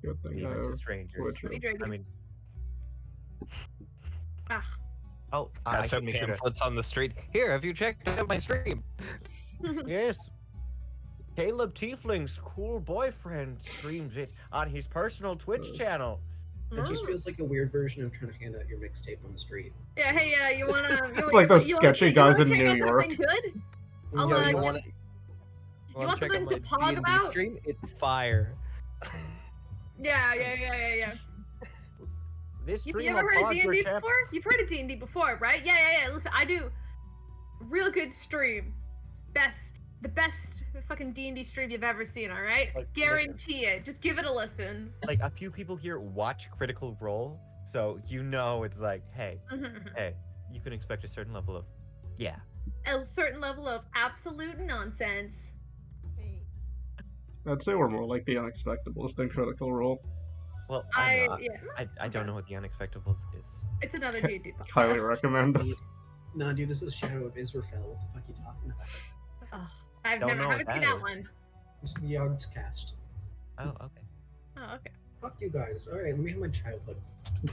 Good thing even I to have strangers. Twitch. What are you drinking? I mean, Ah. oh, I Pass should out make sure to. pamphlets on the street. Here, have you checked out my stream? Yes. Caleb Tiefling's cool boyfriend streams it on his personal Twitch channel. It just feels like a weird version of trying to hand out your mixtape on the street. Yeah, hey, you wanna... It's like those sketchy guys in New York. Something good? I'll, Yo, you you want want to check out something my to pog D&D about? stream? It's fire. Yeah. This You stream ever heard of will D&D chef. before? You've heard of D&D before, right? Yeah. Listen, I do real good stream. The best fucking D&D stream you've ever seen, all right? Like, Guarantee it. Just give it a listen. Like, a few people here watch Critical Role, so you know it's like, hey, you can expect a certain level of, yeah. A certain level of absolute nonsense. I'd say we're more like the Unexpectables than Critical Role. Well, I don't know what the Unexpectables is. It's another D&D podcast. Highly recommend. Nah, dude, this is Shadow of Israfel. What the fuck are you talking about? Oh, I Don't know haven't what seen that that is. one. It's the Outcasts. Oh, okay. Oh, okay. Fuck you guys. Alright, let me have my childhood.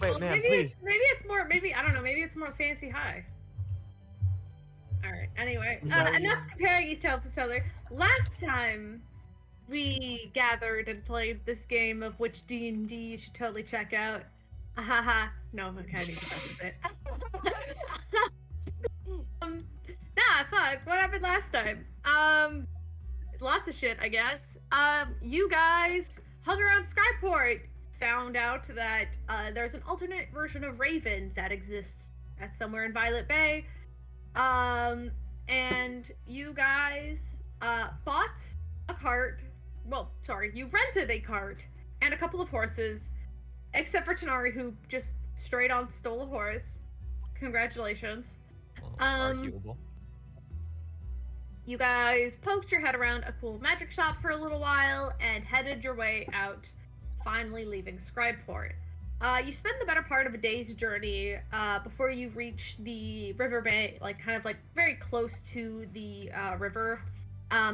Wait, Well, man, maybe please. it's more. Maybe I don't know. Maybe it's more fancy high. All right. Anyway, Is that enough comparing each other. Last time we gathered and played this game of which D&D you should totally check out. Haha. No, okay, I need to practice it. Fuck. What happened last time? Lots of shit, I guess. You guys hung around Skyport, found out that there's an alternate version of Raven that exists at somewhere in Violet Bay. And you guys bought a cart. Well, sorry, you rented a cart and a couple of horses, except for Tanari, who just straight on stole a horse. Congratulations. Arguable. You guys poked your head around a cool magic shop for a little while and headed your way out, finally leaving Scribeport. You spend the better part of a day's journey before you reach the river bay, kind of very close to the river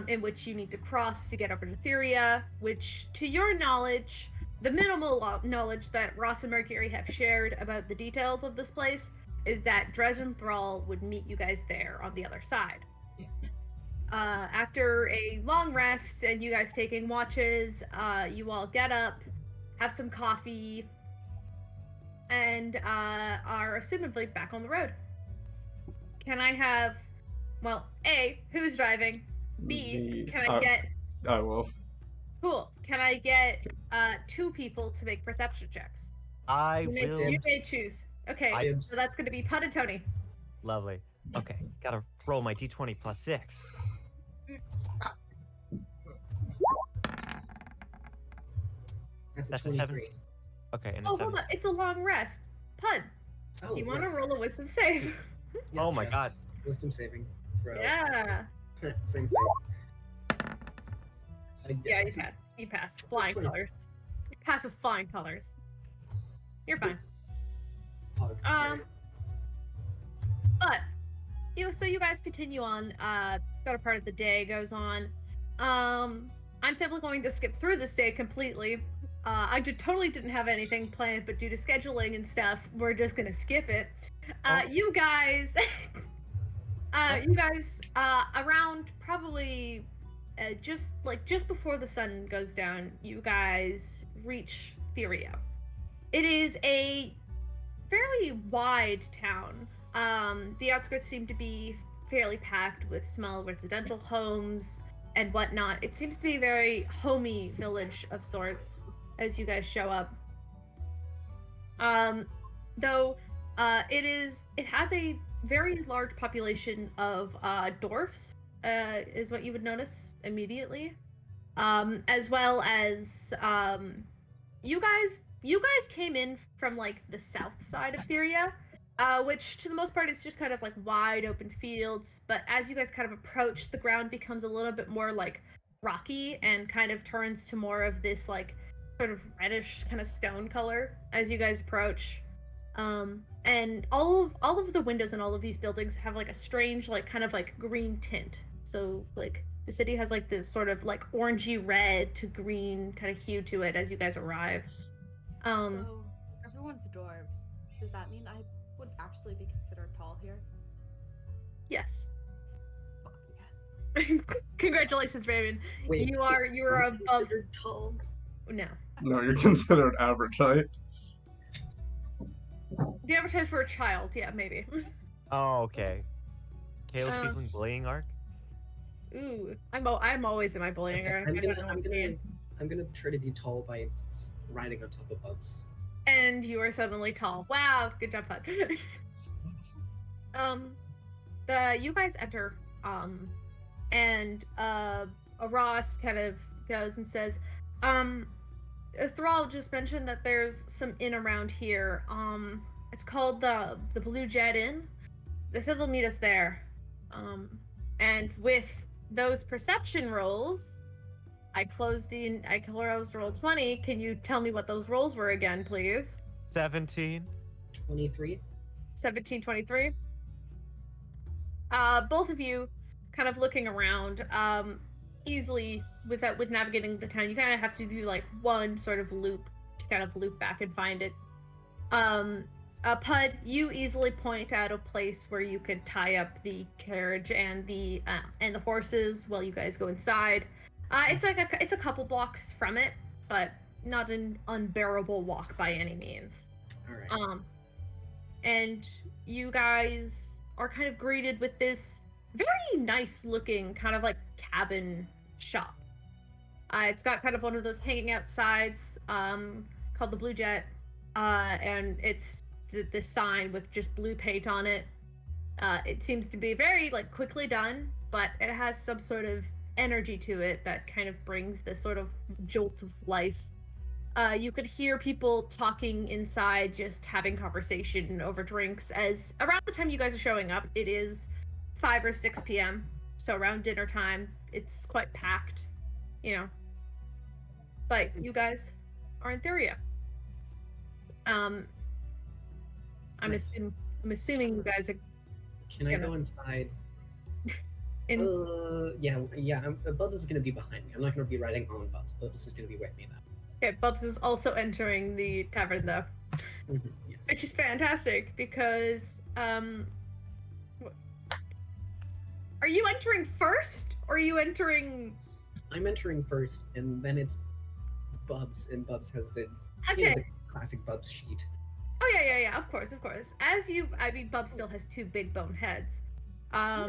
in which you need to cross to get over to Theria, which, to your knowledge, the minimal knowledge that Ross and Mercury have shared about the details of this place is that Dresden Thrall would meet you guys there on the other side. After a long rest and you guys taking watches, you all get up, have some coffee, and are assumably back on the road. Can I have, well, A, who's driving? B, can I get... I will. Cool. Can I get 2 people to make perception checks? I will. You may choose. Okay, so that's going to be Pud and Tony. Lovely. Okay, gotta roll my d20 plus 6. That's a 7. 23. Okay, and a Oh, 7. hold on. It's a long rest. Pud, Oh, do you want to yes. roll a wisdom save? Oh my god. Wisdom saving throw. Yeah. Same thing. Yeah, you passed. You passed. Flying colors. You passed with flying colors. You're fine. But so you guys continue on. Better part of the day goes on. I'm simply going to skip through this day completely. I totally didn't have anything planned, but due to scheduling and stuff, we're just gonna skip it. You guys, around probably just before the sun goes down, you guys reach Theria. It is a fairly wide town. The outskirts seem to be fairly packed with small residential homes and whatnot. It seems to be a very homey village of sorts as you guys show up. Though it has a very large population of dwarfs, is what you would notice immediately. As well as you guys came in from the south side of Theria, which to the most part is just kind of wide open fields, but as you guys kind of approach, the ground becomes a little bit more rocky and kind of turns to more of this sort of reddish kind of stone color as you guys approach. And all of the windows in all of these buildings have a strange kind of green tint. So The city has like this sort of like orangey red to green kind of hue to it as you guys arrive. So everyone's dwarves. Does that mean I would actually be considered tall here? Yes. Fuck yes. Congratulations, Raven. Wait, You are above. considered tall. No. No, you're considered average height. The advertise for a child, yeah, maybe. Oh, okay. Caleb Um, Tiefling bullying arc? Ooh, I'm always in my bullying arc. I'm I don't know what to mean. gonna try to be tall by riding on top of Bubs. And you are suddenly tall. Wow, good job, Bud. You guys enter, and Ross kind of goes and says, Thrall just mentioned that there's some inn around here. It's called the Blue Jet Inn. They said they'll meet us there. And with those perception rolls, I closed roll 20. Can you tell me what those rolls were again, please? 17. 23. 17, 23. Both of you kind of looking around, easily with navigating the town. You kind of have to do like one sort of loop to kind of loop back and find it. Pud, you easily point out a place where you could tie up the carriage and the horses while you guys go inside. It's a couple blocks from it, but not an unbearable walk by any means. All right. And you guys are kind of greeted with this very nice looking kind of like cabin shop. It's got kind of one of those hanging out sides, called the Blue Jet, and it's this sign with just blue paint on it. It seems to be very like quickly done, but it has some sort of energy to it that kind of brings this sort of jolt of life. You could hear people talking inside, just having conversation over drinks, as around the time you guys are showing up, it is 5 or 6 p.m. So around dinner time, it's quite packed, you know. But you guys are in Theria. I'm Nice. assuming you guys are Can I go inside? in. Yeah. Bubs is gonna be behind me. I'm not gonna be riding on Bubs. Bubs is gonna be with me now. Okay, Bubs is also entering the tavern though, Yes. which is fantastic because are you entering first or are you entering? I'm entering first, and then it's Bubs, and Bubs has the, Okay. the classic Bubs sheet. Oh yeah, of course. Bubs still has 2 big bone heads. Yeah.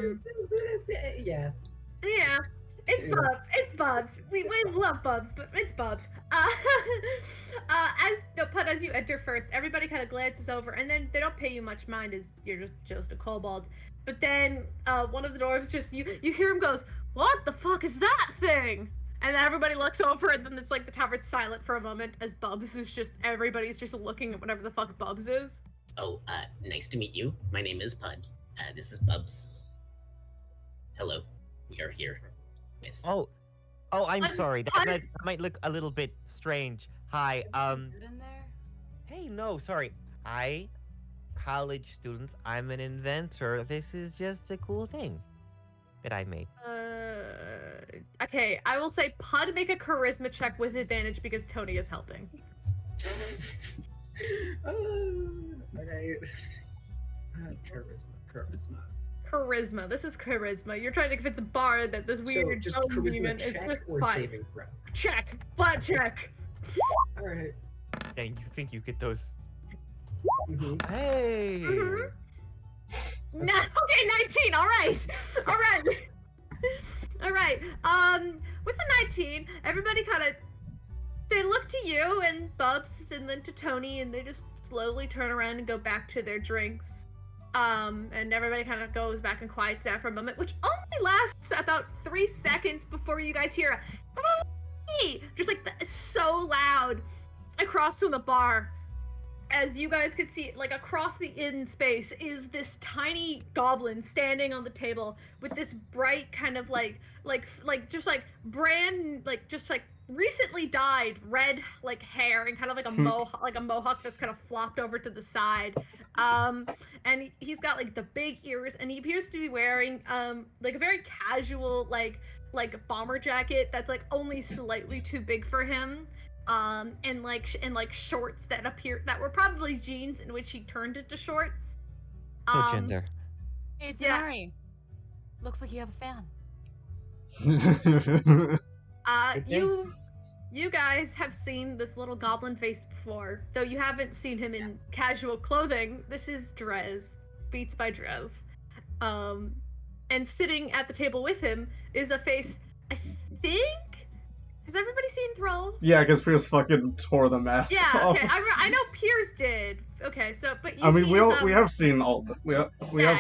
Yeah, it's Yeah. Bubs. It's Bubs. We love Bubs, but it's Bubs. As you enter first, everybody kind of glances over, and then they don't pay you much mind as you're just a kobold. But then one of the dwarves just you hear him goes, "What the fuck is that thing?" And everybody looks over, and then it's like the tavern's silent for a moment as everybody's just looking at whatever the fuck Bubs is. Oh, nice to meet you. My name is Pud. This is Bubs. Hello. We are here with... Oh, I'm I'm sorry. That Pud. might look a little bit strange. Hi, Good in there? hey, no, sorry. College students, I'm an inventor. This is just a cool thing that I made. Okay, I will say Pud make a charisma check with advantage because Tony is helping. Alright. Charisma. Charisma. This is charisma. You're trying to convince a bard that this weird so just bone charisma demon is check just or fine. saving throw? Check. Flat check. Alright. And you think you get those? Mm-hmm. Hey! Mhm. Okay, 19. All right. All right. All right. With the 19, everybody they look to you and Bubs and then to Tony, and they just slowly turn around and go back to their drinks. And everybody kind of goes back and quiets down for a moment, which only lasts about 3 seconds before you guys hear a "Hey!" just like so loud across from the bar. As you guys could see, like across the inn space is this tiny goblin standing on the table with this bright kind of recently dyed red like hair and kind of like a mohawk that's kind of flopped over to the side. And he's got like the big ears, and he appears to be wearing like a very casual like like bomber jacket that's like only slightly too big for him, and like shorts that were probably jeans in which he turned into shorts. So gender. Hey, Yeah. Tanari. Looks like you have a fan. You guys have seen this little goblin face before, though you haven't seen him in casual clothing. This is Drez, Beats by Drez. And sitting at the table with him is a face, I think? Has everybody seen Thrall? Yeah, because Pierce fucking tore the mask Yeah, off. okay. I know Piers did. Okay, so, but you I mean, see we have seen all the, we have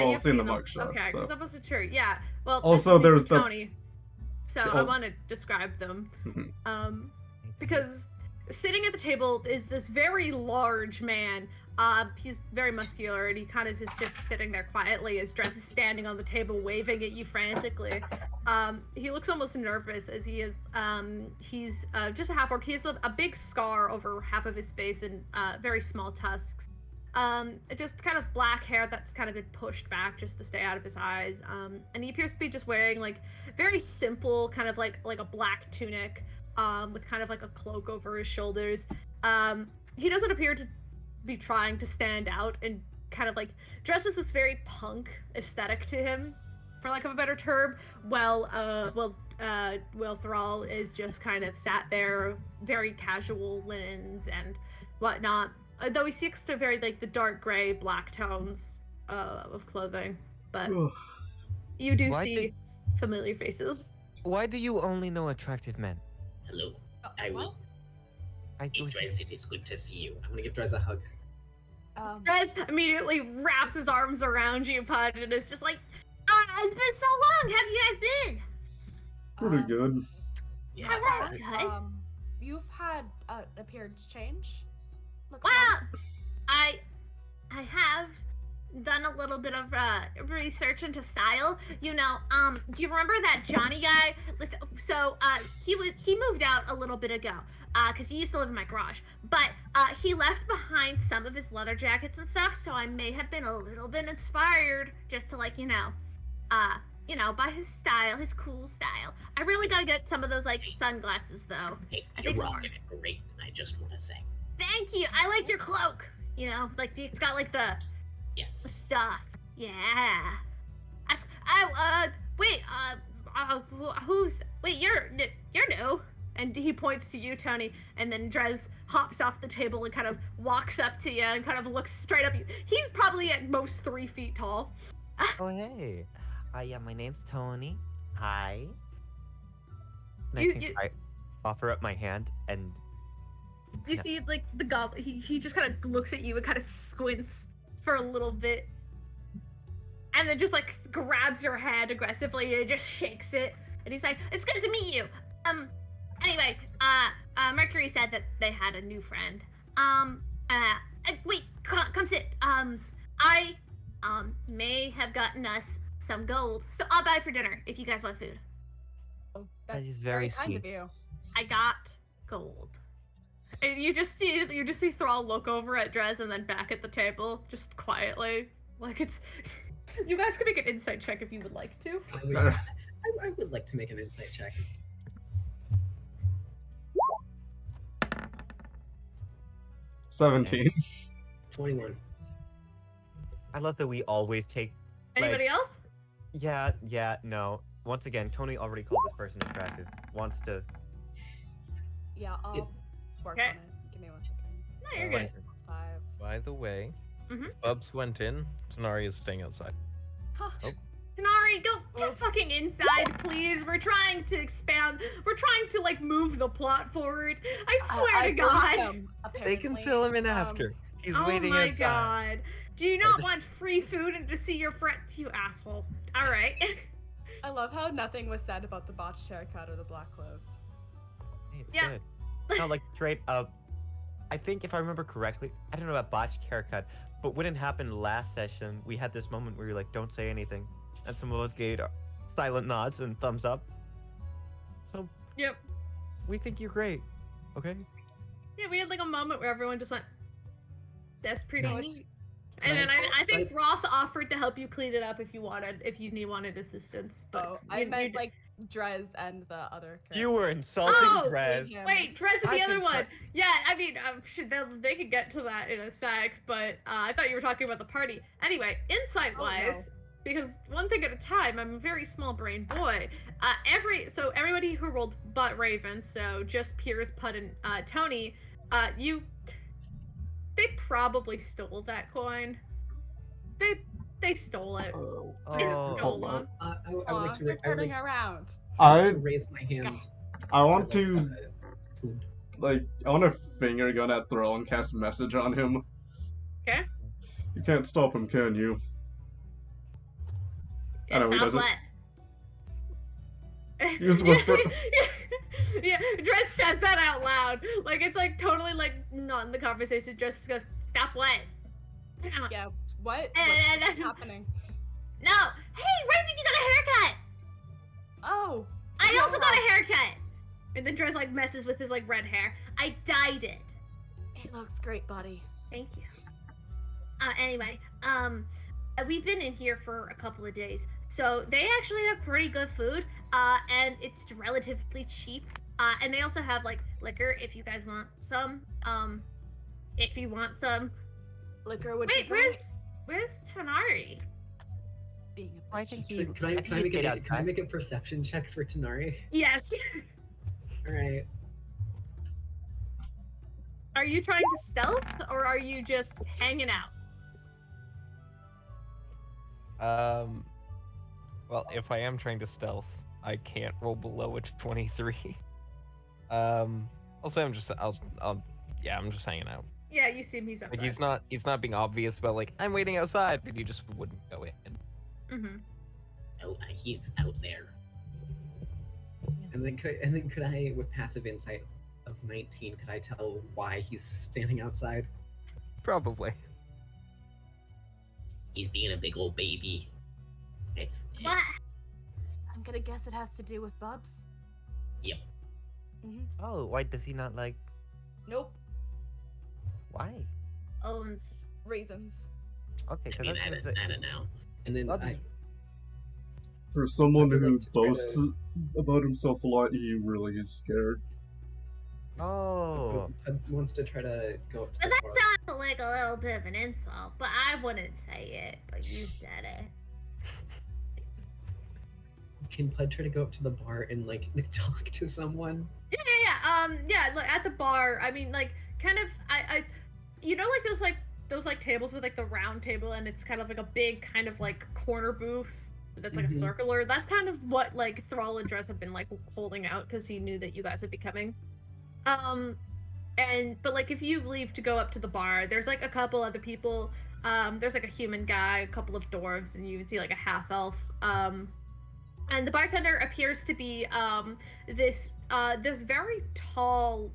all you've seen the them. mugshots. Okay, So. because that wasn't true. Yeah, well, Also, this is there's the- Tony. So I want to describe them. Mhm. Because sitting at the table is this very large man. He's very muscular, and he kind of is just sitting there quietly as Dress is standing on the table, waving at you frantically. He looks almost nervous as he is. He's just a half orc. He has a big scar over half of his face and very small tusks. Just kind of black hair that's kind of been pushed back just to stay out of his eyes. And he appears to be just wearing like very simple, kind of like a black tunic, with kind of like a cloak over his shoulders. He doesn't appear to be trying to stand out, and kind of like dresses this very punk aesthetic to him, for lack of a better term. Will Thrall is just kind of sat there, very casual linens and whatnot. Though he sticks to very like the dark gray, black tones of clothing, but you do see familiar faces. Why do you only know attractive men? Hello. I will. I Hey, Drez, it is good to see you. I'm gonna give Drez a hug. Drez immediately wraps his arms around you, Pud, and is just like, it's been so long. Have you guys been? Pretty good. Yeah. That's good. You've had appearance change. Looks Well, like. I have done a little bit of research into style. You know, do you remember that Johnny guy? Listen, so he moved out a little bit ago, because he used to live in my garage. But he left behind some of his leather jackets and stuff, so I may have been a little bit inspired just to like, by his style, his cool style. I really gotta get some of those like sunglasses though. Hey, I you're think so. rocking it great, I just want to say. Thank you. I like your cloak. You know, like it's got like the Yes. stuff. Yeah. Wait, you're new. And he points to you, Tony, and then Drez hops off the table and kind of walks up to you and kind of looks straight up you. He's probably at most 3 feet tall. Oh, hey. Yeah, my name's Tony. Hi. And You- I think you- I offer up my hand and You see, like, the goblin, he just kind of looks at you and kind of squints for a little bit. And then just, like, grabs your hand aggressively and just shakes it. And he's like, it's good to meet you. Anyway, Mercury said that they had a new friend. Wait, come sit. I, may have gotten us some gold. So I'll buy for dinner if you guys want food. Oh, That that's is very kind of sweet. you. I got gold. And you just see Thrall look over at Drez and then back at the table, just quietly. Like it's you guys can make an insight check if you would like to. I would like to make an insight check. 17. 21. I love that we always take. Anybody else? Yeah, no. Once again, Tony already called this person attractive. Wants to. Yeah, I'll work Okay. on it. Give me 1 second. No, you're Oh, good. That's 5. By the way, Mhm. Bubs went in. Tanari is staying outside. Huh. Oh. Kanari, go get fucking inside, please. We're trying to expand. We're trying to like move the plot forward. I swear I to believe God. them, They can apparently. fill him in after. He's Oh waiting my outside. God. Do you not want free food and to see your friend? You asshole. All right. I love how nothing was said about the botched haircut or the black clothes. Hey, it's Yeah. good. No, like straight up. I think if I remember correctly, I don't know about botched haircut, but when it happened last session, we had this moment where you're like, "Don't say anything," and some of us gave silent nods and thumbs up. So Yep. we think you're great. Okay. Yeah, we had like a moment where everyone just went, "That's pretty No, neat." Can And then I- I think Ross offered to help you clean it up if you wanted assistance. But Oh, I you meant like Drez and the other character. You were insulting Oh, Drez. him. Wait, Drez is I the other think one. that- Yeah, I mean, they could get to that in a sec, but I thought you were talking about the party. Anyway, insight-wise, because one thing at a time, I'm a very small-brained boy. Everybody who rolled but Raven, so just Piers, Pud, and Tony, they probably stole that coin. They stole it. They Oh. stole Hold it. on. I would like to, You're I would turning like around. I to raise my hand. I want for, to food. I want to finger gun at Throw and cast message on him. Okay. You can't stop him, can you? I know he Stop doesn't. what? You just whisper. Yeah, Dress says that out loud. Like, it's like totally like not in the conversation. Dress goes, stop what? Yeah. What? And- What's happening? No! Hey, Raven, you got a haircut! Oh. I also got a haircut! And then Dress like messes with his like red hair. I dyed it. It looks great, buddy. Thank you. Anyway, we've been in here for a couple of days, so they actually have pretty good food, and it's relatively cheap. And they also have like liquor if you guys want some. If you want some. Liquor would Wait, be great. where's Tanari? Being a I bitch. think he. Can I I think he's make stayed a can I outside. make a perception check for Tanari? Yes. All right. Are you trying to stealth, or are you just hanging out? Well, if I am trying to stealth, I can't roll below a 23. I'll say I'm just I'm just hanging out. Yeah, you see him. He's outside. Like he's not being obvious about like I'm waiting outside, but he just wouldn't go in. Mm-hmm. Oh, he's out there. And then could I, with passive insight of 19, could I tell why he's standing outside? Probably. He's being a big old baby. It's What? I'm gonna guess it has to do with Bubs. Yep. Oh, why does he not like? Nope. Why? Owns. Reasons. Okay, I because mean, that's I just don't know. And then Bubs- For someone I would who like to try to- boasts about himself a lot, he really is scared. Oh. Pud wants to try to go up to But the that bar. sounds like a little bit of an insult, but I wouldn't say it, but you said it. Can Pud try to go up to the bar and like talk to someone? Yeah, look, at the bar, I mean, like, kind of, you know, like those tables with like the round table, and it's kind of like a big kind of like corner booth that's like a Mhm. circular. That's kind of what like Thrall and Dress have been like holding out because he knew that you guys would be coming. But like if you leave to go up to the bar, there's like a couple other people. There's like a human guy, a couple of dwarves, and you can see like a half elf. And the bartender appears to be this very tall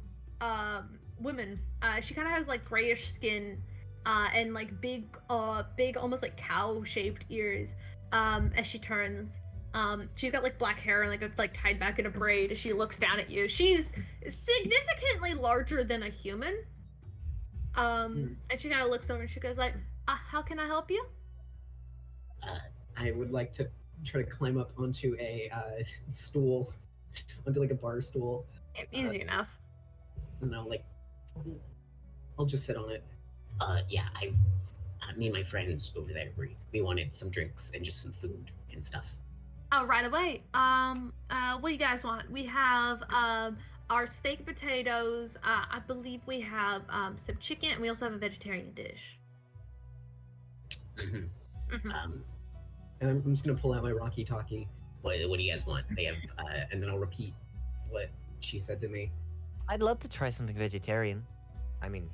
woman. She kind of has like grayish skin and like big almost like cow-shaped ears. As she turns, she's got like black hair and like tied back in a braid as she looks down at you. She's significantly larger than a human. And she kind of looks over and she goes like, "How can I help you?" I would like to try to climb up onto a stool, onto like a bar stool. Easy it's- enough. And I'll like, I'll just sit on it. Yeah, me and my friends over there, we wanted some drinks and just some food and stuff. Oh, right away. What do you guys want? We have our steak and potatoes. I believe we have some chicken, and we also have a vegetarian dish. hmm Mhm. And I'm just gonna pull out my Rocky Talkie, What do you guys want? They have, and then I'll repeat what she said to me. I'd love to try something vegetarian. I mean,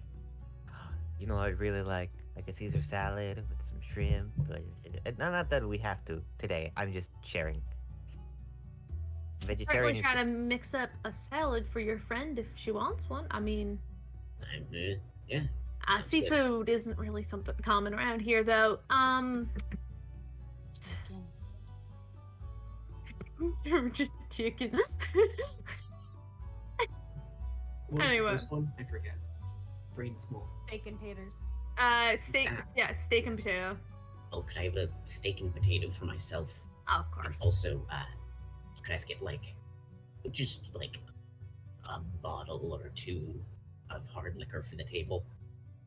you know, I'd really like a Caesar salad with some shrimp. But not that we have to today. I'm just sharing. Certainly Vegetarian. try to mix up a salad for your friend if she wants one. I mean, yeah. Sounds good. seafood isn't really something common around here, though. Chicken. What was Anyway. the first one? I forget. Brain small. Steak and taters. Steak. Yeah, steak and potato. Oh, could I have a steak and potato for myself? Oh, of And course. also, could I get just like a bottle or two of hard liquor for the table?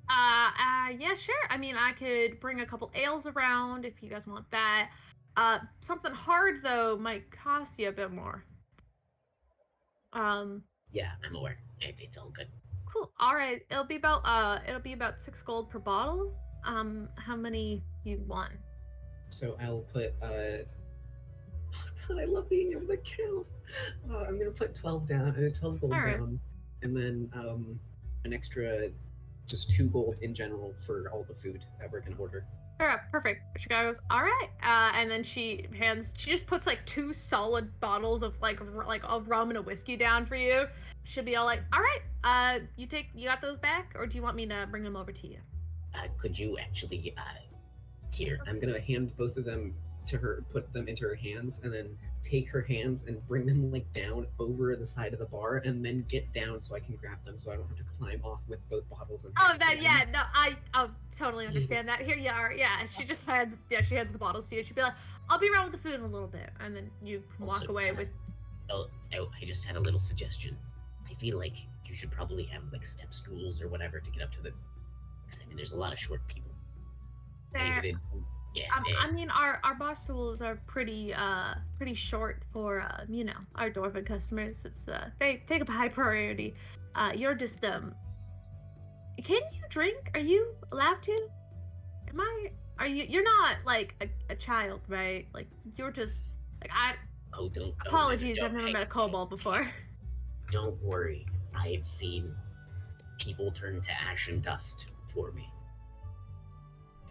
Yeah, sure. I mean, I could bring a couple ales around if you guys want that. Something hard though might cost you a bit more. Yeah, I'm aware. It's all good. Cool. All right. It'll be about 6 gold per bottle. How many you want? So I'll put I love being able to count. I'm gonna put 12 down, 12 gold Alright. down, and then an extra, just 2 gold in general for all the food that we're gonna order. All right, perfect. She goes, all right, and then she just puts like 2 solid bottles of like of rum and a whiskey down for you. She'll be all like, all right, you got those back, or do you want me to bring them over to you? Could you actually here? I'm gonna hand both of them to her, put them into her hands, and then take her hands and bring them like down over the side of the bar, and then get down so I can grab them, so I don't have to climb off with both bottles. Oh, yeah, no, I totally understand that. Here you are. Yeah, she hands the bottles to you. She'll be like, I'll be around with the food in a little bit, and then you walk Also, away with. Oh, I just had a little suggestion. I feel like you should probably have like step stools or whatever to get up to the. Because I mean, there's a lot of short people. There. Yeah. I mean, our bar stools are pretty short for our dwarven customers. It's they take up a high priority. You're just Can you drink? Are you allowed to? Are you? You're not like a child, right? Like you're just like I. Oh, don't. Apologies, I've never met a kobold before. Don't worry. I've seen people turn to ash and dust for me.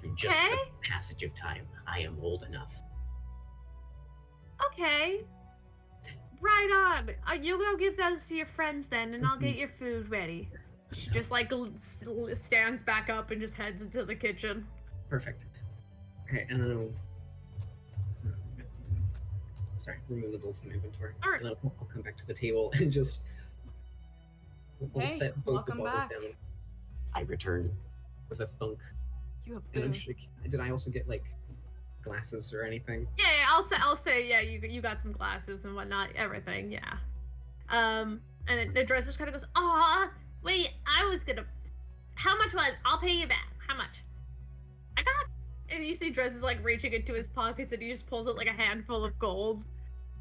Through just the passage of time, I am old enough. Okay. Right on. You go give those to your friends then, and I'll get your food ready. She just like stands back up and just heads into the kitchen. Perfect. Okay, and then remove the gold from inventory. All right. And then I'll come back to the table and just we'll Hey, set both the welcome bottles back. down I return. with a thunk. You have And food. did I also get like glasses or anything? Yeah, I'll say yeah, you got some glasses and whatnot, everything, yeah. And then the dresser kind of goes, "Aw, wait, I was gonna. How much was? I'll pay you back. How much? I got." And you see Dress is like reaching into his pockets and he just pulls out like a handful of gold.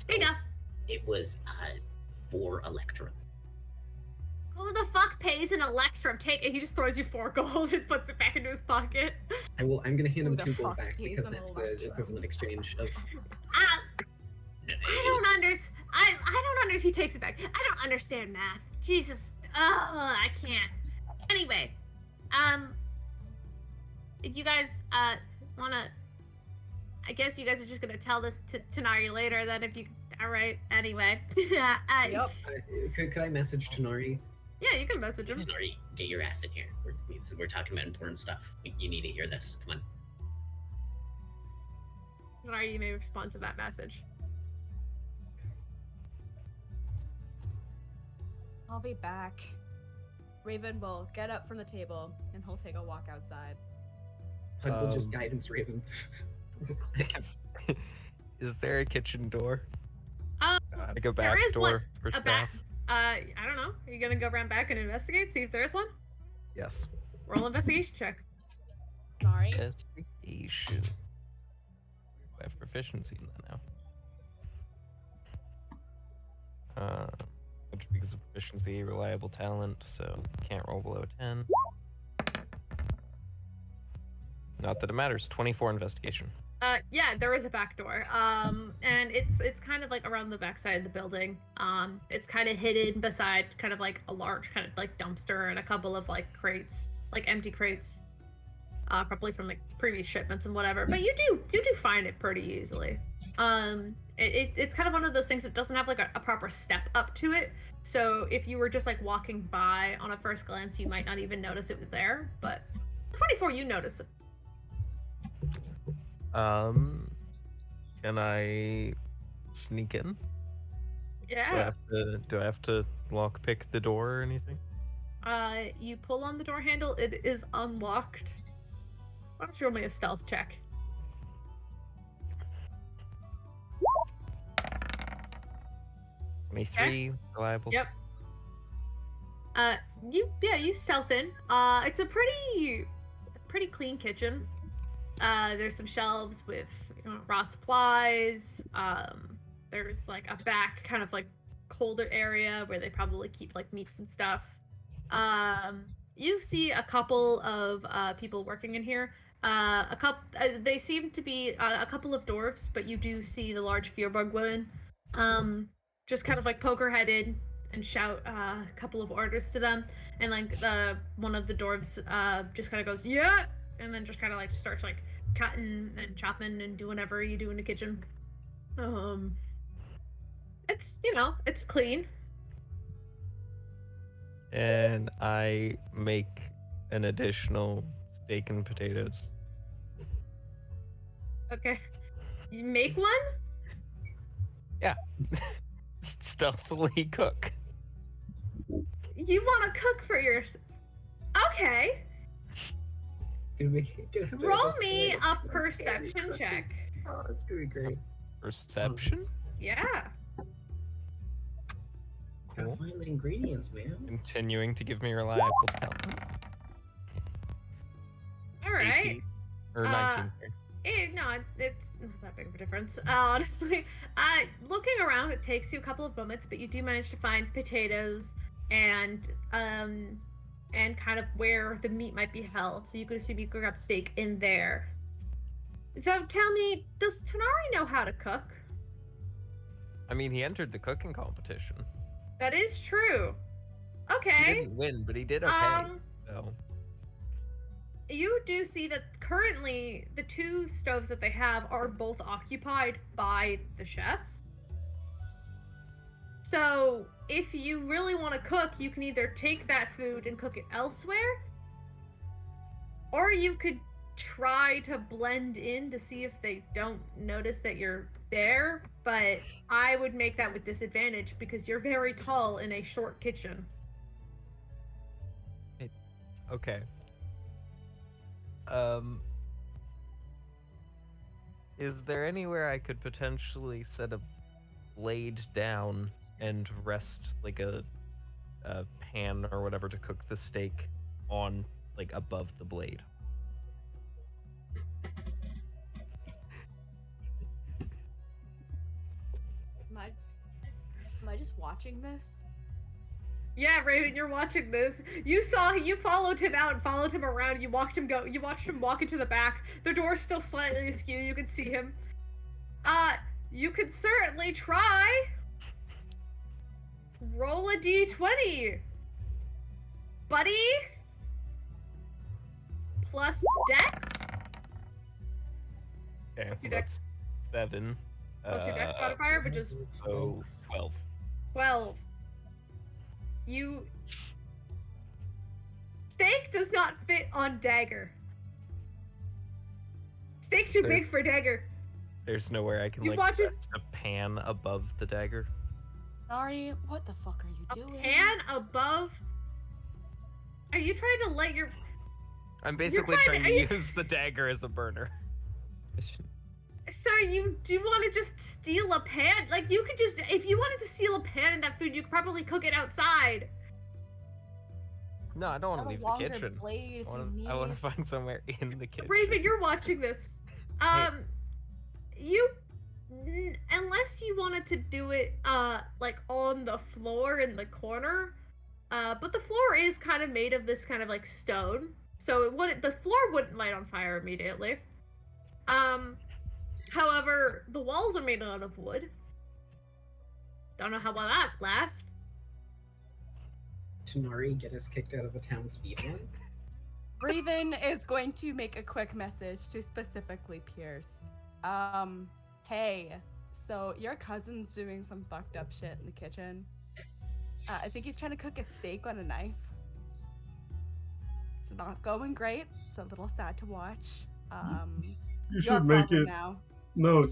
Here you go. It was 4 electrum. Who the fuck pays an electrum? Take it. He just throws you 4 gold and puts it back into his pocket. I'm gonna hand Who him the 2 gold fuck back pays because an that's the electrum? equivalent exchange of. I don't understand. I don't understand. He takes it back. I don't understand math. Jesus. I can't. Anyway, if you guys wanna, I guess you guys are just gonna tell this to Tanari later. Then if you, all right. Anyway, Yep. Could I message Tanari? Yeah, you can message him. Sorry, get your ass in here. We're talking about important stuff. You need to hear this. Come on. Tanari, you may respond to that message. I'll be back. Raven will get up from the table and he'll take a walk outside. Pud will just guidance Raven. real quick. Is there a kitchen door? Like a There back is one. door for A staff? back. I don't know. Are you gonna go around back and investigate? See if there's one. Yes. Roll investigation check. Sorry. Investigation. I have proficiency in that now. Which because of proficiency, reliable talent, so can't roll below 10. Not that it matters. 24 investigation. Yeah, there is a back door. And it's kind of like around the back side of the building. It's kind of hidden beside kind of like a large kind of like dumpster and a couple of like crates, like empty crates. Probably from like previous shipments and whatever. But you do find it pretty easily. It's kind of one of those things that doesn't have like a proper step up to it. So if you were just like walking by on a first glance, you might not even notice it was there. But 24, you notice it. Can I sneak in? Yeah. Do I have to lock pick the door or anything? You pull on the door handle. It is unlocked. Why don't you roll me a stealth check? 23, reliable. Yep. You stealth in. It's a pretty clean kitchen. There's some shelves with raw supplies. There's like a back kind of like colder area where they probably keep like meats and stuff. You see a couple of people working in here. They seem to be a couple of dwarves, but you do see the large fearbug women. Just kind of like poker headed and shout a couple of orders to them, and like one of the dwarves just kind of goes yeah, and then just kind of like starts like cutting and chopping and doing whatever you do in the kitchen. It's it's clean. And I make an additional steak and potatoes. Okay, you make one. Yeah. Stealthily cook. You want to cook for yourself? Okay. Roll me a perception check. Oh, that's gonna be great. Perception? Yeah. Gotta find the ingredients, man. Continuing to give me reliable talent. All right. 18 or 19. No, it's not that big of a difference. Honestly, looking around, it takes you a couple of moments, but you do manage to find potatoes and kind of where the meat might be held. So you could assume you could grab steak in there. So tell me, does Tanari know how to cook? I mean, he entered the cooking competition. That is true. He Okay. didn't win, but he did okay. So You do see that currently the two stoves that they have are both occupied by the chefs. So if you really want to cook, you can either take that food and cook it elsewhere, or you could try to blend in to see if they don't notice that you're there, but I would make that with disadvantage because you're very tall in a short kitchen. okay. Is there anywhere I could potentially set a blade down and rest like a pan or whatever to cook the steak on, like above the blade? Am I just watching this? Yeah, Raven, you're watching this. You followed him out and followed him around. You watched him walk into the back. The door's still slightly askew. You can see him. You could certainly try. Roll a d20. Buddy. Plus dex. Okay, Your that's 7. Plus your dex modifier, which is So 12. 12. Steak does not fit on dagger. Steak too There- big for dagger. There's nowhere I can You like watch it- rest a pan above the dagger. Ari, what the fuck are you doing? Pan above. Are you trying to let your? I'm basically trying trying to- to use the dagger as a burner. So you do want to just steal a pan? Like you could just, if you wanted to steal a pan in that food, you could probably cook it outside. No, I don't want Have to a leave the longer kitchen. blade if I you wanna- need. I want to find somewhere in the kitchen. Raven, you're watching this. Unless you wanted to do it like on the floor in the corner, but the floor is kind of made of this kind of like stone, so the floor wouldn't light on fire immediately. However, the walls are made out of wood. Don't know how well that lasts. Tanari get us kicked out of a town speed run? Raven is going to make a quick message to specifically Pierce. Hey, so your cousin's doing some fucked up shit in the kitchen. I think he's trying to cook a steak on a knife. It's not going great. It's a little sad to watch. You Your should make problem it. now. No,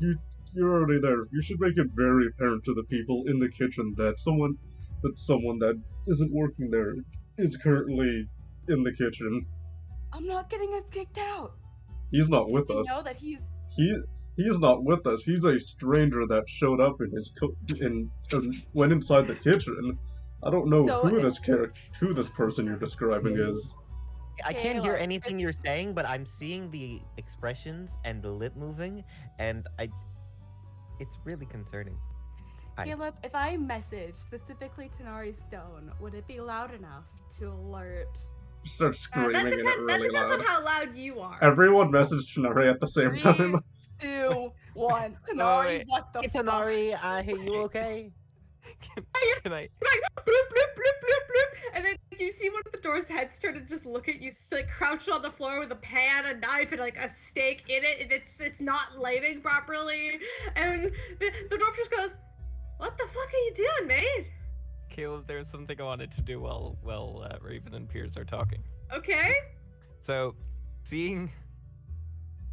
you're already there. You should make it very apparent to the people in the kitchen that someone that isn't working there is currently in the kitchen. I'm not getting us kicked out. He's not with They us. know that he's. He's not with us. He's a stranger that showed up in his went inside the kitchen. I don't know So who this person you're describing is. I can't hear Caleb, anything you're saying, but I'm seeing the expressions and the lip moving, and it's really concerning. Hi. Caleb, if I message specifically Tanari Stone, would it be loud enough to alert? Start That screaming in it depends. That really depends loud. on how loud you are. Everyone messaged Shinari at the same 3, time. 2, 1. Tanari, wait. what the Hey, fuck? Tanari, hey, you okay? Can I? Bloop, bloop, bloop, bloop, bloop. And then you see one of the door's head start to just look at you, like crouched on the floor with a pan, a knife, and like a steak in it, and it's not lighting properly. And the dwarf just goes, "What the fuck are you doing, mate?" Caleb, there's something I wanted to do while Raven and Piers are talking. Okay. So, seeing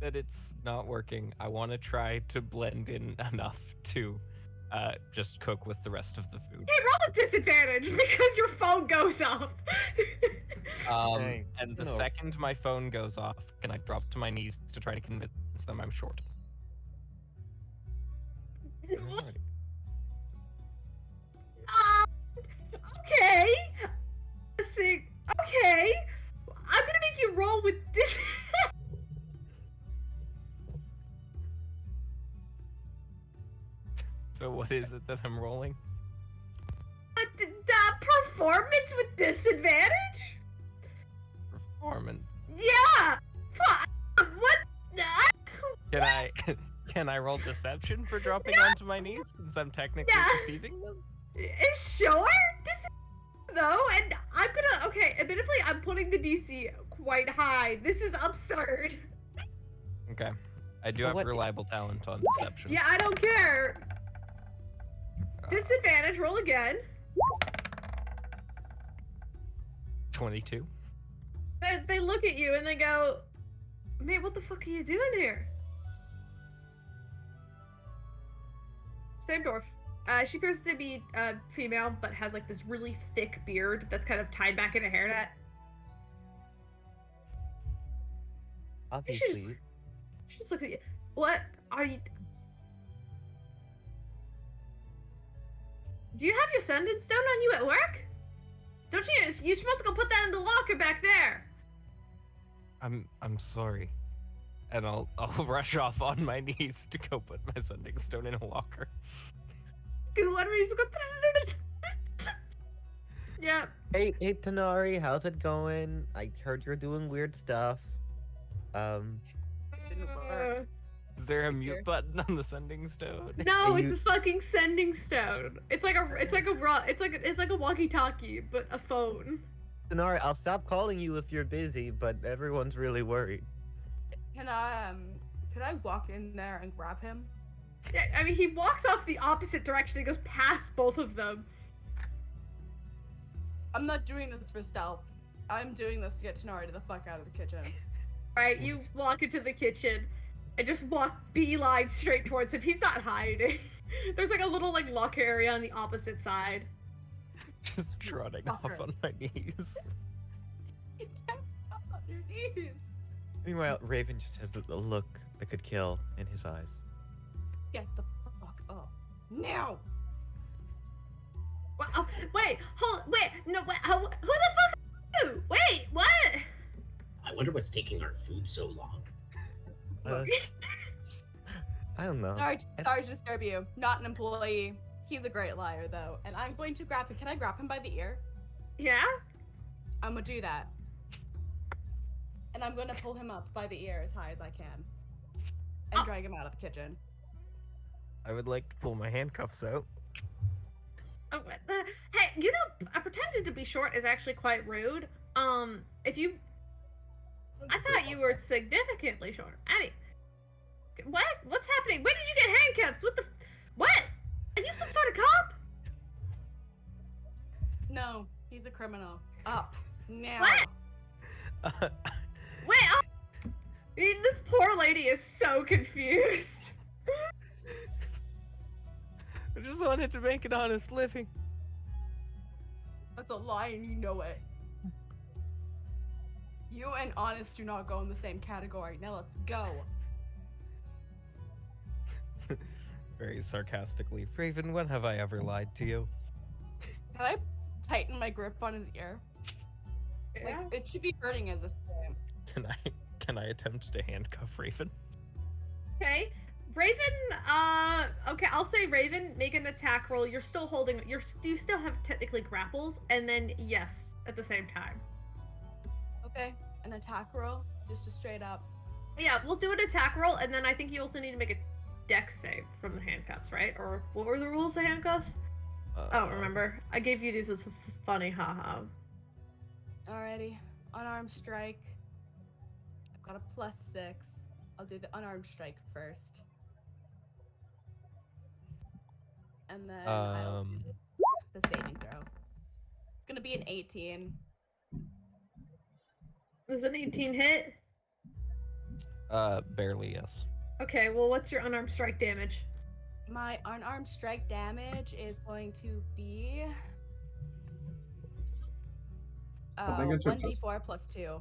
that it's not working, I want to try to blend in enough to just cook with the rest of the food. Hey, roll a disadvantage because your phone goes off. Hey, And the no. second my phone goes off, can I drop to my knees to try to convince them I'm short? Alright. Okay. Let's see. Okay. I'm gonna make you roll with this. So what is it that I'm rolling? Performance with disadvantage? Performance. Yeah. What? Can I can I roll deception for dropping onto my knees since I'm technically Yeah. deceiving them? Sure. Though, and I'm gonna. Okay, admittedly, I'm putting the DC quite high. This is absurd. Okay. I do But have what- reliable talent on deception. Yeah, I don't care. Disadvantage. Roll again. 22. They look at you and they go, "Mate, what the fuck are you doing here?" Same dwarf. She appears to be female, but has like this really thick beard that's kind of tied back in a hairnet. Obviously. She just looks at you. What are you? Do you have your sending stone on you at work? Don't you? You're supposed to go put that in the locker back there. I'm sorry. And I'll rush off on my knees to go put my sending stone in a locker. Yeah. Hey, Tanari, how's it going? I heard you're doing weird stuff. Didn't work. Is there a Right mute there. button on the sending stone? No, Are it's you- a fucking sending stone. It's like a walkie-talkie, but a phone. Tanari, I'll stop calling you if you're busy, but everyone's really worried. Can I walk in there and grab him? Yeah, I mean, he walks off the opposite direction. He goes past both of them. I'm not doing this for stealth. I'm doing this to get Tanari to the fuck out of the kitchen. Right, you walk into the kitchen and just walk beeline straight towards him. He's not hiding. There's like a little like lock area on the opposite side. Just trotting off Fucker. on my knees. On your knees. Meanwhile, Raven just has the look that could kill in his eyes. Get the fuck up. Now! Well, oh, wait, no, wait, who the fuck are you? Wait, what? I wonder what's taking our food so long. I don't know. Sorry to disturb you. Not an employee. He's a great liar, though. And I'm going to grab him. Can I grab him by the ear? Yeah? I'm gonna do that. And I'm gonna pull him up by the ear as high as I can. And Oh. drag him out of the kitchen. I would like to pull my handcuffs out. Oh, what the? Hey, pretending to be short is actually quite rude. If you, I thought you were significantly shorter. Annie, what? What's happening? When did you get handcuffs? What? Are you some sort of cop? No, he's a criminal. Up. Now. What? Wait, this poor lady is so confused. I just wanted to make an honest living. That's a lie and you know it. You and honest do not go in the same category. Now let's go. very sarcastically. Raven, when have I ever lied to you? Can I tighten my grip on his ear? Like, Yeah. it should be hurting at this point. Can I attempt to handcuff Raven? Okay. Raven, okay, I'll say Raven, make an attack roll. You're still holding, you still have technically grapples, and then yes, at the same time. Okay, an attack roll, just a straight up. Yeah, we'll do an attack roll, and then I think you also need to make a dex save from the handcuffs, right? Or what were the rules of handcuffs? I don't remember. I gave you these as funny, haha. Alrighty, unarmed strike. I've got a +6. I'll do the unarmed strike first. And then I'll do the saving throw. It's gonna be an 18. Was an 18 hit? Barely, yes. Okay, well, what's your unarmed strike damage? My unarmed strike damage is going to be I think it should 1d4 plus 2.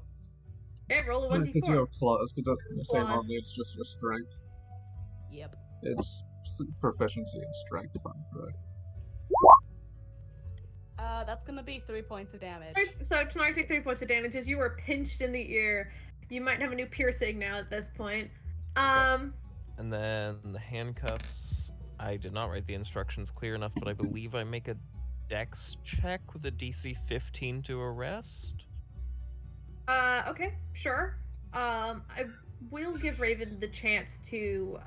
Okay, roll a Because you 1d4. have claws, because the same Claws. army, it's just your strength. Yep. It's proficiency in strength, if I'm correct. That's gonna be 3 points of damage. Right, so tonight take 3 points of damage as you were pinched in the ear. You might have a new piercing now at this point. And then the handcuffs. I did not write the instructions clear enough, but I believe I make a dex check with a DC 15 to arrest. Okay, sure. I will give Raven the chance to,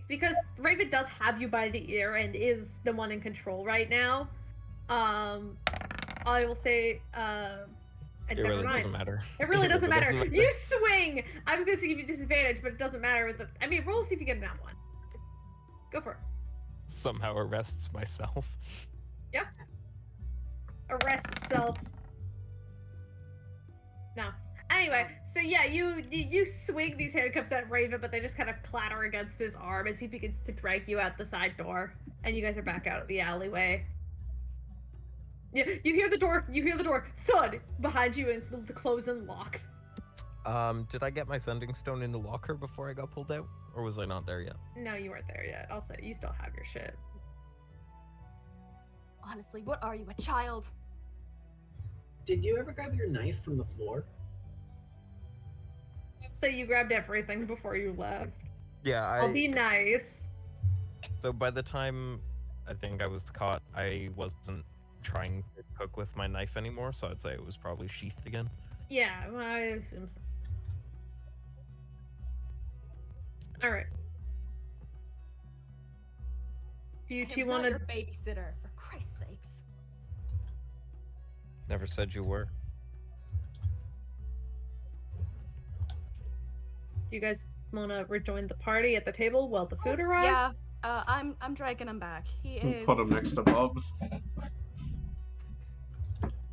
because Raven does have you by the ear and is the one in control right now. I will say, and It never really mind. doesn't matter. It really doesn't matter. matter. You swing! I was gonna say give you disadvantage, but it doesn't matter with the. I mean, roll to see if you get an that one. Go for it. Somehow arrests myself. Yep. Arrest self. No. Anyway, so yeah, you swing these handcuffs at Raven, but they just kind of clatter against his arm as he begins to drag you out the side door, and you guys are back out of the alleyway. You hear the door. You hear the door thud behind you and close and lock. Did I get my sending stone in the locker before I got pulled out, or was I not there yet? No, you weren't there yet. I'll say you still have your shit. Honestly, what are you, a child? Did you ever grab your knife from the floor? Say you grabbed everything before you left. Yeah, I'll be nice. So by the time I think I was caught, I wasn't trying to cook with my knife anymore, so I'd say it was probably sheathed again. Yeah, well, I assume so. All right. Do you I two am want not your to? babysitter, for Christ's sakes. Never said you were. Do you guys want to rejoin the party at the table while the food arrives? Yeah, I'm dragging him back. He is. Put him next to Bubs.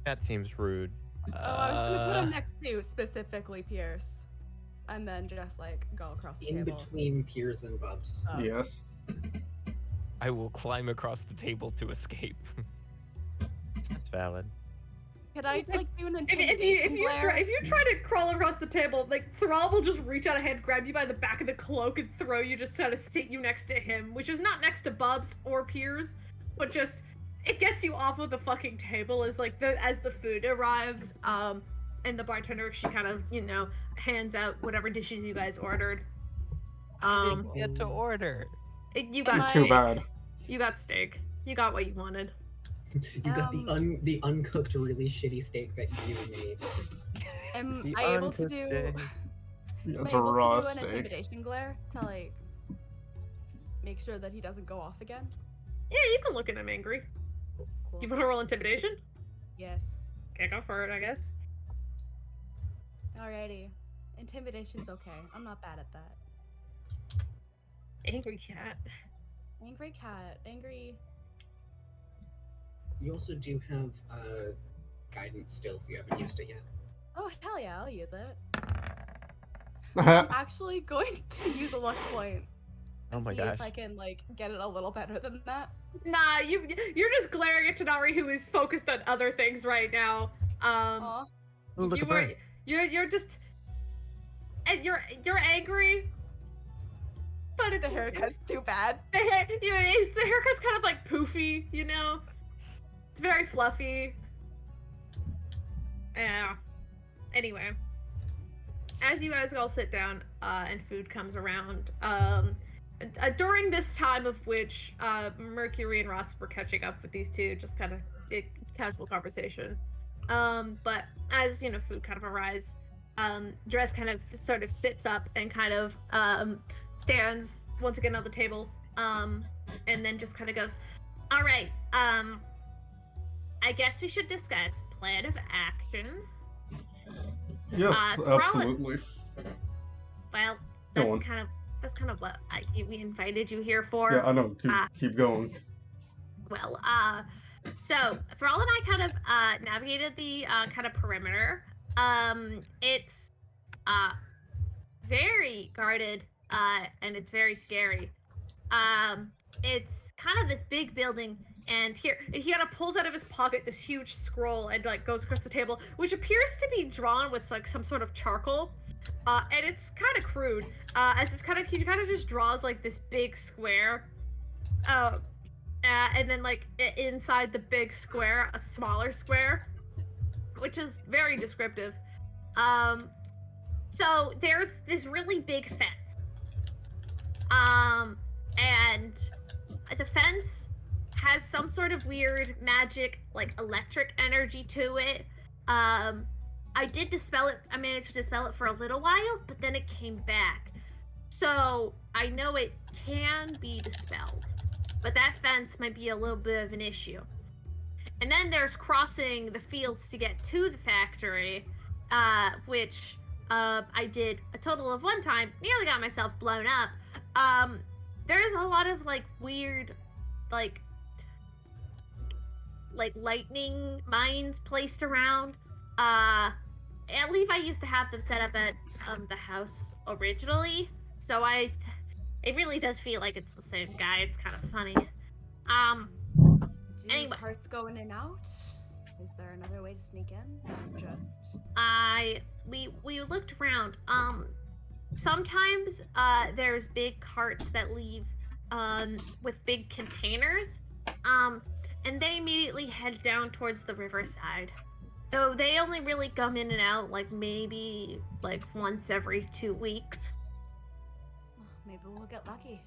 That seems rude. Oh, I was gonna put him next to specifically Pierce, and then just like go across the In table. between Piers and Bubs. Yes. I will climb across the table to escape. That's valid. Could I like do an If intimidation glare? if you try to crawl across the table, like Throb will just reach out a hand, grab you by the back of the cloak, and throw you, just try to sit you next to him, which is not next to Bubs or Piers, but just it gets you off of the fucking table as the food arrives. And the bartender, she kind of hands out whatever dishes you guys ordered. Didn't get to order. You got Too steak. bad. You got steak. You got what you wanted. You got the uncooked, really shitty steak that you made. Am The I able to uncooked do? steak. Am I It's a able raw to do an steak. intimidation glare to like make sure that he doesn't go off again? Yeah, you can look at him angry. Cool. You want to roll intimidation? Yes. Okay, go for it, I guess. Alrighty. Intimidation's okay. I'm not bad at that. Angry cat. Angry cat. Angry. You also do have guidance still if you haven't used it yet. Oh hell yeah, I'll use it. Oh I'm actually going to use a luck point. Oh and my see gosh. if I can like get it a little better than that. Nah, you're just glaring at Tanari, who is focused on other things right now. Aw. Ooh, look you at bird. you're just, and you're angry. But it's The haircut's too bad. the haircut's kind of like poofy, you know. It's very fluffy. Yeah. Anyway, as you guys all sit down and food comes around, during this time of which Mercury and Ross were catching up with these two, just kind of casual conversation. But as you know, food kind of arrives. Dress kind of sort of sits up and kind of stands once again on the table, and then just kind of goes, "All right, I guess we should discuss plan of action." Yes, Thrall- absolutely. Well, Go on. that's kind of what we invited you here for. Yeah, I know. Keep going. Well, so Thrall and I kind of navigated the kind of perimeter. It's very guarded, and it's very scary. It's kind of this big building, and he kind of pulls out of his pocket this huge scroll and like goes across the table, which appears to be drawn with like some sort of charcoal. And it's kind of crude. As it's kind of he kind of just draws like this big square. And then like inside the big square, a smaller square, which is very descriptive. So there's this really big fence. And the fence has some sort of weird magic, like electric energy to it. I did dispel it. I managed to dispel it for a little while, but then it came back. So I know it can be dispelled, but that fence might be a little bit of an issue. And then there's crossing the fields to get to the factory, which I did a total of one time. Nearly got myself blown up. There's a lot of like weird, like lightning mines placed around. At least I used to have them set up at the house originally, so it really does feel like it's the same guy. It's kind of funny. Do Anyway. carts go in and out? Is there another way to sneak in? Just We looked around. Sometimes there's big carts that leave with big containers, and they immediately head down towards the riverside. Though they only really come in and out like maybe like once every 2 weeks. well, maybe we'll get lucky.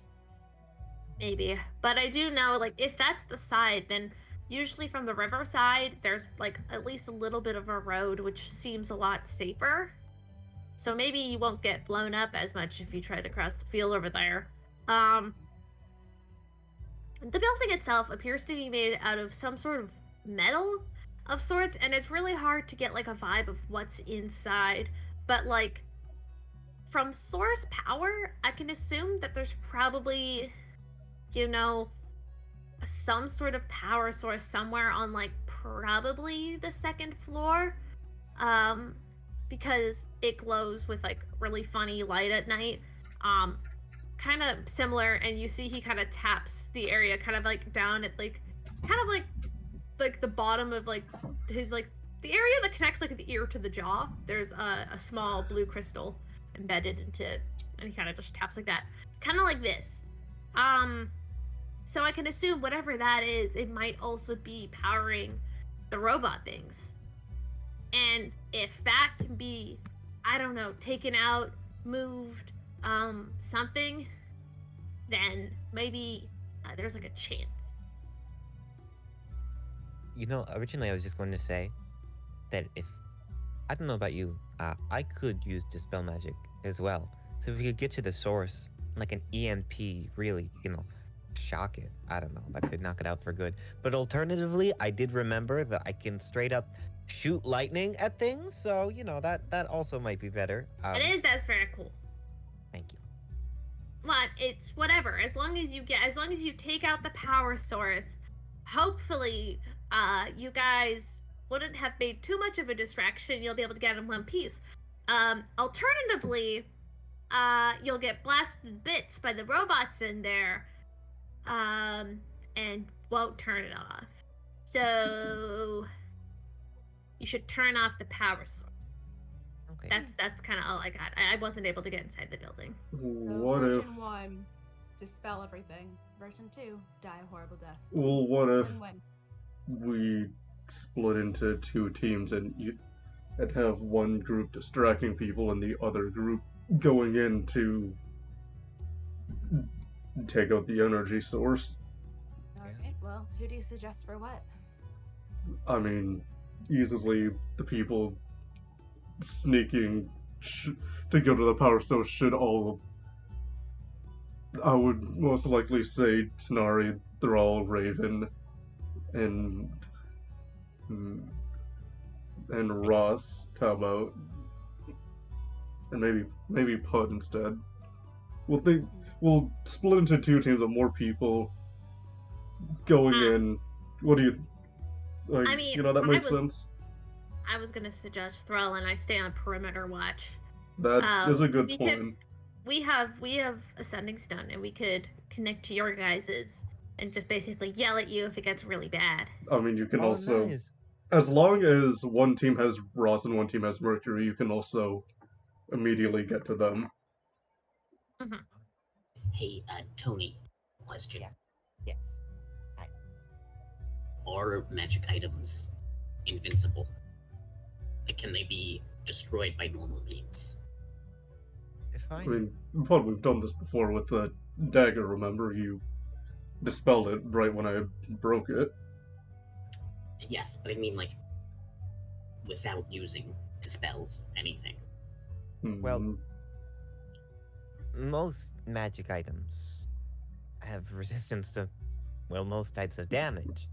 Maybe. But I do know, like, if that's the side, then usually from the riverside, there's like at least a little bit of a road, which seems a lot safer. So maybe you won't get blown up as much if you try to cross the field over there. The building itself appears to be made out of some sort of metal of sorts, and it's really hard to get like a vibe of what's inside. But like from source power, I can assume that there's probably, you know, some sort of power source somewhere on like probably the second floor. Because it glows with like really funny light at night. Kind of similar, and you see he kind of taps the area kind of like down at like kind of like the bottom of like his like the area that connects like the ear to the jaw. There's a small blue crystal embedded into it, and he kind of just taps like that, kind of like this. So I can assume whatever that is, it might also be powering the robot things. And if that can be, I don't know, taken out, moved, something, then maybe there's like a chance. You know, originally I was just going to say that if, I don't know about you, I could use Dispel Magic as well. So if we could get to the source, like an EMP, really, you know, shock it. I don't know, that could knock it out for good. But alternatively, I did remember that I can straight up shoot lightning at things, so, you know, that also might be better. That's very cool. Thank you. Well, it's whatever. As long as you take out the power source, hopefully, you guys wouldn't have made too much of a distraction. You'll be able to get in one piece. Alternatively, you'll get blasted to bits by the robots in there, and won't turn it off. So you should turn off the power source. Okay. That's kind of all I got. I wasn't able to get inside the building. So What if? version 1, dispel everything. Version 2, die a horrible death. Well, what if Win-win. we split into two teams and have one group distracting people and the other group going in to take out the energy source? Alright, well, who do you suggest for what? I mean, easily the people sneaking to go to the power source should all. I would most likely say Tanari, Thrall, Raven, and Ross. How about? And maybe Pud instead. We'll split into two teams of more people going in. What do you? Like, I mean, that makes sense. I was gonna suggest Thrall and I stay on perimeter watch. That is a good point. We have Ascending Stun, and we could connect to your guys's and just basically yell at you if it gets really bad. I mean, you can Oh, also, nice. as long as one team has Ross and one team has Mercury, you can also immediately get to them. Mhm. Hey, Tony, question. Yeah. Yes. Hi. Are magic items invincible? Like, can they be destroyed by normal means? If I mean, Pud, we've done this before with the dagger, remember? You dispelled it right when I broke it. Yes, but I mean, like, without using dispels anything. Well, most magic items have resistance to, well, most types of damage.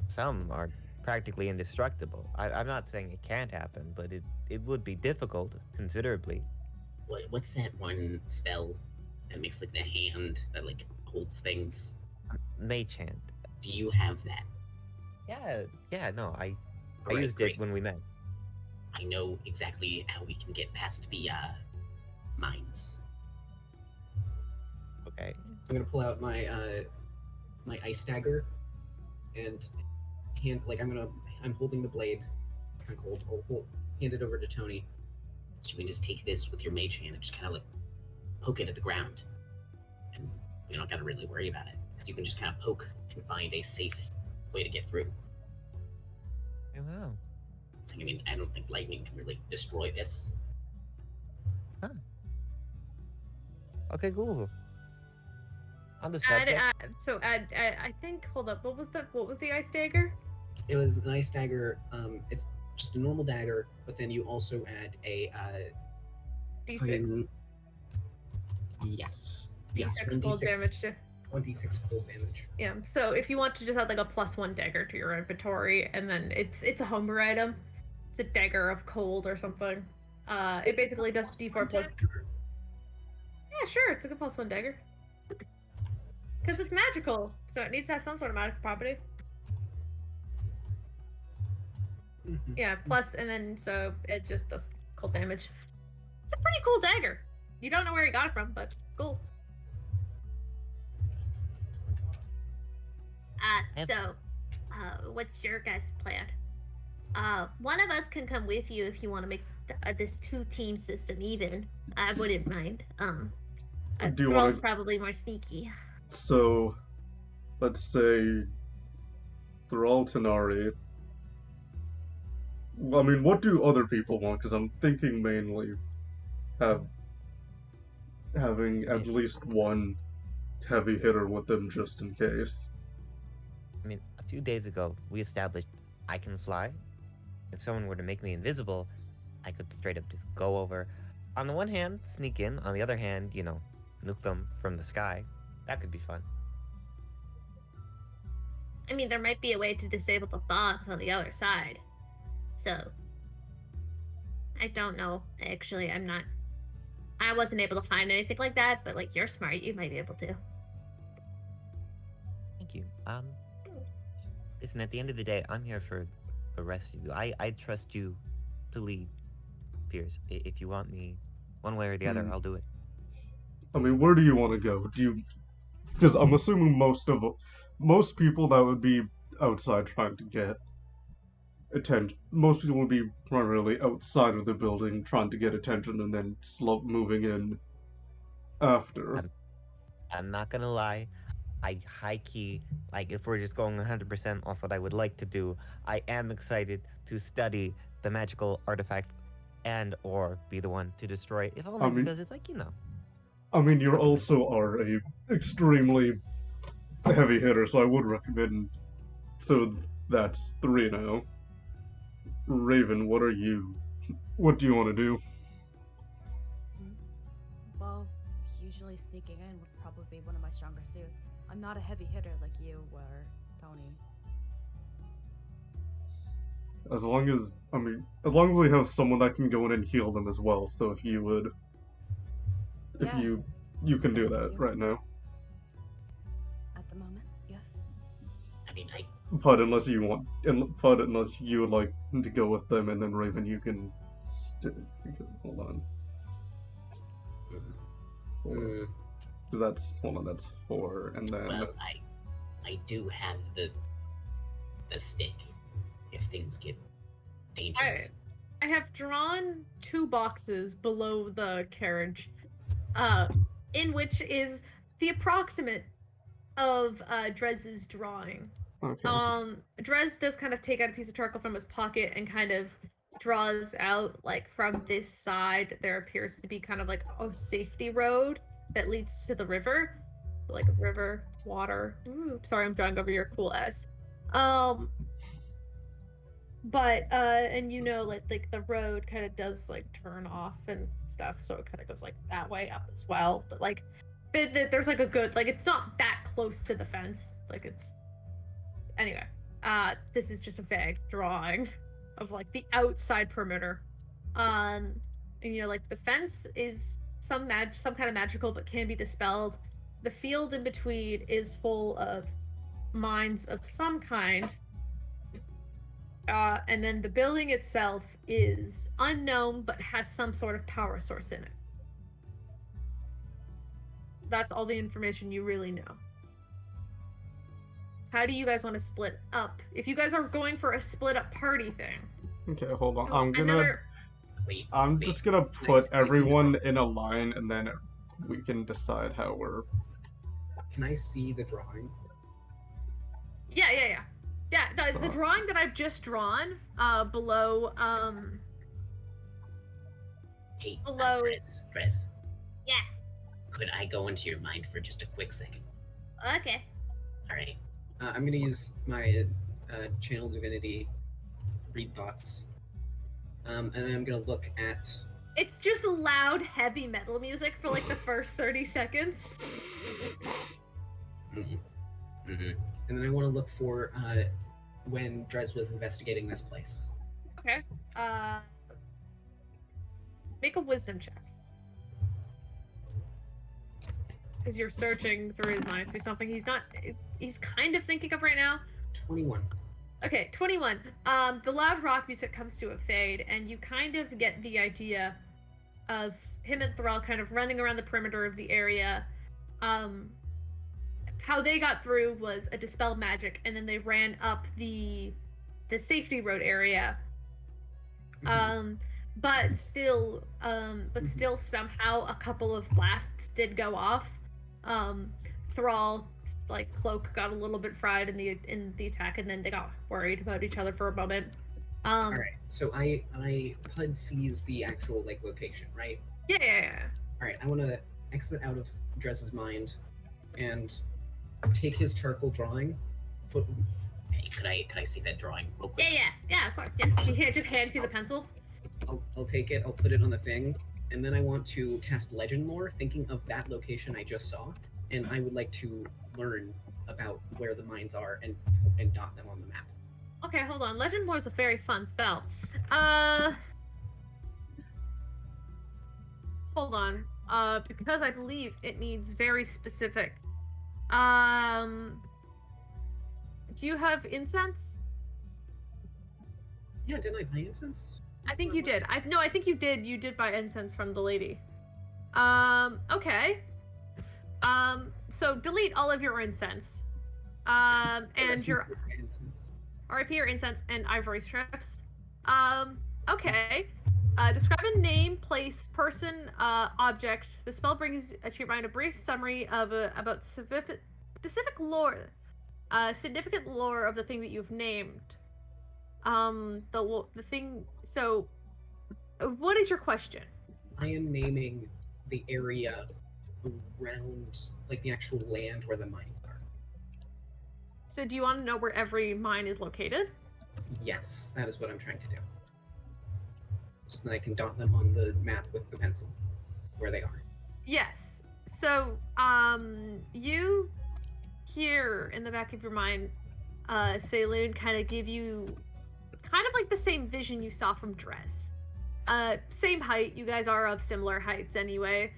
Some are practically indestructible. I'm not saying it can't happen, but it would be difficult considerably. What's that one spell that makes like the hand that like holds things? Mage hand. Do you have that? Yeah, no, I Alright, used great. it when we met. I know exactly how we can get past the mines. Okay. I'm gonna pull out my my ice dagger and I'm holding the blade, kind of cold. I'll hand it over to Tony. So you can just take this with your mage hand and just kind of like poke it at the ground, and you don't gotta really worry about it because you can just kind of poke and find a safe way to get through. Wow. So, I mean, I don't think lightning can really destroy this. Okay, cool. On the I subject, think. Hold up. What was the ice dagger? It was an ice dagger. It's just a normal dagger, but then you also add a D6. fucking- yes, D6 cold damage to. 26 cold damage. Yeah. So if you want to just add like a +1 dagger to your inventory, and then it's a homebrew item. It's a dagger of cold or something. It basically does D4 plus. Yeah, sure. It's a good +1 dagger. Because it's magical, so it needs to have some sort of magical property. Mhm. Yeah, plus, and then so it just does cold damage. It's a pretty cool dagger. You don't know where he got it from, but it's cool. Yep. So, what's your guys' plan? One of us can come with you if you want to make this 2-team system even. I wouldn't mind. Do you Thrall's wanna- probably more sneaky. So, let's say Thrall, Tanari. I mean, what do other people want? Because I'm thinking mainly having at least one heavy hitter with them just in case. I mean, a few days ago, we established I can fly. If someone were to make me invisible, I could straight up just go over. On the one hand, sneak in. On the other hand, nuke them from the sky. That could be fun. I mean, there might be a way to disable the bombs on the other side. So, I don't know. Actually, I wasn't able to find anything like that, but like, you're smart. You might be able to. Thank you. Listen, at the end of the day, I'm here for the rest of you. I trust you to lead, Piers. If you want me one way or the other, I'll do it. I mean, where do you want to go? Because I'm assuming most people that would be outside trying to get attention. Most people would be primarily outside of the building trying to get attention and then slow moving in. After. I'm not gonna lie. I high key, like if we're just going 100% off what I would like to do, I am excited to study the magical artifact and or be the one to destroy it, if only I mean- because it's like, I mean, you Recommend. also are a extremely heavy hitter, so I would recommend. So that's 3 now. Raven, what are you? What do you want to do? Well, usually sneaking in would probably be one of my stronger suits. I'm not a heavy hitter like you were, Tony. As long as we have someone that can go in and heal them as well. So if you would, Yeah, you can do something I that can do. right now. At the moment, yes. I mean, I But unless you would like to go with them, and then Raven, you can. Hold on. 4. mm, Because that's 4, and then. well, I do have the stick. If things get dangerous. I have drawn 2 boxes below the carriage, in which is the approximate of Drez's drawing. Okay. Drez does kind of take out a piece of charcoal from his pocket and kind of draws out, like, from this side, there appears to be kind of like a safety road that leads to the river. So, like, river, water. Ooh, sorry, I'm drawing over your cool S. But and like the road kind of does like turn off and stuff, so it kind of goes like that way up as well. But like there's like a good, like, it's not that close to the fence, like it's anyway. This is just a vague drawing of like the outside perimeter. And like the fence is some kind of magical but can be dispelled. The field in between is full of mines of some kind. And then the building itself is unknown, but has some sort of power source in it. That's all the information you really know. How do you guys want to split up? If you guys are going for a split up party thing. Okay, hold on. Wait, just gonna Nice. put I see the everyone drawing. in a line, and then we can decide how we're. Can I see the drawing? Yeah. The drawing that I've just drawn, below, Hey, Hello. Dress. Yeah. Could I go into your mind for just a quick second? Okay. All right. I'm gonna use my channel divinity, read thoughts, and then I'm gonna look at. It's just loud, heavy metal music for like the first 30 seconds. Mm-hmm. And then I want to look for when Drez was investigating this place. Okay. Make a wisdom check. Because you're searching through his mind through something he's kind of thinking of right now. 21. Okay, 21. The loud rock music comes to a fade, and you kind of get the idea of him and Thrall kind of running around the perimeter of the area. How they got through was a dispel magic, and then they ran up the safety road area. But still somehow a couple of blasts did go off. Thrall's like cloak got a little bit fried in the attack, and then they got worried about each other for a moment. All right. So I HUD sees the actual like location, right? Yeah. All right. I want to exit out of Drez's mind, and take his charcoal drawing. Hey, could I see that drawing real quick? Yeah, of course. Yeah, he just hands you the pencil. I'll take it. I'll put it on the thing, and then I want to cast Legend Lore, thinking of that location I just saw, and I would like to learn about where the mines are and dot them on the map. Okay, hold on. Legend Lore is a very fun spell. Hold on. Because I believe it needs very specific. Do you have incense? Yeah, didn't I buy incense? I think you did. I think you did. You did buy incense from the lady. Okay. So delete all of your incense. And your incense. RIP your incense and ivory strips. Okay. Describe a name, place, person, object. The spell brings to your mind a brief summary of about specific lore, significant lore of the thing that you've named. The thing. So, what is your question? I am naming the area around, like the actual land where the mines are. So, do you want to know where every mine is located? Yes, that is what I'm trying to do. So that I can dot them on the map with the pencil, where they are. Yes. So, you hear in the back of your mind, Saloon kind of give you kind of like the same vision you saw from Dress. Same height. You guys are of similar heights anyway.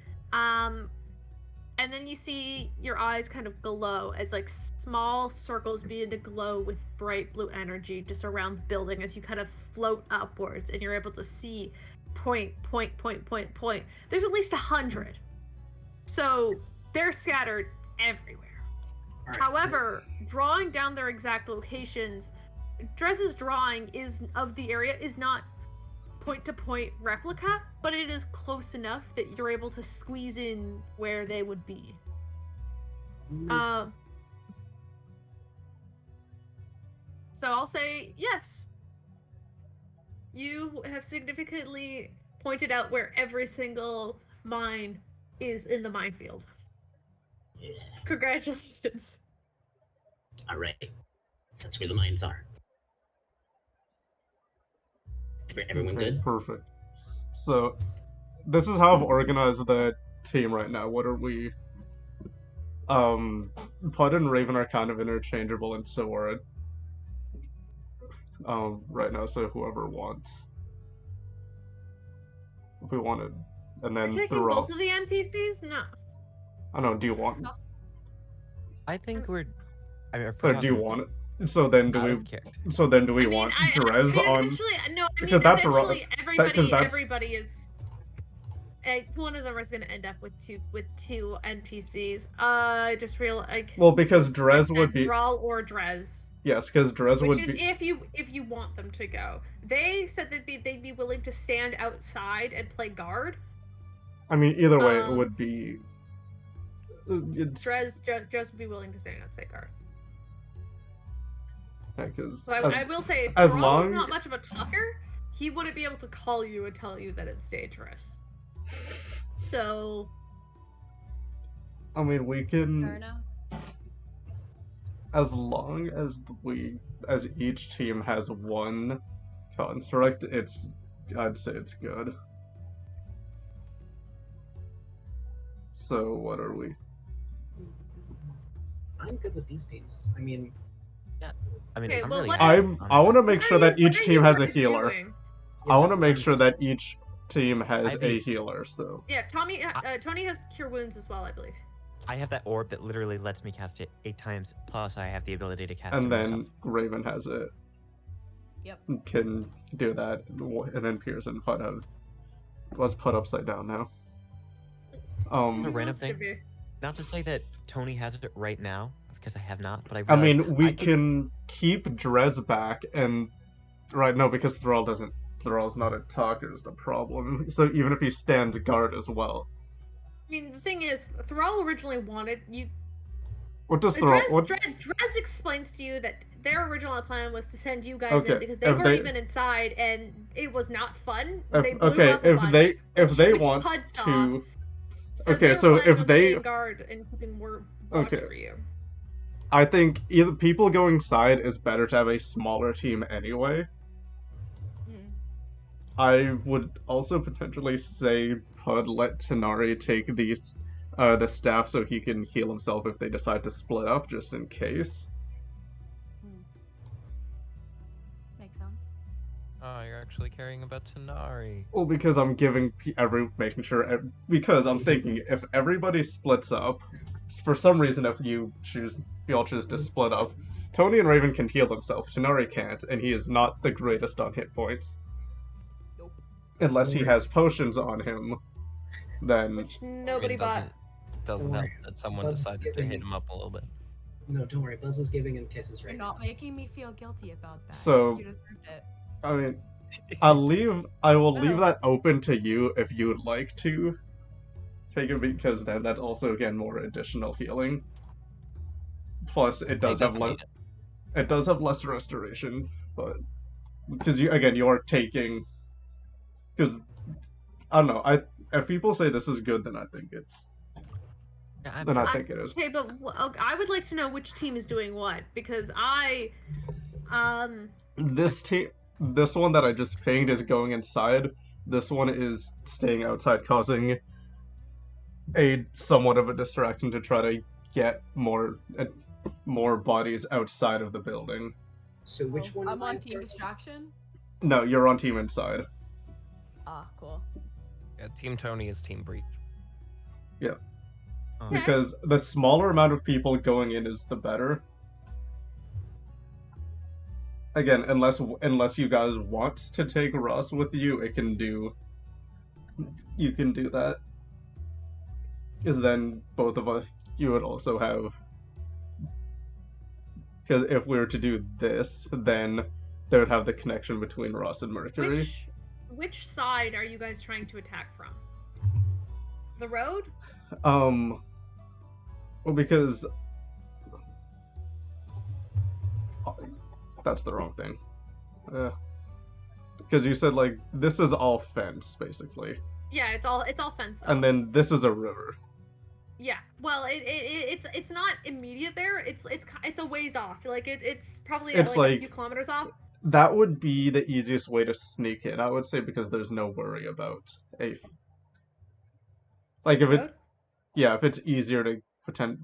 And then you see your eyes kind of glow as like small circles begin to glow with bright blue energy just around the building as you kind of float upwards, and you're able to see point. There's at least 100. So they're scattered everywhere. All right. However, drawing down their exact locations, Dress's drawing of the area is not point-to-point replica, but it is close enough that you're able to squeeze in where they would be. Nice. So I'll say yes. You have significantly pointed out where every single mine is in the minefield. Yeah. Congratulations. All right. So that's where the mines are. Everyone Okay, good? Perfect. So, this is how I've organized the team right now. What are we? Pud and Raven are kind of interchangeable, and so are right now. So whoever wants, if we wanted, and then You're taking Thrall. both of the NPCs? No. I don't know. Do you want? I think we're. I mean, Or do you want it? So then do out we? of character. So then do we I mean, want Drez on? Eventually, no, I Because mean, that's eventually that's- everybody is. One of them is going to end up with two NPCs. I just realized. Like, Well, because it's Drez like would be. Thrall or Drez. Yes, because Drez Which would is be. if you want them to go. They said they'd be willing to stand outside and play guard. I mean, either way, it would be. It's Drez would be willing to stand outside guard. because So I will say, if as Thrall is long- not much of a talker, he wouldn't be able to call you and tell you that it's dangerous. So I mean, we Fair can, enough. as long as each team has one construct, I'd say it's good. So what are we? I'm good with these teams. I mean, I mean, Okay, I'm well, really. what- happy I want to make what sure are that you- each what are team you has a guys healer. doing? I want to that's make fine. sure that each team has I a think- healer. So Yeah, Tony has cure wounds as well, I believe. I have that orb that literally lets me cast it 8 times. Plus, I have the ability to cast and it then myself. Raven has it. Yep. Can do that, and then Piers and Pud have. Let's put upside down now. A Who random wants to thing. be? Not to say that Tony has it right now, because I have not, but I I realized mean, we I could- can keep Drez back, and right no, because Thrall doesn't. Thrall's not a talker is the problem. So even if he stands guard as well, I mean, the thing is, Thrall originally wanted you. what does Thrall? Drez explains to you that their original plan was to send you guys Okay, in because they've if already they- been inside and it was not fun. If, They blew okay, up a if bunch, they which want Pud saw. to, So okay, they were so planning if on they- staying guard and keeping more watch Okay. for you. I think either people going side is better to have a smaller team anyway. Mm. I would also potentially say Pud let Tanari take the staff so he can heal himself if they decide to split up, just in case. Makes sense. Oh, you're actually caring about Tanari. Well, because I'm making sure, because I'm thinking if everybody splits up, for some reason, if you all choose to split up, Tony and Raven can heal themselves. Tanari can't, and he is not the greatest on hit points. Nope. Unless he Don't has potions on him, then Which nobody bought. Doesn't Don't help worry. that someone Bub's decided to giving hit me- him up a little bit. no, don't worry. Bubs is giving him kisses You're right not making me feel guilty about that. So- You deserved it. I mean, I will leave No. that open to you if you would like to take it, because then that's also again more additional healing. Plus, it does have doesn't need it does have less restoration, but because you are taking. Because I don't know, if people say this is good, then I think it's. Yeah, Then I think it is. Okay, but I would like to know which team is doing what, because This one that I just pinged is going inside. This one is staying outside, causing a somewhat of a distraction to try to get more bodies outside of the building. So which one? I'm am I on team for? distraction. No, you're on team inside. Ah, cool. Yeah, Team Tony is Team Breach. Yeah. Oh. Because the smaller amount of people going in is the better. Again, unless you guys want to take Ross with you, you can do that. Because then both of us, you would also have. Because if we were to do this, then they would have the connection between Ross and Mercury. which side are you guys trying to attack from? The road? Well, because that's the wrong thing. Because you said like this is all fence basically, Yeah, it's all fenced. and then this is a river. Yeah, well, it's not immediate there. It's a ways off. Like it's probably It's like a like- few kilometers off. That would be the easiest way to sneak in, I would say, because there's no worry about a. Like if Road? if it's easier to pretend.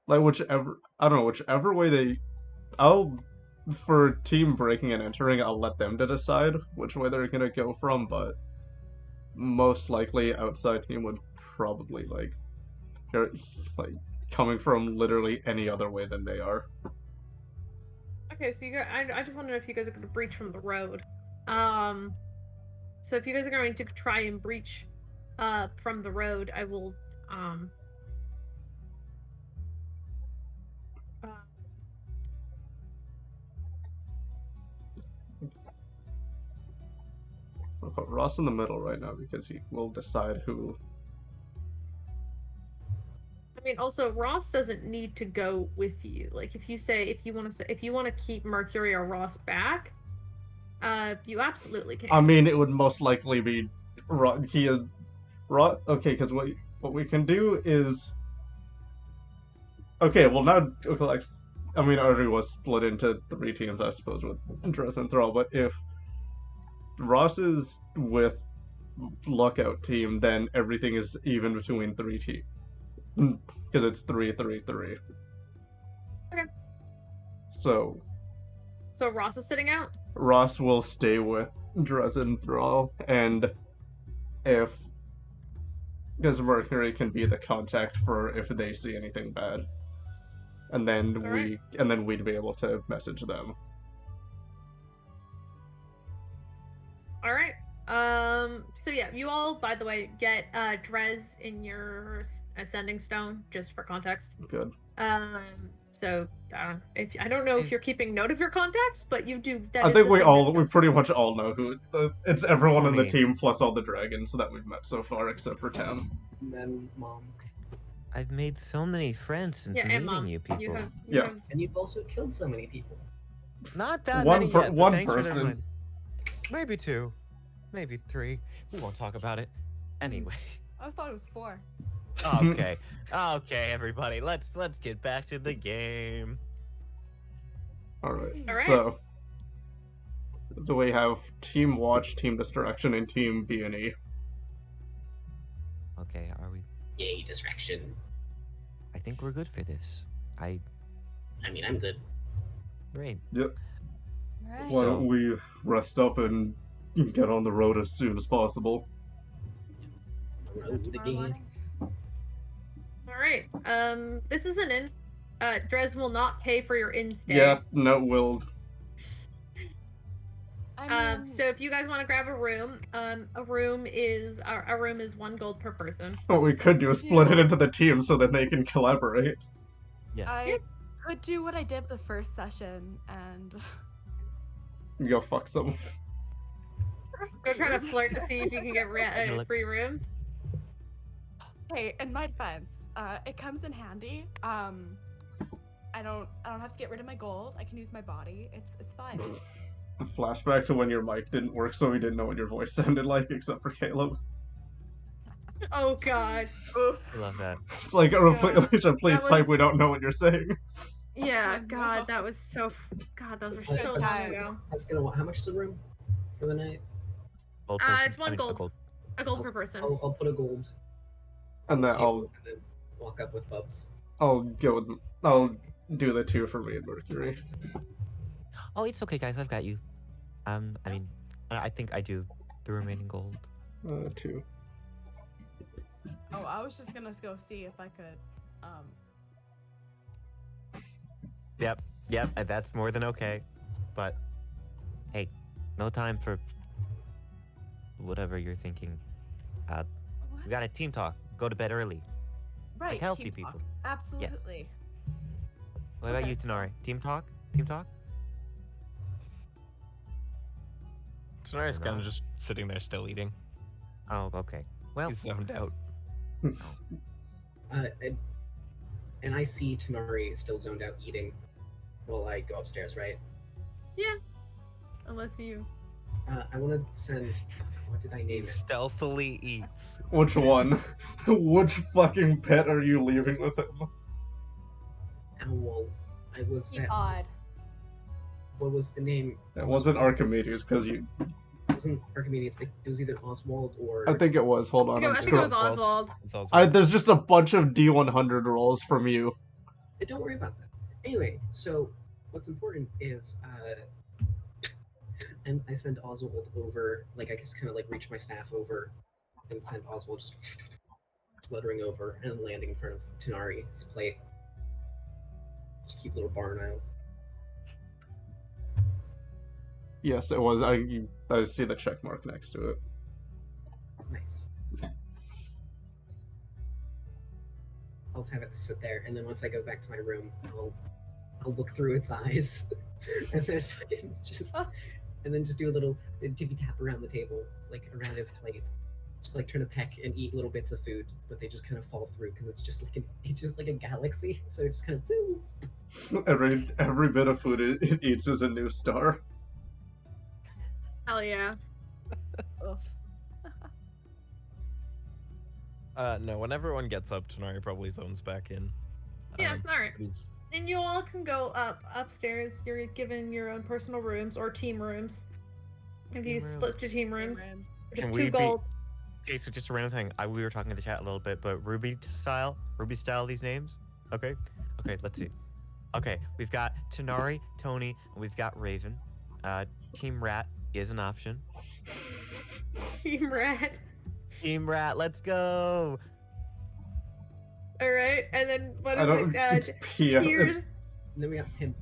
Like whichever way they, for team breaking and entering, I'll let them to decide which way they're gonna go from, but most likely outside team would probably like coming from literally any other way than they are. Okay, so I just want to know if you guys are going to breach from the road. So if you guys are going to try and breach from the road, I will I'll put Ross in the middle right now because he will decide who. I mean, also Ross doesn't need to go with you. Like, if you want to keep Mercury or Ross back, you absolutely can. I mean, it would most likely be he is Ross. Okay, because what we can do is. Okay, well now, like, I mean, already was split into 3 teams, I suppose, with Dress and Thrall. But if Ross is with Lookout team, then everything is even between 3 teams. Because it's 3-3-3. Okay. So Ross is sitting out? Ross will stay with Dress and Thrall, and because Mercury can be the contact for if they see anything bad. And then we'd be able to message them. Alright. So yeah, you all, by the way, get Drez in your ascending stone, just for context. Good. So if I don't know if you're keeping note of your contacts, but you do. I think we pretty much all know who it's everyone in the team plus all the dragons that we've met so far except for Tam. And then Mom. I've made so many friends since Yeah, and meeting Mom. you people. You have, Yeah. And you've also killed so many people. Not that One many per- yet, but one thanks for the person. reminder. Maybe 2, maybe 3. We won't talk about it. Anyway. I always thought it was 4. Okay. Okay, everybody. Let's get back to the game. Alright. Alright. So we have Team Watch, Team Distraction, and Team B&E. Okay, are we? Yay, distraction. I think we're good for this. I mean, I'm good. Great. Yep. Right. Why don't we rest up and get on the road as soon as possible? Road to the Tomorrow game. morning? Alright. This is an inn. Drez will not pay for your inn stay. Yeah, no, we'll. I mean, So if you guys want to grab a room, a room is 1 gold per person. What we could do is split it into the teams so that they can collaborate. I could do what I did the first session and Go fuck some. Go trying to flirt to see if you can get free rooms. Hey, in my defense, it comes in handy. I don't have to get rid of my gold. I can use my body. It's fine. The flashback to when your mic didn't work, so we didn't know what your voice sounded like, except for Caleb. Oh god. Oof. I love that. It's like a replace That type. was- We don't know what you're saying. Yeah, Oh, god, no. that was so. God, those are Good so long time. ago. That's gonna. How much is the room for the night? Gold It's person. one I mean, a gold. A gold per person. I'll put a gold. And on the then table and then walk up with Bubs. I'll do the 2 for me and Mercury. Oh, it's okay, guys. I've got you. I mean, I think I do the remaining gold. 2. Oh, I was just gonna go see if I could. Yep, and that's more than okay. But hey, no time for whatever you're thinking. We got a team talk. Go to bed early. Right. healthy team talk. people. Absolutely. What about Okay. you, Tenari? Team talk? Team talk? Tenari's Or kind of not? just sitting there still eating. Oh, okay. Well, He's zoned out. And I see Tenari still zoned out eating while I go upstairs, right? Unless you. I want to send. What did I He name it? stealthily eats. Which one? Which fucking pet are you leaving with him? Owl. I was. Keep that- odd. What was the name? It wasn't Archimedes, because you. It wasn't Archimedes. It was either Oswald or. I think it was. Hold on. I'm I think it was scrolling. Oswald. It's also There's just a bunch of D100 rolls from you. Don't worry about that. Anyway, so what's important is and I send Oswald over, like I just kind of like reach my staff over and send Oswald just fluttering over and landing in front of Tenari's plate. Just keep a little barn out. Yes, it was. I see the check mark next to it. Nice. I'll just have it sit there, and then once I go back to my room, I'll look through its eyes, and then fucking just do a little tippy tap around the table, like around his plate, just like trying to peck and eat little bits of food, but they just kind of fall through because it's just like a galaxy, so it just kind of. Every bit of food it eats is a new star. Hell yeah. Oof. no, when everyone gets up, Tenari probably zones back in. Yeah, alright. He's And you all can go upstairs. You're given your own personal rooms or team rooms. If you Team split to team rooms, Rams. just Can 2 we be- gold. Okay, so just a random thing. We were talking in the chat a little bit, but Ruby style these names. Okay, let's see. Okay, we've got Tenari, Tony, and we've got Raven. Team Rat is an option. Team rat. Team Rat, let's go. All right, and then what I is don't. it? Yeah, Piers. And then we got him.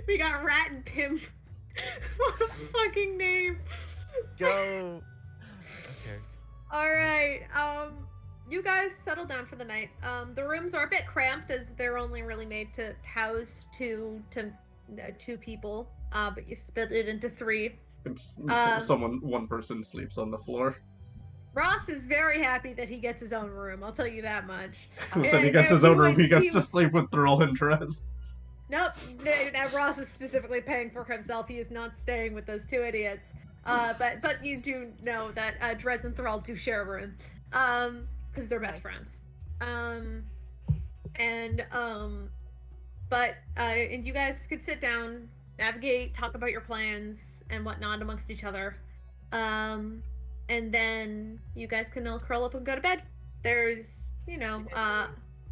We got Rat and Pimp. What a fucking name. Go. Okay. All right. You guys settle down for the night. The rooms are a bit cramped as they're only really made to house two people. But you split it into 3. It's Um, one person sleeps on the floor. Ross is very happy that he gets his own room. I'll tell you that much. Who said he Yeah, gets no, his own he room? He would- gets he to would- sleep with Thrall and Drez. Nope. Now Ross is specifically paying for himself. He is not staying with those 2 idiots. But you do know that Drez and Thrall do share a room. Because they're best friends. And you guys could sit down, navigate, talk about your plans and whatnot amongst each other. And then you guys can all curl up and go to bed. There's,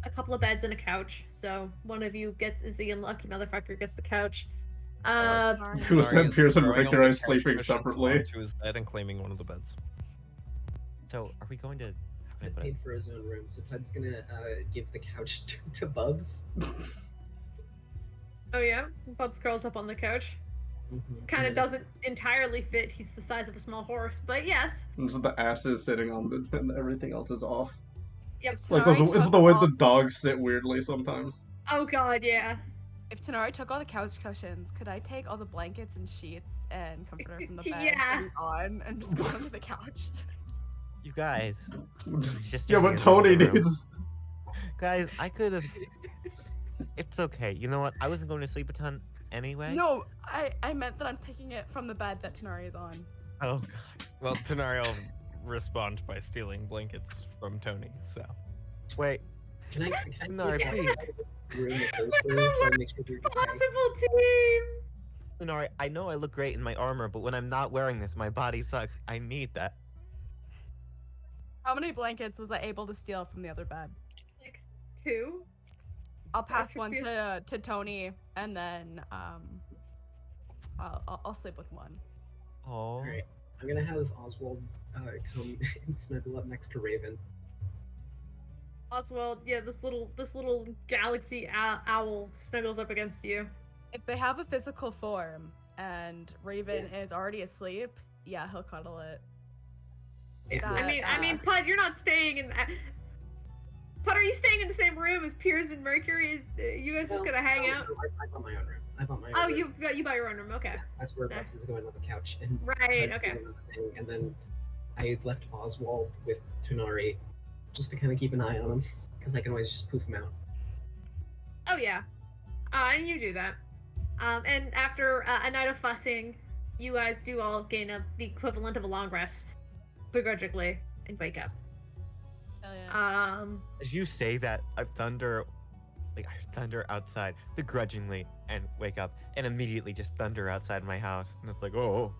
a couple of beds and a couch. So one of you is the unlucky motherfucker, gets the couch. Who Tenari said is Pierce and throwing all Ricker the are sleeping couch cushions separately? onto his bed and claiming one of the beds. So, are we going to? How can I I put it? paid for his own room, so Pud's gonna give the couch to Bubs. Oh yeah, Bubs curls up on the couch. Kind of doesn't entirely fit. He's the size of a small horse, but yes. And so the ass is sitting on the, and everything else is off. Yep. Like Tenari it's took the way all- the dogs sit weirdly sometimes. Oh god, yeah. If Tanari took all the couch cushions, could I take all the blankets and sheets and comforter from the bed Yeah. that he's on and just go onto the couch? You guys. Just Yeah, standing but in the middle of Tony the room. needs. Guys, I could have. It's okay. You know what? I wasn't going to sleep a ton anyway. No, I meant that I'm taking it from the bed that Tanari is on. Oh god. Well, Tanari will respond by stealing blankets from Tony. So Wait. Can I No, take please. the room with those two so I make sure they're okay? Possible team. Lunari, I know I look great in my armor, but when I'm not wearing this, my body sucks. I need that. How many blankets was I able to steal from the other bed? Like 2. I'll pass should one be- to Tony, and then I'll sleep with one. Oh. Alright, I'm gonna have Oswald come and snuggle up next to Raven. Oswald, yeah, this little galaxy owl snuggles up against you. If they have a physical form and Raven is already asleep, yeah, he'll cuddle it. Yeah. I mean, Pud, you're not staying in. Pud, are you staying in the same room as Piers and Mercury? Is you guys just gonna hang out? No, I bought my own room. I bought my own Oh, room. you buy your own room. Okay. Yes, that's where Rex is going on the couch, and Right. Pud's Okay. doing the thing, and then I left Oswald with Tunari just to kind of keep an eye on him, because I can always just poof him out. Oh yeah. And you do that. And after a night of fussing, you guys do all gain the equivalent of a long rest, begrudgingly, and wake up. Hell yeah. As you say that, I thunder outside, begrudgingly, and wake up, and immediately just thunder outside my house, and it's like, oh.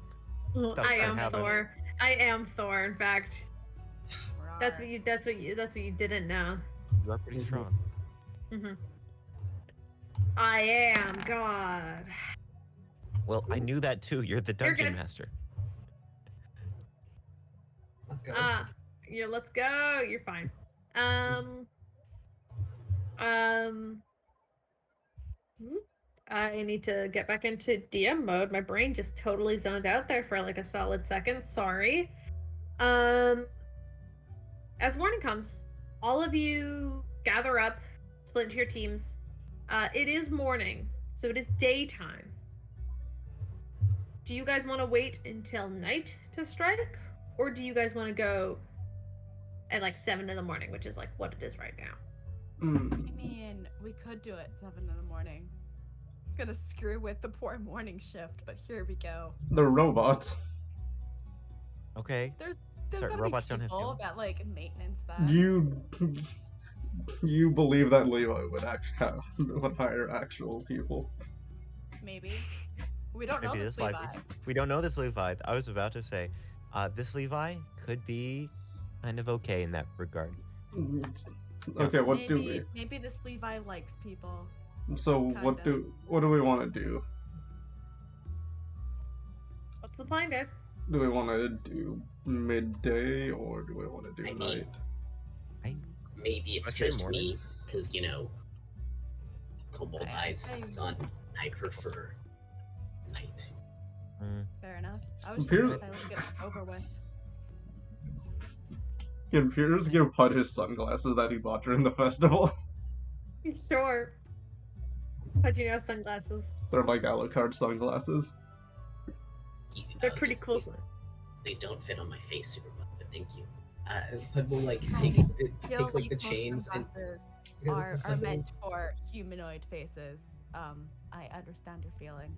Stuff's I gonna am happen. Thor. I am Thor. In fact, that's what Rawr. you didn't know. You are pretty Mhm. strong. Mm-hmm. I am God. Well, I knew that too. You're the You're dungeon good. master. Let's go. Yeah, let's go. You're fine. I need to get back into DM mode. My brain just totally zoned out there for like a solid second. Sorry. As morning comes, all of you gather up, split into your teams. It is morning, so it is daytime. Do you guys want to wait until night to strike? Or do you guys want to go at like 7 in the morning, which is like what it is right now? Mm. I mean, we could do it 7 in the morning. It's gonna screw with the poor morning shift, but here we go. The robots. Okay. There's Sorry, gotta robots be don't have people feelings. that like maintenance that. You believe that Levi would would hire actual people? Maybe. We don't know Maybe this this Levi. Levi. We don't know this Levi. I was about to say, this Levi could be kind of okay in that regard. Okay, what do we? Maybe this Levi likes people. So what Kinda. do we want to do? What's the plan, guys? Do we want to do midday or do we want to do I mean, night? Maybe it's I'd say just morning. me, because, Kobold Eyes say- Sun, I prefer night. Fair enough. I was just Piers- gonna say let's get it over with. Can Piers give Pud his sunglasses that he bought during the festival? Sure. How'd you know sunglasses? They're like Alucard sunglasses. They're pretty cool. These don't fit on my face super well, but thank you. Pud will like take Feel like the most chains and sunglasses Pud are will- meant for humanoid faces. I understand your feeling.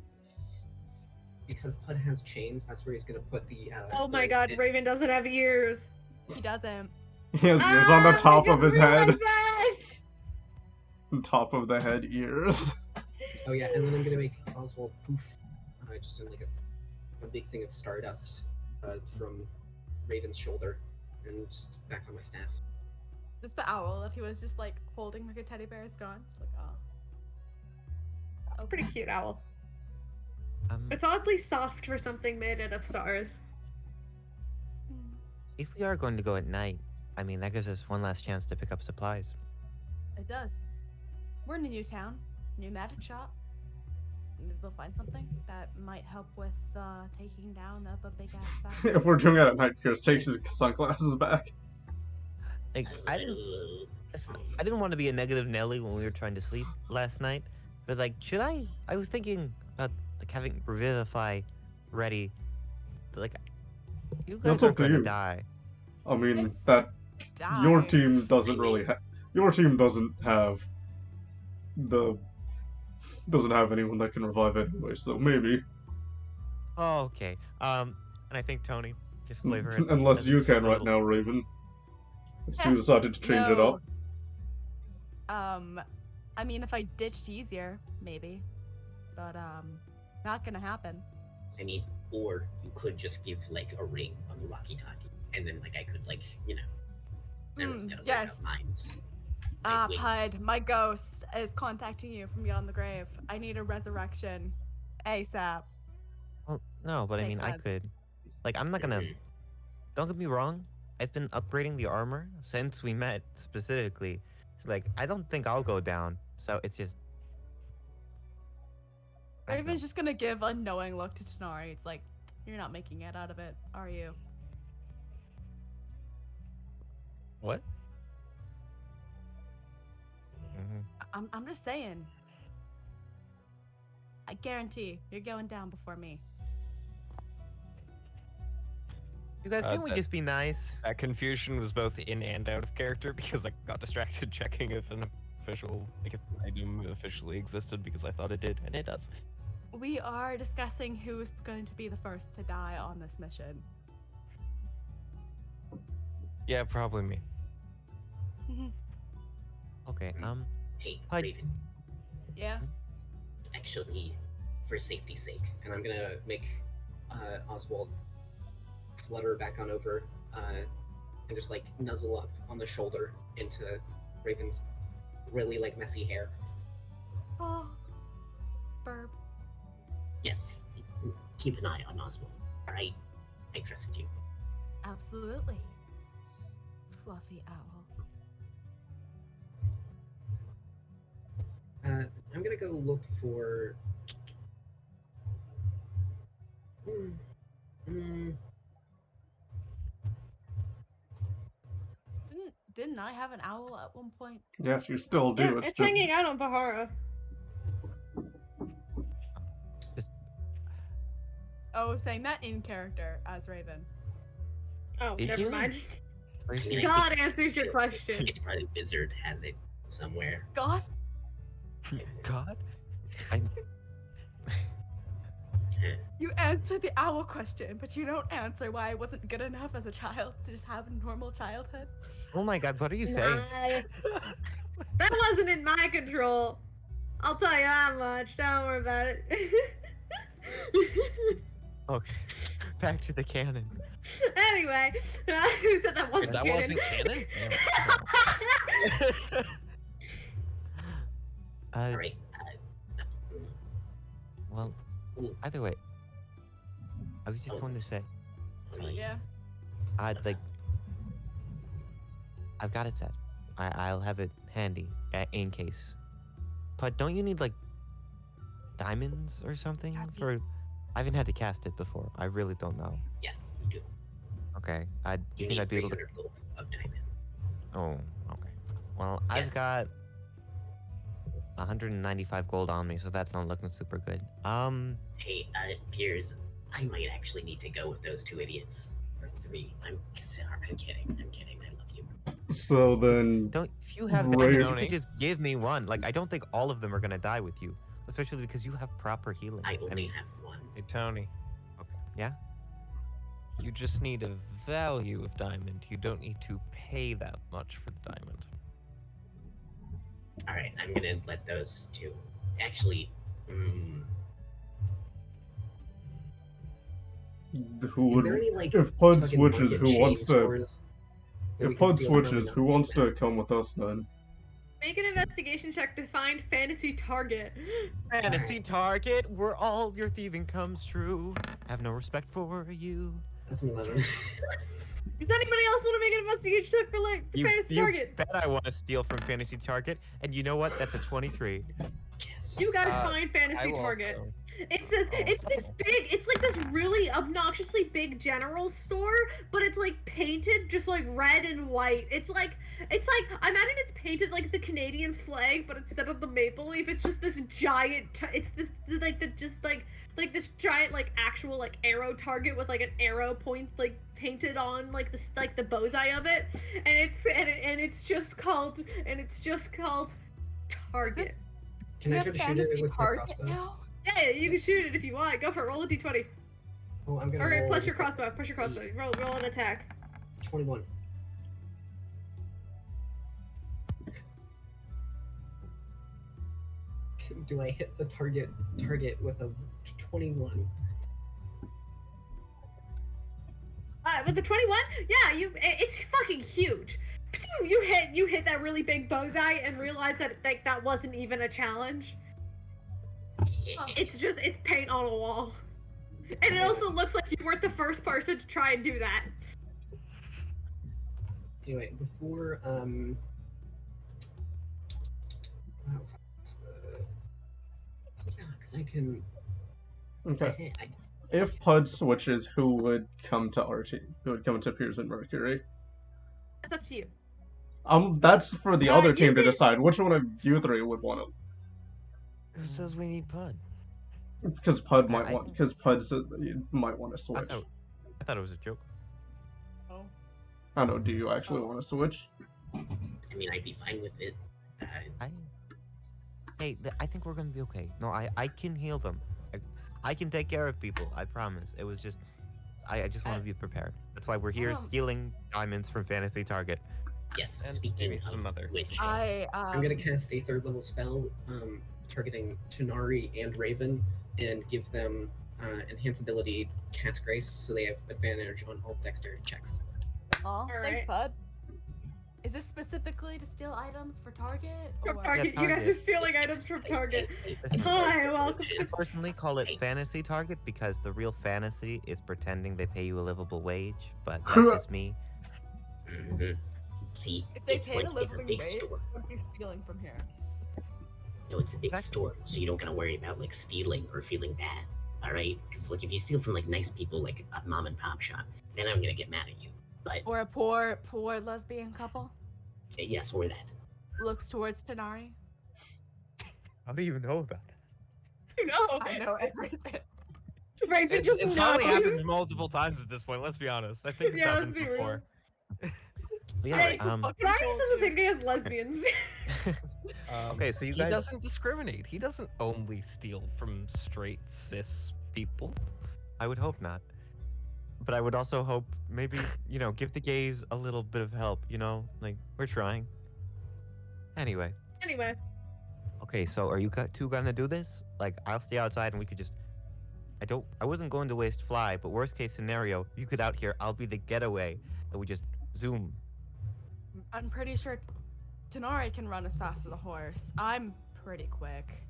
because Pud has chains. That's where he's gonna put the. Oh my the- god, Raven doesn't have ears. He doesn't. He has ears on the top I of his just head. realized that! Top of the head ears. Oh yeah, and then I'm gonna make Oswald poof, just in like a big thing of stardust from Raven's shoulder, and just back on my staff. Just the owl that he was just like holding like a teddy bear is gone. Just like, oh. It's a pretty cute owl. Um, It's oddly soft for something made out of stars. if we are going to go at night, I mean, that gives us one last chance to pick up supplies. It does. We're in a new town, new magic shop. Maybe we'll find something that might help with taking down of a big ass factory. If we're doing it at night, Piers takes his sunglasses back. Like, I didn't want to be a negative Nelly when we were trying to sleep last night, But like, should I? I was thinking about like having Revivify ready. Like, you guys That's aren't up to gonna you. die. I mean, It's that your Die. team doesn't really your team doesn't have the doesn't have anyone that can revive anyway, so maybe. Oh, okay. And I think Tony just flavor it. Unless as you just can a right little- now, Raven. If you decided to change it No. up. I mean, if I ditched easier, maybe. But, not gonna happen. I mean, or you could just give like a ring on the walkie-talkie, and then like I could like I don't gotta worry yes. about mines. Ah, wings. Pud, my ghost is contacting you from beyond the grave. I need a resurrection. ASAP. Well, no, but I Makes mean, I sense. could. Like, I'm not gonna. Mhm. Don't get me wrong. I've been upgrading the armor since we met specifically. So, like, I don't think I'll go down. So it's just. I don't know. Raven's just gonna give a knowing look to Tanari. It's like, you're not making it out of it, are you? What? Mhm. I'm just saying. I guarantee you're going down before me. You guys, can't we that- just be nice? That confusion was both in and out of character because I got distracted checking if an official, like if an item officially existed because I thought it did, and it does. We are discussing who's going to be the first to die on this mission. Yeah, probably me. Okay. Hey, Hi. Raven. Yeah. Actually, for safety's sake, and I'm gonna make Oswald flutter back on over and just like nuzzle up on the shoulder into Raven's really like messy hair. Oh. Burp. Yes, keep an eye on Oswald. All right, I trust you. Absolutely. Fluffy owl. I'm gonna go look for. Didn't I have an owl at one point? Yes, you still do. Yeah, it's it's just hanging out on Bahara. Oh, saying that in character as Raven. Oh, Did never you? mind. Are you I mean, serious? I God think answers your question. It's probably Wizard has it somewhere. God? God? I, You answered the owl question, but you don't answer why I wasn't good enough as a child to just have a normal childhood. oh my God, what are you saying? That wasn't in my control. I'll tell you that much. Don't worry about it. Okay, back to the canon. Anyway, who said that wasn't That canon? wasn't canon? Uh, All right. well, either way, I was just going to say, Yeah. I'd like, I've got it set. I'll have it handy in case. But don't you need like diamonds or something Yeah, for? I haven't had to cast it before. I really don't know. Yes, you do. Okay, do You you think need I'd be able to? 300 gold of diamond. Oh, okay. Well, I've Yes. got 195 gold on me, so that's not looking super good. Hey, Piers, I might actually need to go with those two idiots. Or three. I'm sorry. I'm kidding. I'm kidding. I love you. so then Don't if you have Right. diamonds, you Tony. could just give me one. Like I don't think all of them are gonna die with you, especially because you have proper healing. I only mean, have one. Hey, Tony. okay, yeah. You just need a value of diamond. You don't need to pay that much for the diamond. All right, I'm gonna let those two. Actually, who is would there any like if Pud fucking switches, market who chain wants to? stores that we If can Pud steal from switches, and who not wants pay to come with us then? Make an investigation check to find fantasy target. Fantasy target, where all your thieving comes true. Have no respect for you. That's an 11. Does anybody else want to make an investigation check for like the fantasy target? bet I want to steal from fantasy target, and you know what? That's a 23. Yes. You guys Uh, find I fantasy will target. also- It's this big. It's like this really obnoxiously big general store, but it's like painted just like red and white. It's like I imagine it's painted like the Canadian flag, but instead of the maple leaf, it's just this giant. It's this like the just like this giant like actual like arrow target with like an arrow point like painted on like this like the bullseye of it, and it's just called Target. Can I try to shoot it with my crossbow? now? Yeah, you can shoot it if you want. Go for it. Roll a d20. Oh, I'm gonna All right, roll plus your crossbow. Plus your crossbow. Roll an attack. 21. Do I hit the target with a 21? With the 21, yeah, it's fucking huge. You hit that really big bullseye and realize that like that wasn't even a challenge. It's paint on a wall, and it also looks like you weren't the first person to try and do that. Anyway, before because I can. Okay. If Pud switches, who would come to our team? Who would come to Piers and Mercury? It's up to you. That's for the other you team to can- decide. Which one of you three would want him? Who says we need Pud? Because Pud might I- want. Because Pud might want to switch. I thought it was a joke. Oh. I don't know. Do you actually want to switch? I mean, I'd be fine with it. I think we're gonna be okay. No, I can heal them. I can take care of people. I promise. It was just, I just want to be prepared. That's why we're here stealing diamonds from Fantasy Target. Yes, And speaking maybe some of other which, I'm gonna cast a 3rd level spell, targeting Tonari and Raven, and give them enhance ability Cat's Grace, so they have advantage on all dexterity checks. Oh, thanks, right. Pud. Is this specifically to steal items for Target? From or- Target, you guys Target. are stealing items from Target. This is- Hi, welcome. I personally call it Fantasy Target because the real fantasy is pretending they pay you a livable wage, but that's just me. Mhm. See, If they it's paid like a it's a living big wage, store. would be stealing from here. No, it's a big Exactly. store, so you don't gotta worry about like stealing or feeling bad. All right, because like if you steal from like nice people, like a mom and pop shop, then I'm gonna get mad at you. But Or a poor lesbian couple yes, or that. looks towards Tanari. How do you know about that? You know, I know everything. Raven It's, just it's probably knows. happened multiple times at this point. Let's be honest. I think it's Yeah, let's happened be real. before. So yeah, Hey, um, Ryan doesn't think he has lesbians. okay, so you he guys, doesn't discriminate. He doesn't only steal from straight cis people. I would hope not. But I would also hope maybe, give the gays a little bit of help, like we're trying. Anyway, Anyway, okay, so are you two gonna do this? Like, I'll stay outside and we could just, I wasn't going to waste fly, but worst case scenario, you get out here, I'll be the getaway, and we just zoom. I'm pretty sure Tanari can run as fast as a horse. I'm pretty quick.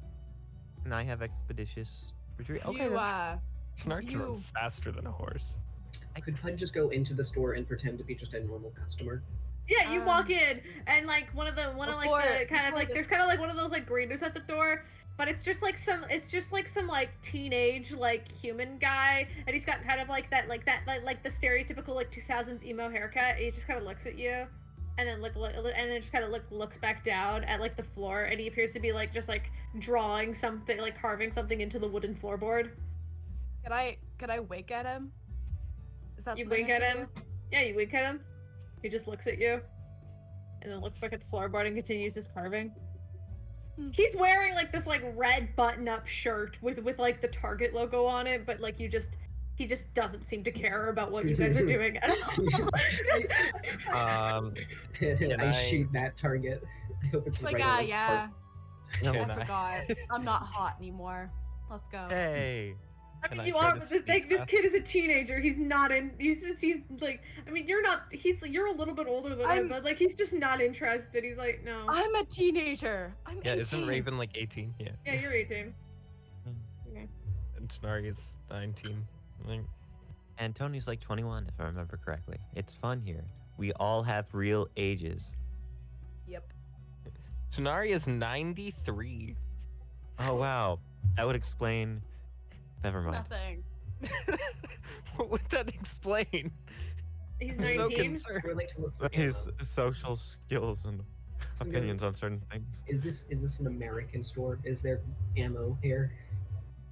And I have expeditious retreat. Okay, You, then. Snark can run You- faster than a horse. Could Pud just go into the store and pretend to be just a normal customer? yeah, you Um, walk in and like one of the before- kind of before like this- there's kind of like one of those like greeters at the door, but it's just like some like teenage like human guy, and he's got kind of like the stereotypical like 2000s emo haircut. He just kind of looks at you, and then and then just kind of looks back down at like the floor, and he appears to be like just like drawing something, like carving something into the wooden floorboard. Could I wink at him? Is that You something wink I at can him? Yeah, you wink at him. He just looks at you, and then looks back at the floorboard and continues his carving. Hmm. He's wearing like this like red button-up shirt with like the Target logo on it, but like he just doesn't seem to care about what you guys are doing at all. And I I- shoot that target. I hope it's do? Like, right on its yeah. part. I Can I- forgot. I'm not hot anymore. Let's go. Hey. I Can mean, I you try are, to but sneak this past? kid is a teenager. He's not in. He's like. I mean, you're not. You're a little bit older than him, I'm- but like he's just not interested. He's like, no. I'm a teenager. I'm Yeah, 18. isn't Raven like 18? Yeah. Yeah, you're 18. Okay. And Snark is 19. I think. And Tony's like 21, if I remember correctly. It's fun here. We all have real ages. Yep. Tanari is 93. Oh, wow. That would explain Never mind. Nothing. What would that explain? He's I'm so 19. concerned. I would like to look for His ammo. social skills and So opinions on certain things. Is this an American store? Is there ammo here?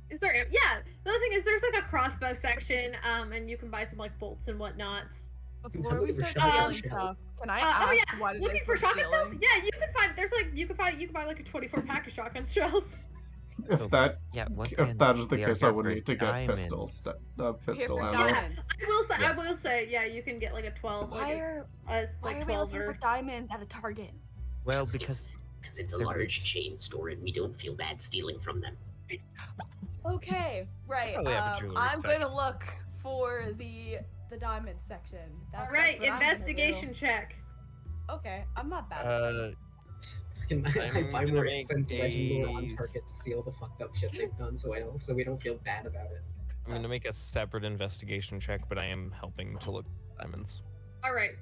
Is there? Yeah. The other thing is, there's like a crossbow section, and you can buy some like bolts and whatnot. Before we looking for start shotgun stealing shells. stuff, can I Oh ask yeah, what it looking is for we're shotgun shells? stealing? Yeah, you can buy like a 24 pack of shotgun shells. If that Yeah, once if again, that is the we are case, I here would for need to get diamonds. pistol for ammo. diamonds. I Yes. will say, yeah, you can get like a 12, Why like are a why like are we 12 looking for or. diamonds at a Target? Well, Because because it's a large chain store and we don't feel bad stealing from them. Okay, right. probably have a jewelry I'm going to section. look for the diamond section. All right, that's what I'm gonna do. investigation check. Okay, I'm not bad at this. I'm I buy gonna more make incense legend lore on a- target to steal the fucked up shit they've done, so we don't feel bad about it. I'm gonna make a separate investigation check, but I am helping to look for diamonds. All right,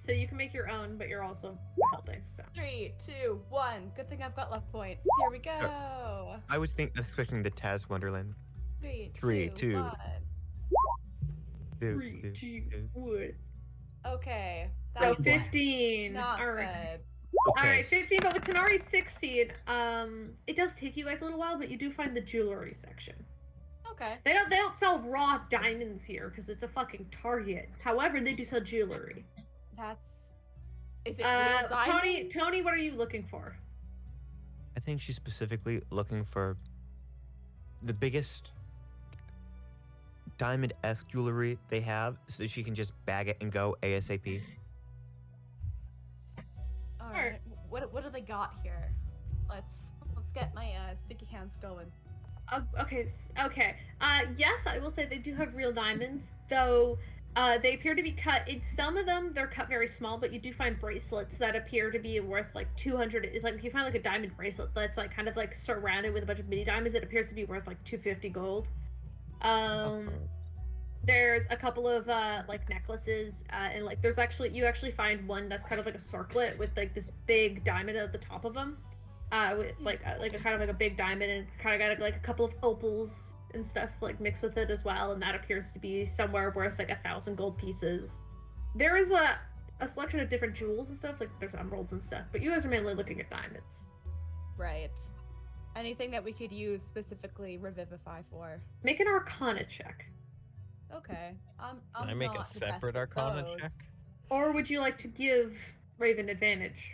so you can make your own, but you're also helping. So 3, 2, 1. Good thing I've got luck points. Here we go. I was expecting the Taz Wonderland. 3, 3, 2, 2. 1. Do, 3, do, 2, do. 1. Okay. So That's 15. not All right. good. All right, 15. But with Tanari's 16, it does take you guys a little while, but you do find the jewelry section. Okay. They don't sell raw diamonds here because it's a fucking Target. However, they do sell jewelry. That's. Is it real diamonds? Tony, what are you looking for? I think she's specifically looking for the biggest diamond-esque jewelry they have, so she can just bag it and go ASAP. All Alright. right. What do they got here? Let's get my sticky hands going. Okay. Yes, I will say they do have real diamonds, though. They appear to be cut. In some of them, they're cut very small, but you do find bracelets that appear to be worth like 200. It's like if you find like a diamond bracelet that's like kind of like surrounded with a bunch of mini diamonds, it appears to be worth like 250 gold. There's a couple of like necklaces, and like there's actually you actually find one that's kind of like a circlet with like this big diamond at the top of them, with like a kind of like a big diamond, and kind of got like a couple of opals and stuff like mixed with it as well, and that appears to be somewhere worth like 1,000 gold pieces. There is a selection of different jewels and stuff, like there's emeralds and stuff, but you guys are mainly looking at diamonds. Right. Anything that we could use specifically Revivify for? Make an Arcana check. Okay. Can I make a not the best separate at Arcana those. check? Or would you like to give Raven advantage?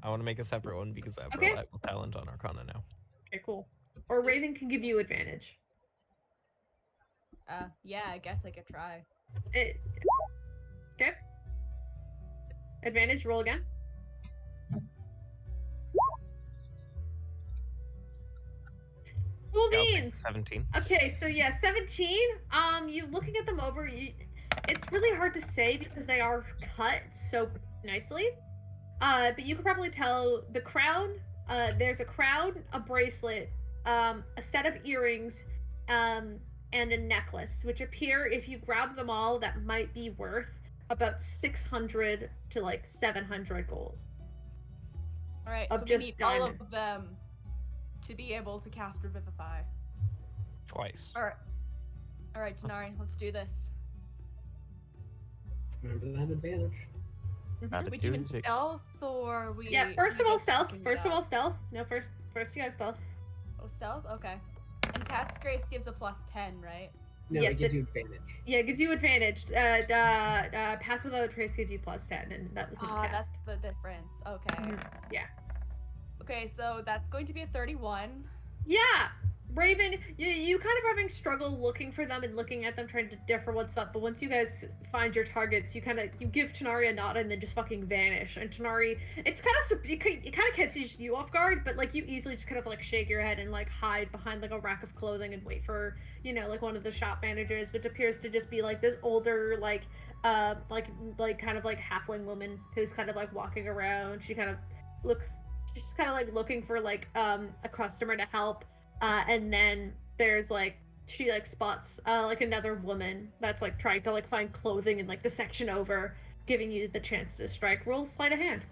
I want to make a separate one because I have Okay. reliable talent on Arcana now. Okay, cool. Or Raven can give you advantage. Yeah, I guess I could try. Okay. Advantage, roll again. Cool Yeah, I'll take beans! 17. Okay, so yeah, 17. You looking at them over, it's really hard to say because they are cut so nicely. But you can probably tell the crown. There's a crown, a bracelet, a set of earrings, and a necklace, which appear, if you grab them all, that might be worth about 600 to like 700 gold. All right, Of so we just need diamond. all of them to be able to cast Revivify. Twice. All right, Tanari, let's do this. Remember that advantage. Gotta We do do in it. stealth or we? Yeah, first we of all, just stealth. fucking First of go? all, stealth. No, first you guys stealth. Oh, stealth. Okay. And Cat's Grace gives a +10, right? No, Yes, it gives it- you advantage. Yeah, it gives you advantage. Pass without a trace gives you +10, and that was not Ah, that's cast. the difference. Okay. Mhm, yeah. Okay, so that's going to be a 31. Yeah, Raven, you kind of having struggle looking for them and looking at them, trying to differ what's up. But once you guys find your targets, you give Tanari a nod and then just fucking vanish. And Tanari, it kind of catches you off guard, but like you easily just kind of like shake your head and like hide behind like a rack of clothing and wait for like one of the shop managers, which appears to just be like this older like kind of like halfling woman who's kind of like walking around. She's just kind of like looking for like a customer to help. And then there's like she like spots like another woman that's like trying to like find clothing in like the section over, giving you the chance to strike. Roll sleight of hand.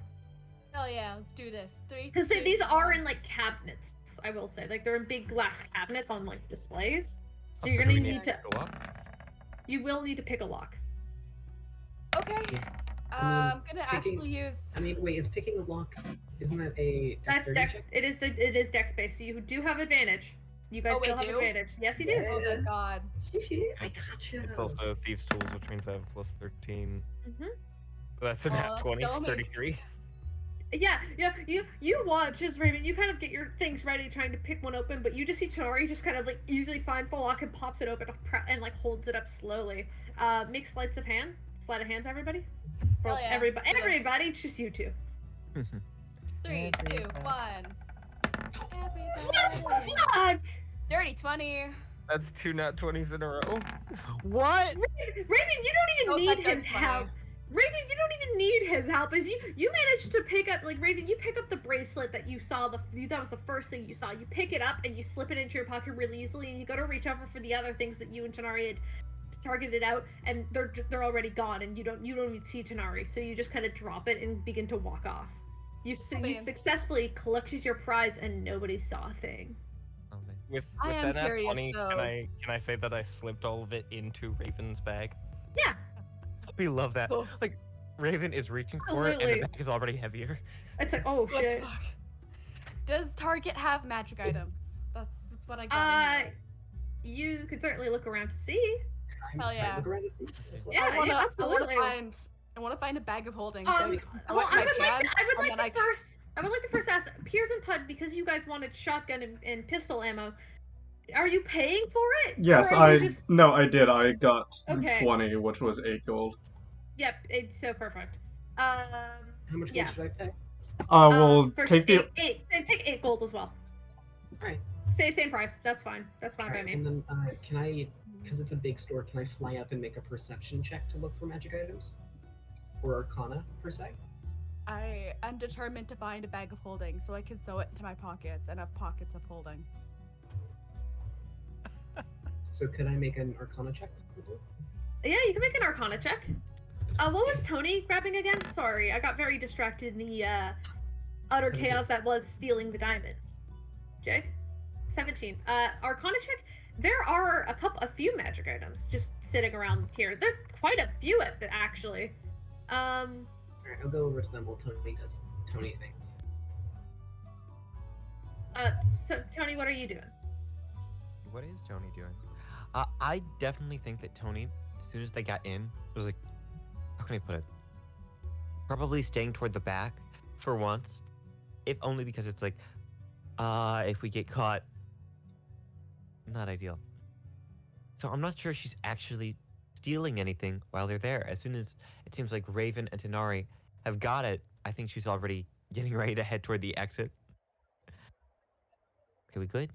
Hell yeah, let's do this. 3. Because 2, these are 1. in like cabinets, I will say. Like they're in big glass cabinets on like displays. So Oh, you're do gonna we need to. go up? You will need to pick a lock. Okay. I mean, I'm gonna taking- actually use. I mean, wait, is picking a lock? Isn't that a That's dexterity dex. check? It is dex based, so you do have advantage. You guys Oh, we still have do? advantage. Yes, you do. Yeah. Oh good God. I gotcha. It's also Thieves' Tools, which means I have plus 13. hmm So that's a nat Well, 20, still makes- 33. Yeah. You watch as Raven. You kind of get your things ready, trying to pick one open, but you just see Tonori just kind of like easily finds the lock and pops it open and like holds it up slowly. Make sleight of hand. Sleight of hands, everybody. Hell yeah. Everybody. Do the- Everybody. It's just you two. 3, 2, 1. Oh, Everybody. fuck! Dirty 20. That's 2 nat 20s in a row. What? Raven, you don't Oh, even that need does his funny. help. Raven, you don't even need his help. As you managed to pick up, like Raven, you pick up the bracelet that you saw. That was the first thing you saw. You pick it up and you slip it into your pocket really easily, and you go to reach over for the other things that you and Tanari had targeted out, and they're already gone, and you don't even see Tanari. So you just kind of drop it and begin to walk off. You man. successfully collected your prize, and nobody saw a thing. With I am that nat curious, 20, though. can I say that I slipped all of it into Raven's bag? Yeah. We love that. Oh. Like, Raven is reaching for it, and Absolutely. the bag is already heavier. It's like, oh What the shit. fuck? Does Target have magic items? That's what I got. in there. You can certainly look around to see. Can Hell I yeah. look around to see as well? Yeah, absolutely. I wanna find a bag of holding. So Well, I I my would like pants, to, I would and like then to first. I would like to first ask Piers and Pud, because you guys wanted shotgun and pistol ammo. Are you paying for it? Yes, Or are you just... No, I did. I got Okay. 20, which was 8 gold. Yep, it's so perfect. How much gold Yeah. should I pay? We'll First, take the. take 8 gold as well. Alright. Same price. That's fine. That's fine by me. And then, can I, because it's a big store, can I fly up and make a perception check to look for magic items? Or arcana, per se? I'm determined to find a bag of holding so I can sew it into my pockets and have pockets of holding. So could I make an arcana check? Yeah, you can make an arcana check. What was Tony grabbing again? Sorry, I got very distracted in the utter 17. chaos that was stealing the diamonds. Jake? 17. Arcana check. There are a few magic items just sitting around here. There's quite a few actually. Alright, I'll go over to them while Tony does Tony things. So Tony, what are you doing? What is Tony doing? I definitely think that Tony, as soon as they got in, was like, how can I put it? Probably staying toward the back for once, if only because it's like, if we get caught, not ideal. So I'm not sure she's actually stealing anything while they're there. As soon as it seems like Raven and Tanari have got it, I think she's already getting ready to head toward the exit. Okay, we good?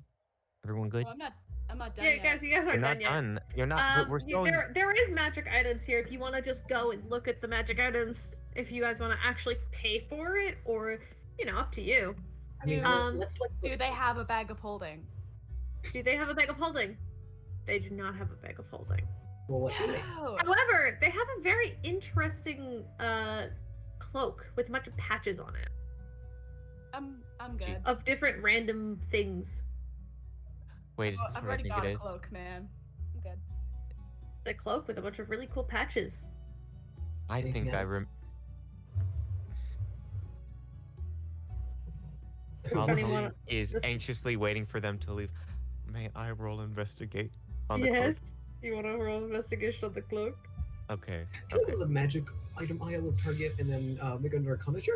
Everyone good? Oh, I'm not done Yeah, yet. guys, you guys You're aren't not done yet. done. You're not. We're still. There is magic items here if you want to just go and look at the magic items. If you guys want to actually pay for it, or up to you. I mean, let's Do they have a bag of holding? Do they have a bag of holding? They do not have a bag of holding. Well, what do they? No. However, they have a very interesting cloak with a bunch of patches on it I'm good. of different random things. Wait, is this I've what I already think got it a is? cloak, man. I'm good. It's a cloak with a bunch of really cool patches. I Anything think I else? Does Tony Probably wanna- is this- anxiously waiting for them to leave. May I roll investigate on the Yes. cloak? You want to roll investigation on the cloak? Okay. Can I Okay. go to the magic item aisle of Target and then make an arcana check?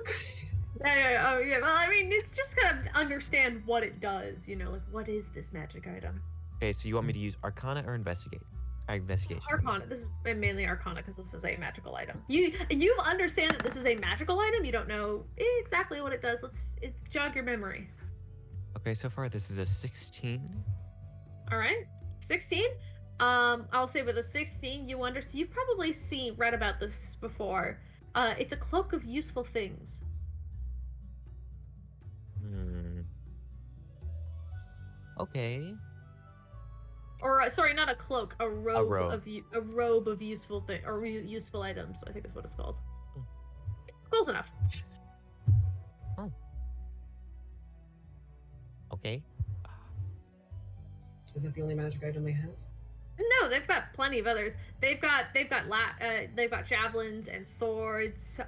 Yeah. Oh, yeah. Well, I mean, it's just kind of understand what it does. Like what is this magic item? Okay, so you want me to use Arcana or investigate? Investigation. Arcana. This is mainly Arcana because this is a magical item. You understand that this is a magical item. You don't know exactly what it does. Jog your memory. Okay, so far this is a 16. All right, 16. I'll say with a 16, you've probably read about this before. It's a cloak of useful things. Okay. Or sorry, not a cloak, a robe, robe. a robe of useful useful items. I think is what it's called. It's close enough. Okay. Is that the only magic item they have? No, they've got plenty of others. They've got javelins and swords.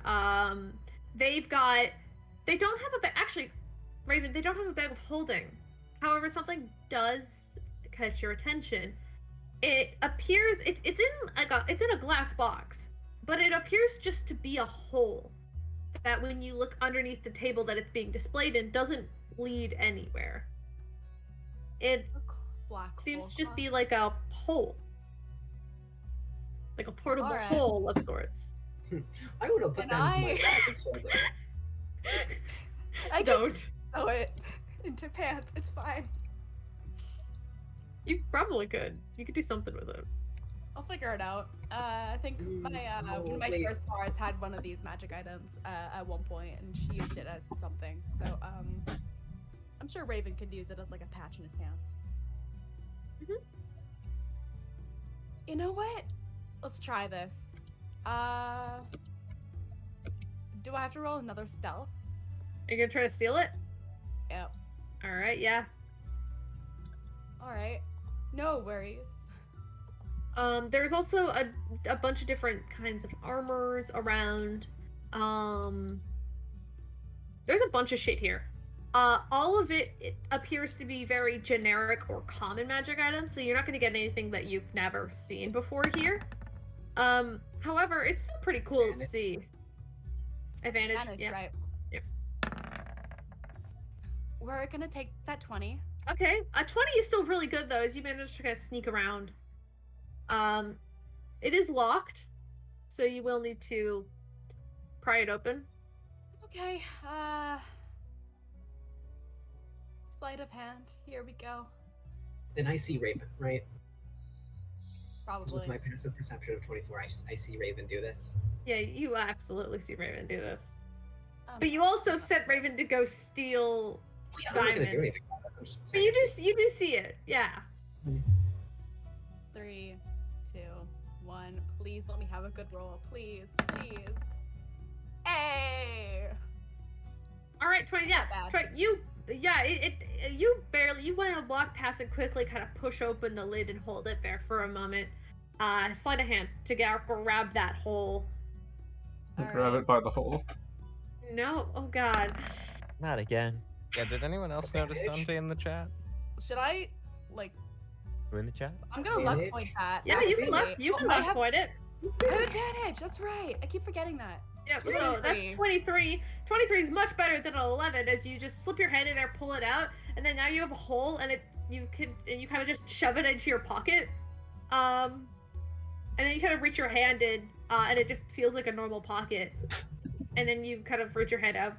They've got they don't have a actually, Raven. They don't have a bag of holding. However, something does catch your attention. It appears it's in a glass box, but it appears just to be a hole that when you look underneath the table that it's being displayed in doesn't lead anywhere. It Black seems hole, to just huh? be like a hole. Like a portable Alright. hole of sorts. I would have put And that in my I- bag and hold it. I Don't. Throw it into pants. It's fine. You probably could. You could do something with it. I'll figure it out. I think one of my wait. first cards had one of these magic items at one point, and she used it as something. So I'm sure Raven could use it as like a patch in his pants. Mhm. You know what? Let's try this. Do I have to roll another stealth? Are you gonna try to steal it? Yep. All right. Yeah. All right. No worries. There's also a bunch of different kinds of armors around. There's a bunch of shit here. All of it appears to be very generic or common magic items, so you're not going to get anything that you've never seen before here. However, it's still pretty cool to Advantage. see. Advantage, Advantage, yeah. right. Yep. We're gonna take that 20. Okay, a 20 is still really good though, as you managed to kind of sneak around. It is locked, so you will need to pry it open. Okay, sleight of hand. Here we go. Then I see Raven, right? So with Probably. my passive perception of 24, I see Raven do this. Yeah, you absolutely see Raven do this. Um, But you also sent Raven to go steal. Oh, yeah, I'm not gonna do Diamonds. anything about it. I'm just But you do see it, yeah. 3, 2, 1. Please let me have a good roll. Please, please. Hey! All right, 20. Yeah, Not bad. 20, you went to walk past it quickly, kind of push open the lid and hold it there for a moment. Sleight of hand to grab that hole. Grab Alright. it by the hole. No, oh god. Not again. Yeah, did anyone else notice Advantage? Dante in the chat? Should I, like, Who in the chat? I'm gonna left Advantage? point that. Yeah, you can actually. left. You Oh, can I left have, point it. I have advantage. That's right. I keep forgetting that. Yep. So that's 23. 23. 23 is much better than an 11, as you just slip your hand in there, pull it out, and then now you have a hole, and you kind of just shove it into your pocket. And then you kind of reach your hand in, and it just feels like a normal pocket. And then you kind of reach your hand out.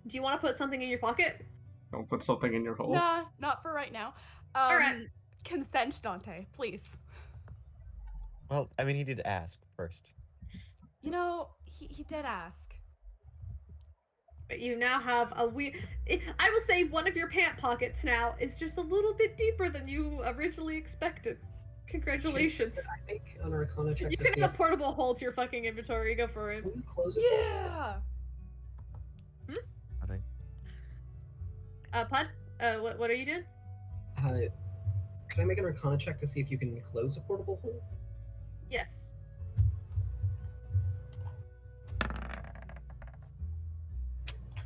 Do you want to put something in your pocket? Don't put something in your hole. Nah, not for right now. Alright. Consent, Dante, please. Well, I mean, he did ask first. You know, he did ask. But you now have a weird. I will say one of your pant pockets now is just a little bit deeper than you originally expected. Congratulations. Can I make an Arcana check You to can see have if a portable hole to your fucking inventory. Go for it. can you close it? Yeah. Nothing. Pud, what are you doing? Can I make an Arcana check to see if you can close a portable hole? Yes.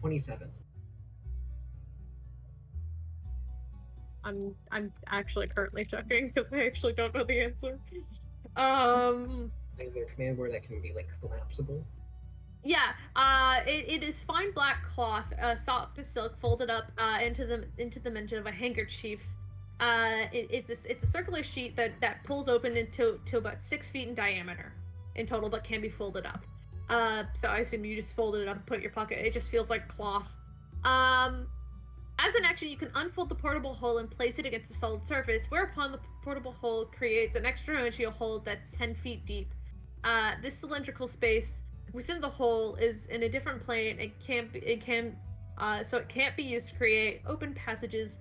$27. I'm actually currently checking because I actually don't know the answer. Is there a command word that can be like collapsible? Yeah. It is fine black cloth, soft as silk, folded up into the dimension of a handkerchief. It's a circular sheet that pulls open to about 6 feet in diameter in total, but can be folded up. So I assume you just folded it up and put it in your pocket. It just feels like cloth. As an action, you can unfold the portable hole and place it against a solid surface, whereupon the portable hole creates an extra dimensional hole that's 10 feet deep. This cylindrical space within the hole is in a different plane. So it can't be used to create open passages.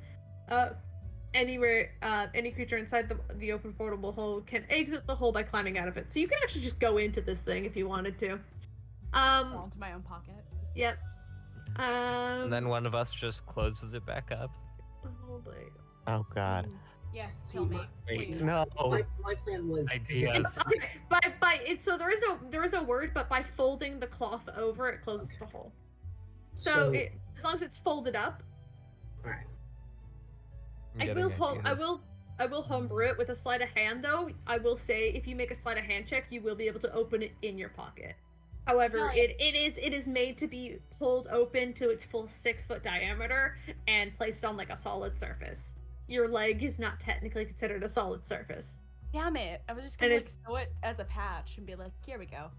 Anywhere, any creature inside the open portable hole can exit the hole by climbing out of it. So you can actually just go into this thing if you wanted to. Fall into my own pocket. Yep. And then one of us just closes it back up. Oh, boy. Oh God. Yes, See, kill me. Wait, Please. no. My plan was Ideas. Okay, so there is no word, but by folding the cloth over, it closes the hole. So as long as it's folded up, all right. I'm I will homebrew it with a sleight of hand though. I will say if you make a sleight of hand check, you will be able to open it in your pocket. However, Hell yeah. it is made to be pulled open to its full 6-foot diameter and placed on like a solid surface. Your leg is not technically considered a solid surface. Damn it! I was just And gonna like it's- sew it as a patch and be like, here we go.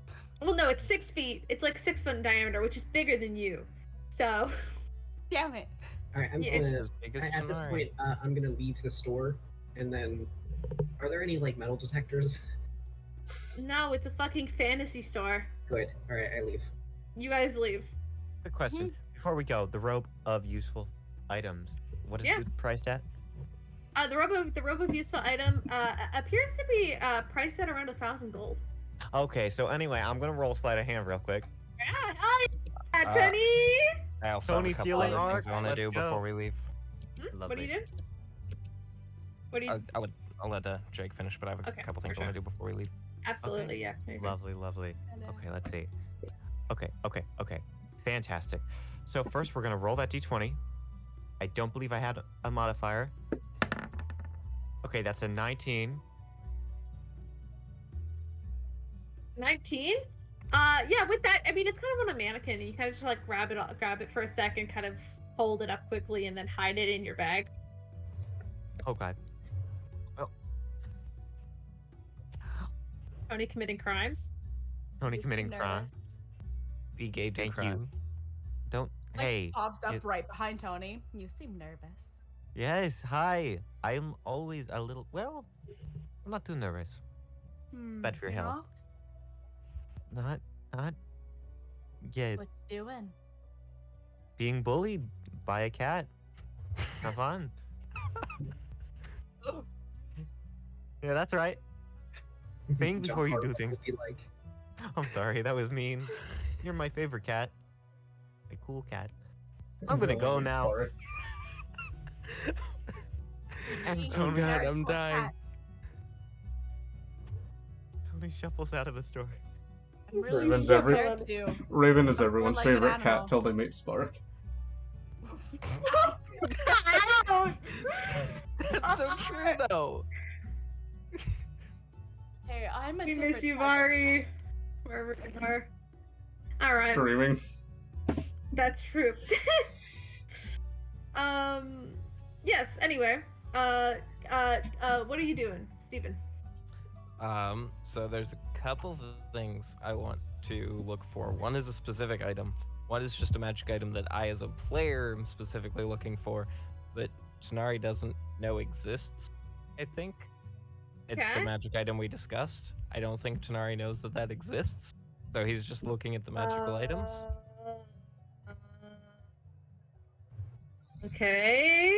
Well, no, it's 6 feet. It's like 6 foot in diameter, which is bigger than you. So Damn it! All right, I'm just Yeah. gonna. As big as At this Tanari. point, I'm gonna leave the store, and then, are there any like metal detectors? no, it's a fucking fantasy store. Good. All right, I leave. You guys leave. Quick question before we go: the robe of useful items. What is Yeah. it priced at? The robe of useful item appears to be priced at around 1,000 gold. Okay, so anyway, I'm gonna roll sleight of hand real quick. Yeah, Tony. I also Tony have a couple stealing other art? things I want to Let's do go. before we leave. What do you Lovely. do? What do you? I'll let Jake finish, but I have a Okay, couple for things I want to do before we leave. Absolutely, yeah. There you go. Lovely, lovely. Okay, let's see. Okay. Fantastic. So first we're gonna roll that d20. I don't believe I had a modifier. Okay, that's a 19. 19. Yeah. With that, I mean, it's kind of on a mannequin, and you kind of just like grab it for a second, kind of fold it up quickly, and then hide it in your bag. Oh god. Tony committing crimes. Tony You seem committing crime. nervous. Be gay to Thank you. crime. Don't. Like, Hey. pops up it- right behind Tony. You seem nervous. Yes. Hi. I'm always a little. Well, I'm not too nervous. Bad for your you're health. Not. Yeah. What you doing? Being bullied by a cat. Have fun. Yeah, that's right. Think John before you Carter do things. would be like, I'm sorry, that was mean. You're my favorite cat. A cool cat. I'm gonna go now. Sorry. And Oh Tony, God, I'm Poor dying. cat. Tony shuffles out of the store. I'm really Raven's scared too. Raven is A everyone's four-legged favorite animal. cat till they meet Spark. That's so true, though. Hey, I'm a We different miss you, type of- Mari. Wherever you are. All right. Streaming. That's true. Yes. Anyway. What are you doing, Steven? So there's a couple of things I want to look for. One is a specific item. One is just a magic item that I, as a player, am specifically looking for, but Tanari doesn't know exists. I think it's the Okay. magic item we discussed. I don't think Tanari knows that that exists, so he's just looking at the magical items. Okay.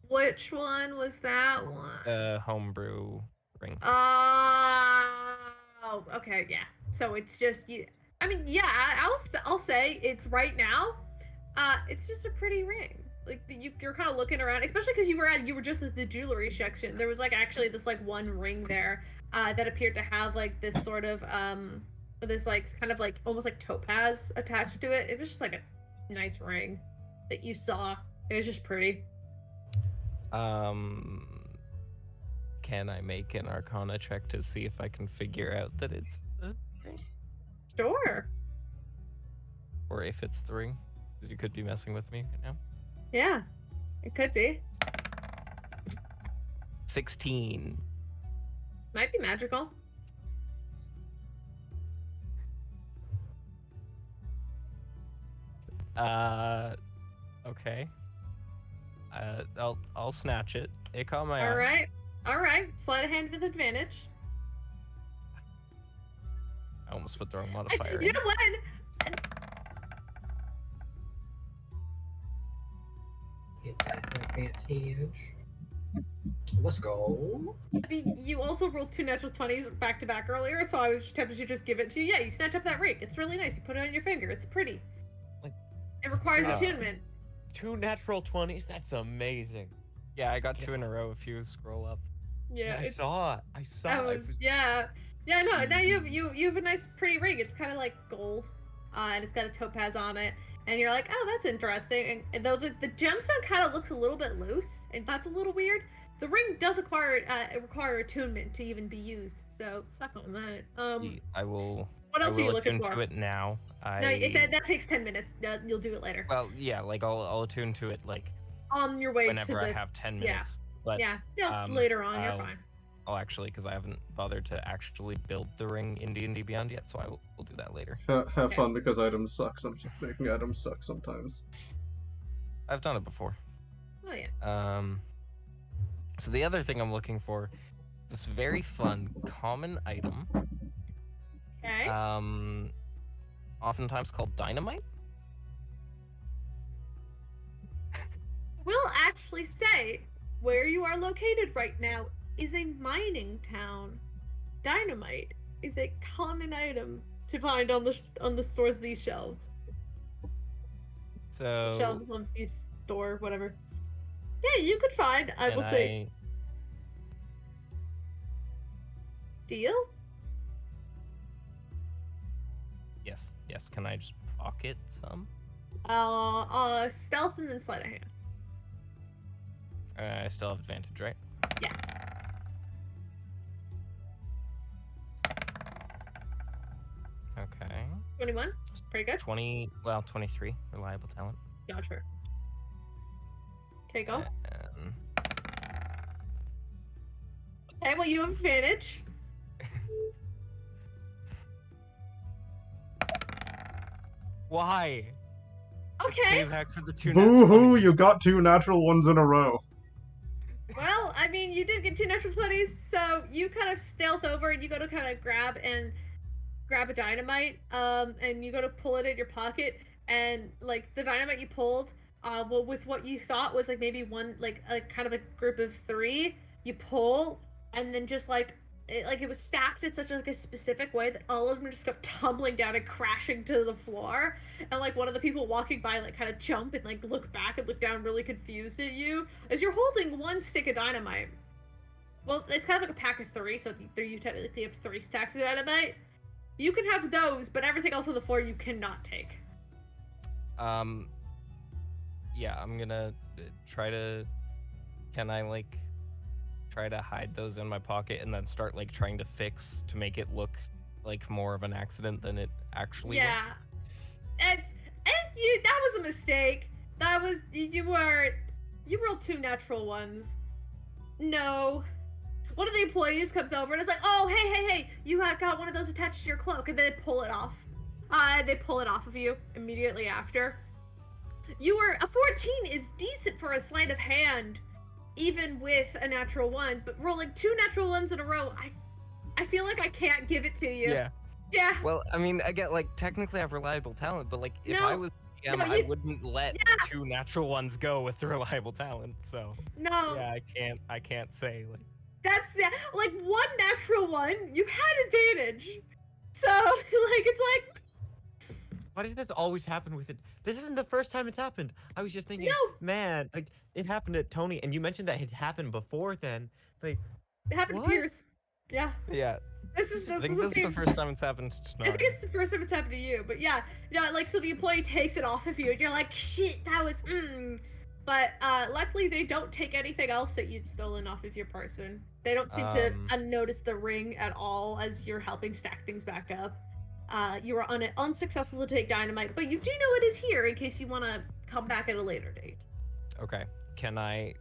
Which one was that one? Homebrew ring. Oh, okay, yeah. So it's just you. I mean, yeah. I'll say it's right now. It's just a pretty ring. Like you're kind of looking around, especially because you were just at the jewelry section. There was like actually this like one ring there, that appeared to have like this sort of this like kind of like almost like topaz attached to it. It was just like a nice ring that you saw. It was just pretty. Can I make an Arcana check to see if I can figure out that it's the ring, Sure. or if it's the ring? Because you could be messing with me right now. Yeah. It could be. 16. Might be magical. Okay. I'll snatch it. It caught my eye. All right. All right. Sleight of hand with advantage. I almost put the wrong modifier You in. know what? hit that advantage. Let's go. I mean, you also rolled 2 natural 20s back to back earlier, so I was tempted to just give it to you. Yeah, you snatch up that ring. It's really nice. You put it on your finger. It's pretty. Like, It requires wow. attunement. 2 natural 20s? That's amazing. Yeah, I got 2 in a row if you scroll up. Yeah, I it's- saw. I saw. That I was yeah. Yeah, no, now you have a nice pretty ring. It's kind of like gold. And it's got a topaz on it. And you're like, oh, that's interesting. And though the gemstone kind of looks a little bit loose, and that's a little weird, the ring does require attunement to even be used. So suck on that. I will. What else I are you will looking attune for? to it now. No, that takes 10 minutes. You'll do it later. Well, yeah, like I'll attune to it like On your way whenever to the I have 10 yeah. minutes. But yeah, um, later on, you're I'll- fine. I'll actually, because I haven't bothered to actually build the ring in D&D Beyond yet, so we'll do that later. Have Okay. fun because items suck. Making items suck sometimes. I've done it before. Oh yeah. So the other thing I'm looking for is this very fun common item. Okay. Oftentimes called dynamite. Will actually say where you are located right now is a mining town. Dynamite is a common item to find on the stores of these shelves. So Shelves of these store, whatever. Yeah, you could find. I will say steel. Yes. Can I just pocket some? Stealth and then sleight of hand. I still have advantage, right? Yeah. Okay. 21. Pretty good. 23. Reliable talent. Gotcha. Okay, go. And Okay, well you have advantage. why? Okay. Payback for the 2 Boo hoo! nat You got 2 natural ones in a row. Well, I mean, you did get 2 natural 20s, so you kind of stealth over and you go to kind of grab a dynamite, and you go to pull it in your pocket, and like the dynamite you pulled, well, with what you thought was like maybe one, like a kind of a group of 3, you pull, and then just like it was stacked in such like a specific way that all of them just kept tumbling down and crashing to the floor, and like one of the people walking by like kind of jump and like look back and look down really confused at you as you're holding 1 stick of dynamite. Well, it's kind of like a pack of 3, so you technically have 3 stacks of dynamite. You can have those, but everything else on the floor you cannot take. Yeah, I'm gonna try to. Can I like try to hide those in my pocket and then start like trying to fix to make it look like more of an accident than it actually was? Yeah, that was a mistake. That was you rolled 2 natural ones. No. One of the employees comes over and is like, "Oh, hey, you got one of those attached to your cloak," and they pull it off. They pull it off of you immediately after. A 14 is decent for a sleight of hand, even with a natural 1, but rolling 2 natural 1s in a row, I feel like I can't give it to you. Yeah. Yeah. Well, I mean, I get like technically I have reliable talent, but like if No. I was DM, No, I you- wouldn't let Yeah. 2 natural ones go with the reliable talent. So No. yeah, I can't say like. That's like 1 natural 1, you had advantage. So like it's like Why does this always happen with it? This isn't the first time it's happened. I was just thinking, No. man, like it happened to Tony, and you mentioned that it happened before then. Like, it happened What? to Pierce. Yeah. Yeah, This is I think the this is the theme. first time it's happened to I Nari. think it's the first time it's happened to you, but yeah, like so the employee takes it off of you, and you're like, shit, that was But luckily they don't take anything else that you'd stolen off of your person. They don't seem to unnotice the ring at all as you're helping stack things back up. You were unsuccessful to take dynamite, but you do know it is here in case you want to come back at a later date. Okay, can I?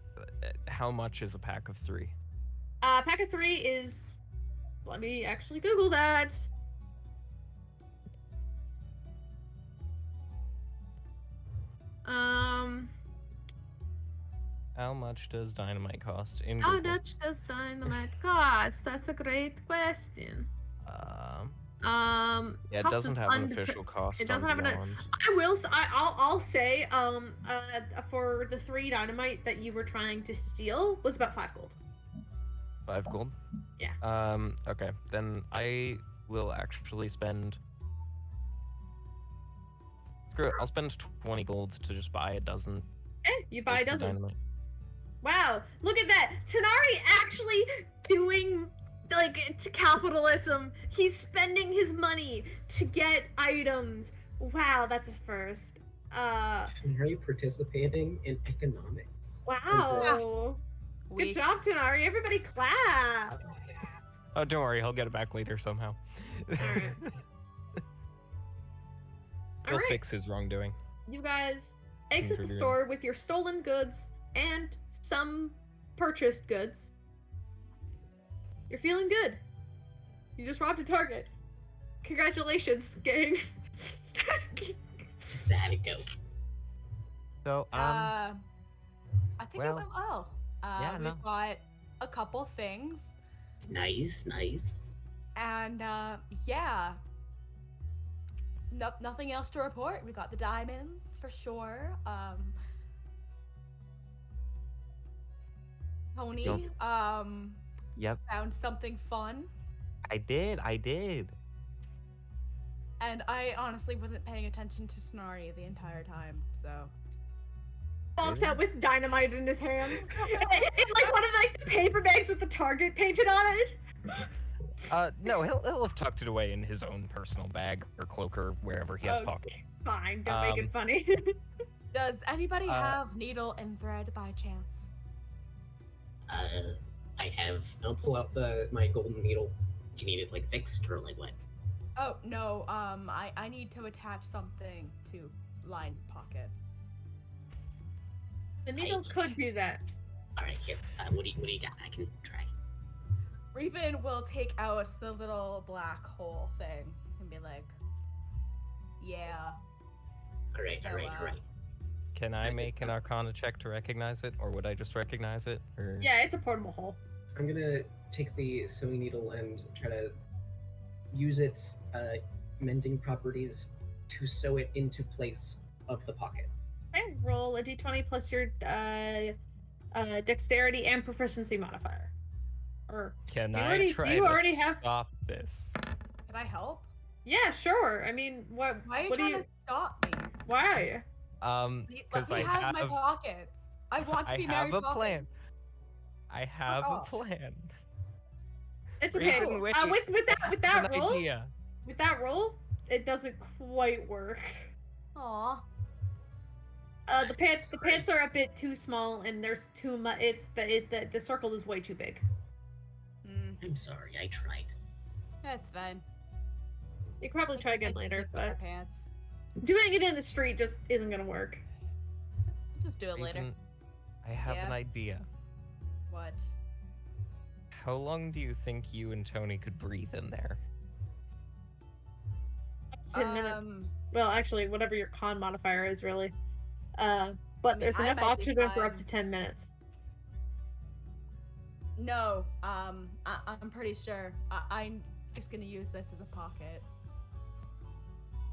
How much is a pack of 3? Pack of 3 is. Let me actually Google that. How much does dynamite cost in How Google? much does dynamite cost? That's a great question. Yeah, it Cost doesn't is have an undeter- official cost. it doesn't on have an- Beyond. I'll say for the 3 dynamite that you were trying to steal was about 5 gold. 5 gold. Yeah. Okay, then I will actually spend. Screw it, I'll spend 20 gold to just buy a dozen. Okay, you buy a bits of dozen. dynamite. Wow, look at that. Tanari actually doing like capitalism. He's spending his money to get items. Wow, that's his first. Are you participating in economics? Wow. Good Weak. job, Tanari. Everybody clap. Oh, don't worry, he'll get it back later somehow. Alright. He'll Alright. fix his wrongdoing. You guys exit the Contributing. store with your stolen goods and some purchased goods. You're feeling good. You just robbed a Target. Congratulations, gang. So how'd it go? So, I think it well, went well. yeah, We've no. got a couple things, Nice, nice. and yeah, nothing else to report. We got the diamonds for sure. Tony, Yep, found something fun, I did. and I honestly wasn't paying attention to Sonari the entire time, so. Walks out with dynamite in his hands. in like one of the paper bags with the Target painted on it. No, he'll have tucked it away in his own personal bag or cloak or wherever he has Okay. pockets. Fine, don't make it funny. Does anybody have needle and thread by chance? I have. I'll pull out my golden needle. Do you need it like fixed or like what? Oh no, I need to attach something to line pockets. The needle could do that. All right, here. What do you got? I can try. Raven will take out the little black hole thing and be like, yeah. All right. Can I make an Arcana check to recognize it, or would I just recognize it? Or... Yeah, it's a portable hole. I'm gonna take the sewing needle and try to use its mending properties to sew it into place of the pocket. Okay, roll a d20 plus your dexterity and proficiency modifier. Or Can Do you I already- try do you to already have- stop this? Can I help? yeah, sure. I mean, what? Why are you what do trying you? to stop me? Why? Let Because me I have have my pockets. I want to I be have Mary a Poppins. plan. I have a off. plan. It's okay. Raven, wait. With I that have an roll, idea. with that roll, it doesn't quite work. Aw. The pants are a bit too small, and there's too much. The circle is way too big. I'm sorry. I tried. That's fine. You could probably try again later, but Pants. doing it in the street just isn't gonna work. Just do it later. Raven, I have an Yeah? idea. What? How long do you think you and Tony could breathe in there? 10 minutes. Well, actually, whatever your con modifier is, really. But mean, there's I enough might be oxygen for up fine. to 10 minutes. No. I'm pretty sure. I'm just gonna use this as a pocket.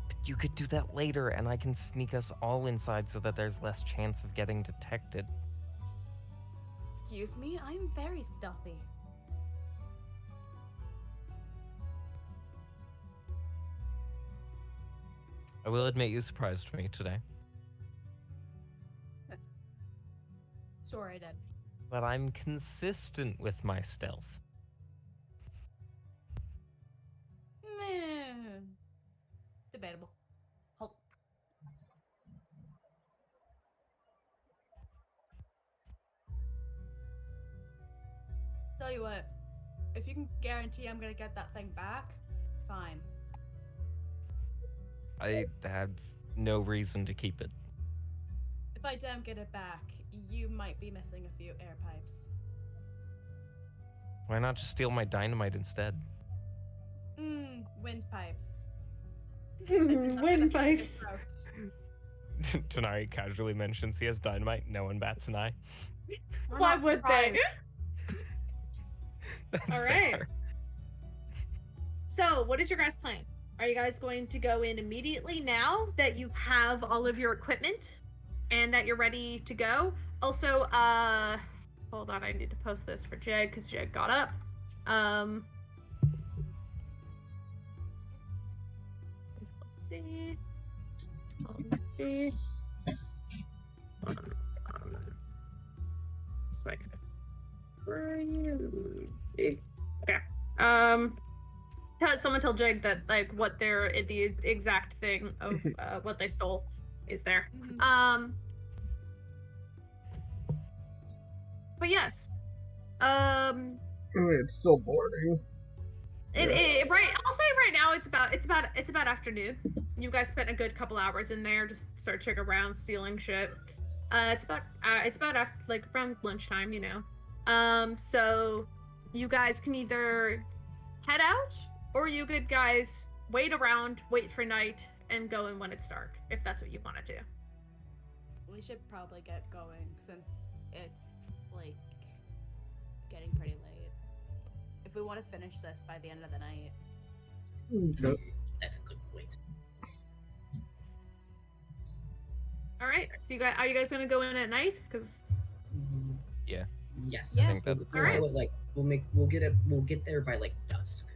But you could do that later, and I can sneak us all inside so that there's less chance of getting detected. Excuse me, I'm very stealthy. I will admit you surprised me today, Sure, I did. but I'm consistent with my stealth. Meh. Debatable. Hold. Tell you what, if you can guarantee I'm gonna get that thing back, fine. I have no reason to keep it. If I don't get it back, you might be missing a few air pipes. Why not just steal my dynamite instead? Wind pipes. This is not gonna Wind save your pipes. throat. Tanari casually mentions he has dynamite. No one bats an eye. We're Why not would they? surprised. That's All right. fair. So, what is your guys' plan? Are you guys going to go in immediately now that you have all of your equipment and that you're ready to go? Also, hold on, I need to post this for Jed because Jed got up. Let's see. Let's Okay. Someone tell Jake that like what the exact thing of what they stole is there. But yes. It's still morning. Right. I'll say right now it's about afternoon. You guys spent a good couple hours in there, just searching around, stealing shit. It's about after, like around lunchtime, you know. So you guys can either head out, or you could guys wait around, wait for night, and go in when it's dark, if that's what you want to do. We should probably get going since it's like getting pretty late. If we want to finish this by the end of the night. Okay. That's a good point. All right. So are you guys gonna go in at night? Because Yeah. Yes. I Yeah. think that's We'll go at, like we'll get there by like dusk.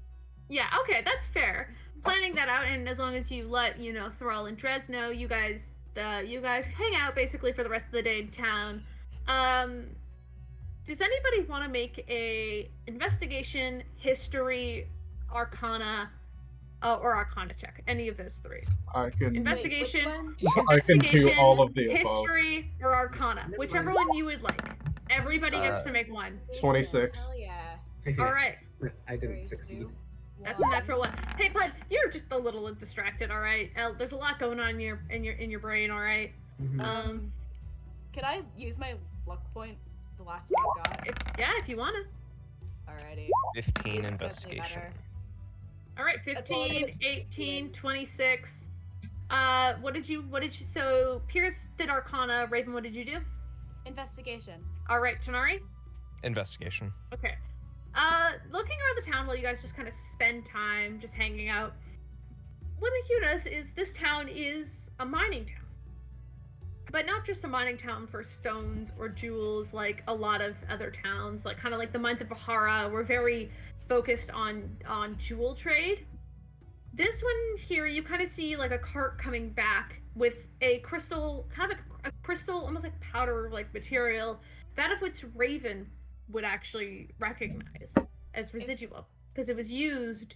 yeah, okay, that's fair. Planning that out, and as long as you let Thrall and Dres know, you guys hang out basically for the rest of the day in town. Does anybody want to make a investigation, history, arcana, or arcana check? Any of those three. I can. Investigation, I can do all of the above. history, or arcana, whichever one you would like. Everybody gets to make one. 26. Hell yeah. All right, I didn't 3, succeed. 2, that's a natural one. Hey, Bud, you're just a little distracted. All right, there's a lot going on in your brain. All right. Mhm. Can I use my luck point? The last one I got. If you wanna. Alrighty. 15 It's investigation. definitely better. All right, That's all I 15, did. 18, 26. What did you? So Pierce did Arcana. Raven, what did you do? Investigation. All right, Tanari. Investigation. Okay. Looking around the town while you guys just kind of spend time just hanging out. One thing you notice is this town is a mining town. But not just a mining town for stones or jewels like a lot of other towns, like kind of like the mines of Vahara were very focused on jewel trade. This one here, you kind of see like a cart coming back with a crystal, kind of a crystal, almost like powder like material, that of which Raven would actually recognize as residuum, because it was used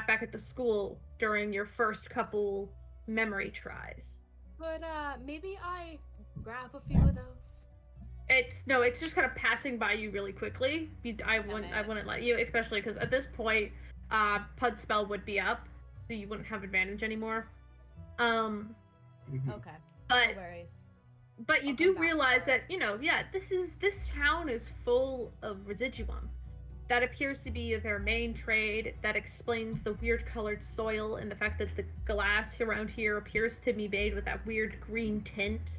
back at the school during your first couple memory tries. But maybe I grab a few of those. It's just kind of passing by you really quickly. I wouldn't let you, especially because at this point, Pud's spell would be up, so you wouldn't have advantage anymore. Mhm. Okay. But No worries. but you I'll do come back realize for it. that this town is full of residuum. That appears to be their main trade. That explains the weird colored soil and the fact that the glass around here appears to be made with that weird green tint.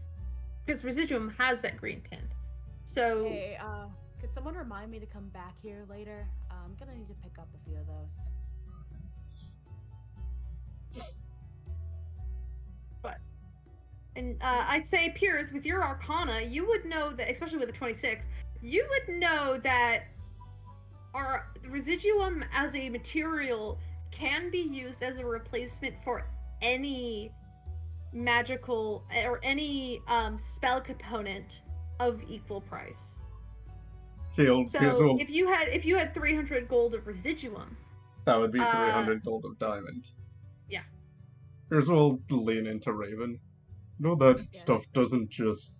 Because residuum has that green tint. So Hey, could someone remind me to come back here later? I'm gonna need to pick up a few of those. I'd say, Piers, with your Arcana, you would know that, especially with the 26, you would know that our residuum as a material can be used as a replacement for any magical or any spell component of equal price. He'll So if you had 300 gold of residuum, that would be 300 gold of diamond. Yeah. Here's we'll lean into Raven. No, that Yes. stuff doesn't just...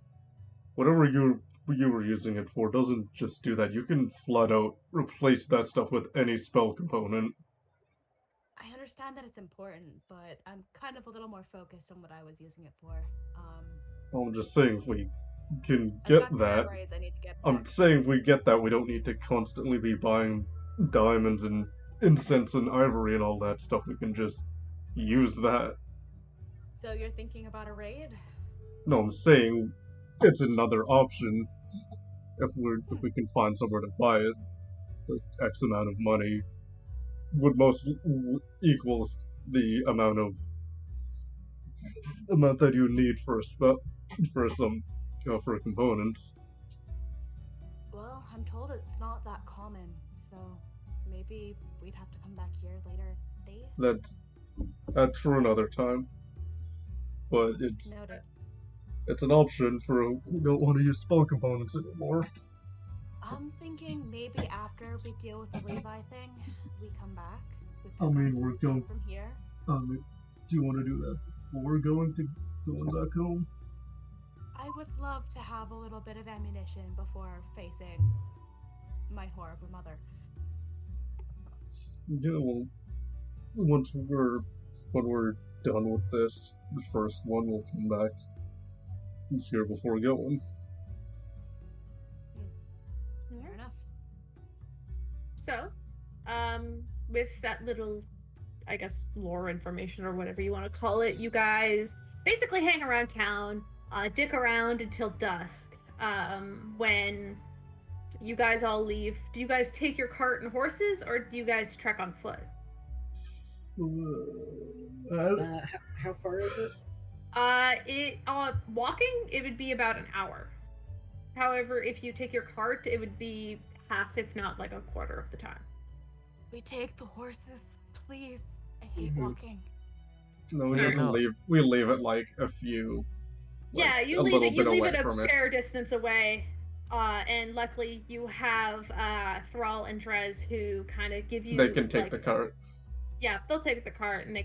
Whatever you were using it for doesn't just do that. You can flat out replace that stuff with any spell component. I understand that it's important, but I'm kind of a little more focused on what I was using it for. I'm just saying if we can I've get got some that... memories I need to get I'm back. saying if we get that, we don't need to constantly be buying diamonds and incense and ivory and all that stuff. We can just use that. So you're thinking about a raid? No, I'm saying it's another option if we can find somewhere to buy it. The X amount of money would most equals the amount that you need for for components. Well, I'm told it's not that common, so maybe we'd have to come back here later date. That's for another time. But Noted. it's an option for who don't want to use spell components anymore. I'm thinking maybe after we deal with the Levi thing, we come back. We pick I mean, up some we're stuff going- from here. Do you want to do that before going back home? I would love to have a little bit of ammunition before facing my whore of a mother. Yeah, well, when we're done with this, the first one will come back here before going. Fair enough. So, with that little, I guess, lore information or whatever you want to call it, you guys basically hang around town, dick around until dusk. When you guys all leave, do you guys take your cart and horses, or do you guys trek on foot? How far is it? Walking, it would be about an hour. However, if you take your cart, it would be half, if not like a quarter of the time. We take the horses, please. I hate Mhm. walking. No, we Yeah, just no. we leave it like a few. Like, Yeah, you a leave little it. You bit leave away it a from it. fair distance away, and luckily you have Thrall and Drez who kind of give you. They can take like, the cart. Yeah, they'll take the cart and they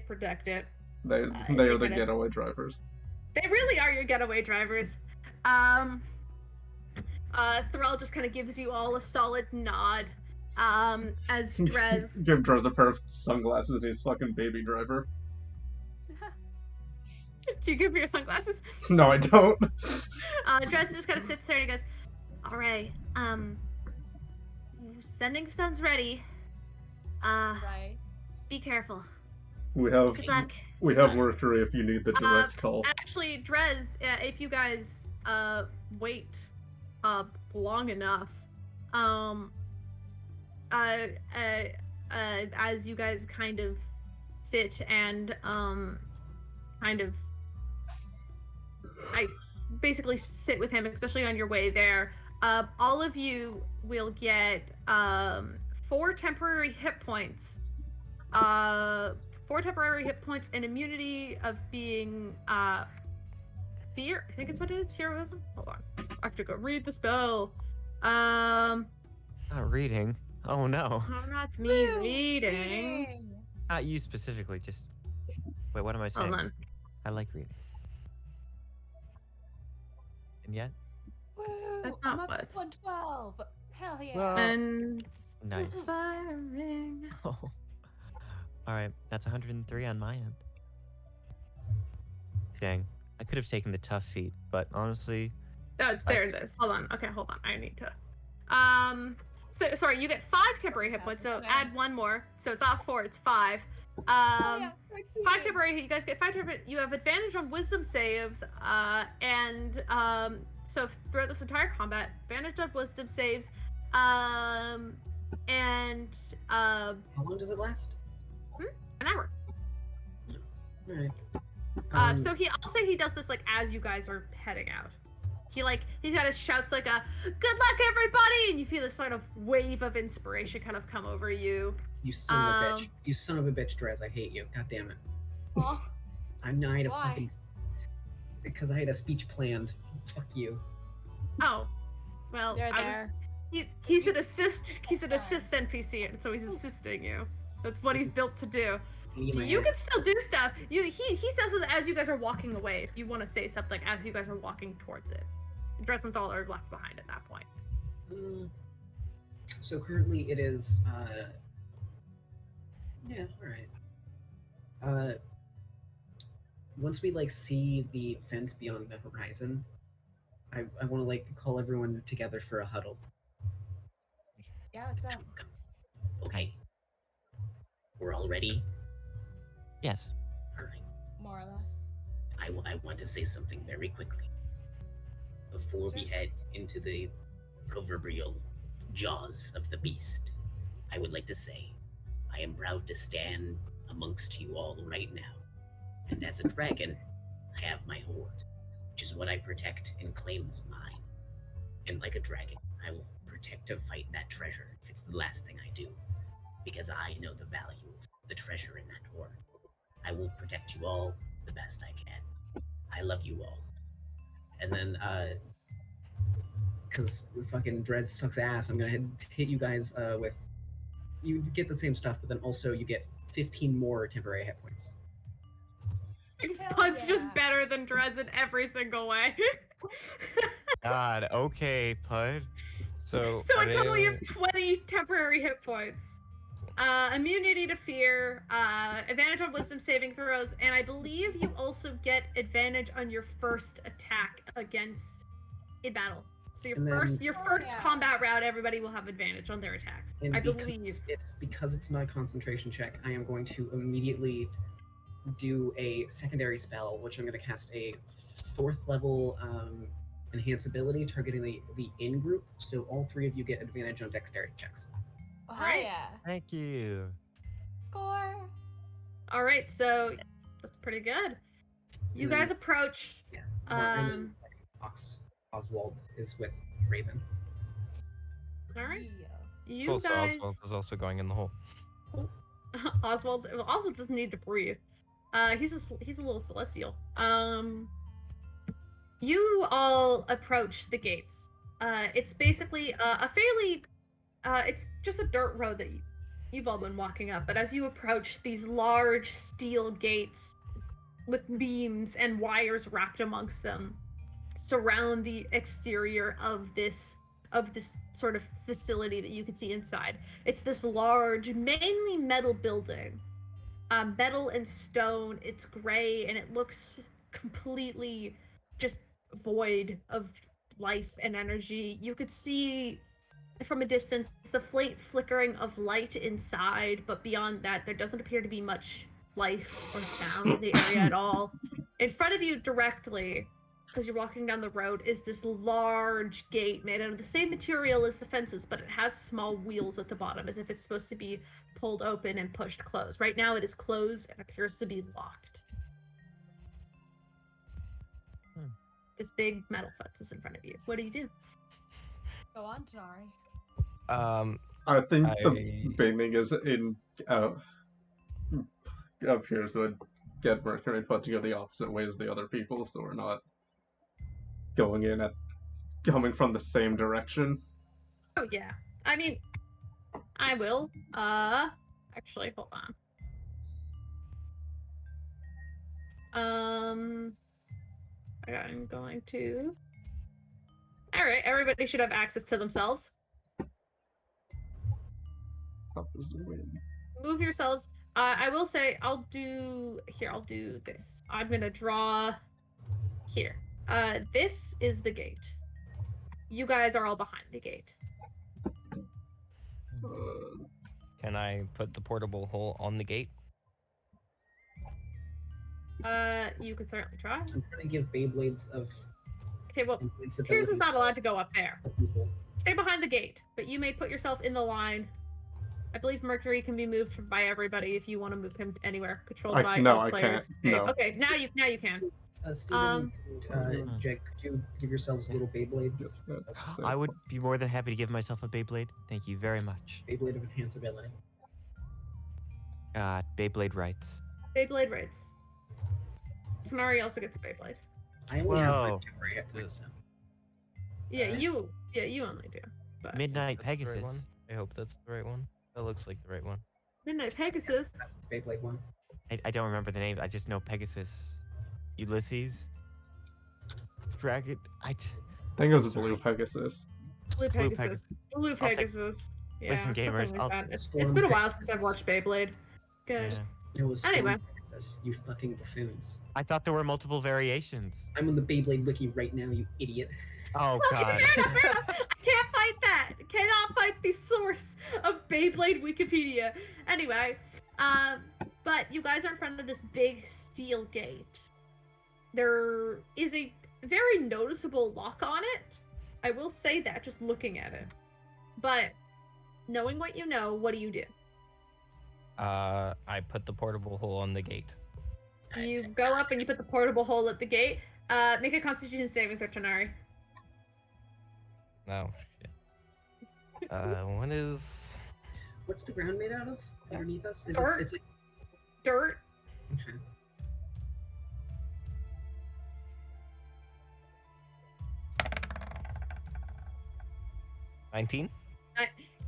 protect it. They as they they are the kinda- getaway drivers. They really are your getaway drivers. Thrall just kind of gives you all a solid nod. As Drez. Give Drez a pair of sunglasses and he's fucking baby driver. Do you give me your sunglasses? No, I don't. Drez just kind of sits there and he goes, "All right, sending stone's ready. Right. Be careful. We have Good luck." Mercury if you need the direct call. Actually, Drez, if you guys wait long enough, as you guys kind of sit and kind of basically sit with him, especially on your way there, all of you will get 4 temporary hit points. 4 temporary hit points and immunity of being fear. I think it's what it is. Heroism. Hold on. I have to go read the spell. Not reading. Oh no. Not me reading. Not you specifically, just wait, what am I saying? Hold on. I like reading. And yet? Woo! That's I'm not up to what's- 112. Hell yeah. Well- And Nice. firing. Oh. Alright, that's 103 on my end. Dang. I could have taken the tough feat, but honestly, Oh, there it is. Hold on. Okay, hold on. I need to. So sorry, you get 5 temporary hit points. So add 1 more. So it's not 4. It's 5. Oh, yeah, 5 temporary. You guys get 5 temporary. You have advantage on wisdom saves. And so throughout this entire combat, advantage on wisdom saves. And How long does it last? an hour. Alright. So I'll say he does this like as you guys are heading out. He's got his shouts like a "Good luck, everybody!" and you feel this sort of wave of inspiration kind of come over you. You son of a bitch. You son of a bitch, Drez. I hate you. God damn it. Oh, I had a Why? fucking... Because I had a speech planned. Fuck you. Oh, well, they're there. he's an assist NPC, and so he's assisting you. That's what he's built to do. Need So my you head. can still do stuff. He says this as you guys are walking away. If you want to say something as you guys are walking towards it, Dressenthal are left behind at that point. So currently it is, yeah, alright. Once we, like, see the fence beyond the horizon, I want to, like, call everyone together for a huddle. Yeah, what's up? Come. Okay. We're all ready? yes. Perfect. More or less. I want to say something very quickly. Before we Sure. head into the proverbial jaws of the beast, I would like to say I am proud to stand amongst you all right now. And as a dragon, I have my horde, which is what I protect and claim as mine. And like a dragon, I will protect and fight that treasure if it's the last thing I do, because I know the value of the treasure in that horde. I will protect you all the best I can. I love you all. And then, because fucking Drez sucks ass, I'm gonna hit you guys with. You get the same stuff, but then also you get 15 more temporary hit points. Pud's just yeah. better than Drez in every single way. God, okay, Pud. So, So I in total, you mean, have 20 temporary hit points. Immunity to fear, advantage on wisdom saving throws, and I believe you also get advantage on your first attack against in battle. So your And then- first yeah. combat round, everybody will have advantage on their attacks. And I because believe. it's not a concentration check, I am going to immediately do a secondary spell, which I'm going to cast a 4th level enhance ability targeting the in group. So all 3 of you get advantage on dexterity checks. Oh, Alright. yeah. Thank you. Score. All right, so that's pretty good. You And then- guys approach. Yeah. And then Oswald is with Raven. All right, Yeah. you also guys. Oswald is also going in the hole. Oswald. Well, Oswald doesn't need to breathe. He's a little celestial. You all approach the gates. It's basically a fairly. It's just a dirt road that you've all been walking up. But as you approach these large steel gates with beams and wires wrapped amongst them, surround the exterior of this sort of facility that you can see inside. It's this large, mainly metal building. Metal and stone. It's gray and it looks completely just void of life and energy. You could see from a distance the faint flickering of light inside, but beyond that, there doesn't appear to be much life or sound in the area at all. In front of you, directly, because you're walking down the road, is this large gate made out of the same material as the fences, but it has small wheels at the bottom, as if it's supposed to be pulled open and pushed closed. Right now, it is closed and appears to be locked. This big metal fence is in front of you. What do you do? Go on, Tanari. I think the I- big thing is up here, so I'd get Mercury and Pud to go the opposite way as the other people, so we're not coming from the same direction. Oh yeah. I mean, I will. Actually, hold on. I'm going to. All right, everybody should have access to themselves. Opposite way. Move yourselves. I will say, I'll do this. I'm gonna draw here. This is the gate. You guys are all behind the gate. Can I put the portable hole on the gate? You could certainly try. I'm trying to give Beyblades of Okay, well, invincibility. Piers is not allowed to go up there. to people. Stay behind the gate, but you may put yourself in the line. I believe Mercury can be moved by everybody if you want to move him anywhere. Controlled by No, all I players. can't. Stay- No. Okay, now you can. Steven and Jake, could you give yourselves little Beyblades? I would be more than happy to give myself a Beyblade. Thank you very much. Beyblade of enhanceability. Beyblade rights. Beyblade raids. Tanari also gets a Beyblade. I only have Whoa. 5 temporary hit points now. Yeah, Alright. you only do. But Midnight That's the right Pegasus. one? I hope that's the right one. That looks like the right one. Midnight Pegasus. That's the Beyblade one. I don't remember the names. I just know Pegasus. Ulysses. Dragon. I think it was a blue Pegasus. Blue Blue Pegasus. Blue I'll take- Pegasus. Yeah, Listen, something gamers, like I'll- that. It's Storm been a while Pegasus. since I've watched Beyblade. Good. Yeah. It was Storm Anyway. Pegasus, you fucking buffoons. I thought there were multiple variations. I'm on the Beyblade wiki right now, you idiot. Oh god. I can't fight that. Cannot fight the source of Beyblade Wikipedia. Anyway, but you guys are in front of this big steel gate. There is a very noticeable lock on it. I will say that just looking at it. But knowing what you know, what do you do? I put the portable hole on the gate. You go up and you put the portable hole at the gate. Make a Constitution saving throw, Tanari. Oh shit. What is? What's the ground made out of underneath us? Is Dirt. It's like Dirt. okay. 19.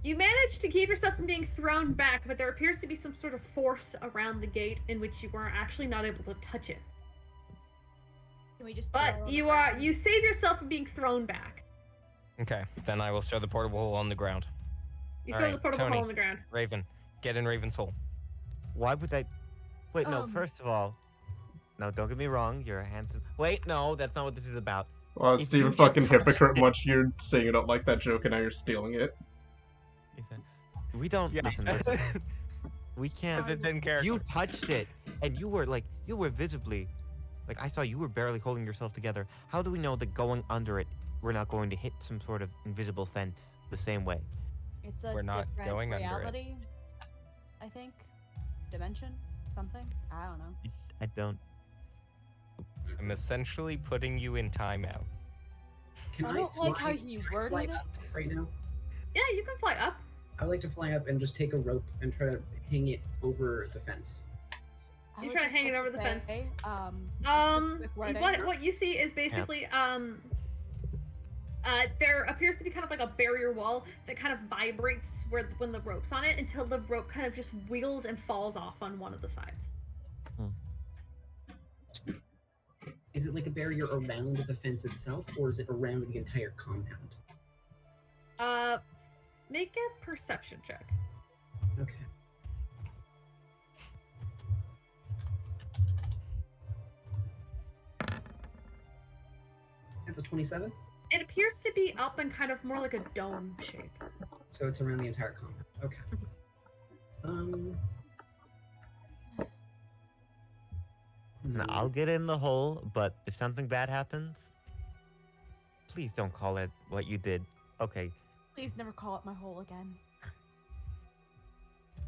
You managed to keep yourself from being thrown back, but there appears to be some sort of force around the gate in which you were actually not able to touch it. Can we just? But you save yourself from being thrown back. Okay, then I will throw the portable hole on the ground. You All throw right, the portable Tony. hole on the ground. Raven, get in Raven's hole. Why would I? Wait, no. Um, First of all, no. Don't get me wrong. You're a handsome. Wait, no. That's not what this is about. Oh, If Steven you just fucking touched hypocrite it- much. You're saying it up like that joke and now you're stealing it. We don't listen. We can't. Because it's in character. You touched it, and you were visibly, like I saw you were barely holding yourself together. How do we know that going under it, we're not going to hit some sort of invisible fence the same way? It's a We're not different going under it. reality. I think. Dimension. Something. I don't know. I don't. I'm essentially putting you in timeout. Can I I don't fly, like how he can I worded fly it. up right now? Yeah, you can fly up. I would like to fly up and just take a rope and try to hang it over the fence. I You would try to just hang it like over the fence. say, specific wording. What you see is basically there appears to be kind of like a barrier wall that kind of vibrates when the rope's on it until the rope kind of just wiggles and falls off on one of the sides. Is it like a barrier around the fence itself, or is it around the entire compound? Make a perception check. Okay. That's a 27. It appears to be up and kind of more like a dome shape. So it's around the entire compound. Okay. Now, I'll get in the hole, but if something bad happens, please don't call it what you did. Okay. Please never call it my hole again.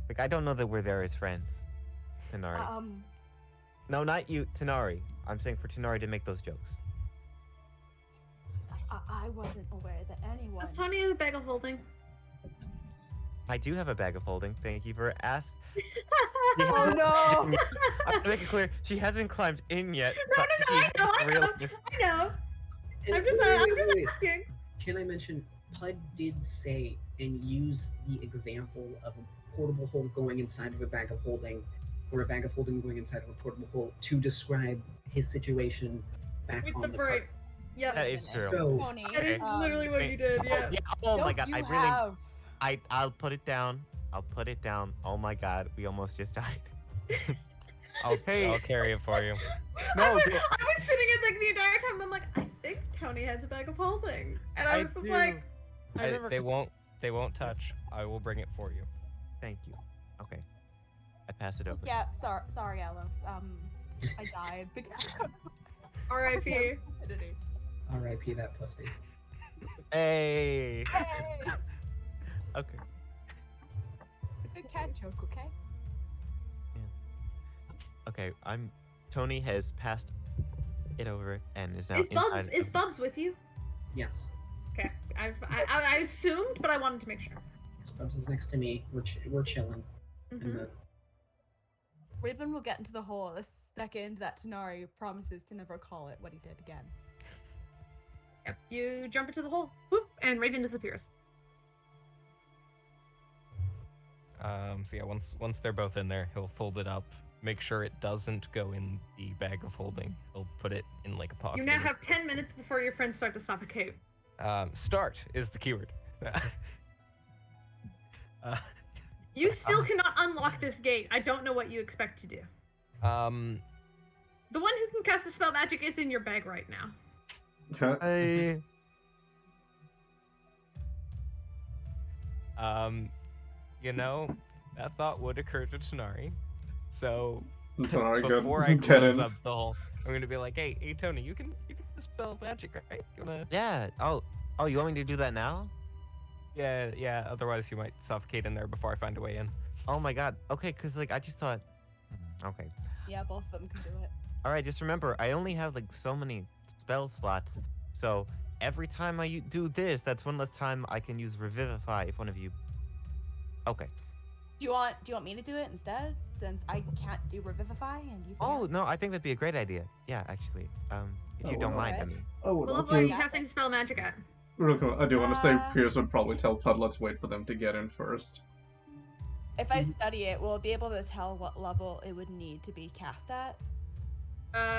Like, I don't know that we're there as friends, Tanari. No, not you, Tanari. I'm saying for Tanari to make those jokes. I wasn't aware that anyone. Does Tony have a bag of holding? I do have a bag of holding. Thank you for asking. Oh no! I'm gonna make it clear, she hasn't climbed in yet. No, but no, she I know, has I know. realized- I know. And I'm just wait. asking. Can I mention, Pud did say and use the example of a portable hole going inside of a bag of holding, or a bag of holding going inside of a portable hole to describe his situation back With on the the break. cart. Yep. That is true. So, Tony, That is literally what Wait. you did, yeah. Oh my nope, god, you I really have. I'll put it down. I'll put it down. Oh my god, we almost just died. I'll Hey. carry it for you. No, I was dude. sitting in like the entire time. I'm like, I think Tony has a bag of holding, and I was just do. like, I remember They 'cause- won't touch. I will bring it for you. Thank you. Okay. I pass it over. Yeah, sorry, Alos. I died. R.I.P. Stupidity. R.I.P. that pussy. Hey. Hey! Okay. Good cat joke, okay? Okay. Tony has passed it over and is now Is inside. Bubs of- Bubs with you? Yes. Okay, I assumed, but I wanted to make sure. Bubs is next to me. We're chilling. Mhm. And the, Raven will get into the hole the second that Tanari promises to never call it what he did again. Yep. You jump into the hole, whoop, and Raven disappears. So yeah, once they're both in there, he'll fold it up, make sure it doesn't go in the bag of holding. He'll put it in like a pocket. You now have 10 minutes before your friends start to suffocate. Start is the keyword. You still cannot unlock this gate. I don't know what you expect to do. The one who can cast the spell magic is in your bag right now. Okay. You know, that thought would occur to Tanari. So Alright, good. before I Get close in. up the hole, I'm gonna be like, hey Tony, you can spell magic, right? You wanna? Yeah. Oh, you want me to do that now? Yeah. Otherwise, you might suffocate in there before I find a way in. Oh my god. Okay, cause like I just thought. Okay. Yeah, both of them can do it. All right. Just remember, I only have like so many spell slots, so every time I do this, that's one less time I can use Revivify if one of you. Okay. Do you want me to do it instead? Since I can't do Revivify and you can. Oh no, I think that'd be a great idea. Yeah, actually. If you Oh, don't well, mind, I okay. mean. Oh, What level are you casting spell magic at? Real quick, I do want to say Uh, Pierce would probably tell Pud, let's wait for them to get in first. If I study it, we'll be able to tell what level it would need to be cast at.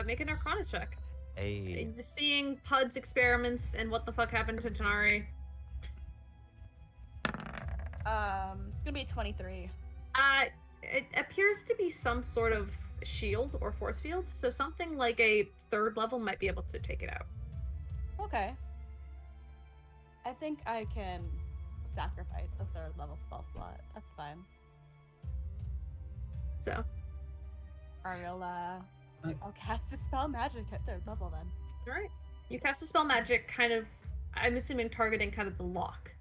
Make an Arcana check. Hey. Just seeing Pud's experiments and what the fuck happened to Tanari. It's gonna be 23. It appears to be some sort of shield or force field, so something like a 3rd level might be able to take it out. Okay. I think I can sacrifice the 3rd level spell slot. That's fine. So, I'll cast a spell magic at 3rd level then. alright. You cast a spell magic, kind of, I'm assuming targeting kind of the lock.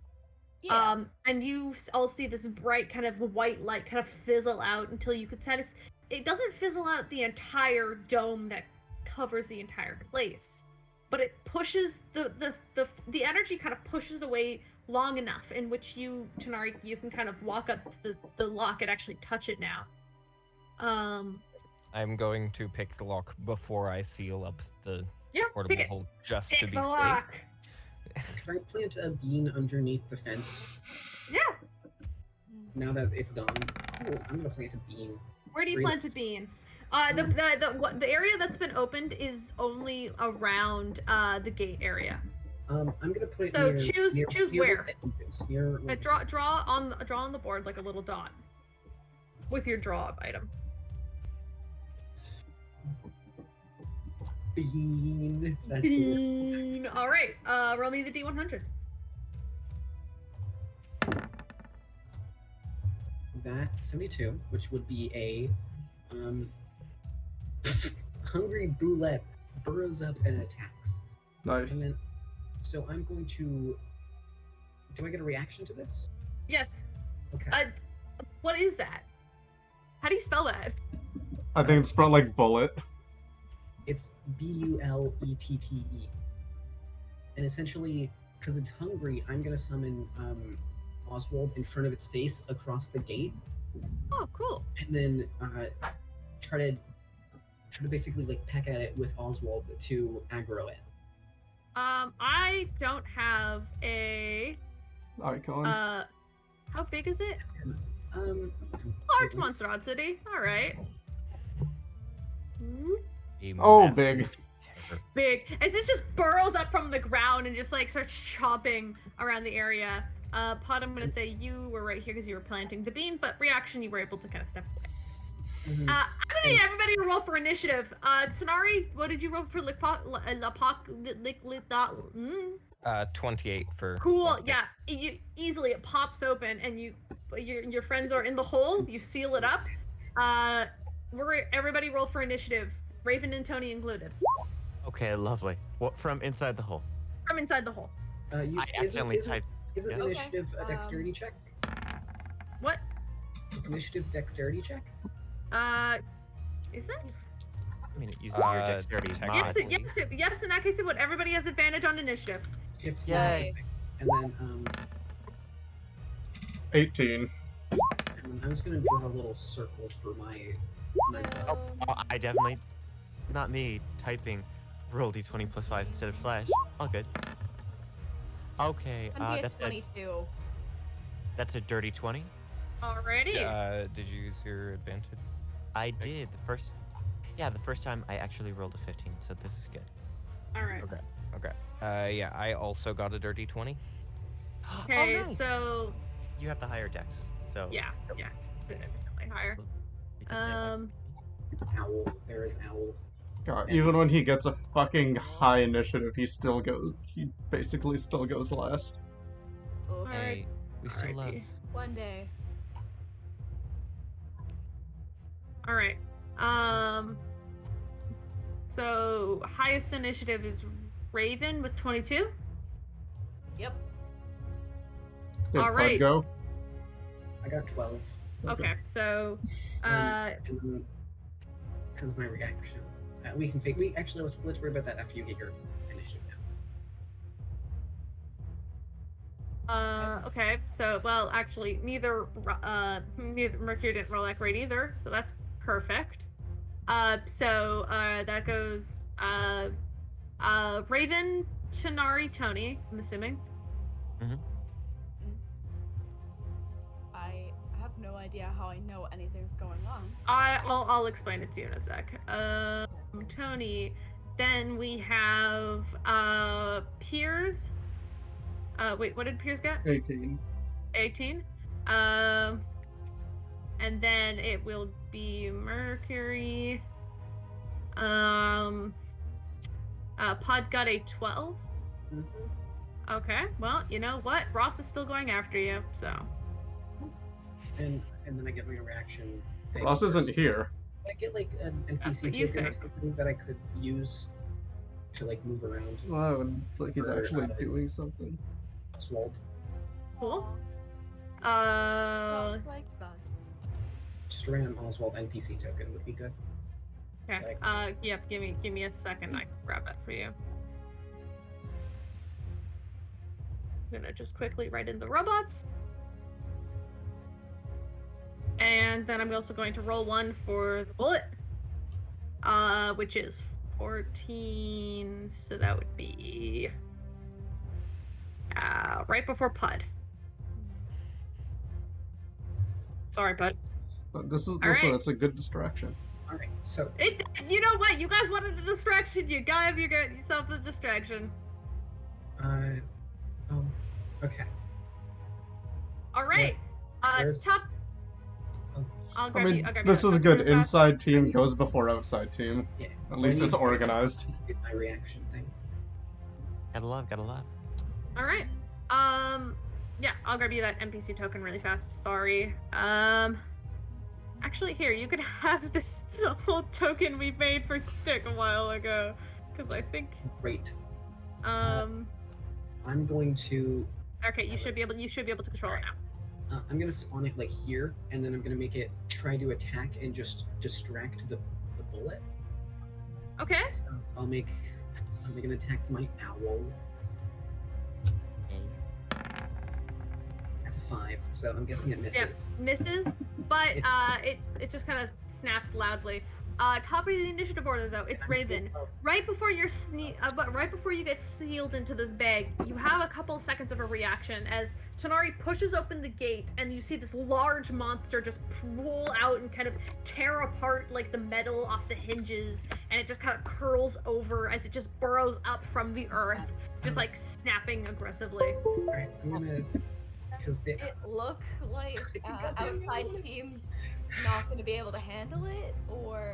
Yeah. And you all see this bright kind of white light kind of fizzle out until you could sense it doesn't fizzle out the entire dome that covers the entire place, but it pushes the energy kind of pushes away long enough in which you, Tanari, you can kind of walk up to the lock and actually touch it now. I'm going to pick the lock before I seal up the Yeah, portable pick it. hole just Pick to be the safe. lock. Can I plant a bean underneath the fence? Yeah. Now that it's gone, cool. I'm gonna plant a bean. Where do you Green. plant a bean? The area that's been opened is only around the gate area. I'm gonna put it So near, choose near where. the entrance, near Draw on the board like a little dot with your draw item. bean. That's the word. Bean. All right. Roll me the D100. That 72, which would be a hungry boulette burrows up and attacks. Nice. And then, so I'm going to. Do I get a reaction to this? Yes. Okay. What is that? How do you spell that? I think it's spelled like bullet. It's Bullette. And essentially, because it's hungry, I'm gonna summon Oswald in front of its face across the gate, Oh, cool. and then try to basically like peck at it with Oswald to aggro it. I don't have a. Icon. How big is it? Large Large monstrosity. All right. A Oh, massive big. terror. Big. As this just burrows up from the ground and just like starts chomping around the area. Pod, I'm gonna say you were right here because you were planting the bean, but reaction, you were able to kind of step away. Mhm. I'm gonna need everybody to roll for initiative. Tanari, what did you roll for lick? 28 for. Cool. lockpick. Yeah. Easily it pops open and your friends are in the hole. You seal it up. Everybody roll for initiative. Raven and Tony included. Okay, lovely. What from inside the hole? From inside the hole. I accidentally Isn't typed. Isn't yeah. initiative a dexterity check? What? Is initiative dexterity check? Is it? I mean, it uses your dexterity technically. mod. Yes. In that case, it would. Everybody has advantage on initiative. If Yay. And then 18. I'm just gonna draw a little circle for my. Oh, I definitely, not me, typing roll d20 plus 5 instead of slash. All good. Okay, It's gonna be a that's 22. that's a dirty 20. Alrighty. Did you use your advantage? I did the first time I actually rolled a 15, so this is good. All right. Okay. Yeah, I also got a dirty 20. Okay. Oh, nice. So You have the higher dex, so yeah, significantly higher. you can say Owl. There is owl. God, even when he gets a fucking high initiative, he basically still goes last. like, hey, we still love. Alrighty. One day. All right. So highest initiative is Raven with 22. Yep. Did Pud Alright. go? I got 12. Okay. So Because my reaction. We can fake. Let's worry about that after you get your initiative down. Okay. So actually neither Mercury didn't roll that great either, so that's perfect. So that goes Raven, Tanari, Tony, I'm assuming. I have no idea how I know anything's going on. I'll explain it to you in a sec. Tony. Then we have Piers. Wait, what did Piers get? 18. 18. And then it will be Mercury. Pod got a 12. Okay, well, you know what? Ross is still going after you, so. And then I get my reaction thing. Ross isn't first. here. I get like an That's NPC what you token or think. something that I could use to like move around. Wow, and like he's Or, actually doing something. Oswald. Cool. Ross likes us. Just a random Oswald NPC token would be good. Okay. Yep. Give me a second. I can grab that for you. I'm gonna just quickly write in the robots, and then I'm also going to roll one for the bullet, which is 14. So that would be right before Pud. Sorry, Pud. This is All listen, right. it's a good distraction. All right, so You know what? You guys wanted a distraction. You gotta have yourself a distraction. okay. All right. Where's- Top. Oh. I'll I grab mean, you. I'll grab this you is that good. real fast. Inside team goes before outside team. Yeah. At least I it's need- organized. Get my reaction thing. Gotta love, gotta love. All right. Yeah, I'll grab you that NPC token really fast. Sorry. Actually, here you could have this old token we made for Stick a while ago, because I think. Great. Um. I'm going to. Okay, you should be able to control it now. I'm gonna spawn it like here, and then I'm gonna make it try to attack and just distract the bullet. Okay. So I'll make an attack for my owl. That's a 5, so I'm guessing it misses. Misses, but it just kind of snaps loudly. Top of the initiative order though, it's Raven. Right before you're right before you get sealed into this bag, you have a couple seconds of a reaction as Tonari pushes open the gate and you see this large monster just roll out and kind of tear apart like the metal off the hinges, and it just kind of curls over as it just burrows up from the earth, just like snapping aggressively. Alright, I'm gonna. Because the. It look like outside teams not going to be able to handle it, or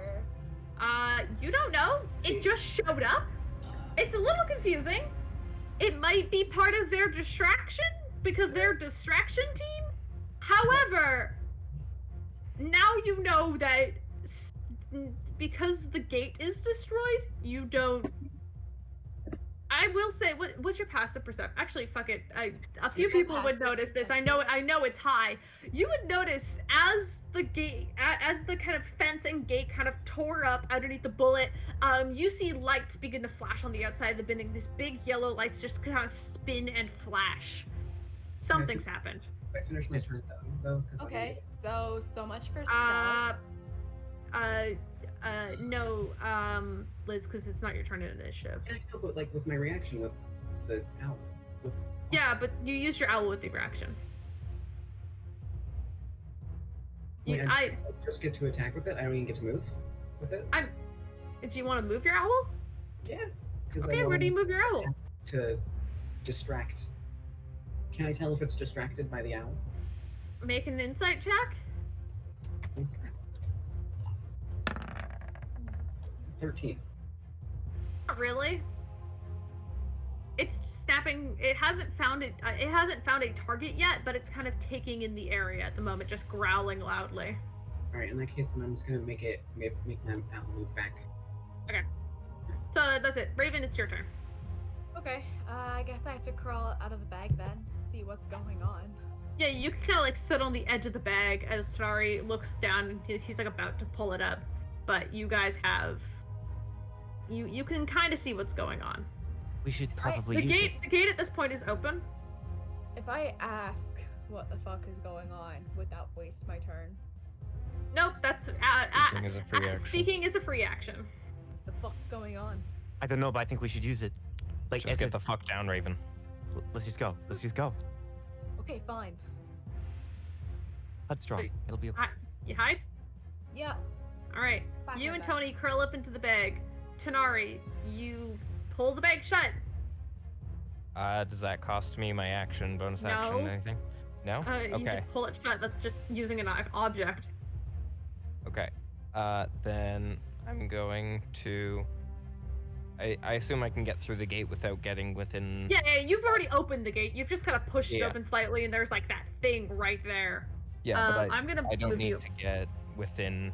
You don't know. It just showed up. It's a little confusing. It might be part of their distraction because they're distraction team. However, now you know that because the gate is destroyed, you don't. I will say, what's your passive perception? Actually, fuck it. A few people would notice this. I know it's high. You would notice as the gate, as the kind of fence and gate kind of tore up underneath the bullet. You see lights begin to flash on the outside of the building. These big yellow lights just kind of spin and flash. Something's happened. I finished my turn though. okay. So much for stealth. No, Liz, because it's not your turn in initiative. Yeah, I know, but like with my reaction with the owl. Yeah, but you use your owl with your action. Wait, I just get to attack with it. I don't even get to move with it. Do you want to move your owl? Yeah. Okay, where do you move your owl? To distract. Can I tell if it's distracted by the owl? Make an insight check. 13. Not really. It's snapping. It hasn't found it. It hasn't found a target yet, but it's kind of taking in the area at the moment, just growling loudly. All right. In that case, then I'm just gonna make my owl move back. Okay. So that's it. Raven, it's your turn. Okay, I guess I have to crawl out of the bag then, see what's going on. Yeah, you can kind of like sit on the edge of the bag as Tonari looks down and he's like about to pull it up, but you guys have. You can kind of see what's going on. We should probably The use gate. it. The gate at this point is open. If I ask what the fuck is going on, would that waste my turn? Nope, that's Speaking is a free action. speaking is a free action. The fuck's going on? I don't know, but I think we should use it. Like, Just as get a- the fuck down, Raven. Let's just go. Let's just go. Okay, fine. Hud strong. Wait, It'll be okay. You hide? Yeah. All right. Back You my and bag. Tony curl up into the bag. Tanari, you pull the bag shut. Does that cost me my action, bonus action, No. anything? No? You Okay. just pull it shut. That's just using an object. Okay. Then I'm going to. I assume I can get through the gate without getting within. Yeah, you've already opened the gate. You've just kind of pushed it Yeah. open slightly, and there's like that thing right there. Yeah, but I'm gonna I don't move need you. to get within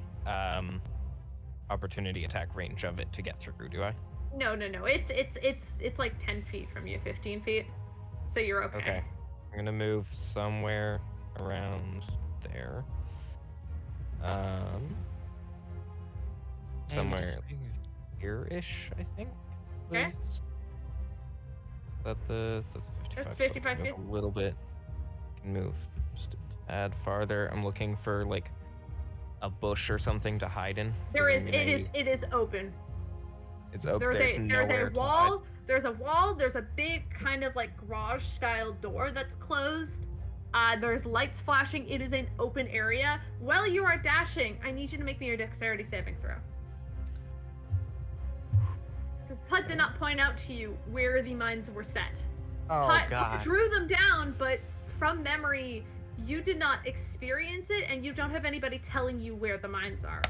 opportunity attack range of it to get through, do I? No. It's like 10 feet from you, 15 feet. So you're okay. Okay. I'm gonna move somewhere around there. Hey, Somewhere just- here-ish, I think. Okay. Is that That's 55? 55 so I can feet. move a little bit. Can move just a tad farther. I'm looking for like a bush or something to hide in. 'cause There I'm is. gonna It is. use- It is open. It's open. There's a nowhere to hide. wall. There's a wall. There's a big kind of like garage style door that's closed. There's lights flashing. It is an open area. While you are dashing, I need you to make me your dexterity saving throw. Because Putt did not point out to you where the mines were set. Oh Putt god. drew them down, but from memory, you did not experience it, and you don't have anybody telling you where the mines are.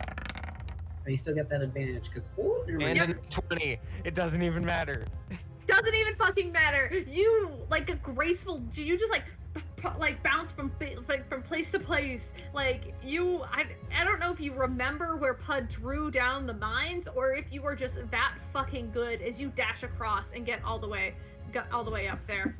But you still get that advantage because oh, never mind. And a 20. It doesn't even matter. Doesn't even fucking matter. You like a graceful. You just like bounce from place to place. Like you, I don't know if you remember where Pud drew down the mines, or if you were just that fucking good as you dash across and got all the way up there.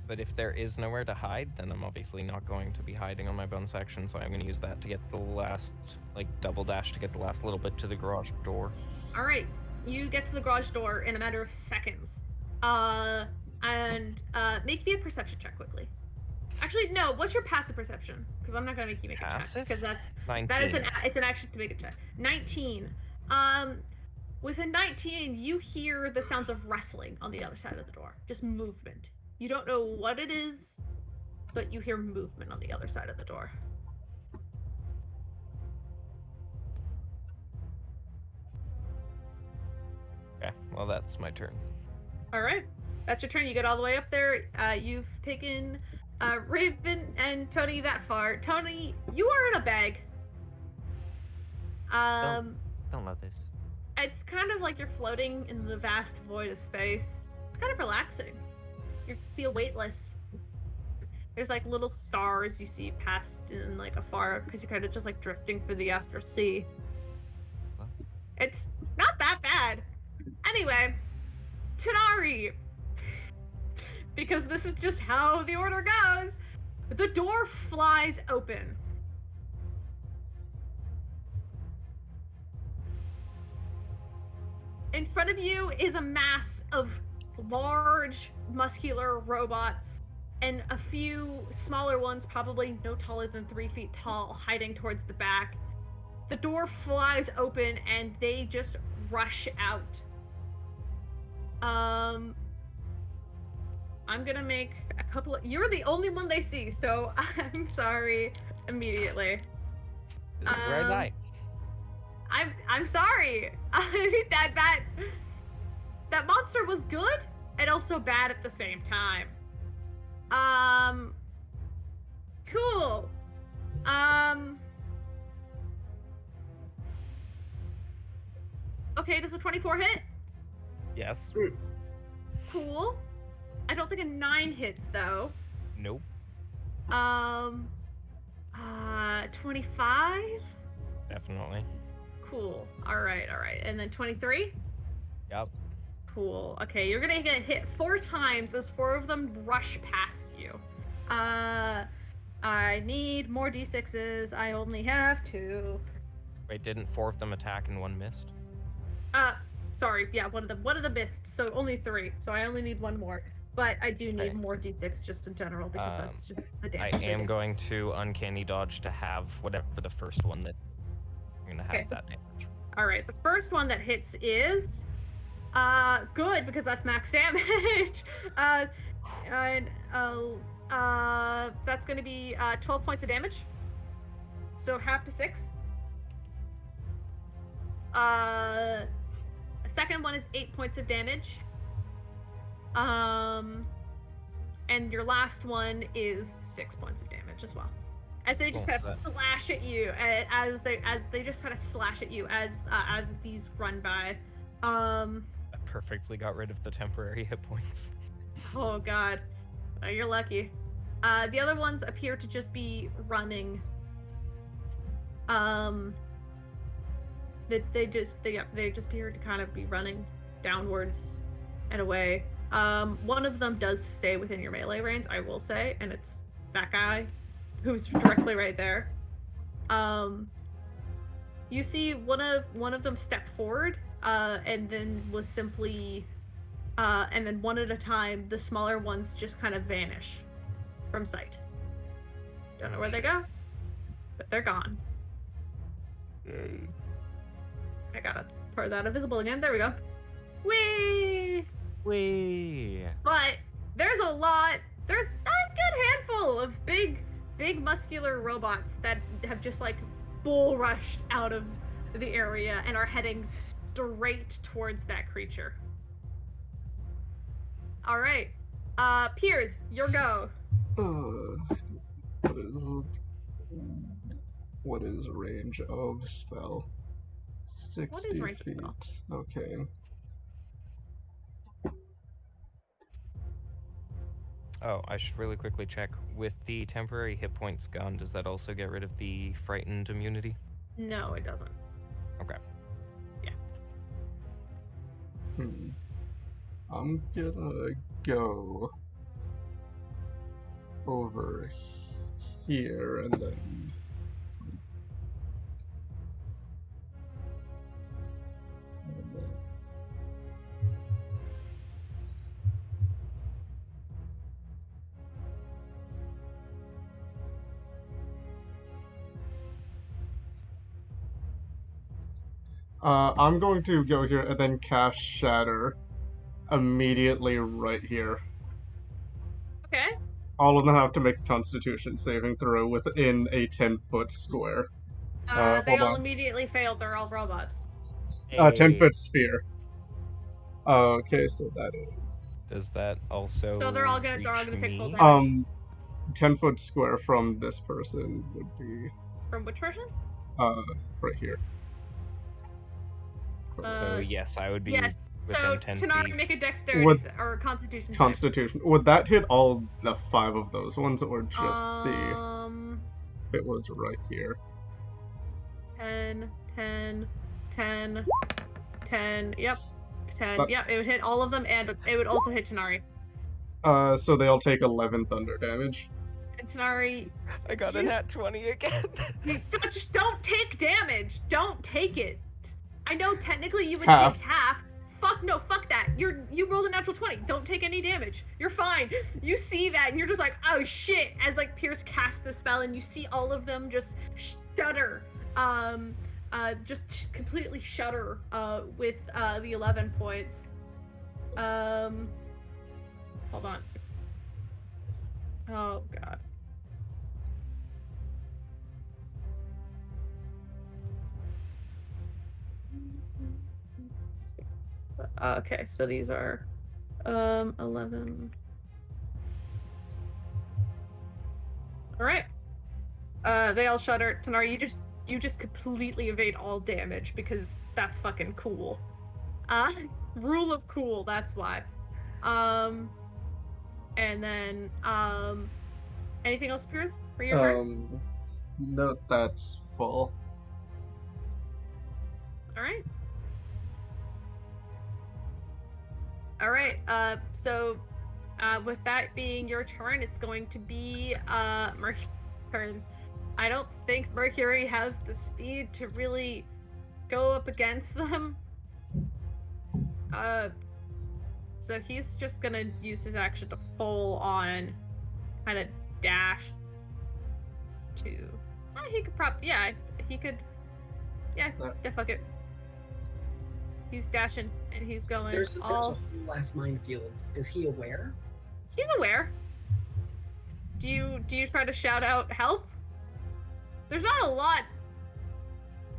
But if there is nowhere to hide, then I'm obviously not going to be hiding on my bonus action, so I'm going to use that to get the last, like, double dash to get the last little bit to the garage door. All right, you get to the garage door in a matter of seconds. Make me a perception check quickly. Actually, no. What's your passive perception? Because I'm not gonna make you make a check. Passive? Because 19. that is it's an action to make a check. 19. With a 19, you hear the sounds of wrestling on the other side of the door. Just movement. You don't know what it is, but you hear movement on the other side of the door. Okay, well, that's my turn. All right, that's your turn. You get all the way up there. You've taken Raven and Tony that far. Tony, you are in a bag. Don't love this. It's kind of like you're floating in the vast void of space. It's kind of relaxing. You feel weightless. There's like little stars you see past in like afar because you're kind of just like drifting through the astral sea. Well. It's not that bad. Anyway, Tanari, because this is just how the order goes, the door flies open. In front of you is a mass of large, muscular robots and a few smaller ones, probably no taller than 3 feet tall, hiding towards the back. The door flies open and they just rush out. I'm gonna make a couple of... You're the only one they see, so I'm sorry immediately. This is where I die. I'm sorry. that monster was good and also bad at the same time. Cool. Okay, does a 24 hit? Yes. Cool. I don't think a 9 hits though. Nope. 25? Definitely. Cool. All right. And then 23? Yep. Cool. Okay, you're gonna get hit 4 times as 4 of them rush past you. I need more d6s. I only have 2. Wait, didn't 4 of them attack and 1 missed? Sorry. Yeah, one of them missed. So only 3. So I only need 1 more. But I do need Okay. more d6 just in general because that's just the damage. I they am do. going to uncanny dodge to have whatever the first one that I'm gonna have Okay. that damage. All right. The first one that hits is good because that's max damage. And that's going to be 12 points of damage. So half to 6. A second one is 8 points of damage. And your last one is 6 points of damage as well. As they just kind of slash at you, as they just kind of slash at you as these run by. I perfectly got rid of the temporary hit points. Oh god, you're lucky. The other ones appear to just be running. They just appear to kind of be running downwards and away. One of them does stay within your melee range, I will say, and it's that guy who's directly right there. You see one of them step forward, and then was simply, and then one at a time, the smaller ones just kind of vanish from sight. Don't know where they go, but they're gone. Yay. I gotta part that invisible again. There we go. Whee! Whee! But there's a good handful of big muscular robots that have just like bull rushed out of the area and are heading straight towards that creature. All right, Piers, your go. What is range of spell? 60 What is range of feet. spell? Okay. Oh, I should really quickly check. With the temporary hit points gone, does that also get rid of the frightened immunity? No, it doesn't. Okay. I'm gonna go over here and then I'm going to go here and then cast Shatter immediately right here. Okay. All of them have to make a Constitution saving throw within a 10-foot square. They hold all on. immediately failed. They're all robots. 10-foot sphere. Okay, so that is... Does that also So they're all gonna reach take full me? damage. 10-foot square from this person would be From which person? right here. So yes, I would be Yes. So within 10 Tanari, feet. make a dexterity Would- or a constitution save. Constitution. Would that hit all the 5 of those ones, or just the... If it was right here. 10, 10, 10, 10, yep. 10, But- yep, it would hit all of them, and it would also hit Tanari. So they all take 11 thunder damage. And Tanari, I got a nat 20 again. just don't take damage. Don't take it. I know technically you would Half. take half. Fuck that. You rolled a natural 20. Don't take any damage. You're fine. You see that and you're just like, oh shit, as like Pierce casts the spell and you see all of them just shudder. Just completely shudder with the 11 points. Hold on. Oh god. Okay, so these are 11. All right. They all shudder. Tanari, you just completely evade all damage because that's fucking cool. Rule of cool, that's why. And then anything else, Piers, for your turn? No, that's full. All right. All right. So, with that being your turn, it's going to be Mercury's turn. I don't think Mercury has the speed to really go up against them. So he's just gonna use his action to full on kind of dash to. He could fuck it. He's dashing and he's going There's a all. whole last minefield. Is he aware? He's aware. Do you try to shout out help? There's not a lot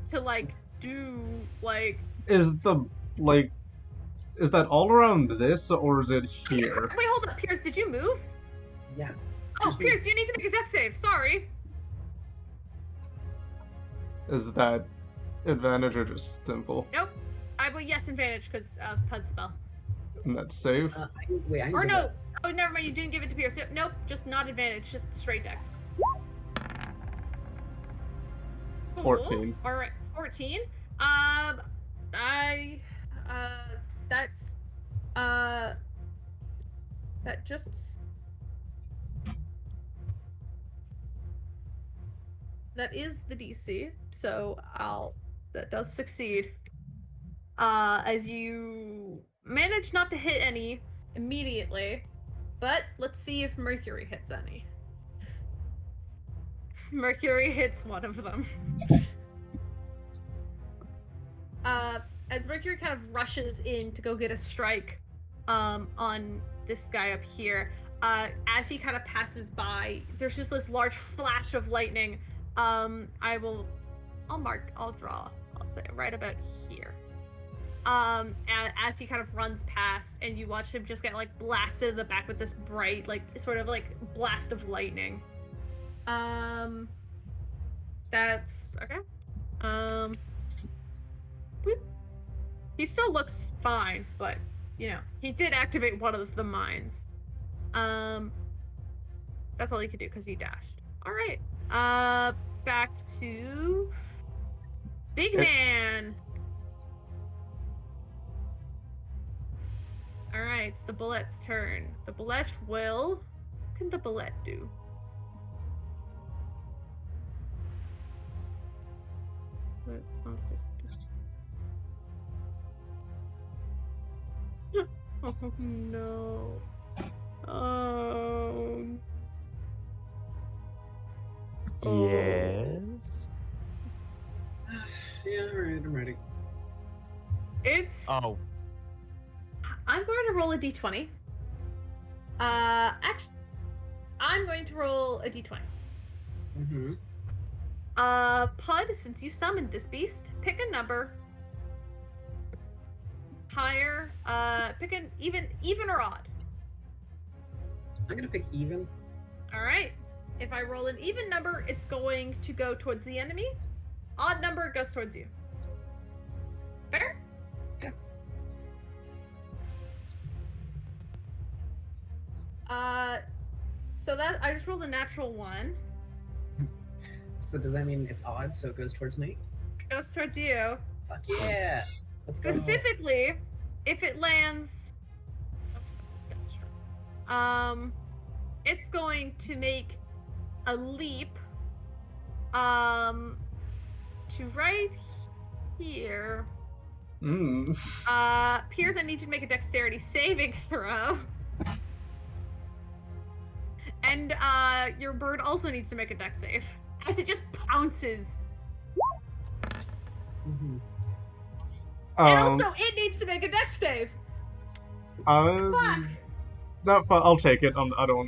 to like do like. Is that all around this, or is it here? Wait, hold up, Pierce. Did you move? Yeah. Oh, Pierce, Pierce, you need to make a dex save. Sorry. Is that advantage or just simple? Nope. I will yes advantage because of Pud spell. And that's safe. Wait, I Or need no. to- Oh, never mind. You didn't give it to Pierce. Nope. Just not advantage. Just straight dex. 14. All right, 14. That's that just that is the DC. So that does succeed. As you manage not to hit any immediately, but let's see if Mercury hits any. Mercury hits one of them. As Mercury kind of rushes in to go get a strike on this guy up here, as he kind of passes by, there's just this large flash of lightning. I'll say it right about here. As he kind of runs past, and you watch him just get like blasted in the back with this bright, like sort of like blast of lightning. That's okay. Boop. He still looks fine, but you know, he did activate one of the mines. That's all he could do because he dashed. All right. Back to Big Man. All right, it's the bullet's turn. The bullet will. What can the bullet do? What else is it? Oh no. Oh. Yes. Yeah, alright, I'm ready. It's. Oh. I'm going to roll a d20. Actually, I'm going to roll a d20. Mm-hmm. Pud, since you summoned this beast, pick a number. Higher, pick an even or odd. I'm gonna pick even. Alright. If I roll an even number, it's going to go towards the enemy. Odd number, it goes towards you. Fair? Yeah. So that I just rolled a natural 1. So does that mean it's odd, so it goes towards me? It goes towards you. Fuck yeah! Let's go. Specifically, if it lands, it's going to make a leap, to right here. Piers, I need you to make a dexterity saving throw. And your bird also needs to make a dex save, as it just pounces. Mm-hmm. And also, it needs to make a dex save. Fuck. No, I'll take it. I don't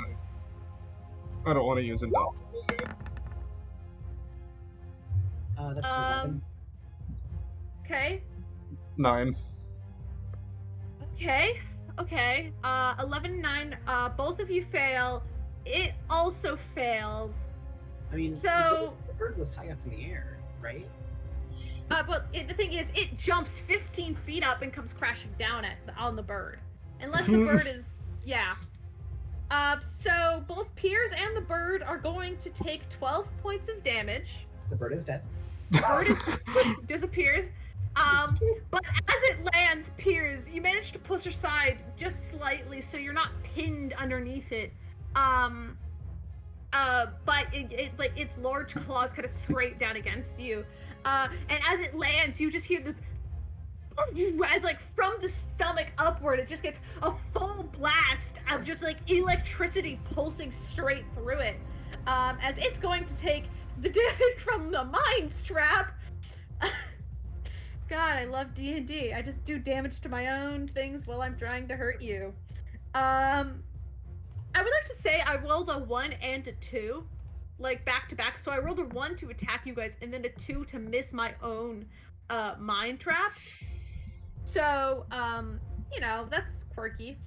want to use it now. That's 11. Okay. 9. Okay. 11, 9. Both of you fail. It also fails. I mean, So. the bird was high up in the air, right? But the thing is, it jumps 15 feet up and comes crashing down on the bird. Unless the bird is, yeah. So both Piers and the bird are going to take 12 points of damage. The bird is dead. The bird disappears. But as it lands, Piers, you manage to push aside just slightly, so you're not pinned underneath it. But its large claws kind of scrape down against you. And as it lands, you just hear this, as like from the stomach upward, it just gets a full blast of just like electricity pulsing straight through it. As it's going to take the damage from the mind trap. God, I love D&D. I just do damage to my own things while I'm trying to hurt you. I would like to say I rolled a 1 and a 2, like back to back. So I rolled a 1 to attack you guys, and then a 2 to miss my own mind traps. So that's quirky,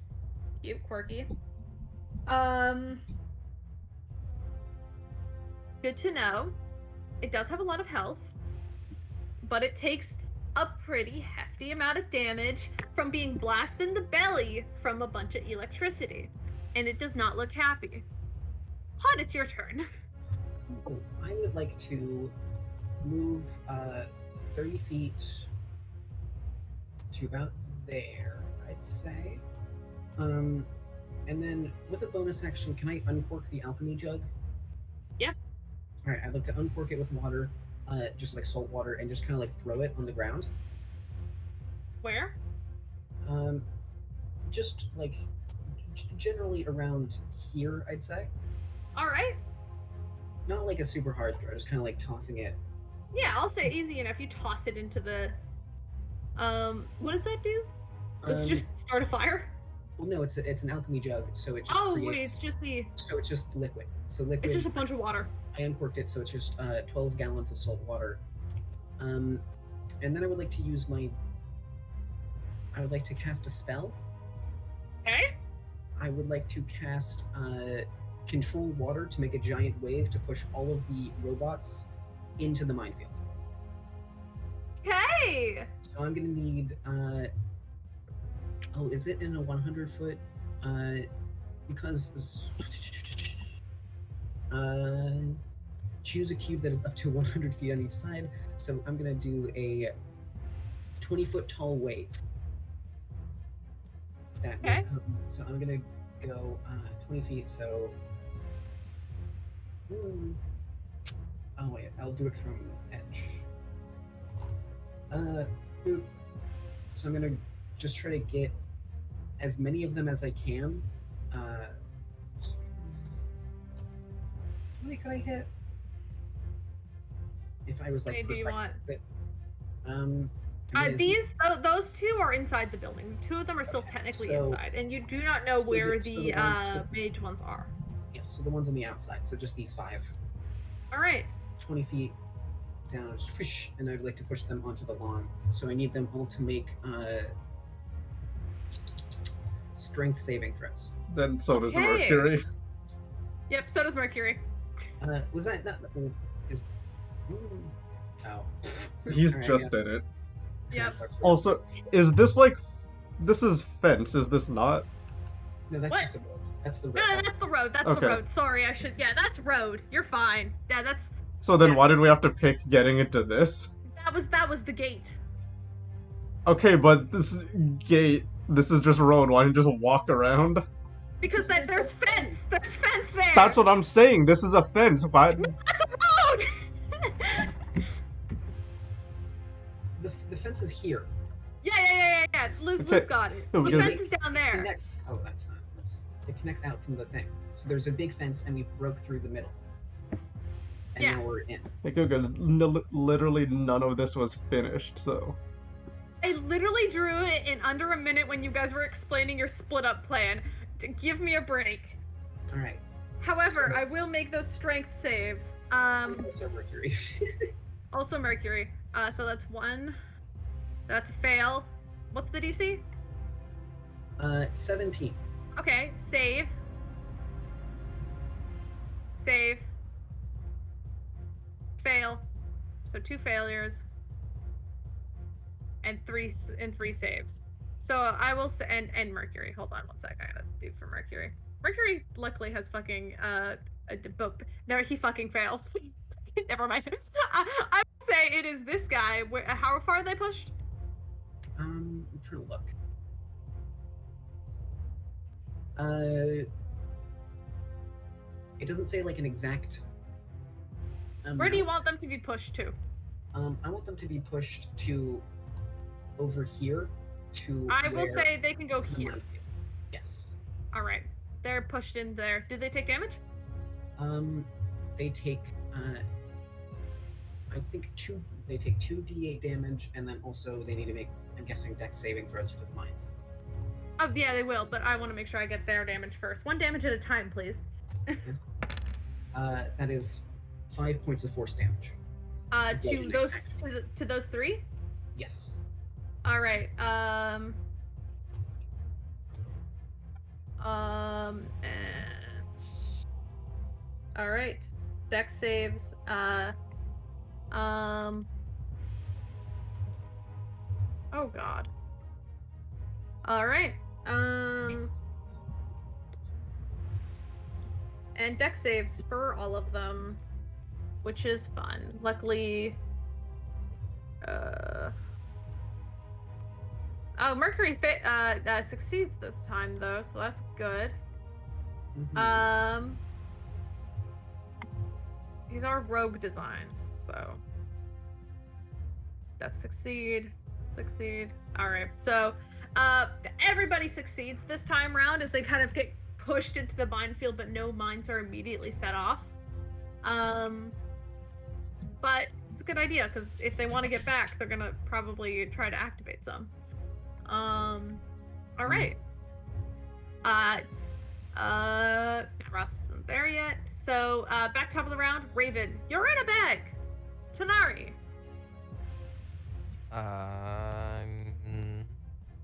cute, quirky. Good to know. It does have a lot of health, but it takes a pretty hefty amount of damage from being blasted in the belly from a bunch of electricity, and it does not look happy. Hot, it's your turn. Cool. I would like to move 30 feet to about there, I'd say. And then with a bonus action, can I uncork the alchemy jug? Yeah. Alright, I'd like to uncork it with water, just like salt water, and just kind of like throw it on the ground. Where? Just like generally around here, I'd say. All right. Not like a super hard throw, just kind of like tossing it. Yeah, I'll say easy enough. You toss it into the. What does that do? Does it just start a fire? Well, no, it's an alchemy jug, so it just Oh creates. wait, it's just the. So it's just liquid. So liquid. It's just a bunch of water. I uncorked it, so it's just 12 gallons of salt water. And then I would like to use my. I would like to cast a spell. Okay. I would like to cast control water to make a giant wave to push all of the robots into the minefield. Okay. So I'm gonna need. Oh, is it in a 100-foot? Because. Choose a cube that is up to 100 feet on each side. So I'm gonna do a 20-foot tall wave. That will Okay. come. So I'm gonna go 20 feet. So. Oh wait, I'll do it from edge. Boop. So I'm gonna just try to get as many of them as I can. How many could I hit? If I was like How many do you precise want? with it. Those two are inside the building. Two of them are still Okay, technically so- inside, and you do not know so where the the ones- mage ones are. Yes, so the ones on the outside. So just these 5. All right. 20 feet down, just fish, and I'd like to push them onto the lawn. So I need them all to make strength saving throws. Then so does Okay. Mercury. Yep. So does Mercury. Was that not? Is, oh. He's Alright, just yeah. in it. That Yep. sucks for Also, is this like, this is fence? Is this not? No, that's What? just the road. That's the road. No, that's the road. That's Okay. the road. Sorry, I should. Yeah, that's road. You're fine. Yeah, that's So then Yeah. why did we have to pick getting into this? that was the gate. Okay, but this gate, this is just road. Why didn't you just walk around? Because there's fence. There's fence there. That's what I'm saying. This is a fence. Why? That's a road. The fence is here. Yeah. Liz Okay. got it. No, The because- fence is down there. Connects, oh, that's not. It connects out from the thing. So there's a big fence, and we broke through the middle. And Yeah. now we're in. Like, okay, literally none of this was finished, so. I literally drew it in under a minute when you guys were explaining your split up plan. Give me a break. All right. However, I will make those strength saves. So Mercury. Also Mercury. So that's 1. That's a fail. What's the DC? 17. Okay, save. Save. Fail. So 2 failures. And 3 saves. So I will say, and Mercury. Hold on one sec. I gotta do for Mercury. Mercury luckily has fucking no, he fucking fails. Never mind. I would say it is this guy. How far are they pushed? I'm trying to look. It doesn't say like an exact. Where do you want them to be pushed to? I want them to be pushed to over here to. I will where say they can go the here. minefield- Yes. All right, they're pushed in there. Do they take damage? They take. I think 2. They take 2d8 damage, and then also they need to make. I'm guessing dex saving throws for the mines. Oh yeah, they will, but I want to make sure I get their damage first. 1 damage at a time, please. Yes. That is 5 points of force damage. To Bludgeoning those damage. to those 3. Yes. All right. And all right. Dex saves. Oh God. All right. And dex saves for all of them, which is fun. Luckily, oh, Mercury succeeds this time though, so that's good. Mhm. These are rogue designs, so that's succeed. All right, so everybody succeeds this time round as they kind of get pushed into the minefield, but no mines are immediately set off. But it's a good idea because if they want to get back, they're gonna probably try to activate some. All right. Ross isn't there yet. So back top of the round, Raven, you're in a bag. Tanari.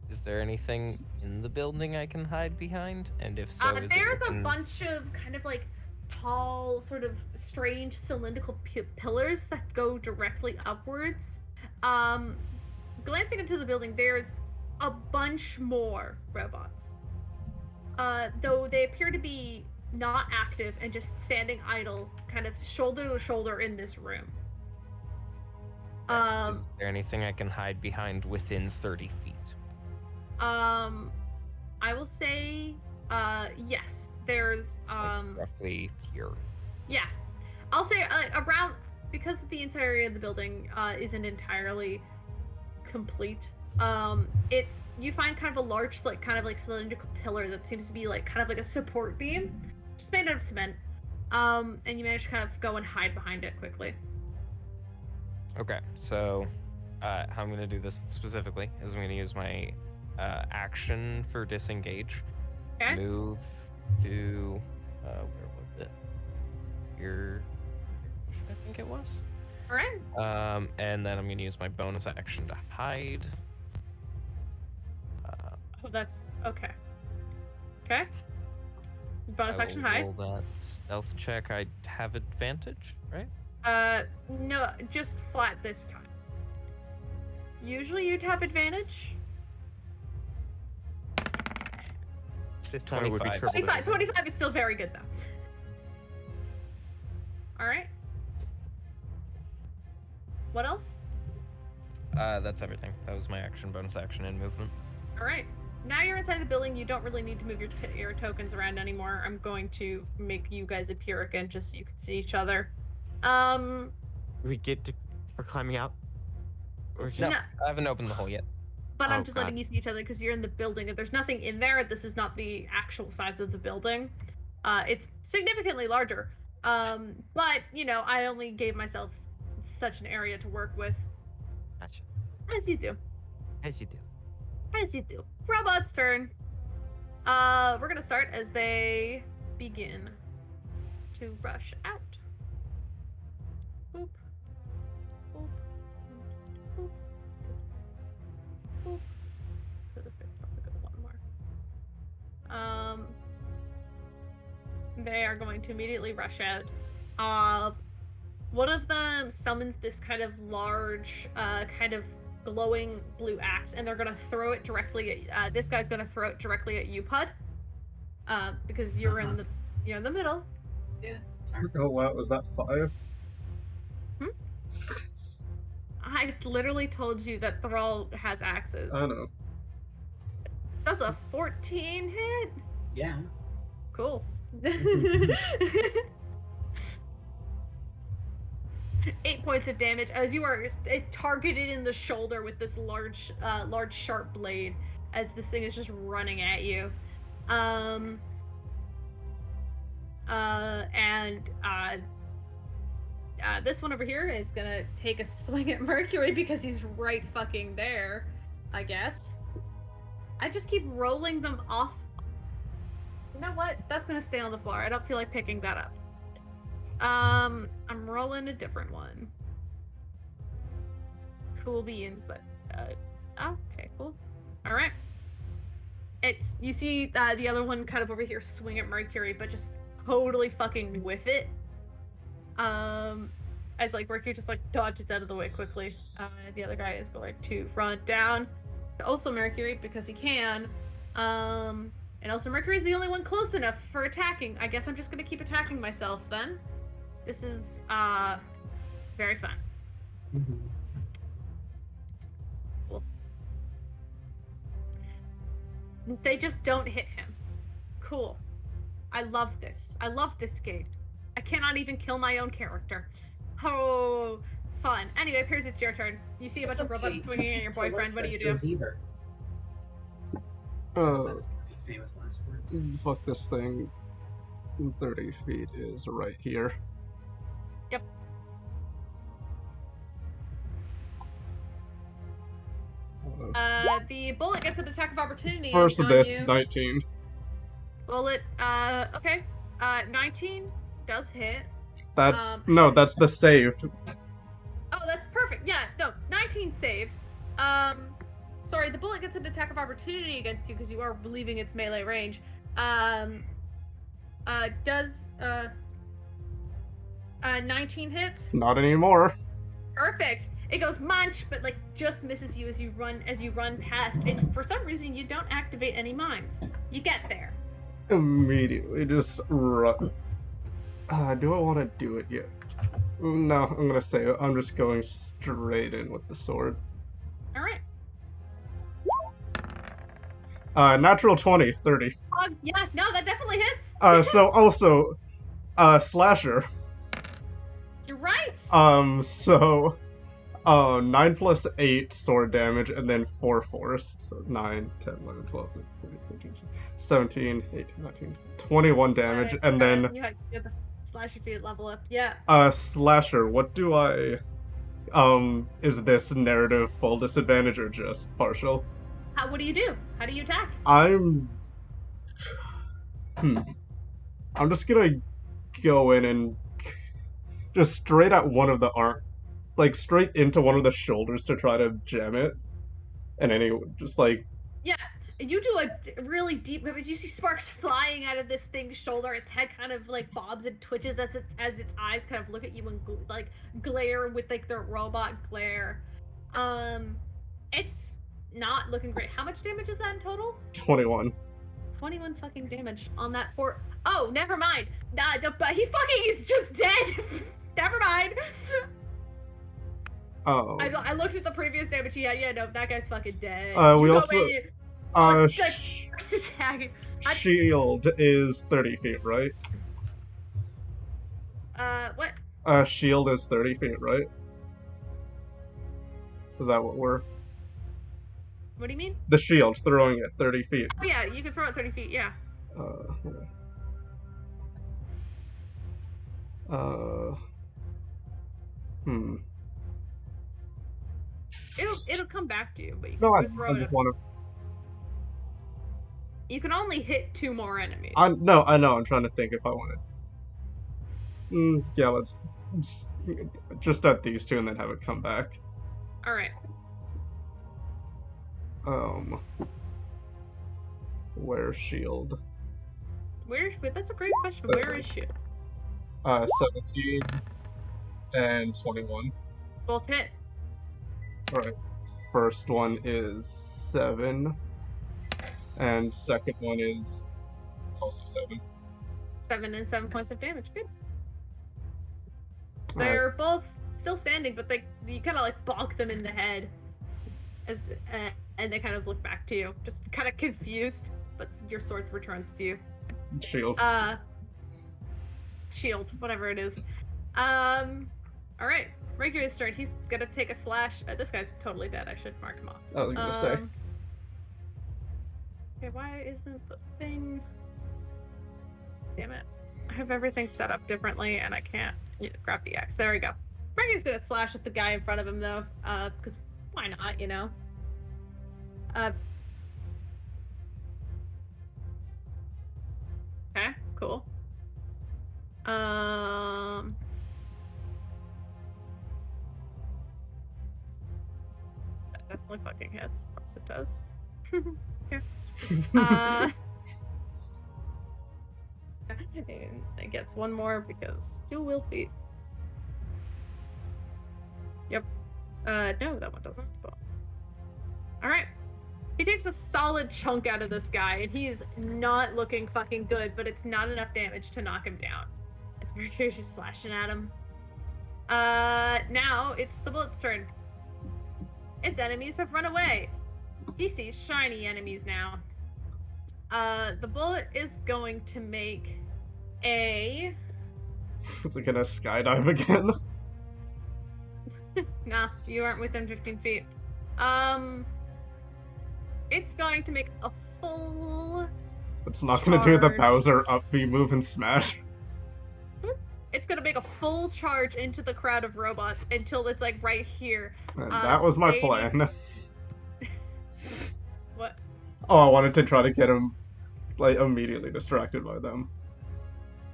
Is there anything in the building I can hide behind? And if so, is There's it a within... bunch of kind of like tall, sort of strange cylindrical pillars that go directly upwards. Glancing into the building, there's a bunch more robots. Though they appear to be not active and just standing idle, kind of shoulder to shoulder in this room. Is there anything I can hide behind within 30 feet? I will say, yes. There's Like roughly here. Yeah, I'll say around, because the entire area of the building isn't entirely complete. It's, you find kind of a large, like kind of like cylindrical pillar that seems to be like kind of like a support beam, just made out of cement. And you manage to kind of go and hide behind it quickly. Okay, so how I'm gonna do this specifically is I'm gonna use my action for disengage. Okay. Move to where was it? Here, I think it was. All right. And then I'm gonna use my bonus action to hide. Oh, that's okay. Okay. Bonus I action will hide. roll that stealth check. I have advantage, right? No, just flat this time. Usually you'd have advantage. This time it would be 25. triple 25, disadvantage. 25 is still very good though. All right. What else? That's everything. That was my action, bonus action, and movement. All right. Now you're inside the building. You don't really need to move your tokens around anymore. I'm going to make you guys appear again just so you can see each other. We get to... We're climbing out? Or just... No. I haven't opened the hole yet. But I'm Oh, just God. letting you see each other because you're in the building. There's nothing in there. This is not the actual size of the building. It's significantly larger. But, you know, I only gave myself such an area to work with. Gotcha. As you do. As you do. As you do. Robot's turn. We're gonna start as they begin to rush out. Boop. Boop. Boop. Boop. So this guy probably got one more. They are going to immediately rush out. One of them summons this kind of large, kind of glowing blue axe, and they're gonna throw it directly at, this guy's gonna throw it directly at you, Pud. Because you're in the middle. Yeah. Oh wow, was that 5? I literally told you that Thrall has axes. I know. That's a 14 hit. Yeah. Cool. 8 points of damage as you are targeted in the shoulder with this large sharp blade as this thing is just running at you. This one over here is gonna take a swing at Mercury because he's right fucking there, I guess. I just keep rolling them off. You know what? That's gonna stay on the floor. I don't feel like picking that up. I'm rolling a different one. Cool beans. That. Okay, cool. All right. It's you see the other one kind of over here swing at Mercury, but just totally fucking whiff it. As like Mercury just like dodges out of the way quickly. The other guy is going to front down. Also Mercury because he can. And also Mercury is the only one close enough for attacking. I guess I'm just gonna keep attacking myself then. This is very fun. Cool. They just don't hit him. Cool. I love this. I love this game. I cannot even kill my own character. Oh, fun. Anyway, Piers, it's your turn. You see a bunch of robots swinging at your boyfriend. What do you do? Either. Uh, That's gonna be famous last words. fuck this thing. 30 feet is right here. Yep. The bullet gets an attack of opportunity. First on this, you. 19. Bullet, okay. 19 does hit. That's no, that's the save. Oh, that's perfect. Yeah, no, 19 saves. Sorry, the bullet gets an attack of opportunity against you because you are leaving its melee range. Does 19 hit? Not anymore. Perfect. It goes munch, but like just misses you as you run past, and for some reason you don't activate any mines. You get there. Immediately just run. Do I want to do it yet? No, I'm gonna say it. I'm just going straight in with the sword. All right. Natural 20, 30. Yeah, no, that definitely hits. So also, slasher. You're right. So, 9 plus 8 sword damage, and then 4 force. So 9, 10, 11, 12, 13, 14, 15, 17, 18, 19, 21 damage, and then... You had the slasher feet level up, yeah. Slasher, what do I... is this narrative full disadvantage or just partial? What do you do? How do you attack? I'm just gonna go in and just straight at one of the arm, like straight into one of the shoulders to try to jam it. And just like... Yeah, you do a really deep, you see sparks flying out of this thing's shoulder. Its head kind of like bobs and twitches as its eyes kind of look at you and like glare with like their robot glare. It's not looking great. How much damage is that in total? 21. 21 fucking damage on that poor... Oh, never mind. Nah, but he fucking is just dead. Never mind. Oh. I looked at the previous damage he had. Yeah, no, that guy's fucking dead. We also... first attack. Shield is 30 feet, right? What? Shield is 30 feet, right? Is that what we're... What do you mean? The shield, throwing it 30 feet. Oh yeah, you can throw it 30 feet, yeah. It'll come back to you, but you can throw I just want to... You can only hit 2 more enemies. No, I know, I'm trying to think if I want to... yeah, let's just at these 2 and then have it come back. Alright. Where's shield? Wait, that's a great question. Where is shield? 17 and 21. Both hit. Alright. First one is 7. And second one is also 7. 7 and 7 points of damage. Good. They're both still standing, but you kind of like bonk them in the head, and they kind of look back to you, just kind of confused. But your sword returns to you. Shield. Shield, whatever it is. All right, Regular's turn. He's gonna take a slash. This guy's totally dead. I should mark him off. I was gonna say. Okay, why isn't the thing? Damn it! I have everything set up differently, and I can't grab the X. There we go. Regular's gonna slash at the guy in front of him though, because why not? You know. Cool. That definitely fucking hits. Yes, it does. Yeah. And it gets one more because dual wield feet. Yep. No, that one doesn't. But... Alright. He takes a solid chunk out of this guy, and he is not looking fucking good, but it's not enough damage to knock him down. As Mercury's just slashing at him. Now it's the bullet's turn. Its enemies have run away. He sees shiny enemies now. The bullet is going to make a... Is it gonna skydive again? Nah, you aren't within 15 feet. It's going to make a full... It's not gonna do the charge. Bowser up B move and smash. It's gonna make a full charge into the crowd of robots until it's like right here. And that was my they plan. need- What? Oh, I wanted to try to get him, like, immediately distracted by them.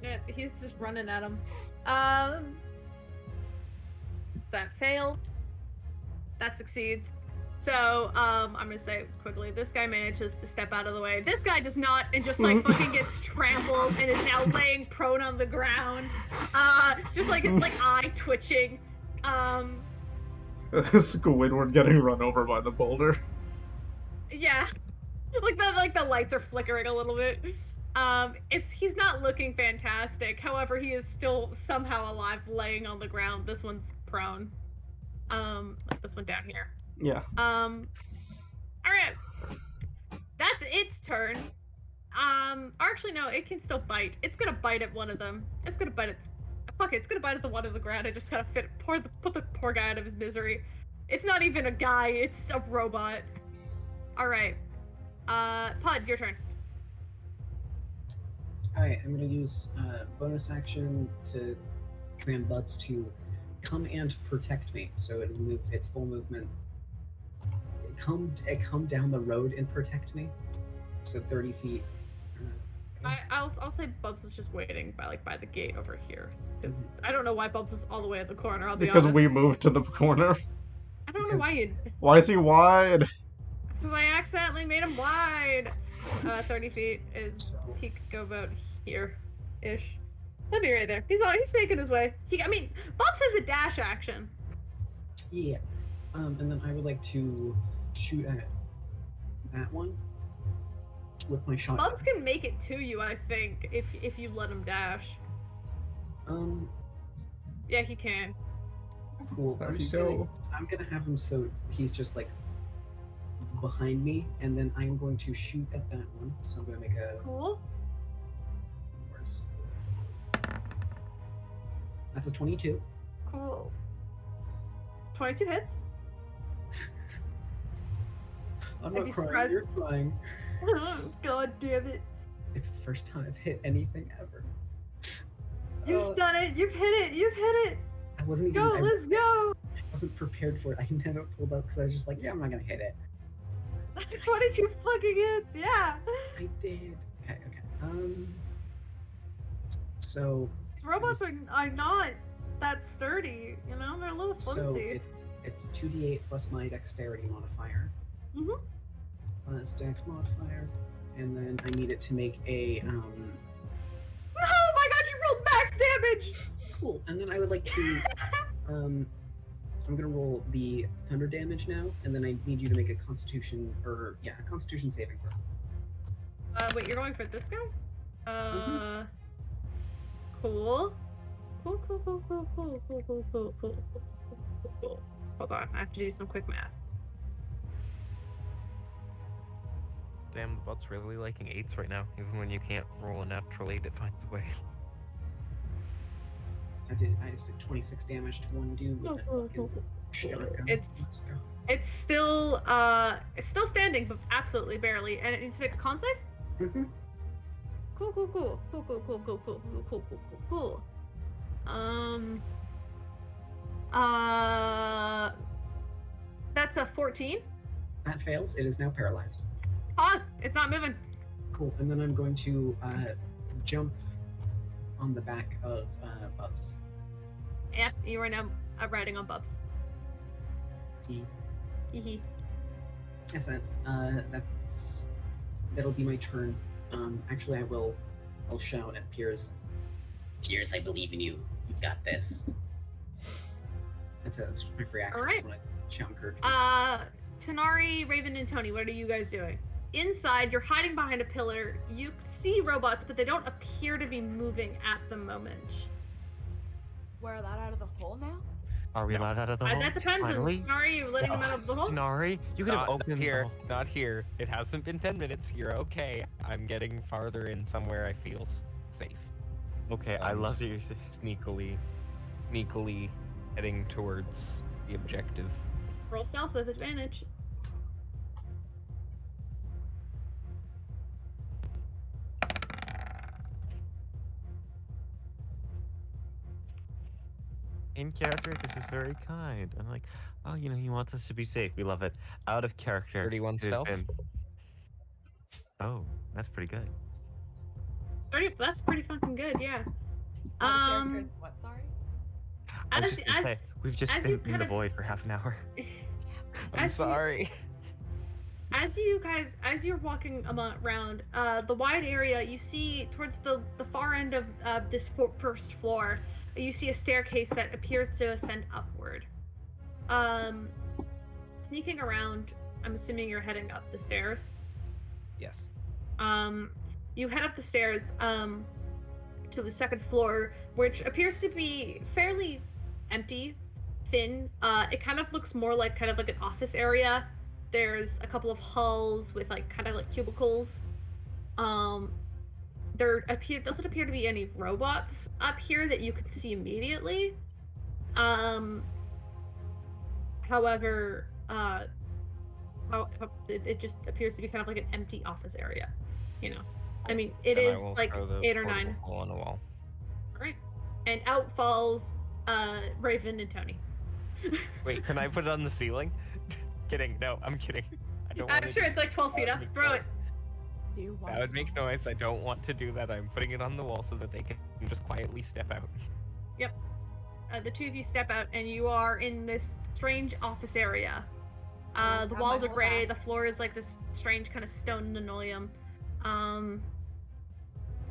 Yeah, he's just running at him. That failed. That succeeds. So, I'm gonna say quickly, this guy manages to step out of the way. This guy does not, and just like fucking gets trampled and is now laying prone on the ground. Just like eye twitching. Squidward getting run over by the boulder. Yeah. Like the lights are flickering a little bit. He's not looking fantastic. However, he is still somehow alive, laying on the ground. This one's prone. Like this one down here. Yeah. Alright. That's its turn. Actually no, it can still bite. It's gonna bite at one of them. It's gonna bite at... Fuck it, it's gonna bite at the one on the ground. I just gotta put the poor guy out of his misery. It's not even a guy, it's a robot. Alright. Pod, your turn. Alright, I'm gonna use bonus action to command Bubs to come and protect me. So it'll move its full movement. Come down the road and protect me. So 30 feet. I'll say Bubs is just waiting by the gate over here. Because I don't know why Bubs is all the way at the corner, I'll be Because honest. we moved to the corner. I don't know why you... Why is he wide? Because I accidentally made him wide. 30 feet is... He could go about here-ish. He'll be right there. He's making his way. Bubs has a dash action. Yeah. And then I would like to shoot at that one with my shotgun. Bubs can make it to you, I think, if you let him dash. Yeah, he can. Cool. I'm gonna have him so he's just like behind me, and then I'm going to shoot at that one. So I'm gonna make a... Cool. That's a 22. Cool. 22 hits. I'm I'd not be crying, surprised. you're crying. God damn it. It's the first time I've hit anything ever. You've done it. You've hit it. You've hit it. I wasn't even... Let's go. I wasn't prepared for it. I never pulled up because I was just like, yeah, I'm not gonna hit it. 22 fucking hits. Yeah. I did. Okay. So... These robots are not that sturdy, you know? They're a little flimsy. So it's 2d8 plus my dexterity modifier. Mm-hmm. Plus dex modifier. And then I need it to make a... Oh my god, you rolled max damage! Cool. And then I would like to... I'm gonna roll the thunder damage now, and then I need you to make a constitution saving throw. Wait, you're going for this guy? Cool. Cool. Hold on, I have to do some quick math. Damn, the bot's really liking 8s right now. Even when you can't roll a natural 8, it finds a way. I just did 26 damage to one dude with a fucking shotgun. Let's go. It's still standing, but absolutely barely, and it needs to make a con save? Mm-hmm. Cool. That's a 14. That fails. It is now paralyzed. Ah, it's not moving. Cool. And then I'm going to jump on the back of Bubs. Yep, you are now riding on Bubs. Hee. That's it. That'll be my turn. Actually, I'll shout at Piers. Piers, I believe in you. You've got this. That's my free action. All right. Just want to shout encouragement. Tanari, Raven, and Tony, what are you guys doing? Inside, you're hiding behind a pillar. You see robots, but they don't appear to be moving at the moment. We're allowed out of the hole now? Are we allowed out of the hole? That depends. Finally? Tanari, you letting them out of the hole? Tanari, you could have Not opened here. the hole. Not here. It hasn't been 10 minutes. You're okay. I'm getting farther in somewhere I feel safe. Okay, I love that you're safe. Sneakily heading towards the objective. Roll stealth with advantage. In character, this is very kind. I'm like, oh, he wants us to be safe. We love it. Out of character. 31 it has stealth? been- Oh, that's pretty good. 30. That's pretty fucking good, yeah. Out of character, it's what, sorry? I was just gonna say, we've just as been you in kind the of- void for half an hour. I'm As you- sorry. As you're walking around the wide area, you see towards the far end of this first floor, you see a staircase that appears to ascend upward. Sneaking around, I'm assuming you're heading up the stairs. Yes. You head up the stairs to the second floor, which appears to be fairly empty, thin. It kind of looks more like kind of like an office area. There's a couple of halls with kind of like cubicles. There doesn't appear to be any robots up here that you can see immediately. However, it just appears to be kind of like an empty office area. I mean, it And I is will like throw the 8 or portable 9. hole on the wall. All right, and out falls Raven and Tony. Wait, can I put it on the ceiling? Kidding. No, I'm kidding. I don't want I'm sure it's like 12 feet up. Throw it. Do you want That would to make noise. I don't want to do that. I'm putting it on the wall so that they can just quietly step out. The two of you step out, and you are in this strange office area. The Have my walls are whole gray. back. The floor is like this strange kind of stone linoleum.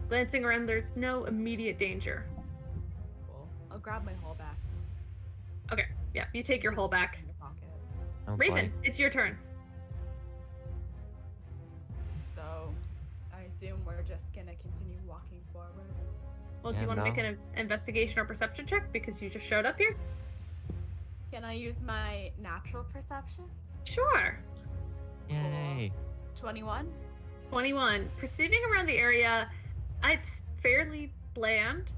Glancing around, there's no immediate danger. Cool. I'll grab my hole back. Okay, yeah, you take your hole back. In your pocket. Oh, Raven, boy. it's your turn. So, I assume we're just gonna continue walking forward. Well, do Yeah, you want to make no. an investigation or perception check because you just showed up here? Can I use my natural perception? Sure. Yay. 21? 21. Perceiving around the area, it's fairly bland.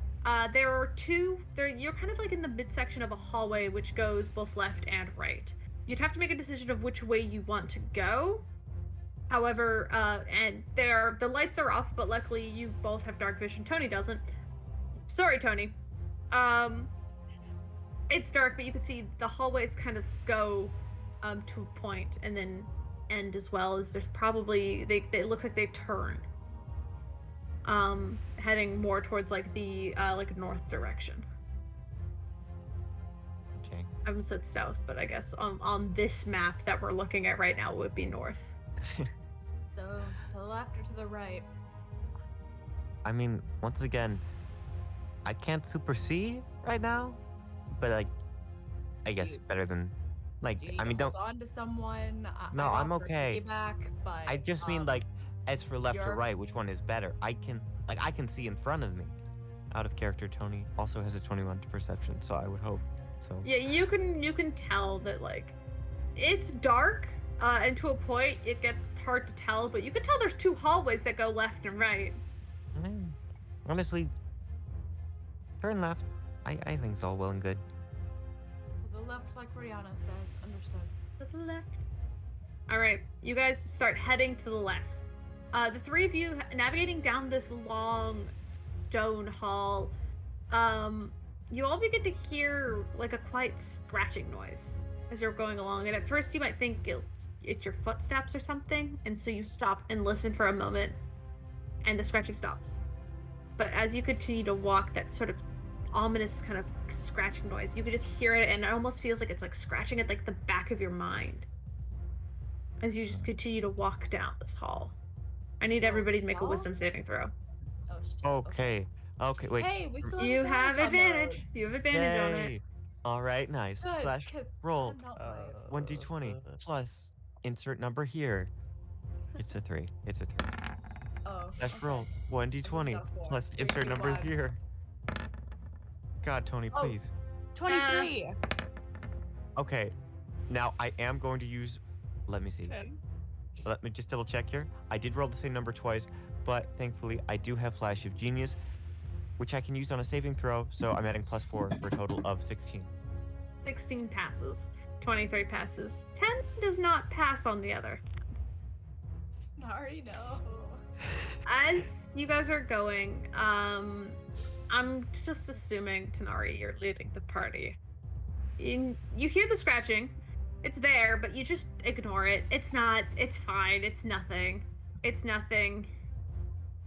There are two. You're kind of like in the midsection of a hallway, which goes both left and right. You'd have to make a decision of which way you want to go. However, and the lights are off, but luckily you both have dark vision. Tony doesn't. Sorry, Tony. It's dark, but you can see the hallways kind of go to a point and then end as well. As there's probably it looks like they turn. Heading more towards like the north direction. Okay. I almost said south, but I guess on this map that we're looking at right now would be north. So, to the left or to the right? I mean, once again, I can't super see right now, but I guess You- better than Do you need I mean, to don't. hold on to someone? No, I'd I'm offer okay. piggyback, but I just mean as for left or you're- right, which one is better? I can see in front of me. Out of character, Tony also has a 21 to perception, so I would hope. So Yeah, you can tell that it's dark, and to a point it gets hard to tell, but you can tell there's two hallways that go left and right. honestly, turn left. I think it's all well and good. To the left, like Rihanna says. Understood. To the left. All right, you guys start heading to the left. The three of you navigating down this long stone hall. You all begin to hear like a quiet scratching noise as you're going along, and at first you might think it's your footsteps or something, and so you stop and listen for a moment, and the scratching stops. but as you continue to walk, that sort of ominous kind of scratching noise, you can just hear it, and it almost feels like it's like scratching at like the back of your mind as you just continue to walk down this hall. I need Whoa, everybody to make a hall? wisdom saving throw. Oh shit. Okay. Okay, wait. Hey, we still have You have on advantage. those. You have advantage on it. Yay. All right, nice. Good, Slash 'cause roll. I'm not biased. 1d20 plus insert number here. It's a 3. It's a 3. Oh. Slash okay. roll. 1d20 Got a 4. plus 3, insert 2, number 1. here. God, Tony, Oh. please. 23. Okay. Now I am going to use. Let me see. 10. Let me just double check here. I did roll the same number twice, but thankfully I do have Flash of Genius, which I can use on a saving throw, so I'm adding +4 for a total of 16. 16 passes. 23 passes. 10 does not pass on the other. Nari, no. As you guys are going, I'm just assuming, Tanari, you're leading the party. You hear the scratching. It's there, but you just ignore it. It's fine. It's nothing. It's nothing.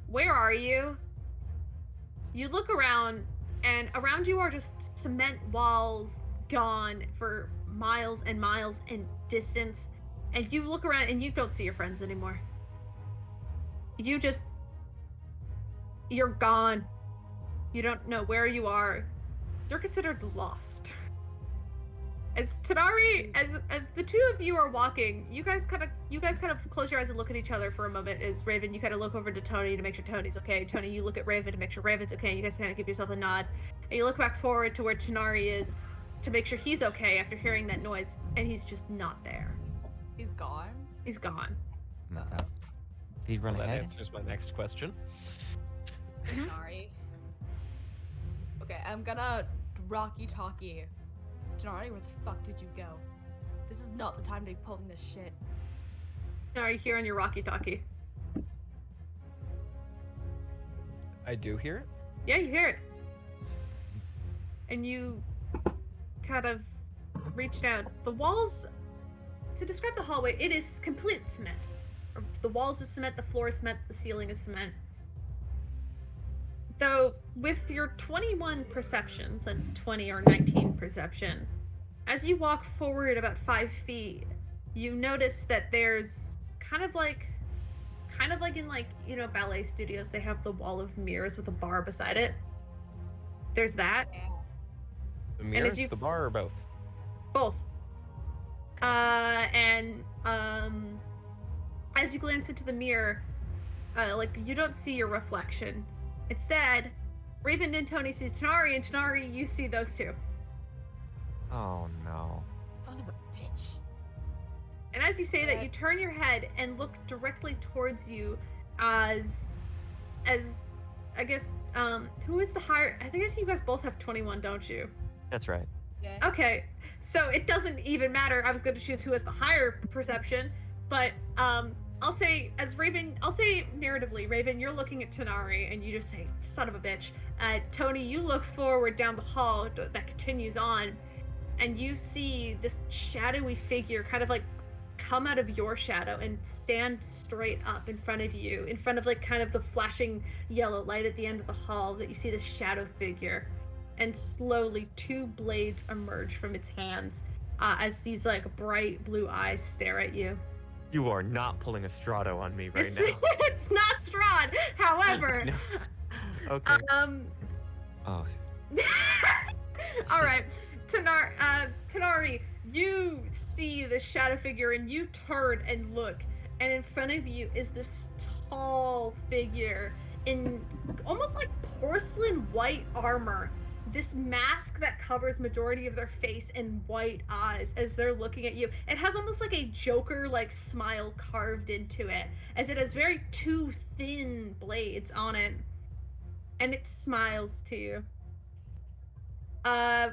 Where are you? You look around, and around you are just cement walls gone for miles and miles in distance. And you look around, and you don't see your friends anymore. You're gone. You don't know where you are. You're considered lost. As Tanari, as the two of you are walking, you guys kind of close your eyes and look at each other for a moment. As Raven, you kind of look over to Tony to make sure Tony's okay. Tony, you look at Raven to make sure Raven's okay. And you guys kind of give yourself a nod, and you look back forward to where Tanari is to make sure he's okay after hearing that noise, and he's just not there. He's gone. He's gone. Okay. He'd run Well, that ahead. answers my next question. Nari. Okay, I'm gonna talkie. Nari, where the fuck did you go? This is not the time to be pulling this shit. Are you here on your walkie-talkie? I do hear it. Yeah, you hear it. And you kind of reach down. The walls, to describe the hallway, it is complete cement. The walls are cement, the floor is cement, the ceiling is cement. Though, with your 21 perceptions and 20 or 19 perception, as you walk forward about 5 feet, you notice that there's kind of like in like, you know, ballet studios, they have the wall of mirrors with a bar beside it. There's that. The mirrors, you- the bar, or both? Both. As you glance into the mirror, like, you don't see your reflection. Instead, Raven and Tony sees Tanari, and Tanari, you see those two. Oh no. Son of a bitch. And as you say that, you turn your head and look directly towards you as I guess, who is the higher? I think you guys both have 21, don't you? That's right. Yeah. Okay, so it doesn't even matter. I was going to choose who has the higher perception, but I'll say narratively, Raven, you're looking at Tanari and you just say, son of a bitch. Tony, you look forward down the hall that continues on, and you see this shadowy figure kind of like come out of your shadow and stand straight up in front of you, in front of like kind of the flashing yellow light at the end of the hall. That you see this shadow figure, and slowly 2 blades emerge from its hands as these like bright blue eyes stare at you. You are not pulling a Strato on me right now. It's not Strahd, however. No. Okay. Oh. All right, Tanari, you see the shadow figure and you turn and look, and in front of you is this tall figure in almost like porcelain white armor. This mask that covers majority of their face and white eyes as they're looking at you. It has almost like a Joker like smile carved into it, as it has very 2 thin blades on it, and it smiles to you. I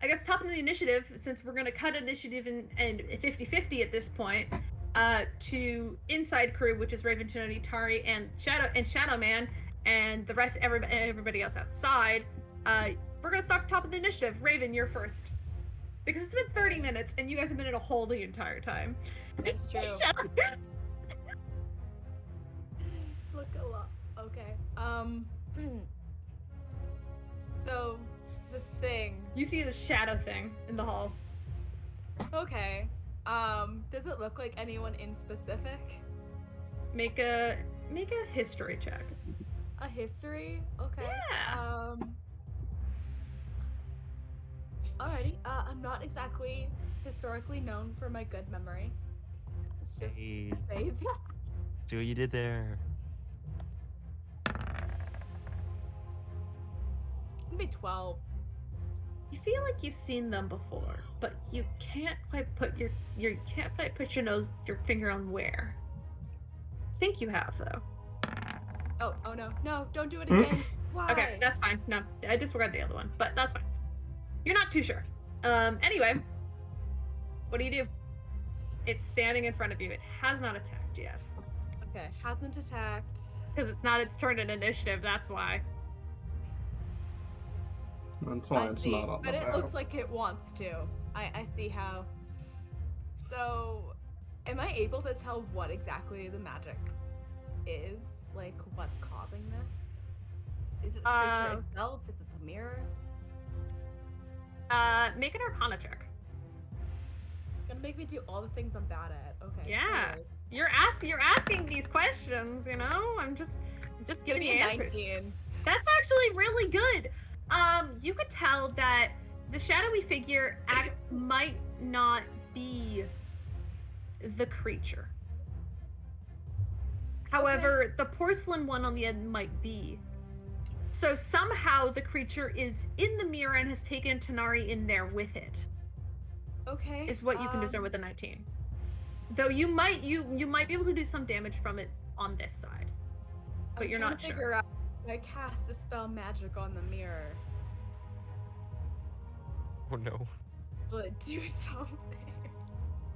guess top of the initiative, since we're gonna cut initiative and 50-50 at this point, to inside crew, which is Raven, Tanoni, Tari, and Shadow Man, and the rest everybody else outside. We're gonna start top of the initiative. Raven, you're first. Because it's been 30 minutes and you guys have been in a hole the entire time. That's true. Look a lot. Okay. So, this thing. You see the shadow thing in the hall. Okay. Does it look like anyone in specific? Make a history check. A history? Okay. Yeah. Alrighty. I'm not exactly historically known for my good memory. Let's just Hey. say that. See what you did there. Maybe 12. You feel like you've seen them before, but you can't quite put your your finger on where. I think you have though. Oh no. No, don't do it Hmm? again. Why? Okay, that's fine. No, I disregard the other one, but that's fine. You're not too sure. Anyway, what do you do? It's standing in front of you. It has not attacked yet. Okay, hasn't attacked. Because it's not its turn in initiative, that's why. That's why I it's see, not on but the it map. looks like it wants to. I see how. So, am I able to tell what exactly the magic is? Like, what's causing this? Is it the creature itself? Is it the mirror? Make an Arcana check. Gonna make me do all the things I'm bad at. Okay. Yeah. anyways. You're asking these questions, you know? I'm just giving Give you me a answers. 19. That's actually really good. You could tell that the shadowy figure might not be the creature. However, the porcelain one on the end might be. So somehow the creature is in the mirror and has taken Tanari in there with it. Okay. Is what you can discern with the 19. Though you might be able to do some damage from it on this side. But you're not to sure. figure out if I cast a spell magic on the mirror. Oh no. Will it do something?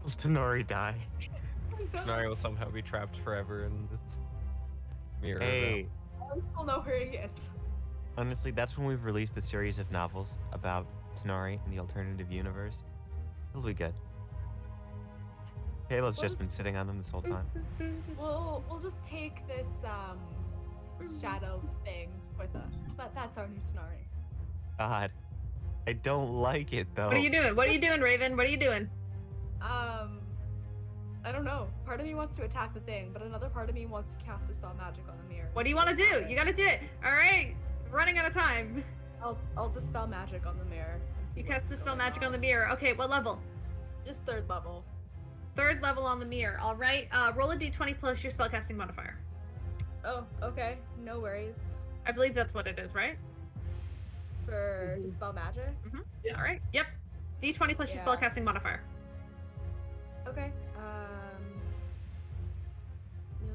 Will Tanari die? Scenario will somehow be trapped forever in this mirror. Hey, I still know where he is. honestly, that's when we've released the series of novels about Tanari in the alternative universe. It'll be good. Caleb's We'll just been just- sitting on them this whole time. We'll just take this shadow thing with us. That's our new Snorri. God, I don't like it though. What are you doing? What are you doing, Raven? What are you doing? I don't know. Part of me wants to attack the thing, but another part of me wants to cast a spell magic on the mirror. What do you want to do? You gotta do it. All right. Running out of time. I'll dispel magic on the mirror. And see You what's cast the spell going magic on the mirror. Okay, what level? Just 3rd level. 3rd level on the mirror. All right. Roll a d20 plus your spellcasting modifier. Oh, okay. No worries. I believe that's what it is, right? For dispel magic? Yeah. All right. Yep. d20 plus your Yeah. spellcasting modifier. Okay.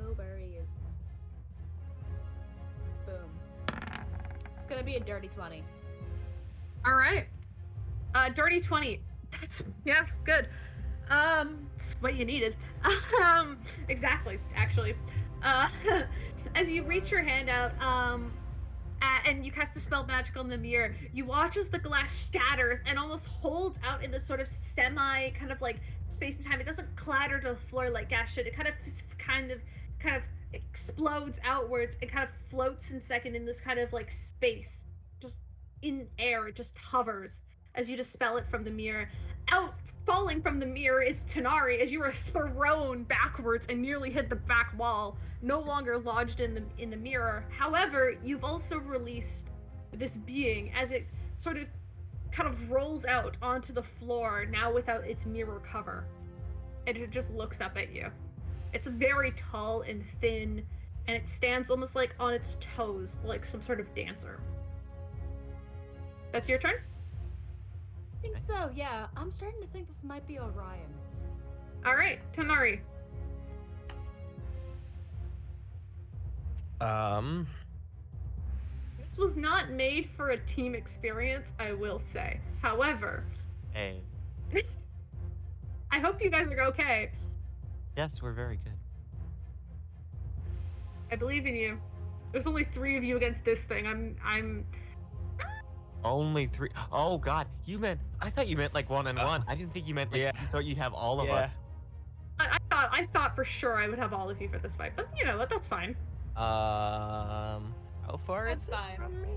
No worries. Boom. It's gonna be a dirty 20. All right. Dirty 20. That's good. It's what you needed. Exactly, actually. As you reach your hand out, and you cast a spell magic on the mirror, you watch as the glass shatters and almost holds out in this sort of semi kind of like space and time. It doesn't clatter to the floor like gas should. It kind of explodes outwards and kind of floats in second in this kind of like space, just in air. It just hovers as you dispel it from the mirror. Out falling from the mirror is Tanari as you are thrown backwards and nearly hit the back wall, no longer lodged in the mirror. However, you've also released this being as it sort of kind of rolls out onto the floor, now without its mirror cover. And it just looks up at you. It's very tall and thin, and it stands almost like on its toes, like some sort of dancer. That's your turn? I think so, yeah. I'm starting to think this might be Orion. All right, Tanari. This was not made for a team experience, I will say. However, Hey, I hope you guys are okay. yes, we're very good. I believe in you. There's only 3 of you against this thing. I'm Only 3. Oh God, I thought you meant like 1-on-1. I didn't think you meant like Yeah. you thought you'd have all of Yeah. us. I thought for sure I would have all of you for this fight, but you know what? That's fine. How far That's is fine. it from me?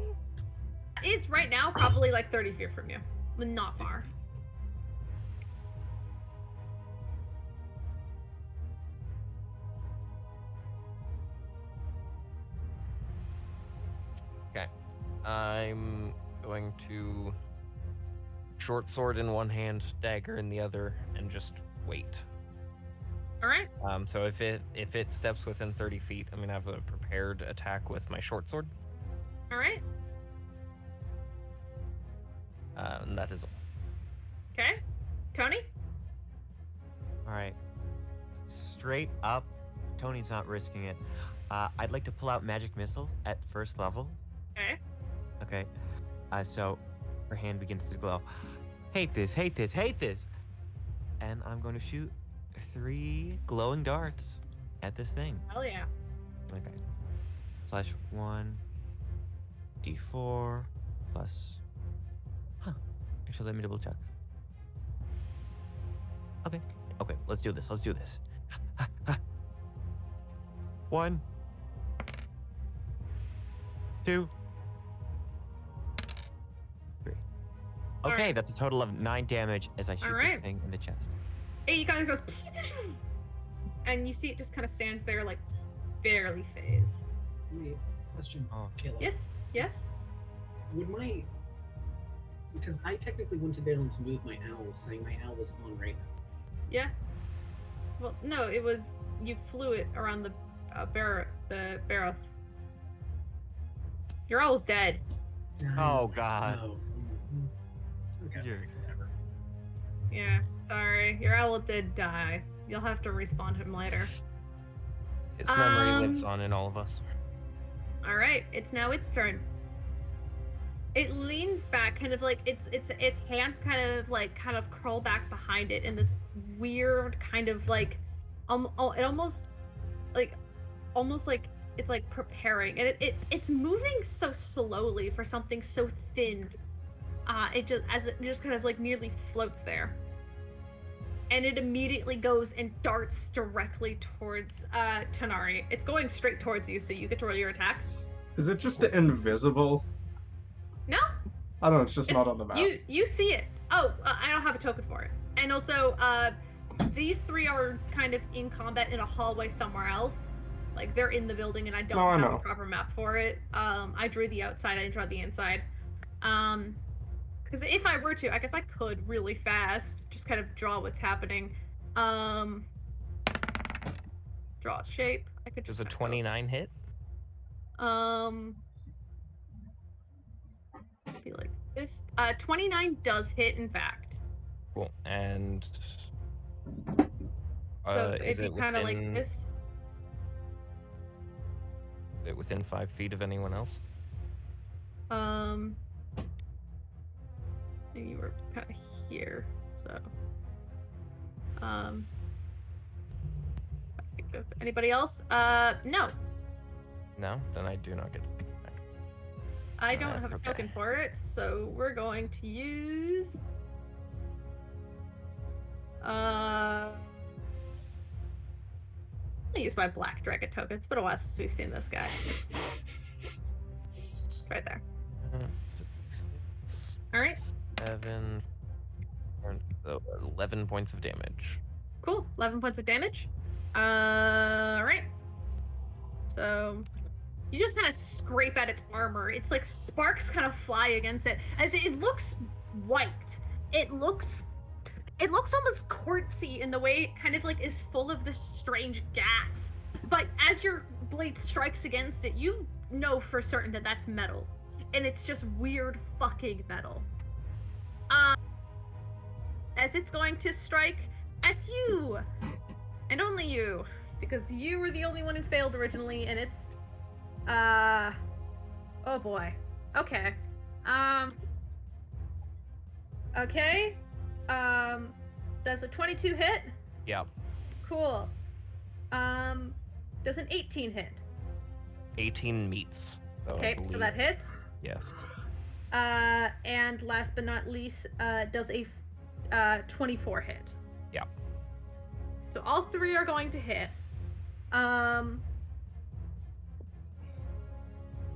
It's right now probably like 30 feet from you. But not far. Okay. I'm going to short sword in one hand, dagger in the other, and just wait. Alright. So if it steps within 30 feet, I'm gonna have a prepared attack with my short sword. Alright. And that is all. Okay. Tony? All right. Straight up, Tony's not risking it. I'd like to pull out magic missile at first level. Okay. Okay. So her hand begins to glow. Hate this, hate this, hate this. And I'm going to shoot 3 glowing darts at this thing. Hell yeah. Okay. Slash 1 d4 plus. Huh. Actually, let me double check. Okay. Okay, let's do this. Let's do this. 1, 2, 3. Okay, Alright. that's a total of 9 damage as I shoot this Alright. thing in the chest. It kind of goes, and you see it just kind of stands there, like barely phased. Wait, question, Oh. Caleb. Yes. Yes. Would my because I technically wouldn't have been able to move my owl, saying my owl was on right now. Yeah. Well, no, it was you flew it around the barrow. Your owl's dead. Oh, God. Oh. Okay. Yeah. Whatever. Yeah. Sorry, your owl did die. You'll have to respawn him later. His memory lives on in all of us. All right, it's now its turn. It leans back, kind of like its hands kind of curl back behind it in this weird kind of like, it almost like it's like preparing, and it's moving so slowly for something so thin. It just kind of like nearly floats there, and it immediately goes and darts directly towards Tanari. It's going straight towards you, so you get to roll your attack. Is it just invisible? No, I don't know, it's just not on the map. You see it. Oh, I don't have a token for it. And also, these 3 are kind of in combat in a hallway somewhere else. Like they're in the building, and I don't No, I have know. a proper map for it. I drew the outside. I didn't draw the inside. Because if I were to, I guess I could really fast just kind of draw what's happening. Draw a shape. I could Does just a kinda go. 29 hit? Be like this. 29 does hit, in fact. Cool. And So is it'd it be kind of like within this. is it within 5 feet of anyone else? You were kind of here, so. I think of anybody else? No, No, then I do not get to take it back. I don't have a Okay. token for it, so we're going to use. I'm gonna use my black dragon token. It's been a while since we've seen this guy. It's right there. 6, All right, 7, so 11 points of damage. cool. 11 points of damage. All right. So you just kind of scrape at its armor. It's like sparks kind of fly against it as it looks white. It looks almost quartzy in the way it kind of like is full of this strange gas. But as your blade strikes against it, you know for certain that that's metal, and it's just weird fucking metal. As it's going to strike at you, and only you, because you were the only one who failed originally, and it's oh boy. Okay. Okay. Does a 22 hit? Yeah. Cool. Does an 18 hit? 18 meets. So I Okay, so believe- that hits. Yes. And last but not least, does a 24 hit? Yeah. So all 3 are going to hit.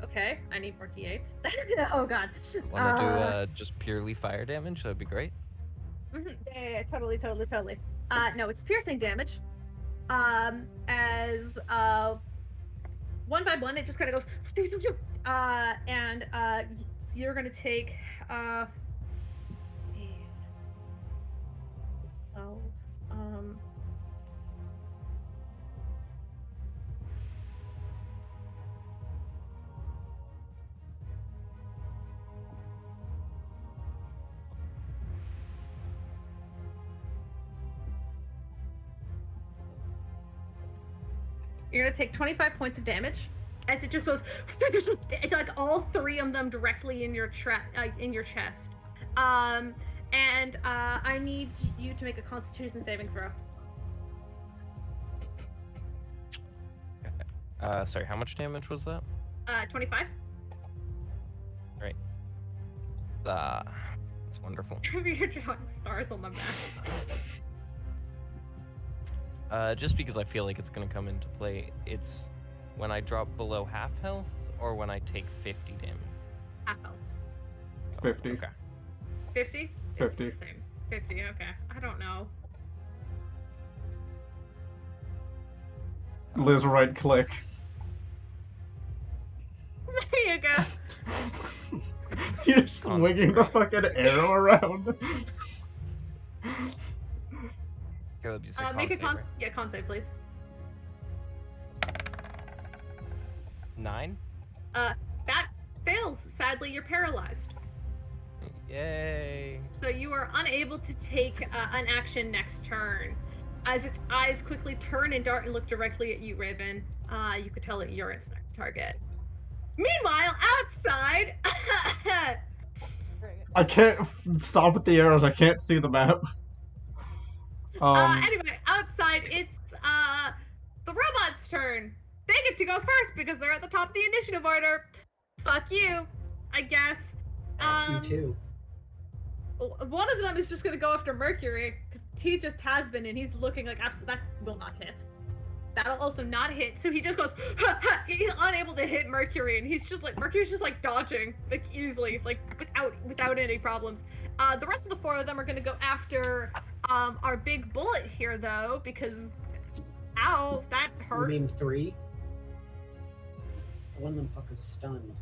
Okay, I need more d8s. Oh god. Want to do just purely fire damage? That'd be great. Yeah, totally. No, it's piercing damage. As one by one, it just kind of goes. And you're gonna take oh, um. You're gonna take 25 points of damage as it just goes. It's like all three of them directly in your chest. And I need you to make a Constitution saving throw. Sorry, how much damage was that? 25. Great. That's wonderful. You're drawing stars on the map. Just because I feel like it's gonna come into play, it's when I drop below half health or when I take 50 damage. Half health. 50. Okay. 50? 50. It's the same. 50, okay. I don't know. Liz, right click. There you go. You're swinging the fucking arrow around. Caleb, you said Make a con save, right? con save, please. 9? That fails. Sadly, you're paralyzed. Yay! So you are unable to take an action next turn. As its eyes quickly turn and dart and look directly at you, Raven, you could tell that you're its next target. Meanwhile, outside, I can't stop at the arrows. I can't see the map. anyway, outside, it's the robot's turn. They get to go first because they're at the top of the initiative order. Fuck you, I guess. You too. One of them is just gonna go after Mercury because he just has been, and he's looking like absolutely that will not hit. That'll also not hit. So he just goes. He's unable to hit Mercury, and he's just like Mercury's just like dodging like easily, like without any problems. The rest of the four of them are gonna go after our big bullet here though because ow, that hurt. You mean 3? One of them fuckers stunned.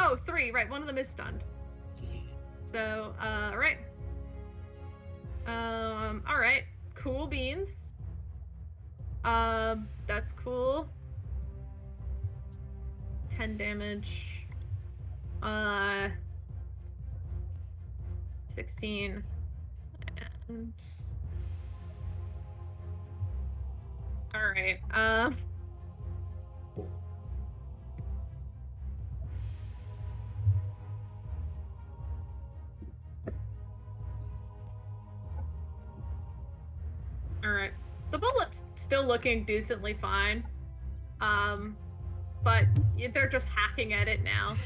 Oh, 3, right? One of them is stunned. So, alright. Alright. Cool beans. That's cool. 10 damage. 16. And... Alright, Alright. The bullet's still looking decently fine. But they're just hacking at it now.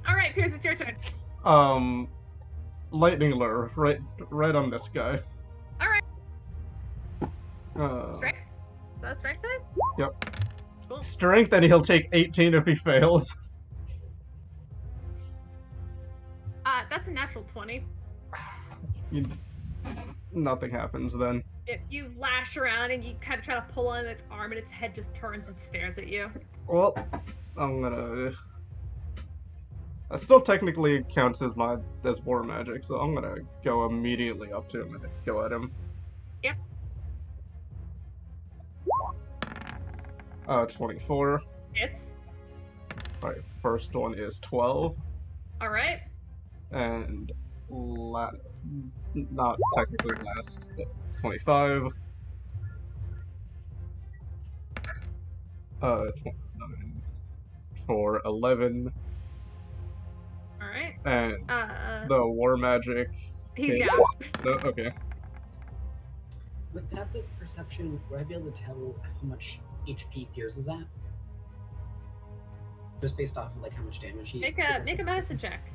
Alright, Piers, it's your turn. Lightning lure, right on this guy. Alright. Strength? Is that a strength thing? Yep. Cool. Strength, and he'll take 18 if he fails. That's a natural 20. Nothing happens then. If you lash around and you kind of try to pull on its arm and its head just turns and stares at you. Well, I'm gonna... That still technically counts as war magic, so I'm gonna go immediately up to him and go at him. Yep. 24. Hits. Alright, first one is 12. Alright. And not technically last, but 25. 29 for 11. Alright. And the war magic. He's down. No, okay. With passive perception, would I be able to tell how much HP Piers is at? Just based off of like how much damage he. Make a medicine check.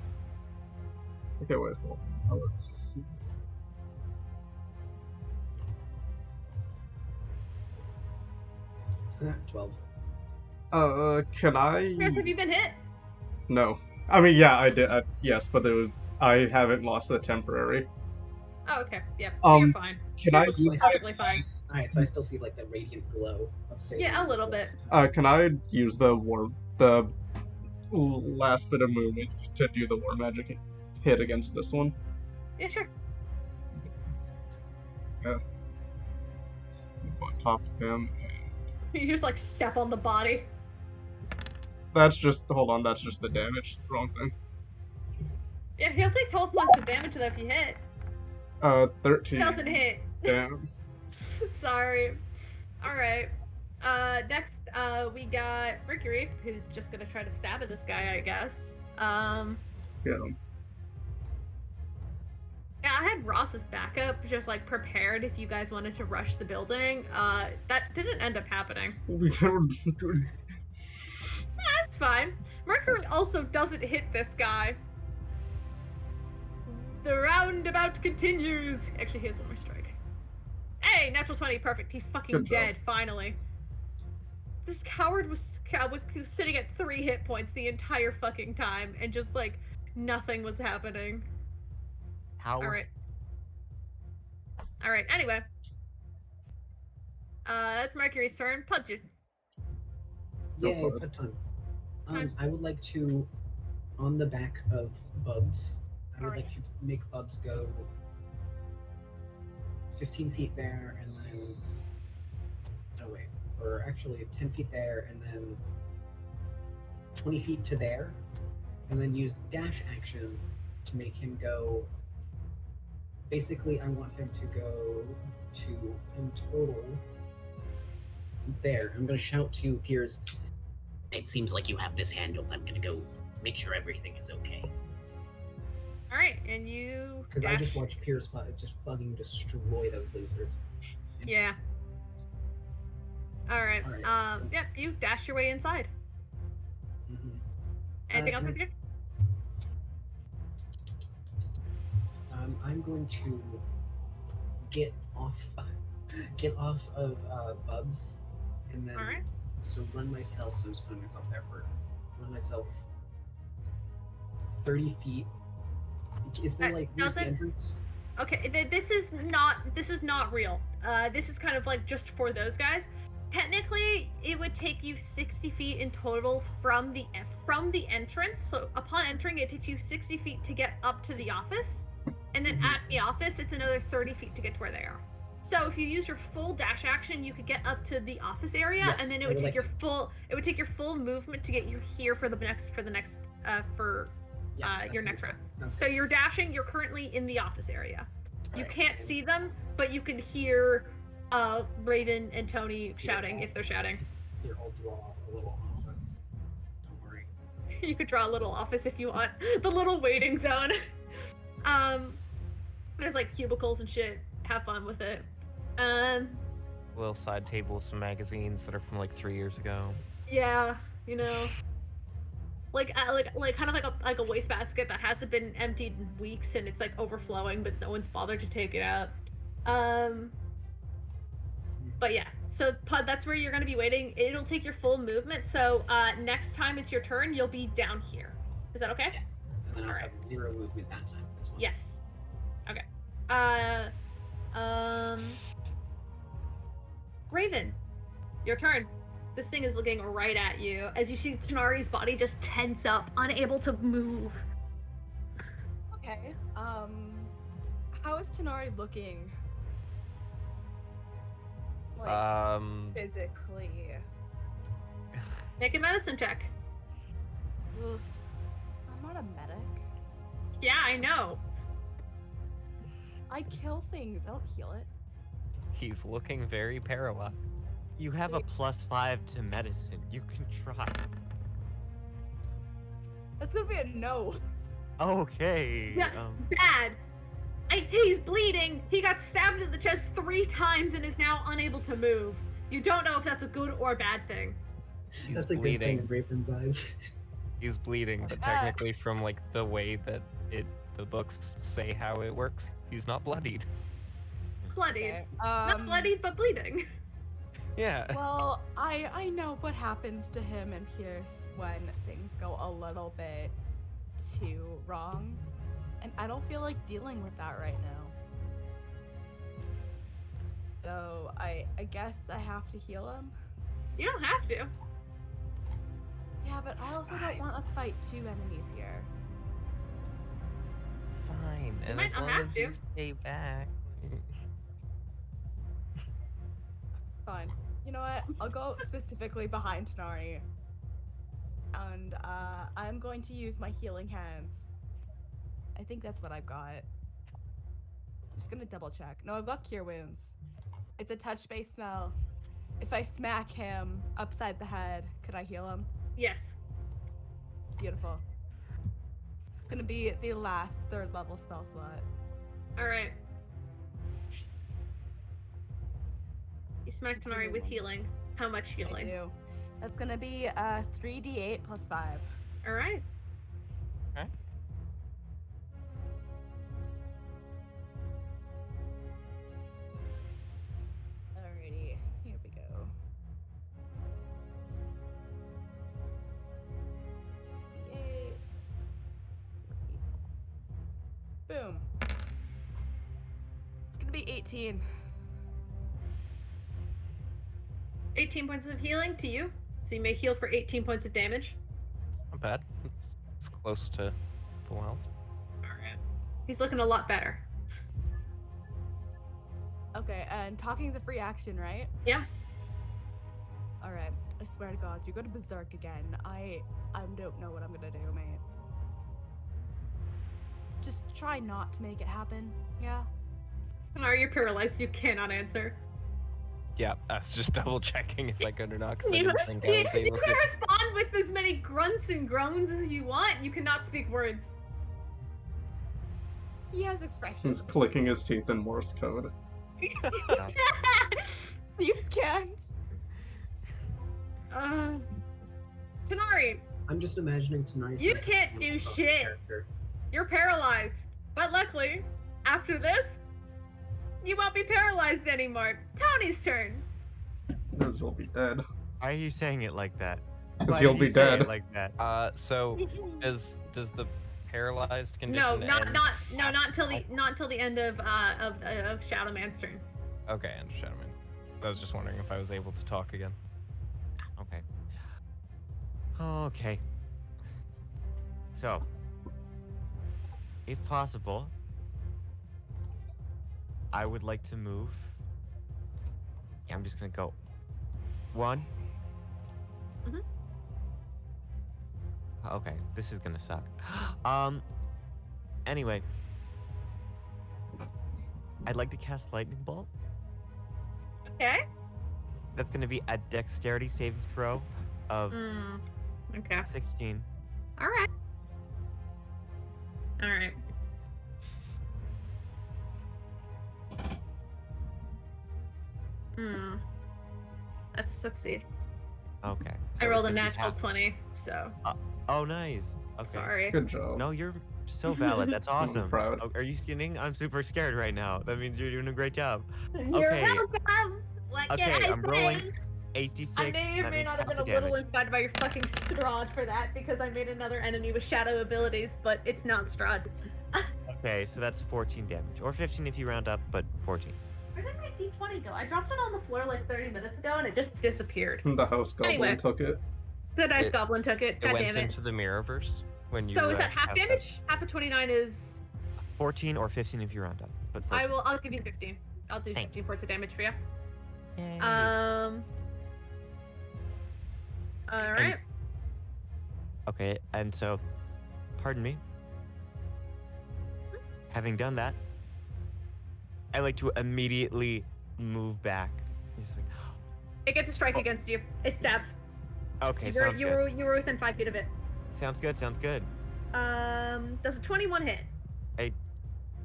Okay, wait. Well, let's see. Twelve. Can I? Chris, have you been hit? No. I mean, yeah, I did. Yes, but there was. I haven't lost the temporary. Oh, okay. Yep. So you're Um, fine. Can Yours I looks use perfectly fine. Alright, so I still see like the radiant glow of saving. Yeah, a little bit. Can I use the last bit of movement to do the war magic hit against this one? Yeah, sure. Yeah. Move on top of him. You just like step on the body. That's just. Hold on. That's just the damage. Wrong thing. Yeah, he'll take 12 points of damage though if you hit. 13. Doesn't hit. Damn. Sorry. Alright. Next, we got Mercury, who's just gonna try to stab at this guy, I guess. Get him. Yeah, I had Ross's backup just like prepared if you guys wanted to rush the building. That didn't end up happening. That's fine. Mercury also doesn't hit this guy. The roundabout continues. Actually, he has one more strike. Hey, natural 20, perfect. He's fucking Good job. dead, finally. This coward was sitting at 3 hit points the entire fucking time, and just like nothing was happening. How? Alright. Alright, anyway. It's Mercury's turn. Pud's your Go Yeah, for it. put time. Time. I would like to, on the back of Bubs, I would Alright. like to make Bubs go 15 feet there, and then. Oh, wait. Or actually 10 feet there, and then 20 feet to there, and then use dash action to make him go. Basically, I want him to go to, in total, there. I'm going to shout to Piers. It seems like you have this handled. I'm gonna go make sure everything is okay. Alright, and you Because I dash- just watched Piers just fucking destroy those losers. Yeah. Alright. Alright. Yep, you dash your way inside. Mm-hmm. Anything else and- with you? I'm going to get off of Bubs, and then Alright. so run myself. So I'm just putting myself there for run myself 30 feet. Is there That like where's the doesn't- entrance? Okay, this is not real. This is kind of like just for those guys. Technically, it would take you 60 feet in total from the entrance. So upon entering, it takes you 60 feet to get up to the office, and then at the office, it's another 30 feet to get to where they are. So if you use your full dash action, you could get up to the office area, Yes, and then I it would would take like your full movement to get you here for your next Yes, your that next sounds round. good. Sounds So you're dashing. You're currently in the office area. You Alright, can't and see them, but you can hear Raven and Tony shouting if they're shouting. Here, I'll draw a little office. Don't worry. You could draw a little office if you want. The little waiting zone. There's like cubicles and shit. Have fun with it. Little side table with some magazines that are from like 3 years ago. Yeah, you know. Like kind of like a wastebasket that hasn't been emptied in weeks and it's like overflowing, but no one's bothered to take it out. But yeah, so Pud, that's where you're gonna be waiting. It'll take your full movement. So next time it's your turn, you'll be down here. Is that okay? Yes. And then I'll Alright. have 0 movement that time as well. Yes. Okay. Raven, your turn. This thing is looking right at you as you see Tanari's body just tense up, unable to move. Okay. How is Tanari looking? Like physically. Make a medicine check. Oof. I'm not a medic. Yeah, I know. I kill things. I don't heal it. He's looking very paralyzed. You have a +5 to medicine. You can try. That's gonna be a no. Okay. Yeah. Bad. He's bleeding. He got stabbed in the chest 3 times and is now unable to move. You don't know if that's a good or bad thing. He's That's a good thing in Raven's eyes. He's bleeding, but technically from like the way that the books say how it works, he's not bloodied. Bloodied. Okay. Not bloodied, but bleeding. Yeah. Well, I know what happens to him and Pierce when things go a little bit too wrong, and I don't feel like dealing with that right now. So I guess I have to heal him. You don't have to. Yeah, but I also don't want to fight two enemies here. Fine. And might as not long have as to. you stay back. Fine. You know what? I'll go specifically behind Tanari. And I'm going to use my healing hands. I think that's what I've got. Just gonna double check. No, I've got cure wounds. It's a touch-based spell. If I smack him upside the head, could I heal him? Yes. Beautiful. It's gonna be the last 3rd level spell slot. All right. You smack Tanari with healing. How much I healing? do. That's gonna be 3d8 plus 5. All right. Okay. Alrighty, here we go. D8. Boom. It's gonna be 18. 18 points of healing to you. So you may heal for 18 points of damage. Not bad. It's close to full health. All right. He's looking a lot better. Okay, and talking's a free action, right? Yeah. Alright. I swear to God, if you go to Berserk again, I don't know what I'm gonna do, mate. Just try not to make it happen, yeah? Tanari, you're paralyzed. You cannot answer. Yeah, I was just double checking if I could or not because I You, didn't think I you, was you able can to. respond with as many grunts and groans as you want. You cannot speak words. He has expressions. He's clicking his teeth in Morse code. You can't. Tanari, I'm just imagining tonight. You can't do shit. you're paralyzed. But luckily, after this, you won't be paralyzed anymore. Tony's turn. Because you'll be dead. Why are you saying it like that? Because Why you'll did be you say it dead. like that? So does the paralyzed condition No, not end not till the after- not till the end of Shadow Man's turn. Okay, and Shadowman. I was just wondering if I was able to talk again. Okay. Okay. So, if possible, I would like to move. Yeah, I'm just gonna go. 1. Mhm. Okay, this is gonna suck. Anyway, I'd like to cast Lightning Bolt. Okay. That's gonna be a Dexterity saving throw of Okay. 16. All right. All right. That's a succeed. Okay. I so rolled it's a gonna be natural half- 20, so Oh, nice. Okay. sorry. Good job. No, you're so valid. That's awesome. proud. Oh, are you kidding? I'm super scared right now. That means you're doing a great job. You're Okay. welcome. What Okay, can I I'm say? rolling 86. I may or that may means not have half been the a little damage. inspired by your fucking Strahd for that because I made another enemy with shadow abilities, but it's not Strahd. Okay, so that's 14 damage. Or 15 if you round up, but 14. Where did my d20 go? I dropped it on the floor like 30 minutes ago and it just disappeared. The house goblin Anyway. took it. The dice It- goblin took it. It God went damn it. into the Mirrorverse when you. So is that half cast damage? Half of 29 is. 14 or 15 if you round up, but 14. I'll give you 15. I'll do Thank 15 points of damage for you. Yay. Alright. Okay, and so, pardon me. Having done that, I like to immediately move back. He's just like, It gets a strike against you. It stabs. okay, you were sounds you good. were you were within 5 feet of it. Sounds good, sounds good. Does a 21 hit?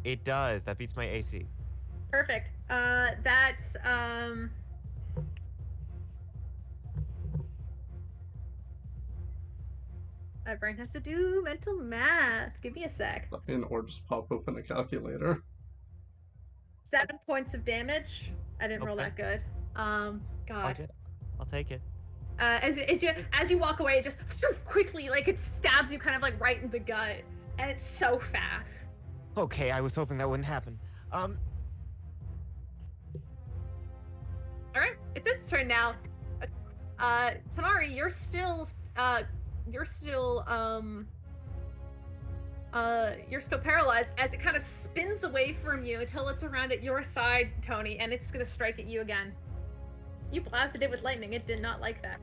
It does. That beats my AC. Perfect. That's my brain has to do mental math. Give me a sec. Or just pop open a calculator. 7 points of damage. I didn't roll Okay. that good. God. I'll take it. As you walk away, it just so quickly, like it stabs you kind of like right in the gut, and it's so fast. Okay, I was hoping that wouldn't happen. All right, it's its turn now. Tanari, you're still paralyzed as it kind of spins away from you until it's around at your side, Tony, and it's gonna strike at you again. You blasted it with lightning. It did not like that.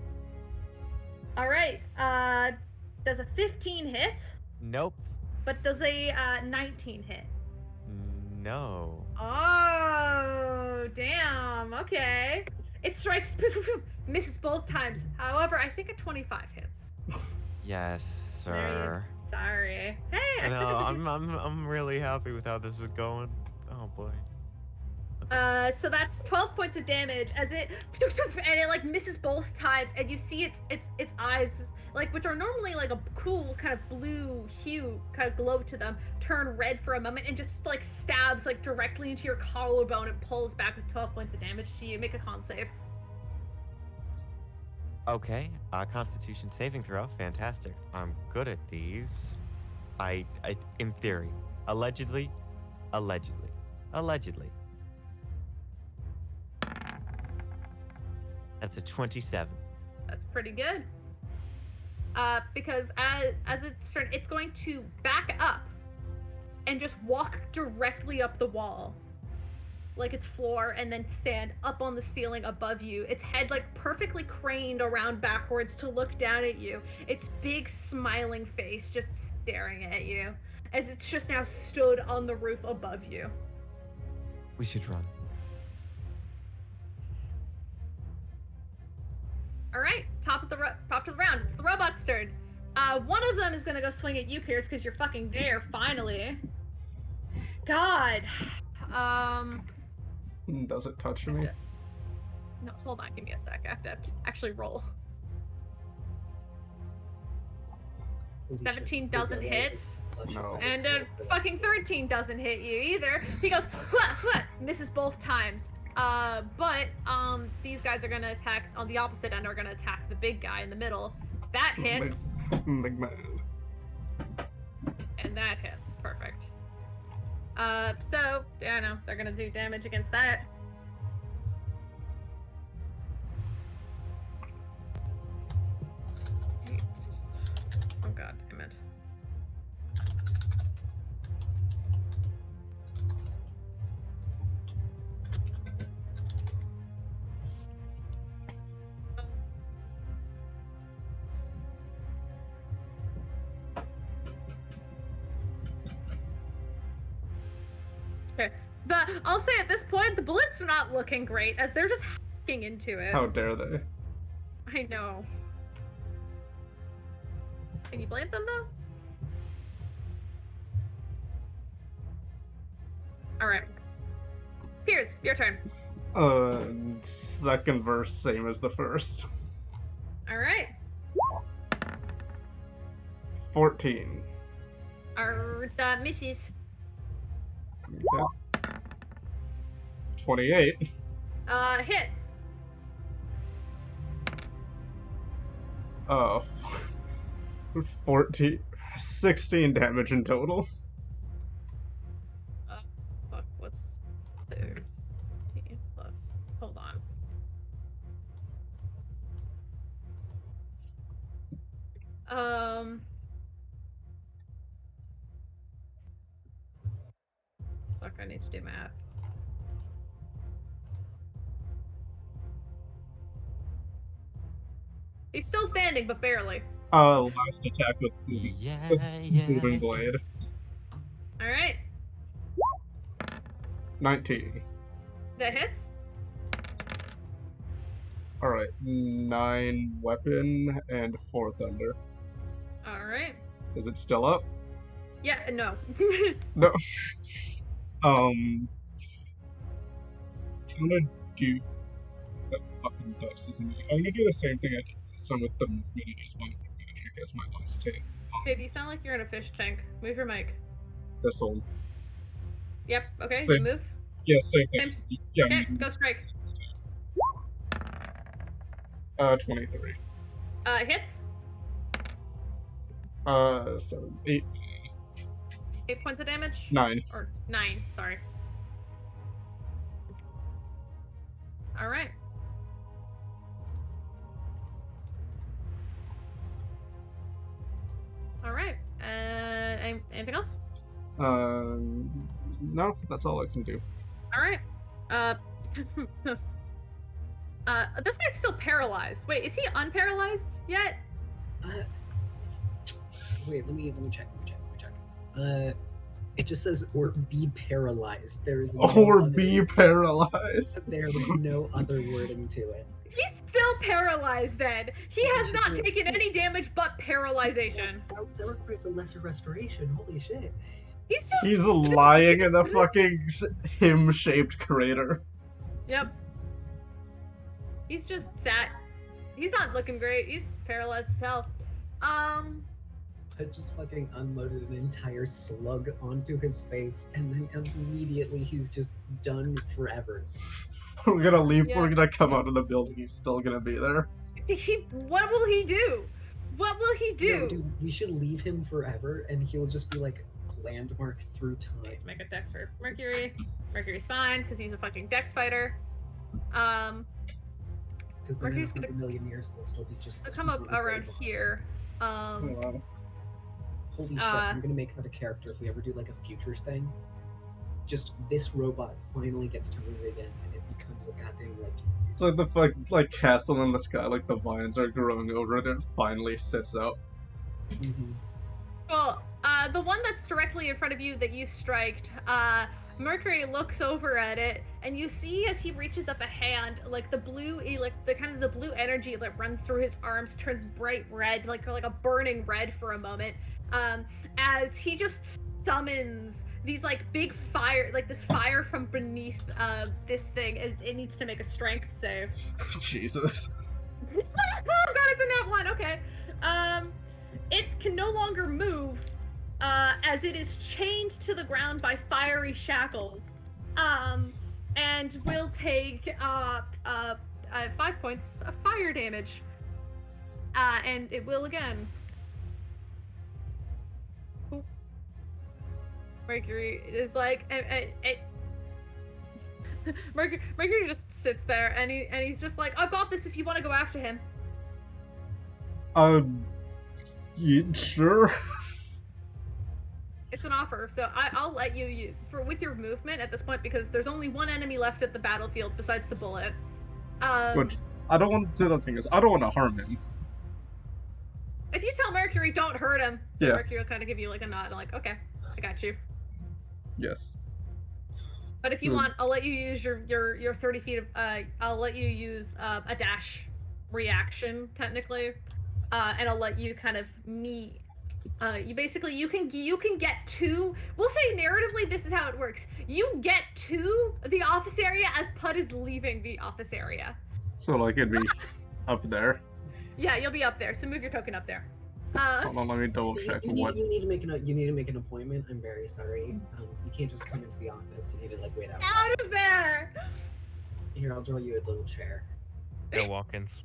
All right. Does a 15 hit? Nope. But does a 19 hit? No. Oh, damn. Okay. It strikes, misses both times. However, I think a 25 hits. Yes, sir. Sorry. Hey, I No, said I'm really happy with how this is going. Oh boy. So that's 12 points of damage as it and it like misses both times, and you see its eyes, like, which are normally like a cool kind of blue hue, kind of glow to them, turn red for a moment and just like stabs like directly into your collarbone and pulls back with 12 points of damage to you. Make a con save. Okay. Constitution saving throw. Fantastic. I'm good at these. I in theory. Allegedly. That's a 27. That's pretty good. Because as it's turn, it's going to back up and just walk directly up the wall, like its floor, and then stand up on the ceiling above you. Its head like perfectly craned around backwards to look down at you. Its big smiling face just staring at you as it's just now stood on the roof above you. We should run. All right, top of the round. It's the robot's turn. One of them is gonna go swing at you, Pierce, because you're fucking there finally. God. Does it touch me? No, hold on. Give me a sec. I have to actually roll. 17 doesn't hit. No. And a fucking 13 doesn't hit you either. He goes, "Hwah, hwah," misses both times. But these guys are gonna attack on the opposite end. Are gonna attack the big guy in the middle. That hits. Big man. And that hits. Perfect. So yeah, no, they're gonna do damage against that. Oh god, damn it. Okay. I'll say at this point, the bullets are not looking great as they're just hacking into it. How dare they? I know. Can you blame them though? Alright. Piers, your turn. Second verse, same as the first. Alright. 14. Misses. Okay. 28. Hits. 16 damage in total. Fuck, what's 13 plus? Hold on. Fuck, I need to do math. He's still standing, but barely. Last attack with Yeah. moving blade. Alright. 19. That hits. Alright, 9 weapon and 4 thunder. Alright. Is it still up? Yeah, no. No. I'm gonna do that fucking dice, isn't it? I'm gonna do the same thing I did this time with the movement and use my magic as my last hit. Babe, you sound like you're in a fish tank. Move your mic. This one. Yep, okay, Same. you move. Yeah, same thing. Same. Yeah, I'm Okay, using go strike. 23. Hits. 7, 8, 8 points of damage. 9. Or 9. Sorry. All right. All right. Anything else? No, that's all I can do. All right. This guy's still paralyzed. Wait, is he unparalyzed yet? Wait, let me check. It just says or be paralyzed. There is no Or other, be paralyzed. there is no other wording to it. He's still paralyzed then. He has not Shit. taken any damage but paralyzation. That requires a lesser restoration. Holy shit. He's just He's lying in the fucking him-shaped crater. Yep. He's just sat. He's not looking great. He's paralyzed as hell. I just fucking unloaded an entire slug onto his face, and then immediately he's just done forever. We're gonna leave. Yeah. We're gonna come out of the building. He's still gonna be there. What will he do? What will he do? No, dude, we should leave him forever, and he'll just be like a landmark through time. Make a dex for Mercury. Mercury's fine because he's a fucking dex fighter. Because then in Mercury's 100 million years, they'll still be just. Let's come up around here. Wow. Holy shit! I'm gonna make that a character if we ever do like a futures thing. Just this robot finally gets to move again, and it becomes a goddamn like. It's like the like castle in the sky. Like the vines are growing over it. And it finally sits out. Well, the one that's directly in front of you that you striked, Mercury looks over at it, and you see as he reaches up a hand, like the blue, the blue energy that runs through his arms turns bright red, like a burning red for a moment, as he just summons these like big fire, like this fire from beneath this thing. It needs to make a strength save. Jesus. Oh god, it's a nat 1. Okay. It can no longer move, as it is chained to the ground by fiery shackles, and will take 5 points of fire damage, and it will again. Ooh. Mercury is like, Mercury just sits there, and he's just like, I've got this if you want to go after him. Yeah, sure. It's an offer, so I'll let you with your movement at this point, because there's only one enemy left at the battlefield besides the bullet. Which I don't want to. The thing is, I don't want to harm him. If you tell Mercury don't hurt him, then Yeah. Mercury will kind of give you like a nod, like, okay, I got you. Yes. But if you want, I'll let you use your 30 feet of I'll let you use a dash reaction technically, and I'll let you kind of meet. You can get to. We'll say narratively, this is how it works. You get to the office area as Pud is leaving the office area. So like it'd be up there. Yeah, you'll be up there. So move your token up there. Hold on, let me double check what. You need to make an appointment. I'm very sorry. You can't just come into the office. You need to like wait outside. Out of there! Here, I'll draw you a little chair. No walk-ins.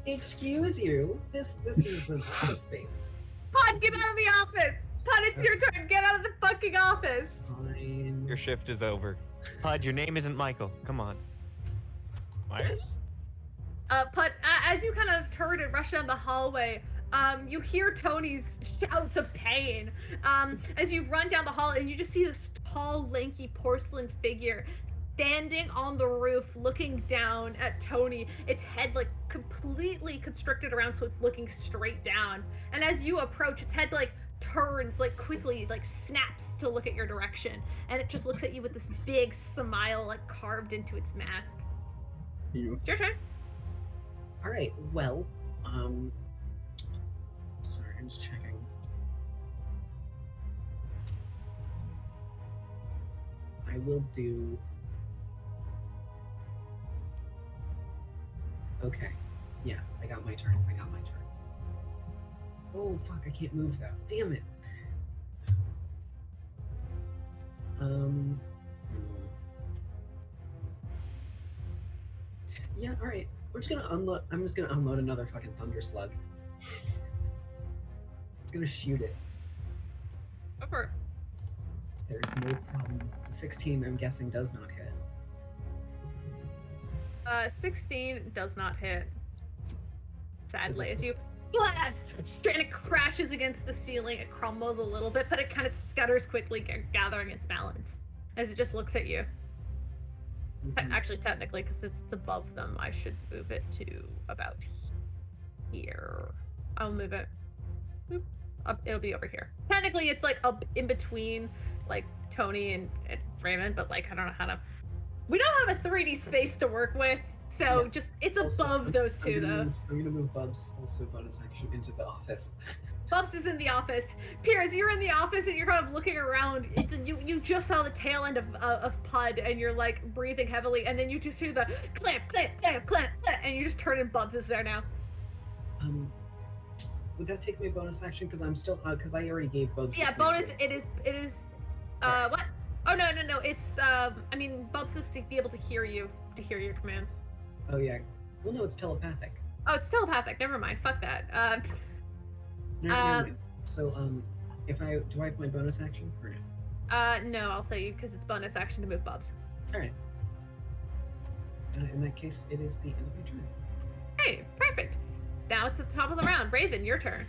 Excuse you. This is an office space. Pud, get out of the office! Pud, it's your turn. Get out of the fucking office. Fine. Your shift is over. Pud, your name isn't Michael. Come on. Myers? Pud, as you kind of turn and rush down the hallway, you hear Tony's shouts of pain. As you run down the hall, and you just see this tall, lanky porcelain figure standing on the roof, looking down at Tony. Its head like completely constricted around, so it's looking straight down. And as you approach, its head like turns, like quickly, like snaps to look at your direction, and it just looks at you with this big smile, like carved into its mask. You. It's your turn. All right. Well, sorry, I'm just checking. I will do. Okay. Yeah, I got my turn. Oh fuck! I can't move though. Damn it. Yeah, all right. I'm just gonna unload another fucking thunder slug. It's gonna shoot it. Over. There's no problem. 16, I'm guessing, does not hit. 16 does not hit. Sadly, Does as it- you blast, and it crashes against the ceiling. It crumbles a little bit, but it kind of scutters quickly, gathering its balance as it just looks at you. Mhm. Actually, technically, because it's above them, I should move it to about here. I'll move it. Boop. Up, it'll be over here. Technically, it's like up in between, like Tony and Raymond, but like I don't know how to. We don't have a 3D space to work with, so Yes. just it's Also, above those two though. I'm gonna move Bubs, also bonus action, into the office. Bubs is in the office. Piers, you're in the office and you're kind of looking around. You just saw the tail end of Pud and you're like breathing heavily, and then you just hear the clamp, clamp, clamp, clamp, clamp, and you just turn and Bubs is there now. Would that take me a bonus action? Because I'm still, because I already gave Bubs. Yeah, the bonus. command. It is. What? Oh no. It's I mean, Bubs is to be able to hear your commands. Oh yeah. Well, no, it's telepathic. Oh, it's telepathic. Never mind. Fuck that. Never mind. So do I have my bonus action or no? No, I'll say you because it's bonus action to move Bubs. All right. In that case, it is the end of my turn. Hey, perfect. Now it's at the top of the round. Raven, your turn.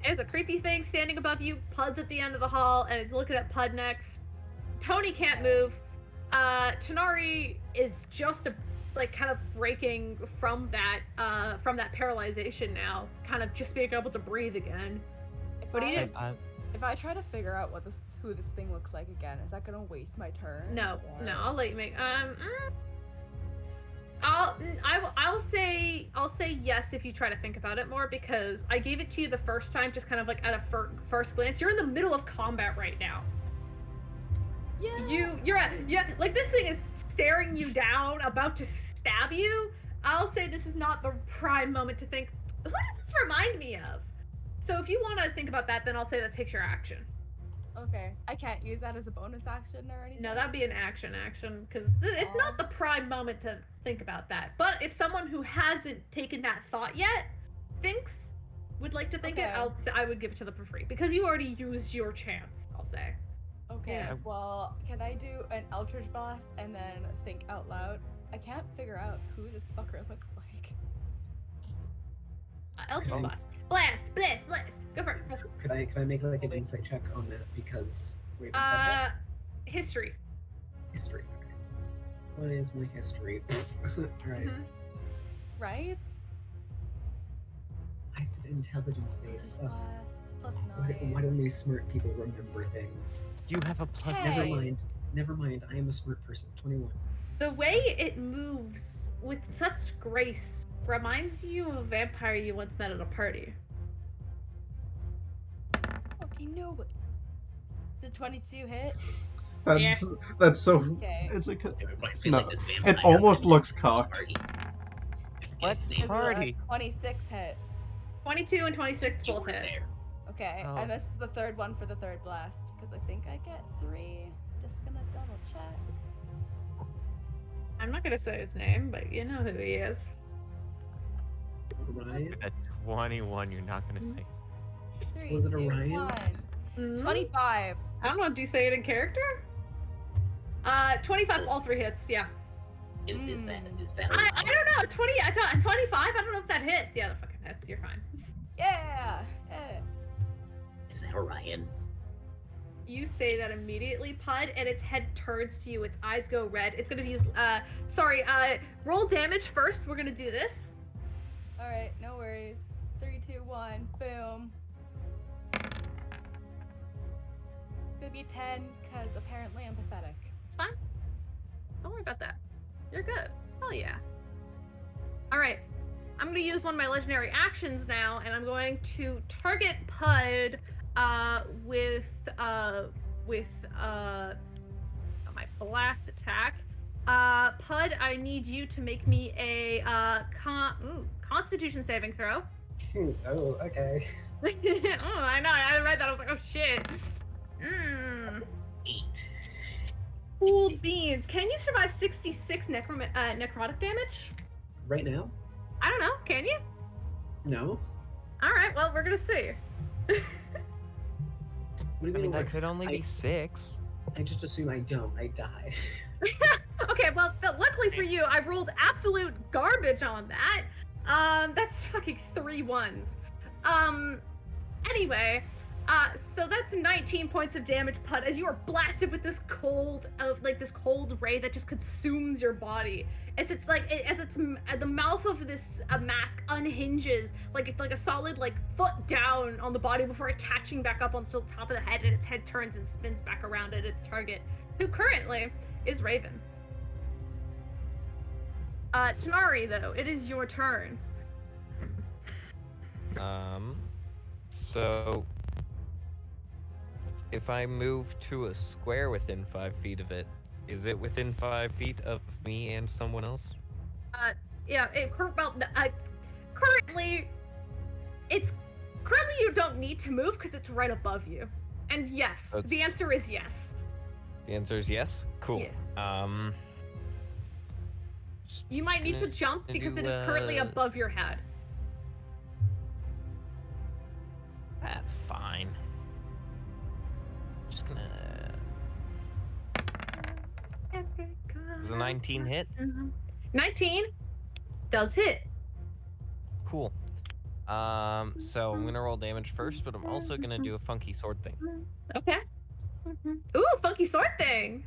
There's a creepy thing standing above you. Pud's at the end of the hall, and it's looking at Pud next. Tony can't move. Tanari is just kind of breaking from that paralyzation now, kind of just being able to breathe again. What do you do? If I try to figure out who this thing looks like again, is that gonna waste my turn? No, I'll let you make. I'll say yes if you try to think about it more, because I gave it to you the first time, just kind of like at a first glance. You're in the middle of combat right now. Yeah. You're like this thing is staring you down, about to stab you. I'll say this is not the prime moment to think, who does this remind me of? So if you want to think about that, then I'll say that takes your action. Okay. I can't use that as a bonus action or anything? No, that'd be an action, because it's not the prime moment to think about that. But if someone who hasn't taken that thought yet would like to think it, I would give it to them for free, because you already used your chance, I'll say. Okay, Yeah. well, can I do an Eldritch Blast and then think out loud? I can't figure out who this fucker looks like. Eldritch Blast. Blast. Go for it. Could I make like an insight check on that, because Raven said that? History. History. Okay. What is my history? All right. Mhm. Right? I said intelligence based. Eldritch Blast, +9. Why don't these smart people remember things? You have a plus. Hey. Never mind. I am a smart person. 21. The way it moves with such grace reminds you of a vampire you once met at a party. Okay, no. Does 22 hit? That's so. Okay. It's like It reminds me No, like this vampire. it almost that looks was cocked. party. I forget What? its name. Party. 26 hit. 22 and 26 You both were hit. there. Okay, Oh. and this is the third one for the third blast, because I think I get 3. Just gonna double check. I'm not gonna say his name, but you know who he is. Orion? At 21, you're not gonna say. 3, Was it 2, Orion? 1. Mhm. 25. I don't know. Do you say it in character? 25, all 3 hits. Yeah. Is that? I don't know. 25. I don't know if that hits. Yeah, that fucking hits. You're fine. Yeah! Is that Orion? You say that immediately, Pud, and its head turns to you. Its eyes go red. It's gonna use. Roll damage first. We're gonna do this. Alright, no worries. 3, 2, 1, boom. Could be 10, because apparently I'm pathetic. It's fine. Don't worry about that. You're good. Hell yeah. All right. I'm gonna use one of my legendary actions now, and I'm going to target Pud with my blast attack. Pud, I need you to make me a Constitution saving throw. Oh, okay. I know. I read that. I was like, oh shit. 8. Cool beans. Can you survive 66 necrotic damage? Right now? I don't know. Can you? No. All right. Well, we're gonna see. What do you I mean? mean, that like, could only be I 6. just assume I don't. I die. Okay. Well, luckily for you, I rolled absolute garbage on that. That's fucking 3 ones. Anyway, so that's 19 points of damage, Pud, as you are blasted with this cold ray that just consumes your body. As the mouth of this mask unhinges, like it's like a solid foot down on the body before attaching back up onto the top of the head, and its head turns and spins back around at its target, who currently is Raven. Tanari, though, it is your turn. So if I move to a square within 5 feet of it, is it within 5 feet of me and someone else? Yeah, currently you don't need to move because it's right above you. And yes, the answer is yes. The answer is yes? Cool. Yes. You might need to jump because it is currently above your head. That's fine. Just gonna... Does a 19 hit? 19 does hit. Cool. So I'm gonna roll damage first, but I'm also gonna do a funky sword thing. Okay. Ooh, funky sword thing.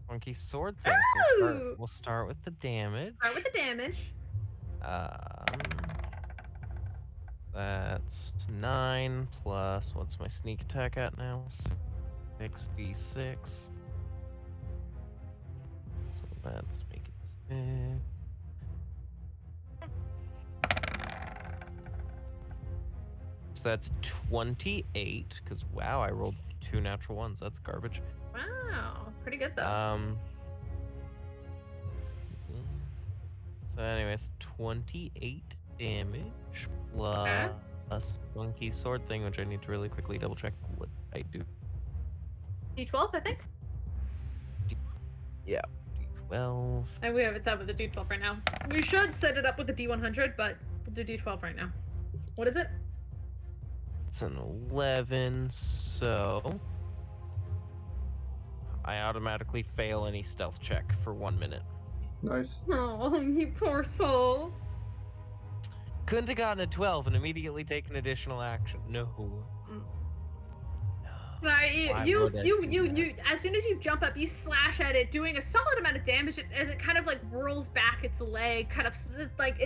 Funky sword thing. So we'll start with the damage. Start with the damage. That's 9 plus, what's my sneak attack at now? 6d6. So let's make it 6. So that's 28, because wow, I rolled 2 natural ones. That's garbage. Wow, pretty good though. So anyways, 28 damage plus funky sword thing, which I need to really quickly double check what I do. D12, I think. Yeah, D12. And we have it set with the D12 right now. We should set it up with the D100, but we'll do D12 right now. What is it? It's an 11, so I automatically fail any stealth check for 1 minute. Nice. Oh, you poor soul. Couldn't have gotten a 12 and immediately taken additional action. No. You, as soon as you jump up, you slash at it, doing a solid amount of damage as it kind of whirls back its leg, kind of like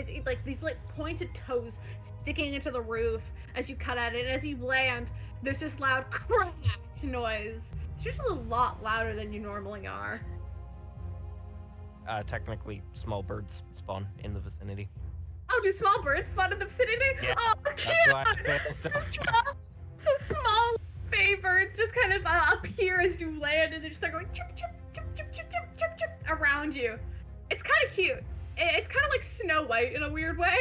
these pointed toes sticking into the roof as you cut at it. And as you land, there's this loud crack noise. It's usually a lot louder than you normally are. Technically, small birds spawn in the vicinity. Oh, do small birds spawn in the vicinity? Yeah, Oh, cute! So small fey birds just kind of appear as you land, and they just start going chip, chip, chip, chip, chip, chip, chip, chip around you. It's kind of cute. It's kind of like Snow White in a weird way.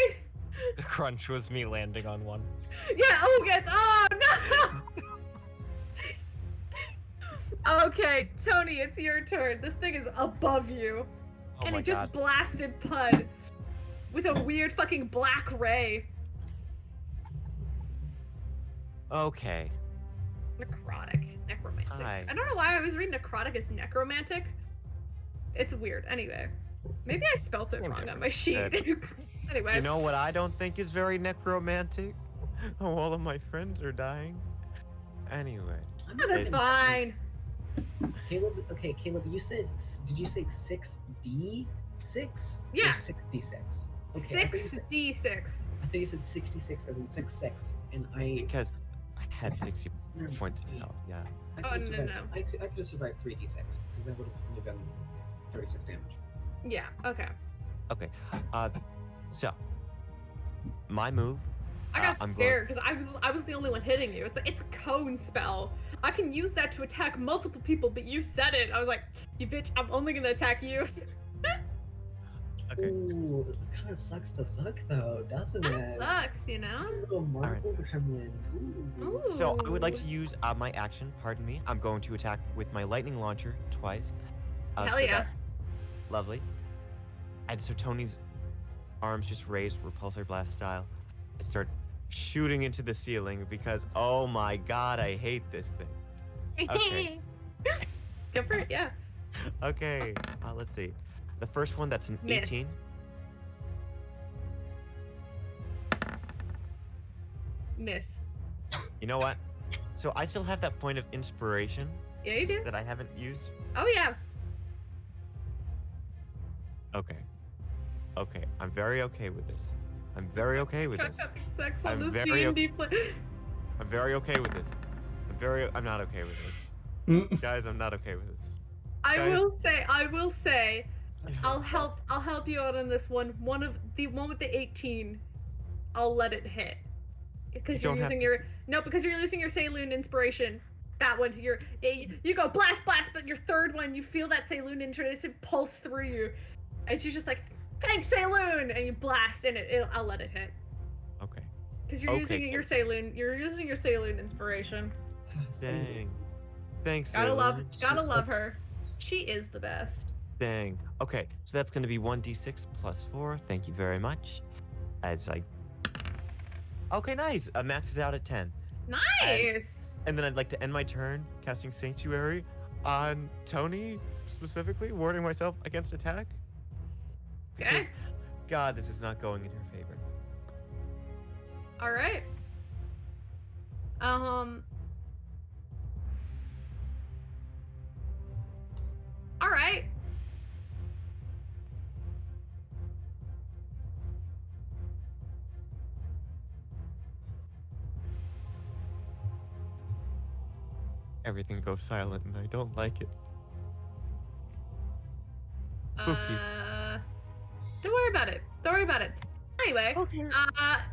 The crunch was me landing on one. Yeah, oh no! Okay, Tony, it's your turn. This thing is above you. Oh And my it just God. blasted Pud with a weird fucking black ray. Okay. Necromantic. Hi. I don't know why I was reading necrotic as necromantic. It's weird. Anyway, maybe I spelt it Same wrong on difference. my sheet. Anyway. You know what I don't think is very necromantic? All of my friends are dying. Anyway. That's fine. Caleb, okay, Caleb, you said, did you say 6d6? Yeah. Or 66? Okay, 6d6. I thought you said 66 as in 66, and Because I had 60 points of health, yeah. I Oh, could have no, survived, no. I could have survived 3d6, because that would have only been 36 damage. Yeah, okay. Okay. So my move. I got I'm scared because I was the only one hitting you. It's a cone spell. I can use that to attack multiple people, but you said it. I was like, you bitch, I'm only gonna attack you. Okay. Ooh, it kind of sucks to suck though, doesn't That it? sucks, you know? Little marble gremlin. Ooh. So I would like Ooh. to use my action. Pardon me. I'm going to attack with my lightning launcher twice. Hell yeah. Lovely. And so Tony's arms just raised repulsor blast style and start shooting into the ceiling because, oh my god, I hate this thing. Okay. Go for it, yeah. Okay, let's see. The first one, that's an Missed. 18. Miss. You know what? So I still have that point of inspiration Yeah, you do. that I haven't used. Oh yeah. Okay. Okay, I'm very okay with this. I'm very okay with this. Sex I'm on this very D&D play. I'm very okay with this. I'm not okay with this. Guys, I'm not okay with this. I Guys. will say, I'll help you out on this one. One with the 18, I'll let it hit. Because You you're don't have using to- because you're using your Saloon inspiration. That one, you go blast, but your third one, you feel that Saloon inspiration pulse through you, and she's just like, "Thanks, Saloon," and you blast, and I'll let it hit. Okay. Because you're Okay, using your Saloon, inspiration. Dang. Thanks, Gotta Sailor. love her. She is the best. Dang. Okay, so that's going to be 1d6 plus 4. Thank you very much. As I... Okay, nice. Max is out at 10. Nice. And then I'd like to end my turn casting Sanctuary on Tony, specifically, warding myself against attack. Because, Okay. God, this is not going in her favor. All right. All right. Everything goes silent, and I don't like it. Spooky. Don't worry about it. Don't worry about it. Anyway, Okay.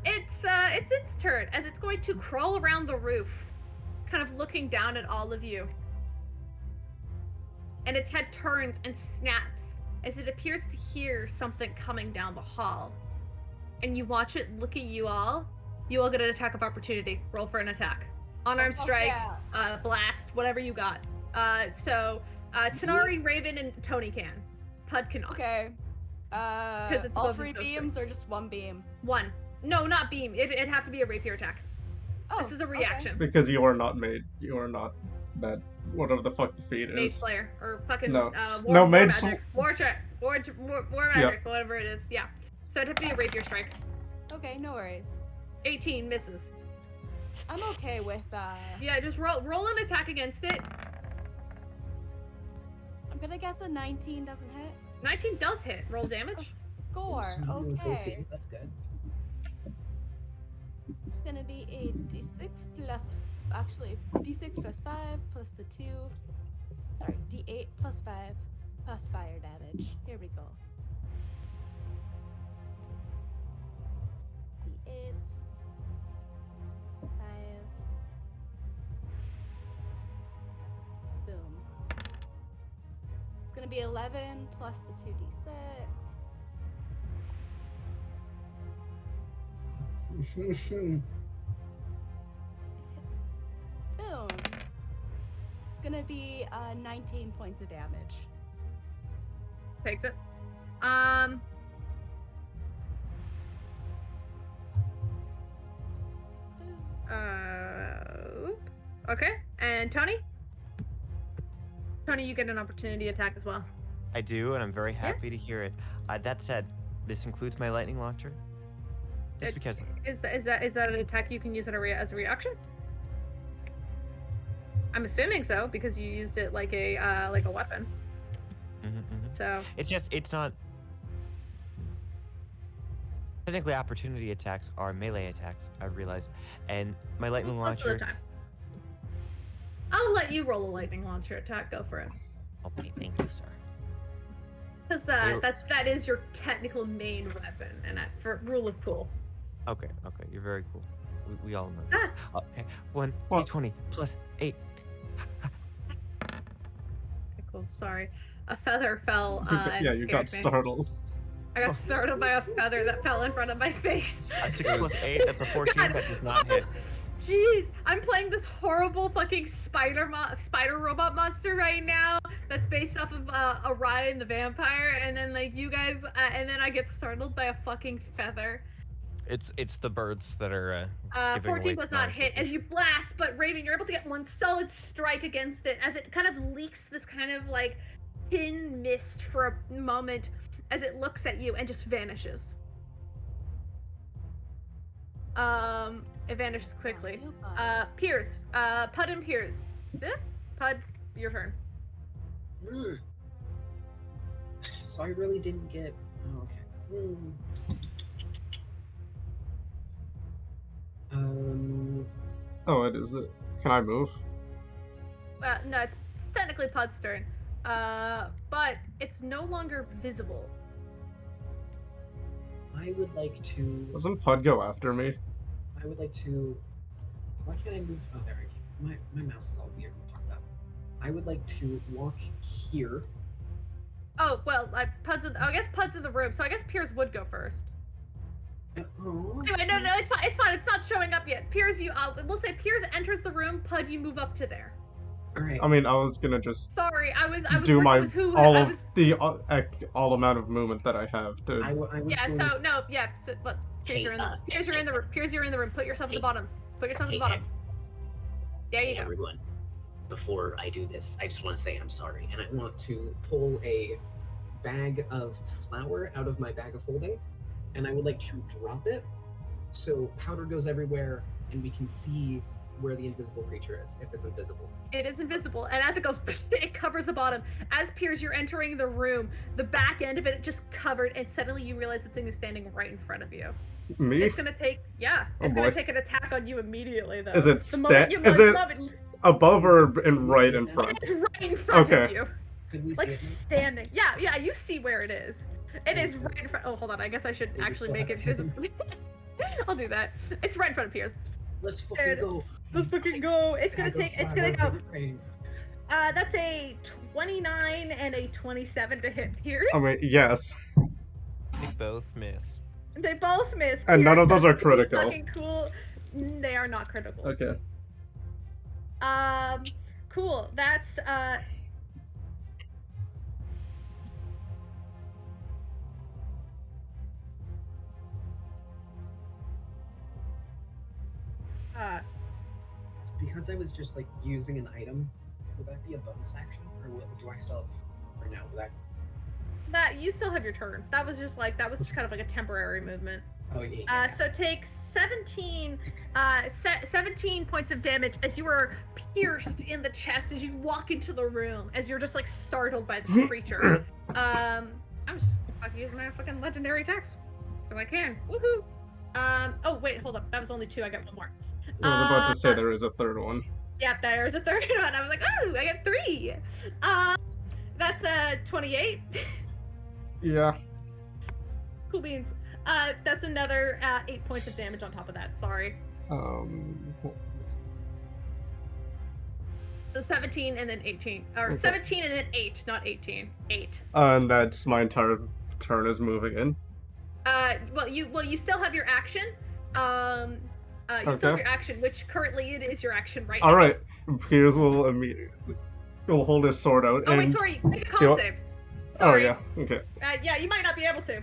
it's its turn as it's going to crawl around the roof, kind of looking down at all of you. And its head turns and snaps as it appears to hear something coming down the hall. And you watch it look at you all. You all get an attack of opportunity. Roll for an attack. Unarmed strike, yeah. blast, whatever you got. Tanari, Raven, and Tony can. Pud cannot. Okay. it's All both 3 of those beams or just 1 beam? One. No, not beam. It'd have to be a rapier attack. Oh, This is a reaction. Because you are not made. You are not that. Whatever the fuck the feat Mage is. Slayer or fucking No. war, No, war Mage magic, war magic, whatever it is. Yeah. So it'd have to be a rapier strike. Okay, no worries. 18 misses. I'm okay with Yeah, just roll an attack against it. I'm gonna guess a 19 doesn't hit. 19 does hit. Roll damage. Score. Okay. That's good. It's gonna be a d6 plus, actually, d6 plus 5 plus the 2. Sorry, d8 plus 5 plus fire damage. Here we go. D8. 5. Boom. It's gonna be 11 plus the 2d6. Boom. It's gonna be 19 points of damage. Takes it. Okay. And Tony? Tony, you get an opportunity attack as well. I do, and I'm very happy to hear it. That said, this includes my lightning launcher. Just because. Is that an attack you can use as a reaction? I'm assuming so because you used it like a weapon. So It's not. Technically, opportunity attacks are melee attacks, I realize. And my lightning most of the launcher. time. I'll let you roll a lightning launcher attack. Go for it. Okay, thank you, sir. Because that is your technical main weapon, and for rule of cool. Okay, you're very cool. We all know this. Okay, 1 What? d20 plus 8. Okay, cool. Sorry, a feather fell. Yeah, and you got scared me. startled. I got startled by a feather that fell in front of my face. A 6 plus 8, that's a 14. God. That does not hit. Jeez, I'm playing this horrible fucking spider robot monster right now. That's based off of Orion the vampire, and then like you guys, and then I get startled by a fucking feather. It's the birds that are. 14 was not hit as you blast, but Raven, you're able to get one solid strike against it as it kind of leaks this kind of like thin mist for a moment as it looks at you and just vanishes. It vanishes quickly. Piers, Pud and Piers. Pud, your turn. So I really didn't get. Oh, okay. Oh, it is it. Can I move? No, it's technically Pud's turn. But it's no longer visible. I would like to. Doesn't Pud go after me? I would like to. Why can't I move? Oh, there I go. My mouse is all weird and fucked up. I would like to walk here. Oh well, I guess Pud's in the room, so I guess Piers would go first. Oh, Anyway, no, it's fine. It's fine. It's not showing up yet. Piers, we'll say Piers enters the room. Pud, you move up to there. All right. I mean, I was gonna just Sorry, I was do working my with who all I of was. the all amount of movement that I have to. I was Yeah. going So no. Yeah. So, but Piers, Hey, you're in the. Piers, you're in the room. Piers, you're in the room. Put yourself at the bottom. Put yourself at the bottom. There you Hey, go. everyone. Before I do this, I just want to say I'm sorry. and I want to pull a bag of flour out of my bag of holding, and I would like to drop it so powder goes everywhere and we can see where the invisible creature is, if it's invisible. It is invisible, and as it goes, it covers the bottom. As Piers, you're entering the room, the back end of it just covered, and suddenly you realize the thing is standing right in front of you. Me? It's gonna take, Oh, it's gonna boy. take an attack on you immediately, though. Is it The moment you is the it moment- above or in right in front? It's right in front of Okay. you, Could we like see it? standing. Yeah, you see where it is. It is right in front. Oh, hold on. I guess I should we actually still make have it him? visible. I'll do that. It's right in front of Piers. Let's There fucking it is. go. Let's fucking go. It's gonna Bag of take. It's gonna flour go. and grain. That's a 29 and a 27 to hit Piers. I mean, yes. They both miss. They both miss. And none Pierce, of those are that's pretty critical. Fucking cool. They are not critical. Okay. Cool. That's Because I was just like using an item, would that be a bonus action, or do I still have? Or no? Will that? you still have your turn. That was just kind of like a temporary movement. Oh yeah. So take 17 points of damage as you are pierced in the chest as you walk into the room, as you're just like startled by this creature. I'm just fucking using my fucking legendary attacks because I can. Woohoo! Oh wait, hold up. That was only 2. I got 1 more. I was about to say there is a third one. Yeah, there's a third one. I was like, oh, I got 3. That's 28. Yeah. Cool beans. That's another 8 points of damage on top of that. Sorry. So 17 and then 18, or Okay. 17 and then 8, not 18. 8. And that's my entire turn is moving in. Well, you still have your action. You still have your action, which currently it is your action right now. All right. Piers will immediately will hold his sword out. Oh and... wait, sorry. Make a You- con save. Oh Sorry. yeah. Okay. Yeah, you might not be able to.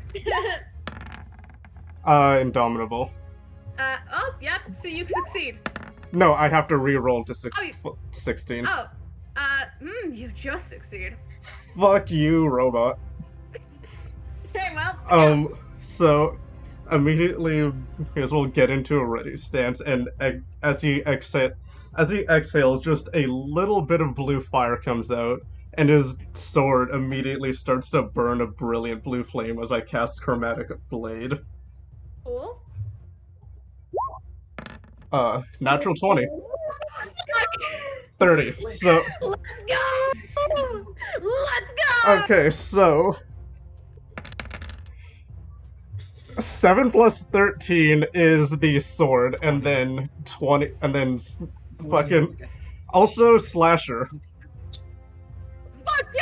Indomitable. Oh, yep. So you succeed. No, I have to re-roll to 16. Oh, you just succeed. Fuck you, robot. Okay, well. So immediately Piers will get into a ready stance, and as he exhales, just a little bit of blue fire comes out, and his sword immediately starts to burn a brilliant blue flame as I cast Chromatic Blade. Cool. Natural 20. 30. So Let's go! Let's go! okay, so 7 plus 13 is the sword, and then 20, and then fucking also slasher. Fuck yeah,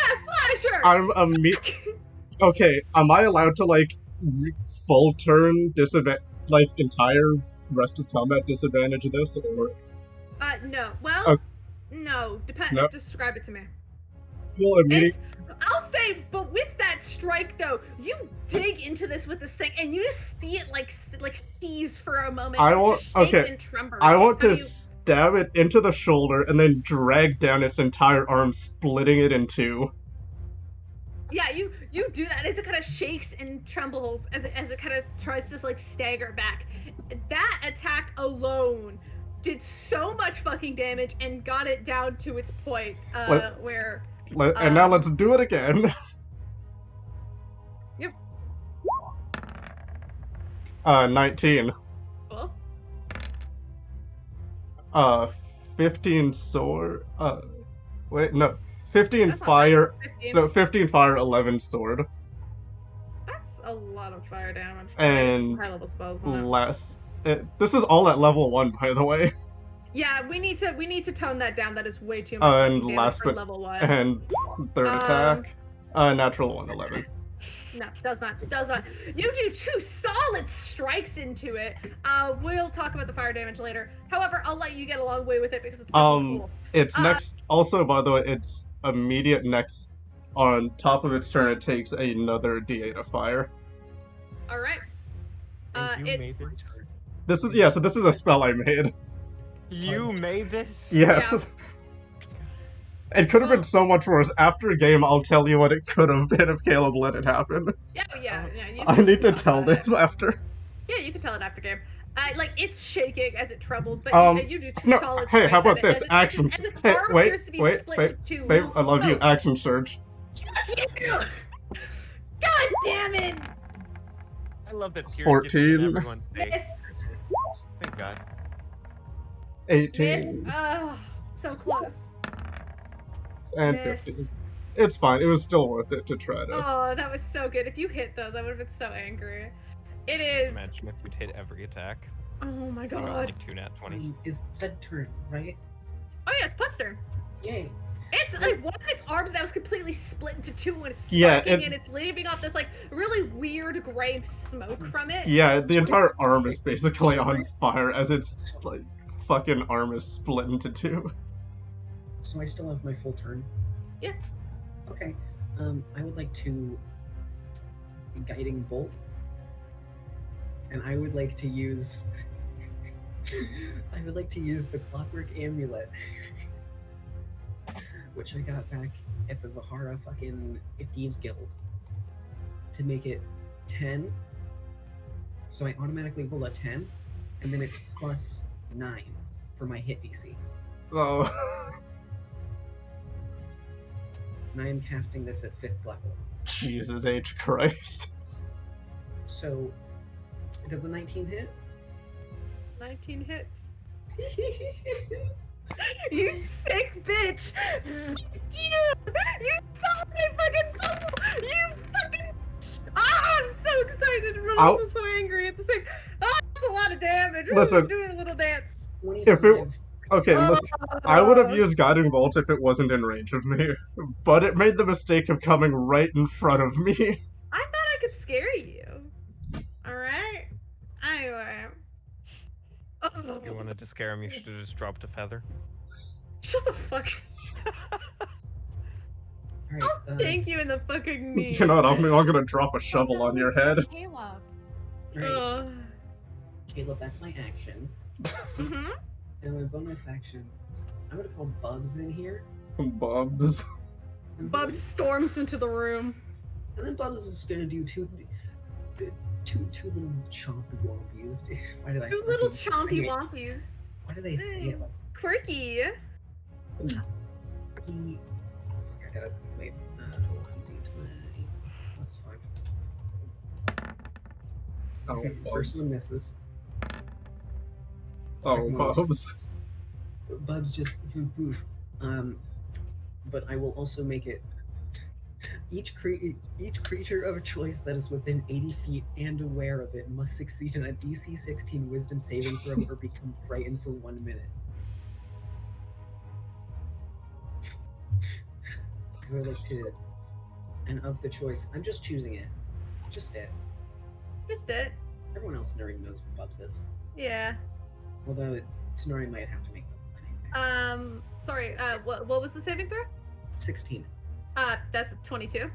slasher! Okay, am I allowed to full turn disadvantage, entire rest of combat disadvantage this, or No. Well, uh, no. no? Describe it to me. Well, immediately. I'll say, but with that strike though, you dig into this with the thing, and you just see it like seize for a moment. I as it want just shakes okay. and tremors. I want How to do you- stab it into the shoulder and then drag down its entire arm, splitting it in two. Yeah, you do that as it kind of shakes and trembles as it kind of tries to stagger back. That attack alone did so much fucking damage and got it down to its point where. And now let's do it again. Yep. 19. Cool. 15 sword. Wait, no. 15 That's not fire. right. 15. No, 15 fire, 11 sword. That's a lot of fire damage. And high level spells on it. last. This is all at level 1, by the way. Yeah, we need to tone that down. That is way too much And fucking damage last for but level 1. and third attack. Natural 1, 11. No, does not. You do 2 solid strikes into it. We'll talk about the fire damage later. However, I'll let you get a long way with it because it's fucking cool. It's next. Also, by the way, it's immediate next. On top of its turn, it takes another D8 of fire. All right. And you made It's this? This is so. This is a spell I made. You made this? Yes. Yeah. It could have been so much worse. After a game, I'll tell you what it could have been if Caleb let it happen. yeah. You I can need to talk tell about it. this after. Yeah, you can tell it after game. It's shaking as it trembles, but you do 2 No, solid hey, strikes how about at it, this? as its Actions. its Hey, arm wait, appears to be wait, split babe, into 2. babe, I love you. Oh. Action surge. God damn it! I love that Pierce 14. gets everyone. Miss. Thank God. 18 Miss. Oh, so close. and Miss. 15. It's fine. It was still worth it to try to. Oh, that was so good. If you hit those, I would have been so angry. It is. Imagine if you'd hit every attack. Oh my You got god. like 2 nat 20s. Is Ped turn, right? Oh yeah, it's Put's turn. Yay. It's like one of its arms that was completely split into 2 and it's Yeah, sparking and it's leaving off this really weird gray smoke from it. Yeah, the entire arm is basically on fire as its fucking arm is split into 2. So I still have my full turn? Yeah. Okay. I would like to guiding bolt. And I would like to use the clockwork amulet. Which I got back at the Vahara fucking Thieves Guild. To make it 10. So I automatically roll a 10, and then it's plus 9 for my hit DC. Oh. And I am casting this at 5th level. Jesus H. Christ. So, does a 19 hit? 19 hits. You sick bitch! You solved my fucking puzzle! You fucking. I'm so excited, but I'll- also so angry at the same. That's a lot of damage. Listen. I'm doing a little dance. 25. Okay, listen. I would have used Guiding Bolt if it wasn't in range of me, but it made the mistake of coming right in front of me. I thought I could scare you. Alright? Anyway. If you wanted to scare him, you should have just dropped a feather. Shut the fuck Alright, I'll shank you in the fucking knee. You know what? I'm gonna drop a shovel on your head. Caleb. alright, Caleb, that's my action. Mm-hmm. And my bonus action, I'm gonna call Bubs in here. Bubs. And Bubs storms into the room. And then Bubs is just gonna do two little chompy wompies. Why did I 2 little fucking chompy say it? wompies. Why did I say it like Quirky. fuck, I gotta wait. 1d20 plus 5. Oh, Okay, first Bubs. one misses. Oh, Second one also Bubs. misses. Bubs just woof. But I will also make it each creature of choice that is within 80 feet and aware of it must succeed in a DC 16 Wisdom saving throw or become frightened for 1 minute. And of the choice, I'm just choosing it. Just it. Just it. Everyone else already knows what Bubs is. Yeah. Although Tenari might have to make them. Sorry. What was the saving throw? 16. That's 22.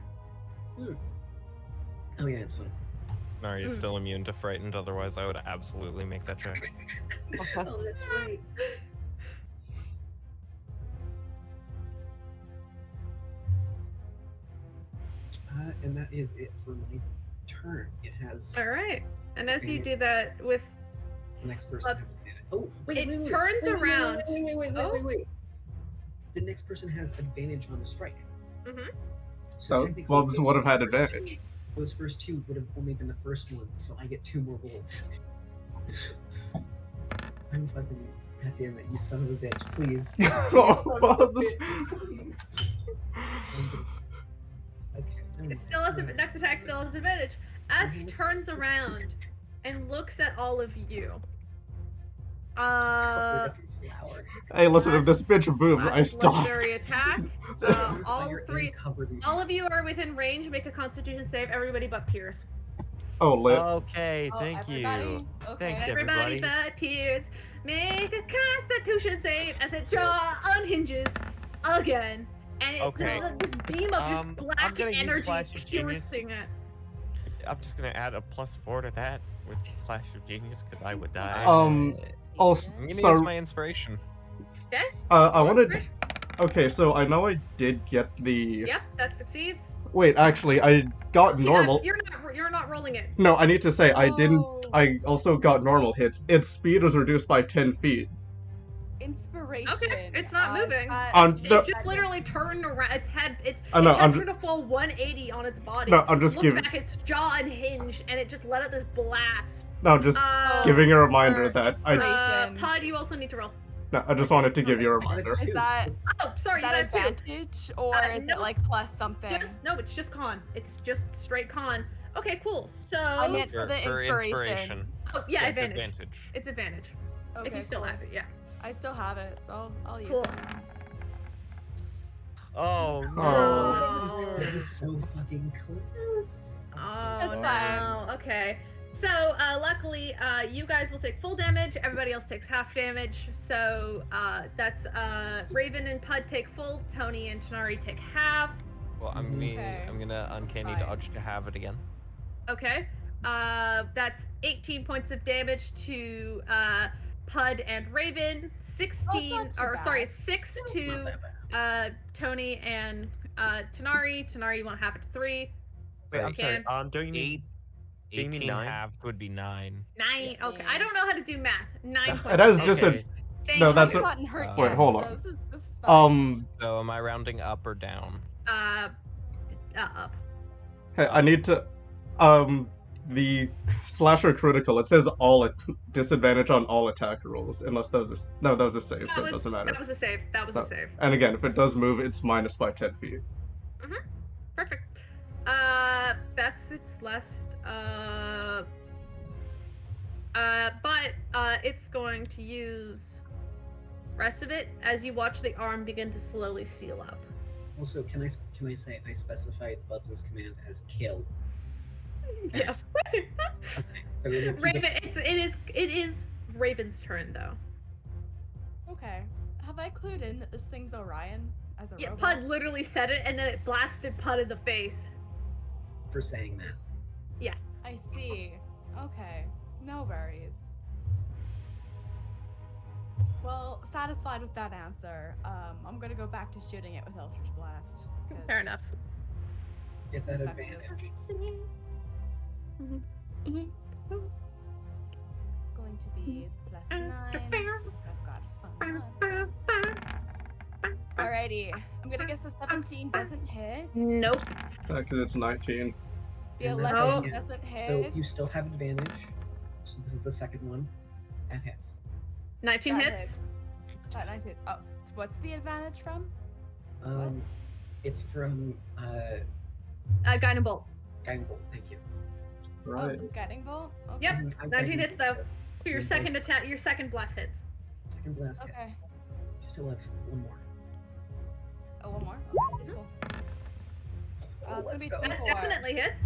Oh yeah, it's fine. Nari is still immune to frightened, otherwise I would absolutely make that check. Oh, that's right. And that is it for my turn. It has All right. And as you do that with, the next person has advantage. Oh, wait, it wait, wait, turns wait, wait, around. Wait. The next person has advantage on the strike. Mhm. So technically, Bubs would have had those first advantage. Those first two would have only been the first one, so I get 2 more rolls. I'm fucking. God damn it, you son of a bitch! Please. You Oh, son of a Bubs. bitch, please. Okay. It still has next attack still has advantage. As he turns around and looks at all of you. Covered in flour. Hey, listen, if this bitch moves, I stop. Legendary attack. All Fire three. and covered in All of you are within range. Make a Constitution save. Everybody but Piers. Oh, lit. Okay, Oh, thank everybody? you. Okay. Thanks, Everybody everybody. but Piers. Make a Constitution save as its jaw unhinges again, and Okay. this beam of I'm just black gonna use energy Flash of Genius. piercing it. I'm just gonna add a +4 to that with Flash of Genius because I would die. Also, I'm gonna so use my inspiration. Okay. I wanted. Okay, so I know I did get the. Yep, that succeeds. Wait, actually, I got Yeah, normal. You're not rolling it. No, I need to say I didn't. Oh. I also got normal hits. Its speed was reduced by 10 feet. Inspiration. Okay, it's not moving. No. It just literally turned around. Its head, its I know, head I'm turned to full 180 on its body. No, I'm just Looked giving. back, its jaw unhinged, and it just let out this blast. No, I'm just giving a reminder that I. inspiration. Pod, you also need to roll. No, I just wanted to give you a reminder. Is that Oh, sorry, is you that got two. advantage or is no. it like plus something? No, it's just con. It's just straight con. Okay, cool. So. I meant for the For inspiration. Oh yeah, It's advantage. It's advantage. Okay, If you still cool. have it, yeah. I still have it, so I'll use Cool. it. Oh no. Oh. That was so fucking close. Oh, That's fine. no. Okay. So, luckily, you guys will take full damage. Everybody else takes half damage. So, that's Raven and Pud take full. Tony and Tanari take half. Well, Okay. I'm gonna uncanny Fine. dodge to have it again. Okay. That's 18 points of damage to Pud and Raven. 16, not too or bad. sorry, 6 It's not to that bad. Tony and Tanari. Tanari, you want to half it to 3. Wait, I'm sorry. Can. Don't you need? Do you mean 18 9? halved would be 9. 9. Okay. Yeah. I don't know how to do math. 9 points. It has of just damage. a. Thank no, you. that's I a- haven't gotten hurt Wait, yet, hold so on. This is fine. So am I rounding up or down? Up. Hey, I need to. The slasher critical. It says all disadvantage on all attack rolls, unless that was a no. That was a save, so it doesn't matter. That was a save. That was No. a save. And again, if it does move, it's minus by 10 feet. Perfect. That's its last. But it's going to use rest of it as you watch the arm begin to slowly seal up. Also, can I say I specified Bubs' command as kill? Yes. Okay, so if he Raven. It is Raven's turn though. Okay. Have I clued in that this thing's Orion as a Yeah, robot? Pud literally said it, and then it blasted Pud in the face. for saying that. I see. Okay. No worries. Well, satisfied with that answer, I'm gonna go back to shooting it with Eldritch Blast. 'cause Fair enough. Get it's that effective. advantage. It's going to be plus 9. I've got fun. One. Alrighty. I'm gonna guess the 17 doesn't hit. Nope. Because it's 19. The And that 11 doesn't doesn't hit. So you still have advantage. So this is the second one. That hits. 19 That hits. hits. That 19 hits. Oh, what's the advantage from? It's from Guiding bolt. Guiding Bolt. Thank you. Right. Oh, Guiding Bolt? Okay. Yep. I'm 19 hits though. guiding For your Bolt. second attack, your second blast hits. Second blast hits. Okay. You still have one more. Oh, one more? Okay, cool. It's gonna be go. That 24. definitely hits.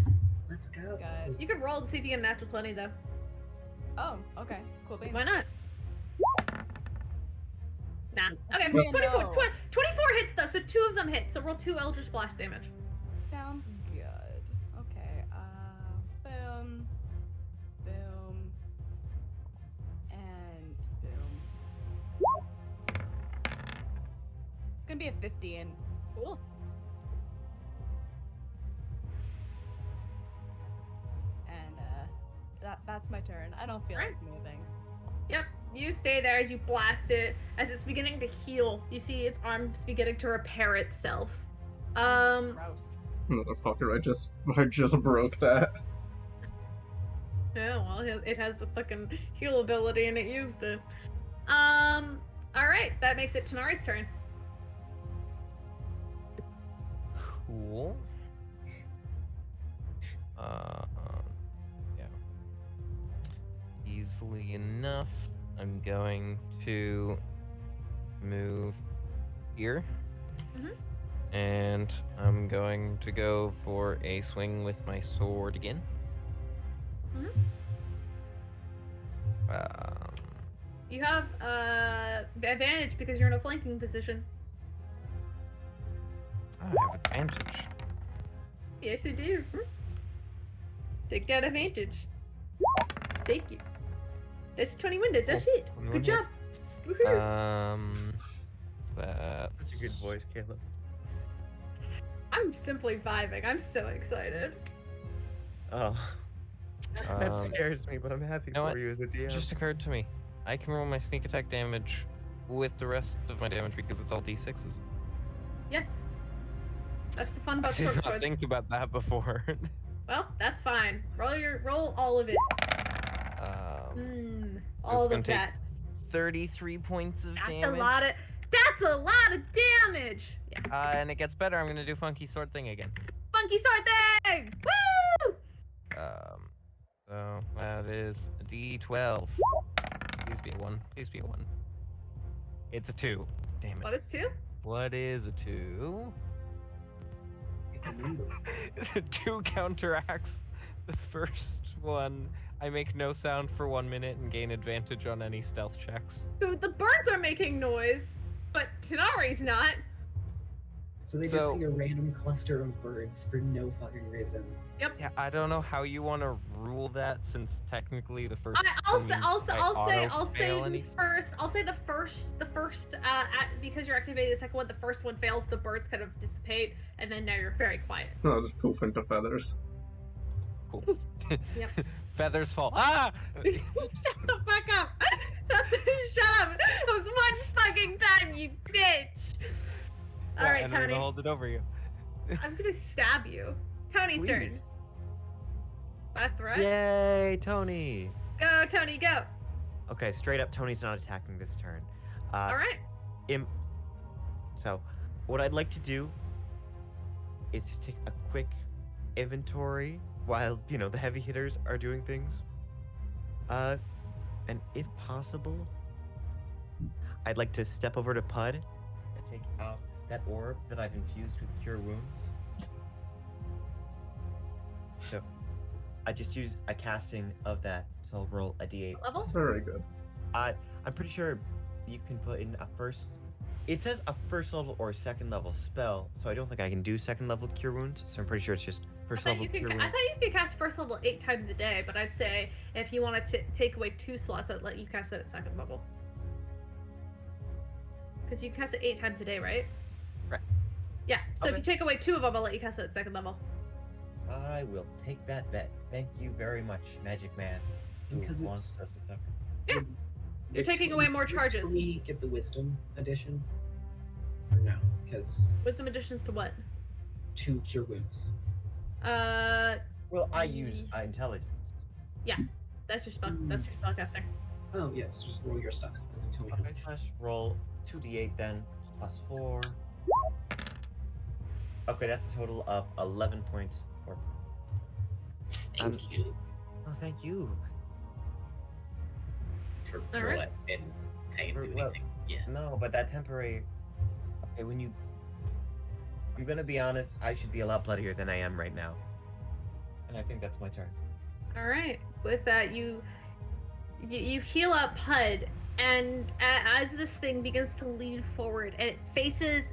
Let's go. Good. You can roll to see if you get a natural 20 though. Oh, okay. Cool beans. Why not? Nah. Okay, Yeah, 24, no. 24 hits though, so 2 of them hit. So roll 2 Eldritch Blast damage. Sounds good. Okay. Boom. Boom. And boom. It's gonna be a 15. Cool. And that's my turn. I don't feel Alright. like moving. Yep, you stay there as you blast it. As it's beginning to heal, you see its arms beginning to repair itself. Gross. Motherfucker, I just broke that. Yeah, well, it has a fucking heal ability and it used it. Alright, that makes it Tanari's turn. Cool. Yeah. Easily enough, I'm going to move here. Mhm. And I'm going to go for a swing with my sword again. Mhm. Um, You have the advantage because you're in a flanking position. I have advantage. Yes, you do. Take that advantage. Thank you. That's 20 winded. That's it. 21 Good job. Woohoo. So that's Such a good voice, Caleb. I'm simply vibing. I'm so excited. Oh. That Um, scares me, but I'm happy know for what? you as a It DM. just occurred to me. I can roll my sneak attack damage with the rest of my damage because it's all d6s. Yes. That's the fun I about did short not swords. think about that before. Well, that's fine. Roll all of it. All gonna of take that. 33 points of That's damage. That's a lot of damage. Yeah. And it gets better. I'm gonna do funky sword thing again. Funky sword thing. Woo! So that is a d12. Please be a 1. Please be a 1. It's a 2. Damn it. What is 2? What is a 2? It's a number. 2 counteracts the first one. I make no sound for 1 minute and gain advantage on any stealth checks. So the birds are making noise, but Tanari's not. So they just see a random cluster of birds for no fucking reason. Yep. Yeah, I don't know how you want to rule that since technically the first. I'll one say means I I'll say auto-fail any- first. I'll say the first because you're activating the second one. The first one fails. The birds kind of dissipate, and then now you're very quiet. I'll just poof into feathers. Cool. Yep. Feathers fall. Ah! Shut the fuck up! Shut up! It was one fucking time, you bitch. All Yeah, right, and I'm Tony. gonna hold it over you. I'm gonna stab you. Tony's turn. Please. That's right. Yay, Tony! Go, Tony, go. Okay, straight up, Tony's not attacking this turn. All right. So, what I'd like to do is just take a quick inventory while, the heavy hitters are doing things. And if possible, I'd like to step over to Pud and take out that orb that I've infused with Cure Wounds. So, I just use a casting of that, so I'll roll a d8. Level? Very good. I'm pretty sure you can put in a first. It says a first level or second level spell, so I don't think I can do second level Cure Wounds. So I'm pretty sure it's just first I level thought Cure you Wounds. could cast first level 8 times a day, but I'd say if you wanted to take away 2 slots, I'd let you cast it at second level. Because you cast it 8 times a day, right? Right. Yeah. So if Okay. you take away 2 of them, I'll let you cast it at second level. I will take that bet. Thank you very much, Magic Man. Who Because wants it's- us to suffer. Yeah. You're taking away more charges. Can we get the wisdom addition? Or no? Because Wisdom additions to what? 2 cure wounds. Well, I use intelligence. That's your spell. That's your spellcasting. Oh yes, just roll your stuff and then tell me how Okay, much. slash roll 2d8 then, plus 4. Okay, that's a total of 11 points. Thank you Oh, thank you. for Alright. what? And I didn't do Well, anything. Yeah. No, but that temporary. Okay, when you. I'm gonna be honest. I should be a lot bloodier than I am right now, and I think that's my turn. All right. With that, you heal up Pud, and as this thing begins to lean forward, and it faces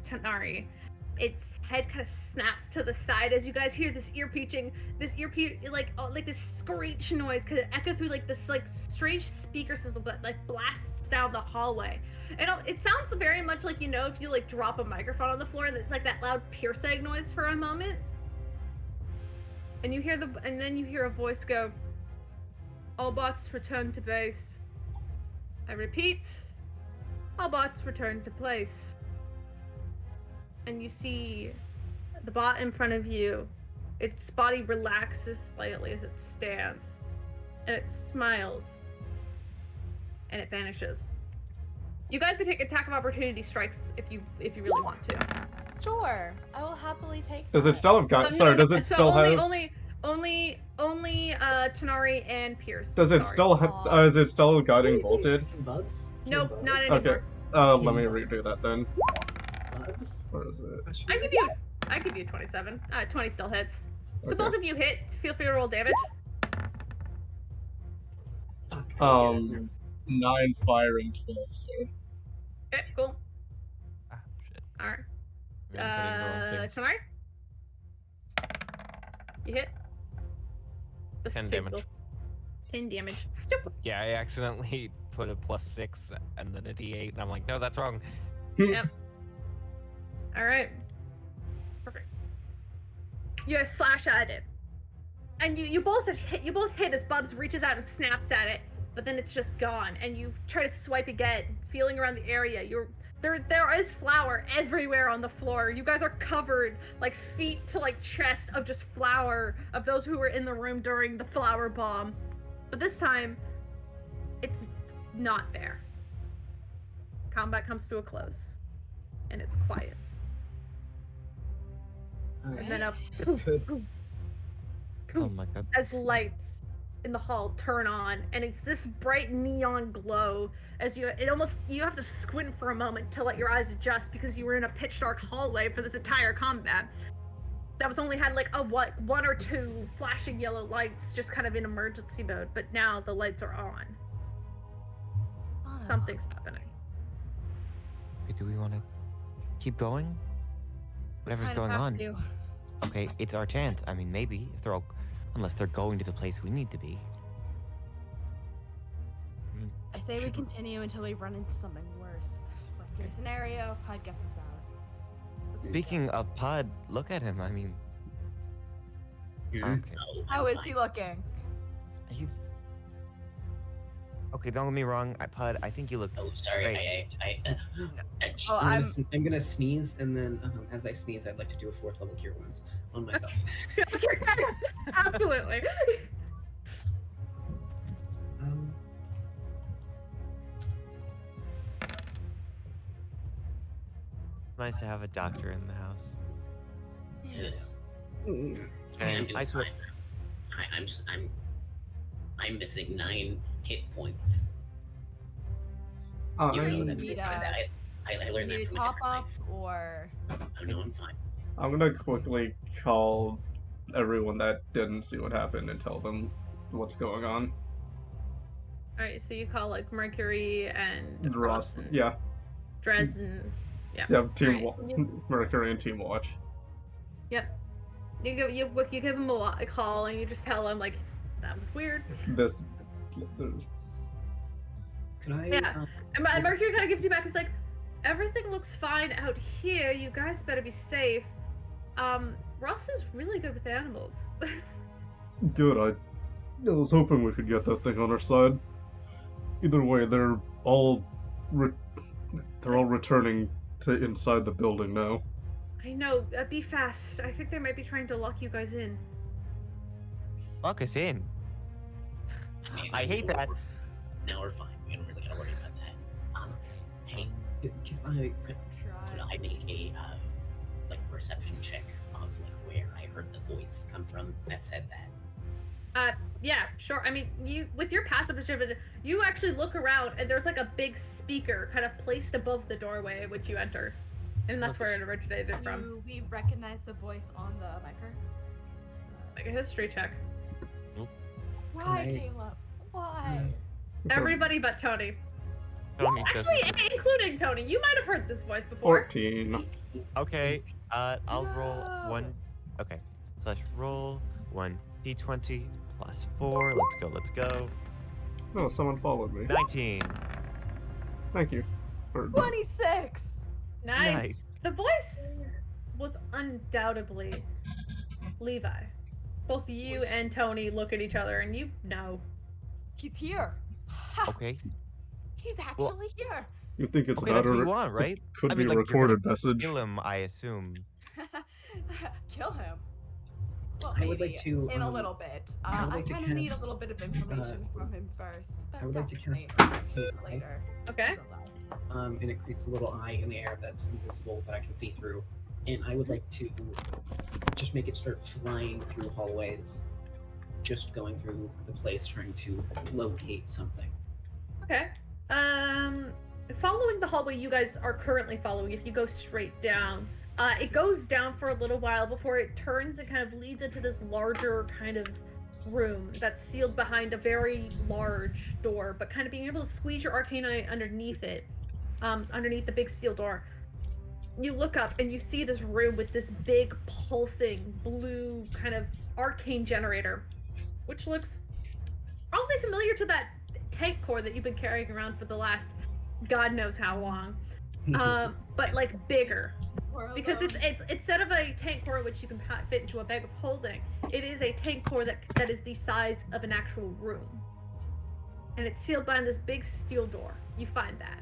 Tanari, its head kind of snaps to the side as you guys hear this like this screech noise, because it echoes through like this like strange speaker system that like blasts down the hallway. And it sounds very much like, you know, if you like drop a microphone on the floor and it's like that loud piercing noise for a moment. And then you hear a voice go, "All bots return to base." I repeat, all bots return to place. And you see the bot in front of you. Its body relaxes slightly as it stands. And it smiles. And it vanishes. You guys can take attack of opportunity strikes if you really want to. Sure, I will happily take. Does it that. still have got? Sorry, does it still have? Only Tanari and Pierce. Does it Sorry. still have? Is it still guiding bolted? Bugs? Nope, not Okay. anymore. Let me redo that then. Bugs? Where is it? I give you 27. 20 still hits. So Okay. both of you hit. Feel free to roll damage. Fuck. 9 fire and 12 sword. Okay, cool. Ah, shit. All right. Maybe I'm putting the wrong things. Tanari? You hit? The 10 single. damage. 10 damage. Yeah, I accidentally put a +6 and then a D8, and I'm like, no, that's wrong. Yep. All right. Perfect. You guys slash at it, and you both hit as Bubs reaches out and snaps at it, but then it's just gone. And you try to swipe again, feeling around the area. There is flour everywhere on the floor. You guys are covered like feet to like chest of just flour of those who were in the room during the flour bomb. But this time, it's not there. Combat comes to a close, and it's quiet. And then Oh my god. as lights in the hall turn on, and it's this bright neon glow as you have to squint for a moment to let your eyes adjust, because you were in a pitch dark hallway for this entire combat that was only had like one or two flashing yellow lights just kind of in emergency mode, but now the lights are on. Something's happening. Wait, do we want to keep going? Whatever's going on. Okay, it's our chance. I mean, maybe if unless they're going to the place we need to be. I say we continue until we run into something worse. Worst case scenario, Pod gets us out. Let's just Speaking go. of Pod, look at him. I mean, okay, How is he looking? he's okay. Don't get me wrong, Pod. I think you look. Oh, sorry. Great. Oh, I'm gonna sneeze, and then as I sneeze, I'd like to do a 4th level cure wounds on myself. Absolutely. Nice to have a doctor in the house. I'm And doing I swear, fine. I'm missing 9 hit points. You know that need I learned need that a from a top different up life. or Oh no, I'm fine. I'm gonna quickly call everyone that didn't see what happened and tell them what's going on. All right, so you call like Mercury and Ross, and yeah, Dresden. Yeah. Team Alright, Mercury and Team Watch. Yep. You give him a call and you just tell him like, that was weird. There's Could I? Yeah. And Mercury kind of gives you back. It's like, everything looks fine out here. You guys better be safe. Ross is really good with animals. good. I was hoping we could get that thing on our side. Either way, they're all returning to inside the building now. I know. Be fast. I think they might be trying to lock you guys in. lock us in. I hate that. Now we're fine. We don't really gotta worry about that. Hey, Can I? could try. I make a like perception check of like where I heard the voice come from that said that? Yeah, sure. I mean, you with your passive perception, you actually look around and there's like a big speaker kind of placed above the doorway which you enter. And that's where it originated from. Do we recognize the voice on the micer? Make a history check. Why, I- Caleb? Why? Everybody but Tony. Tony Actually, doesn't- including Tony. You might have heard this voice before. 14. Okay, I'll roll No. one. Okay, slash roll 1d20 plus 4. Let's go. No, someone followed me. 19. Thank you. For 26! Nice. Nice. The voice was undoubtedly Levi. Both you and Tony look at each other and you know. He's here! Ha! Okay. He's actually here! you think it's Okay, that that's what or you want, right? could I be mean, a like, you're gonna recorded message? Kill him, I assume. Kill him. Well, I would maybe like to, in a little bit. I would I like to kind of need a cast, little bit of information from him first. But I would like to cast definitely Arcane Eye. later. Okay. And it creates a little eye in the air that's invisible that I can see through. And I would like to just make it start flying through hallways, just going through the place trying to locate something. Okay. Following the hallway you guys are currently following, if you go straight down, it goes down for a little while before it turns and kind of leads into this larger kind of room that's sealed behind a very large door, but kind of being able to squeeze your arcane eye underneath it, underneath the big steel door. You look up and you see this room with this big pulsing blue kind of arcane generator, which looks oddly familiar to that tank core that you've been carrying around for the last God knows how long, but like bigger. Because it's instead of a tank core which you can fit into a bag of holding, it is a tank core that is the size of an actual room, and it's sealed behind this big steel door. You find that.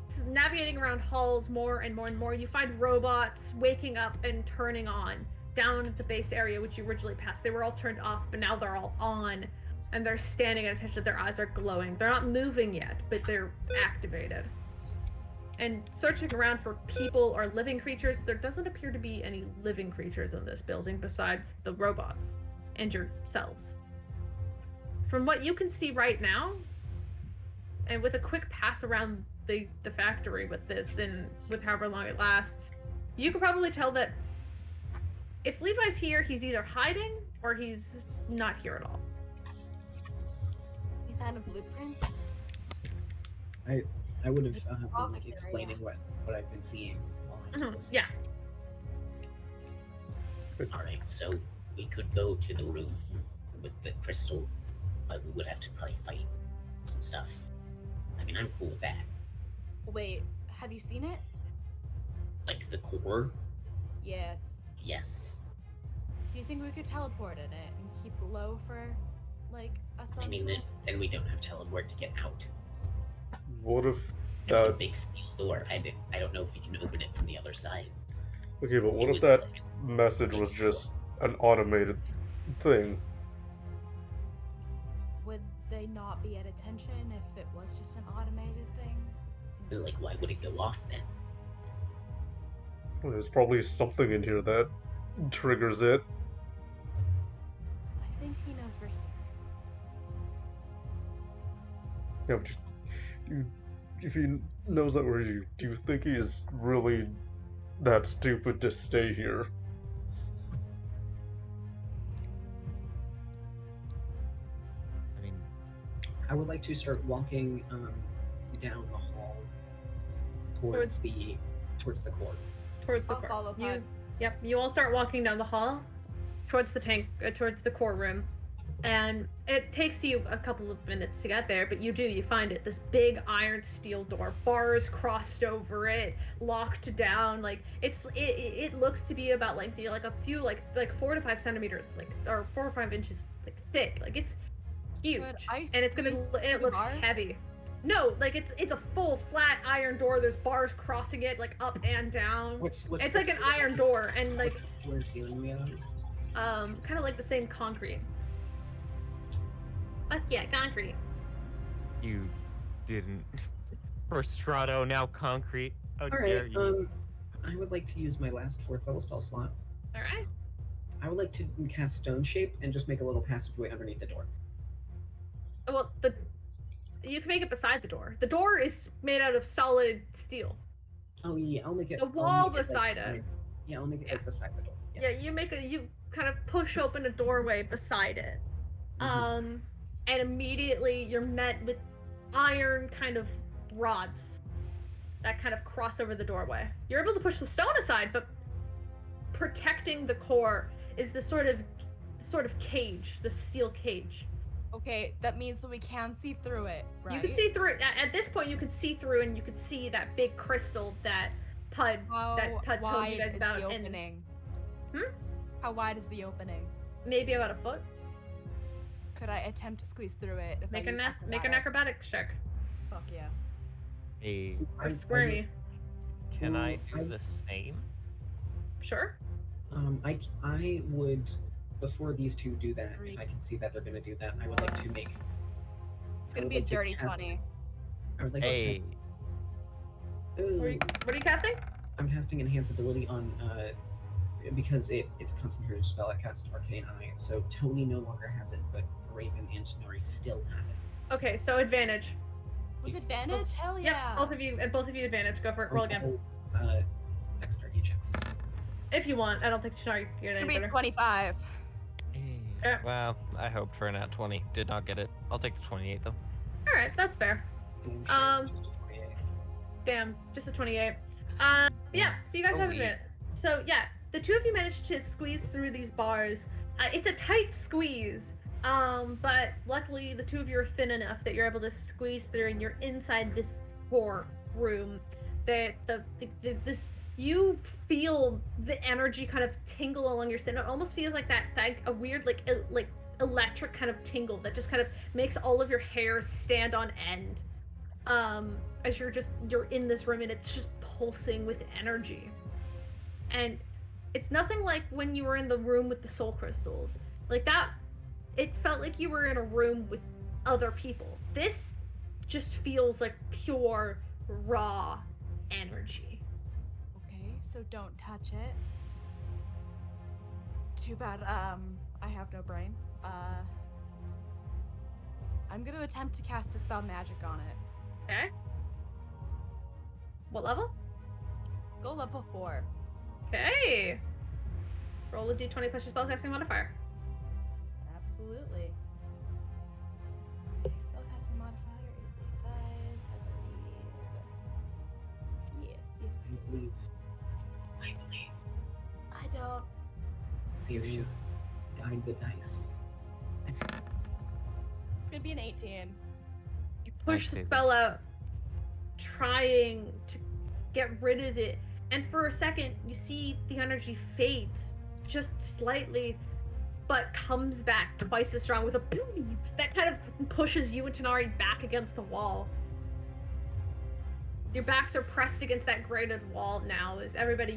It's navigating around halls more and more and more. You find robots waking up and turning on down at the base area which you originally passed. They were all turned off, but now they're all on, and they're standing at attention. Their eyes are glowing. They're not moving yet, but they're activated. And searching around for people or living creatures, there doesn't appear to be any living creatures in this building besides the robots and yourselves. From what you can see right now, and with a quick pass around the factory with this and with however long it lasts, you could probably tell that if Levi's here, he's either hiding or he's not here at all. He's on a blueprint. I would have been Office like area. explaining what I've been seeing while I was listening. Yeah. Alright, so we could go to the room with the crystal, but we would have to probably fight some stuff. I mean, I'm cool with that. Wait, have you seen it? Like the core? Yes. Yes. Do you think we could teleport in it and keep low for, like, a sunset? I mean, then we don't have teleport to get out. What if It's a that? big steel door. I don't know if we can open it from the other side. Okay, but what It if was that like- message was just an automated thing? Would they not be at attention if it was just an automated thing? Seems Like, why would it go off then? There's probably something in here that triggers it. I think he knows we're here. Yeah, but if he knows that we're here, do you think he's really that stupid to stay here? I mean, I would like to start walking down the hall towards the core. Towards the I'll core. follow Pud. Yep, you all start walking down the hall towards the tank, towards the core room, and it takes you a couple of minutes to get there, but you find it. This big iron steel door, bars crossed over it, locked down. Like it looks to be about like a few like 4 to 5 centimeters, like or 4 or 5 inches like thick. Like it's huge, Could I and it's gonna squeeze and it through the looks bars? heavy. No, like it's a full flat iron door. There's bars crossing it like up and down. What's It's the like an iron door, and like what's the floor and ceiling made of? kind of like the same concrete. Fuck yeah, concrete. you didn't. First strato, now concrete. How All dare right. you? I would like to use my last 4th level spell slot. All right. I would like to cast Stone Shape and just make a little passageway underneath the door. Well, you can make it beside the door. The door is made out of solid steel. Oh yeah, I'll make it. The I'll wall make beside beside- it. Yeah, I'll make it Yeah. like beside the door. Yeah, Yes. you kind of push open a doorway beside it. Mhm. And immediately you're met with iron kind of rods that kind of cross over the doorway. You're able to push the stone aside, but protecting the core is the sort of cage, the steel cage. Okay, that means that we can see through it, right? You can see through it. At this point, you could see through, and you could see that big crystal that Pud How told wide you guys is about. the And opening? Hmm? How wide is the opening? maybe about a foot. Could I attempt to squeeze through it if Make I an use make an acrobatics check. Fuck yeah. Hey, Or squirmy. can I I- do the same? Sure. I would, before these two do that, Freak. if I can see that they're gonna do that, I would like to make. It's I gonna would be a like to dirty cast- 20. I would like Hey, to What are you, cast. what are you casting? I'm casting Enhance Ability on because it's a concentrated spell. I cast Arcane Eye, so Tony no longer has it, but Raven and Nori still have it. Okay, so advantage. With advantage? Hell Yep, yeah. both of you advantage. Go for it. Roll again. Dexterity checks. If you want. I don't think you're It's any gonna be better. a 25. Yeah. well, I hoped for a nat 20. Did not get it. I'll take the 28 though. Alright, that's fair. Damn shame, Um, just a 28. Damn, just a 28. Yeah, so you guys have Sweet. advantage. So yeah, the two of you managed to squeeze through these bars. It's a tight squeeze, but luckily the two of you are thin enough that you're able to squeeze through, and you're inside this core room. This you feel the energy kind of tingle along your skin. It almost feels like that a weird like electric kind of tingle that just kind of makes all of your hairs stand on end. As you're in this room and it's just pulsing with energy. And it's nothing like when you were in the room with the soul crystals. Like that, it felt like you were in a room with other people. This just feels like pure, raw energy. Okay, so don't touch it. Too bad, I have no brain. I'm gonna attempt to cast Dispel Magic on it. Okay. What level? Go level 4. Okay. Roll a d20 plus your spellcasting modifier. Absolutely. My spellcasting modifier is a 5, I believe. Yes, I believe. I don't. Saving. Guide the dice. It's gonna be an 18. You push the save it. spell out, trying to get rid of it, and for a second you see the energy fades just slightly, but comes back twice as strong with a boom that kind of pushes you and Tanari back against the wall. Your backs are pressed against that grated wall now, as everybody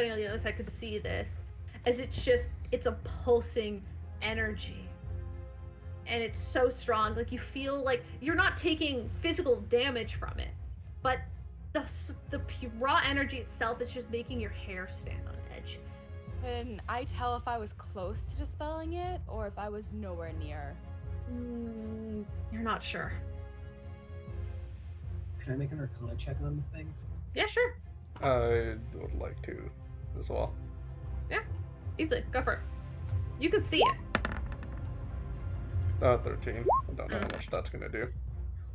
on the other side could see this, as it's a pulsing energy. And it's so strong, like you feel like you're not taking physical damage from it, but the raw energy itself is just making your hair stand on edge. Can I tell if I was close to dispelling it or if I was nowhere near? You're not sure. Can I make an Arcana check on the thing? Yeah, sure. I would like to as well. Easily, go for it. You can see it. 13. I don't know how much that's gonna do.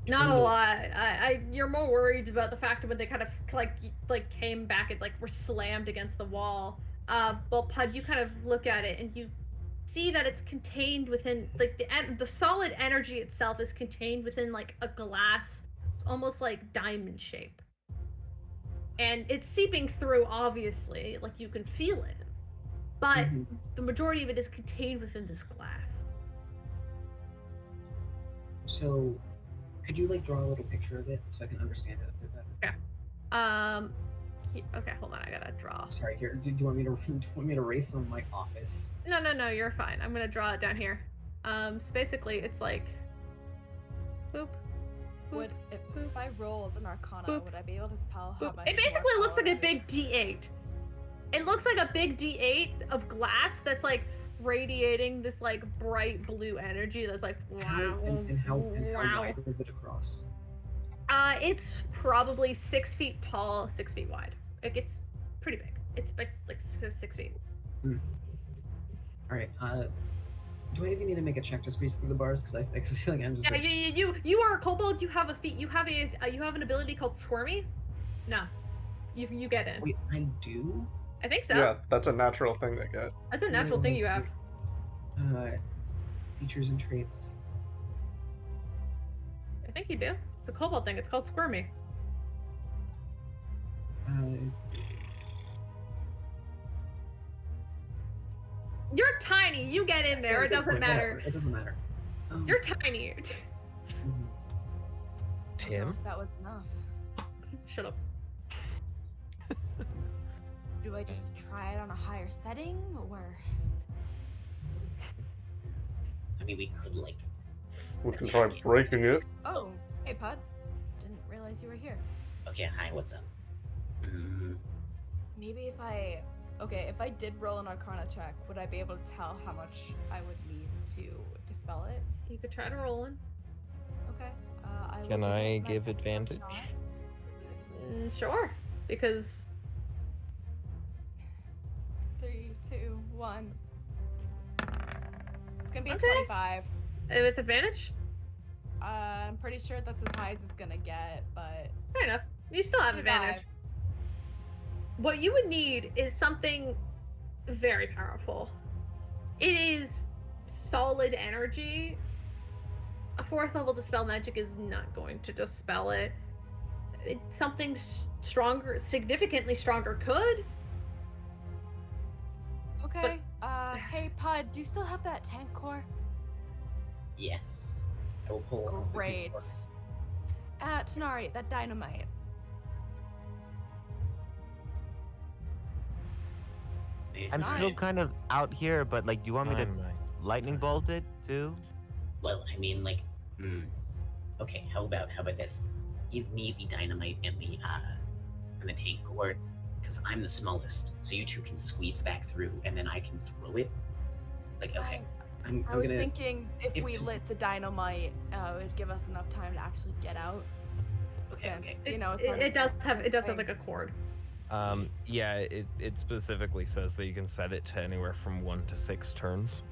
Not a Ooh. lot. You're more worried about the fact that when they kind of like came back and like were slammed against the wall. Well, Pud, you kind of look at it and you see that it's contained within like the solid energy itself is contained within like a glass, almost like diamond shape, and it's seeping through. Obviously, like you can feel it, but Mhm. the majority of it is contained within this glass. So, could you like draw a little picture of it so I can understand it a bit better? Okay, hold on. I gotta draw. Sorry, here. Do you want me to do you want me to erase some of my office? No, you're fine. I'm gonna draw it down here. So basically, it's like, boop. Would if I rolled an Arcana, Boop. would I be able to tell how Boop. much? It more basically looks like a power I- big D8. It looks like a big D8 of glass that's like radiating this like bright blue energy that's like How wow, and how wow. wide is it across? It's probably 6 feet tall, 6 feet wide. Like it's pretty big. It's like 6 feet. All right. Do I even need to make a check to squeeze through the bars? Because I feel like I'm just. Yeah, you are a kobold. You have a feat. You have an ability called Squirmy. No, you get in. Wait, I do. I think so. Yeah, that's a natural thing they get. That's a natural thing you have. Features and traits. I think you do. It's a kobold thing. It's called Squirmy. You're tiny. You get in there. It doesn't matter. It doesn't matter. You're tiny. Mhm. I don't know Tim? if that was enough. Shut up. Do I just try it on a higher setting, or? I mean, we could like. We can try breaking it. Oh, hey, Pud. Didn't realize you were here. Okay, hi, what's up? Maybe if I did roll an Arcana check, would I be able to tell how much I would need to dispel it? You could try to roll in. Okay. Can I my give best advantage? shot. Sure, because 3, 2, 1. It's gonna be a Okay. 25. with advantage. I'm pretty sure that's as high as it's gonna get, but Fair enough. You still have 25. advantage. What you would need is something very powerful. It is solid energy. A 4th level dispel magic is not going to dispel it. Something stronger, significantly stronger could. okay. Hey, Pud, do you still have that tank core? Yes. I will pull. out the Great. team Tanari, that dynamite. I'm still Alright. kind of out here, but like, do you want me to Dynamite. lightning bolt it too? Well, I mean, like, okay. How about this? Give me the dynamite and the tank core, because I'm the smallest, so you two can squeeze back through, and then I can throw it. Like, okay. I'm I was gonna. thinking if we if- lit the dynamite, it would give us enough time to actually get out. Okay, Since, okay. you know, it's not a It does constant have thing. like a cord. Yeah, it specifically says that you can set it to anywhere from 1 to 6 turns.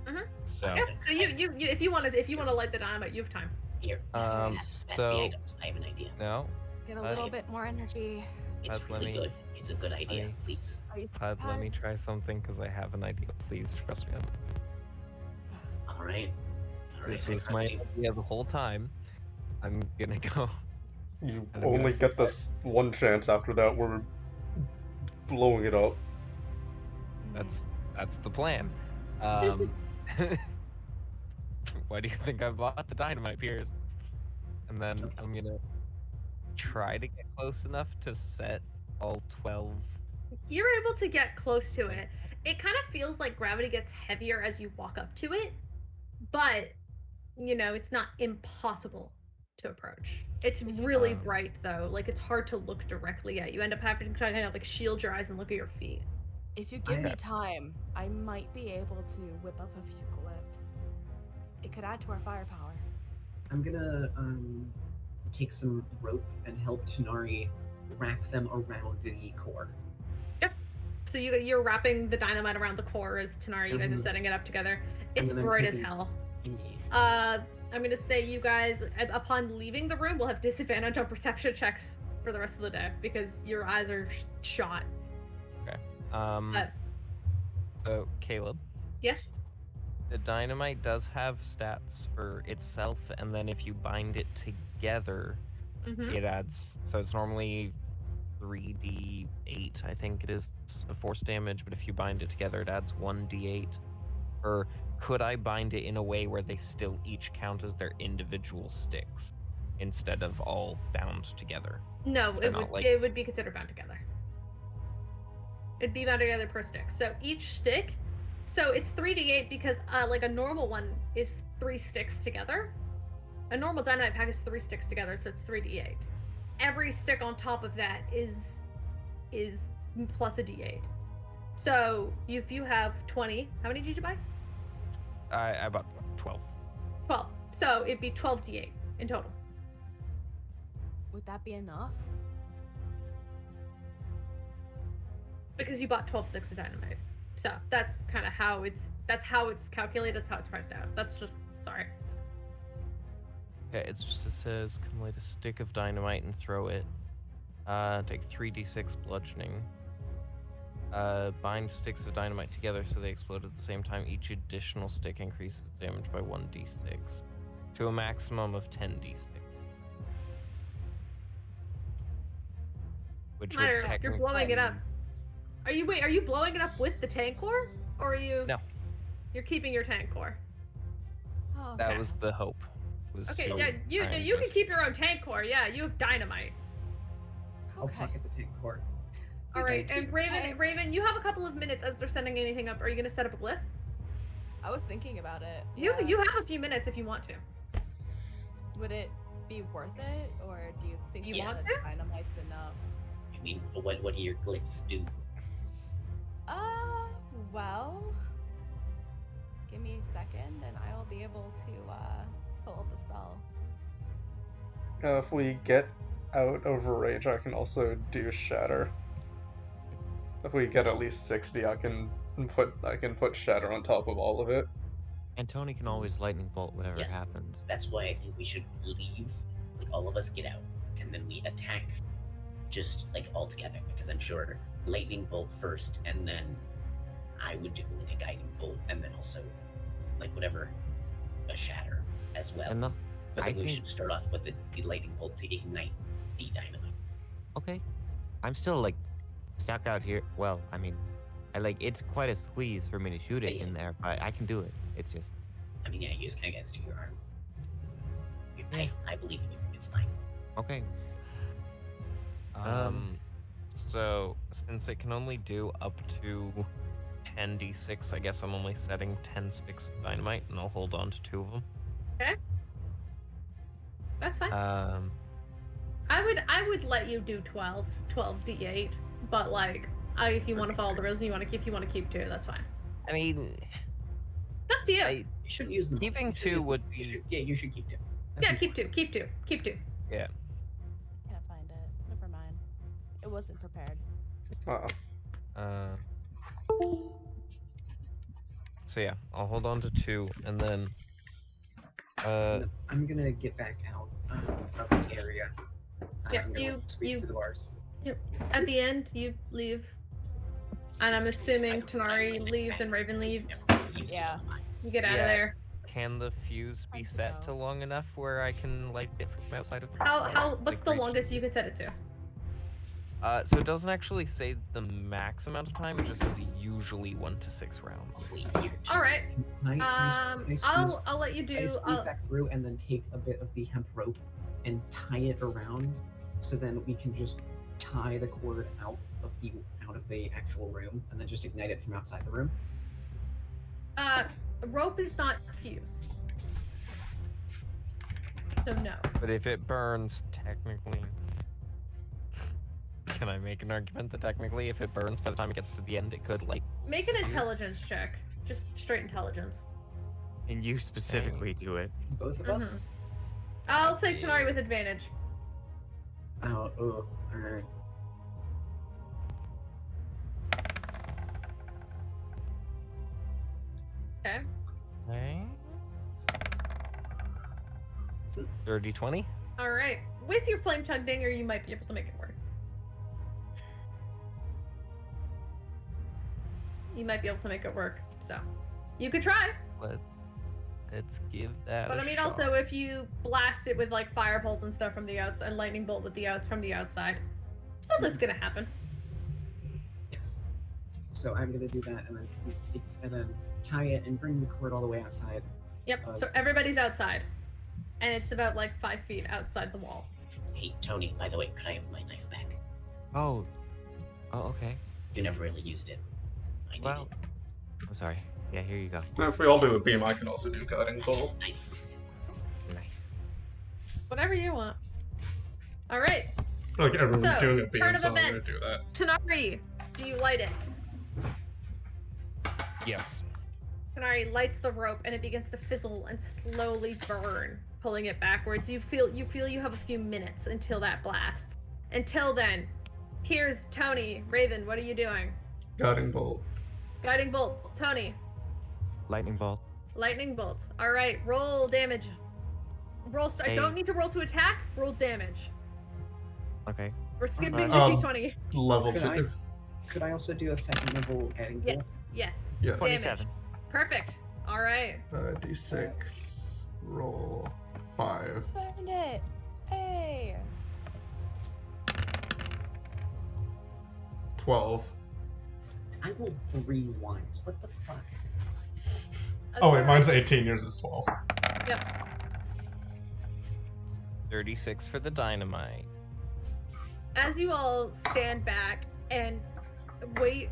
Mhm. So, Yeah. So you if you want to light the dynamite, you have time. Here, that's the so- items. I have an idea. no, Get a Okay. little bit more energy. It's let really me- good. It's a good idea. me- Please. Pud, let me try something because I have an idea. Please trust me on this. All right. All right. This I was trust my you. idea the whole time. I'm gonna go. You I'm only gonna get this one chance. After that, we're blowing it up. That's the plan. Why do you think I bought the dynamite, Pierce? And then I'm gonna try to get close enough to set all 12. You're able to get close to it. It kind of feels like gravity gets heavier as you walk up to it, but it's not impossible to approach. It's really bright though. Like it's hard to look directly at. You end up having to kind of like shield your eyes and look at your feet. If you give me Okay. time, I might be able to whip up a few glyphs. It could add to our firepower. I'm gonna take some rope and help Tanari wrap them around the core. So you're wrapping the dynamite around the core as Tanari. You guys are Mhm. setting it up together. And It's then I'm bright as taking- hell. Yeah. I'm gonna say you guys, upon leaving the room, will have disadvantage on perception checks for the rest of the day because your eyes are shot. But So Caleb, yes, the dynamite does have stats for itself, and then if you bind it together, mm-hmm. it adds. So it's normally 3d8, I think it is, of force damage. But if you bind it together, it adds 1d8. Or could I bind it in a way where they still each count as their individual sticks instead of all bound together? No, They're it not would it would be considered bound together. It'd be bound together per stick. So each stick, so it's 3d8 because like a normal one is 3 sticks together. A normal dynamite pack is 3 sticks together, so it's 3d8. Every stick on top of that is plus a d8. So if you have 20, how many did you buy? I bought 12. 12. So it'd be 12d8 in total. Would that be enough? Because you bought 12 sticks of dynamite. So that's kind of how it's calculated. That's how it's priced out. That's just sorry. Okay, it says, come light a stick of dynamite and throw it. Take 3d6 bludgeoning. Bind sticks of dynamite together so they explode at the same time. Each additional stick increases damage by 1d6 to a maximum of 10d6. Which would You're technically... blowing it up. Are you blowing it up with the tank core? Or are you... No. You're keeping your tank core? Oh, That was the hope. Was Okay, to yeah, you try and can just- keep your own tank core. Yeah, you have dynamite. I'll pocket the tank core. All right, can and keep Raven, tank. Raven, you have a couple of minutes as they're sending anything up. Are you gonna set up a glyph? I was thinking about it. You yeah. you have a few minutes if you want to. Would it be worth it, or do you think You that want the to? dynamite's enough? I mean, what do your glyphs do? Well, give me a second, and I will be able to pull up the spell. If we get out of rage, I can also do shatter. If we get at least 60, I can put shatter on top of all of it. And Tony can always lightning bolt whatever Yes. happens. That's why I think we should leave, like all of us get out, and then we attack just like all together, because I'm sure lightning bolt first, and then I would do like a guiding bolt, and then also like whatever, a shatter as well. And But I then we think- should start off with the lightning bolt to ignite the dynamite. Okay. I'm still like stuck out here. Well, I mean, it's quite a squeeze for me to shoot it Yeah. in there, but I can do it. It's just I mean, yeah, you just kind of get to your arm. I believe in you. It's fine. okay. So, since it can only do up to 10d6, I guess I'm only setting 10 sticks of dynamite, and I'll hold on to 2 of them. Okay. That's fine. I would let you do 12 d8, but like if you want to follow the rules and if you want to keep 2, that's fine. I mean, It's up to you. You shouldn't use them. Keeping You should 2 use them. would You be- should, yeah, you should keep 2. Yeah, keep 2. yeah. Can't find it. Never mind. It wasn't prepared. So yeah, I'll hold on to 2, and then I'm gonna get back out of the area. Yeah, I'm gonna squeeze through the bars. At the end, you leave, and I'm assuming Tanari leaves and Raven leaves. Yeah. You get out Yeah. of there. can the fuse be Think set so. to long enough where I can light it from outside of the What's the reach? longest you can set it to? So it doesn't actually say the max amount of time, it just says usually 1 to 6 rounds. All right. Can I squeeze, I'll let you can I do. squeeze back through and then take a bit of the hemp rope and tie it around, so then we can just tie the cord out of the actual room and then just ignite it from outside the room. Rope is not fuse, so no. But if it burns, technically... Can I make an argument that technically if it burns by the time it gets to the end, it could, like... Make an intelligence check. Just straight intelligence. And you specifically do it. Both of us? I'll say Tanari with advantage. Oh, alright. Okay. Okay. 30, 20? All right. With your flame tongue dinger, you might be able to make it work. You might be able to make it work. So, you could try. Let's give that But a I mean, shot. also, if you blast it with like fire bolts and stuff from the outside, and lightning bolt with from the outside, something's gonna happen. Yes. So I'm gonna do that and then tie it and bring the cord all the way outside. Yep. So everybody's outside, and it's about like 5 feet outside the wall. Hey, Tony, by the way, could I have my knife back? Oh, okay. You never really used it. I need Well, I'm sorry. Yeah, here you go. Now, if we all do the beam, I can also do guiding bolt. Knife. Whatever you want. All right. Like everyone's So, doing a beam, turn of so I'm gonna events. do that. Tanari, do you light it? Yes. Tanari lights the rope, and it begins to fizzle and slowly burn pulling it backwards. You feel you have a few minutes until that blasts. Until then, Piers, Tony, Raven, what are you doing? Guiding bolt. Guiding bolt, Tony. Lightning bolt. Lightning bolt. All right, roll damage. I don't need to roll to attack. Roll damage. Okay. We're skipping the Um, d20. Level Could 2. Could I also do a second level guiding bolt? Yes. Yeah. 27. Damage. Perfect. All right. D6. Roll 5. Found it. Hey. 12. I rolled 3 ones. What the fuck? That's Oh wait, all mine's right. 18, yours is 12. Yep. 36 for the dynamite. As you all stand back and wait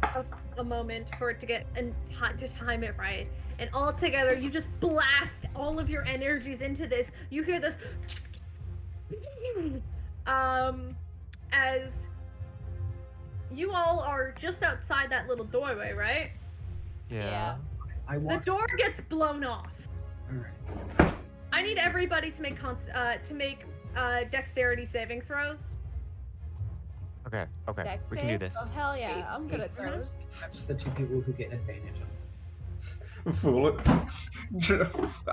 a moment for it to get and to time it right, and all together you just blast all of your energies into this. You hear this as you all are just outside that little doorway, right? Yeah. I The walked. door gets blown off. Alright. I need everybody to make dexterity saving throws. Okay. Okay. Dex We can do save? this. Oh hell yeah! I'm good at those. That's the 2 people who get advantage on. Fool it.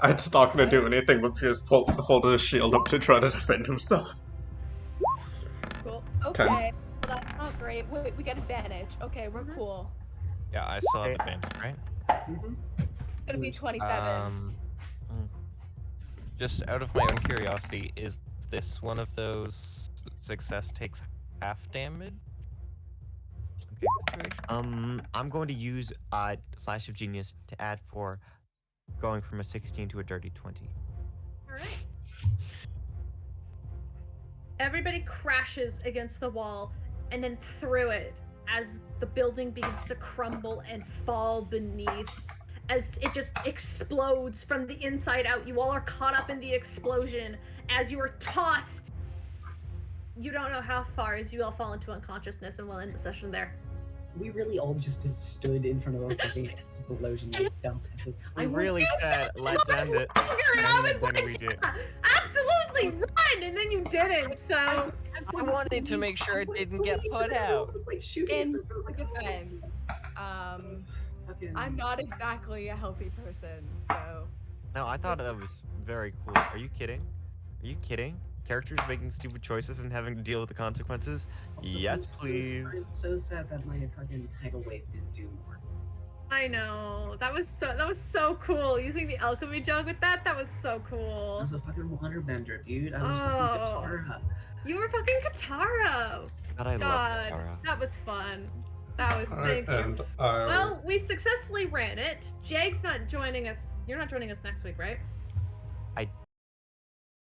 I'm just not gonna do anything but just hold his shield up to try to defend himself. Cool. Okay. Well, that's not great. Wait, we get advantage. Okay, we're cool. Yeah, I still have advantage, right? Mm-hmm. It's gonna be 27. Just out of my own curiosity, is this one of those success takes half damage? Okay. I'm going to use Flash of Genius to add 4, going from a 16 to a dirty 20. All right. Everybody crashes against the wall and then through it as the building begins to crumble and fall beneath. As it just explodes from the inside out. You all are caught up in the explosion as you are tossed. You don't know how far as you all fall into unconsciousness, and we'll end the session there. We really all just stood in front of a fucking explosion. Those dumbasses. I really said, let's end it. I was And then like, we did. "Yeah, absolutely, run! And then you didn't, so... I wanted to make sure it didn't get put out. I was like shooting In stuff. I was like, defense, fucking. I'm not exactly a healthy person, so No, I thought that was very cool. Are you kidding? Are you kidding? Characters making stupid choices and having to deal with the consequences? Also, Yes, please. I'm so sad that my fucking tidal wave didn't do more. I know. That was so cool. Using the alchemy jug with that was so I cool. was a fucking waterbender, dude. I was Oh. fucking Katara. You were fucking Katara. God, I love God, Katara. that was fun. That was, Alright, thank you. and Well, we successfully ran it. Jag's not joining us. You're not joining us next week, right?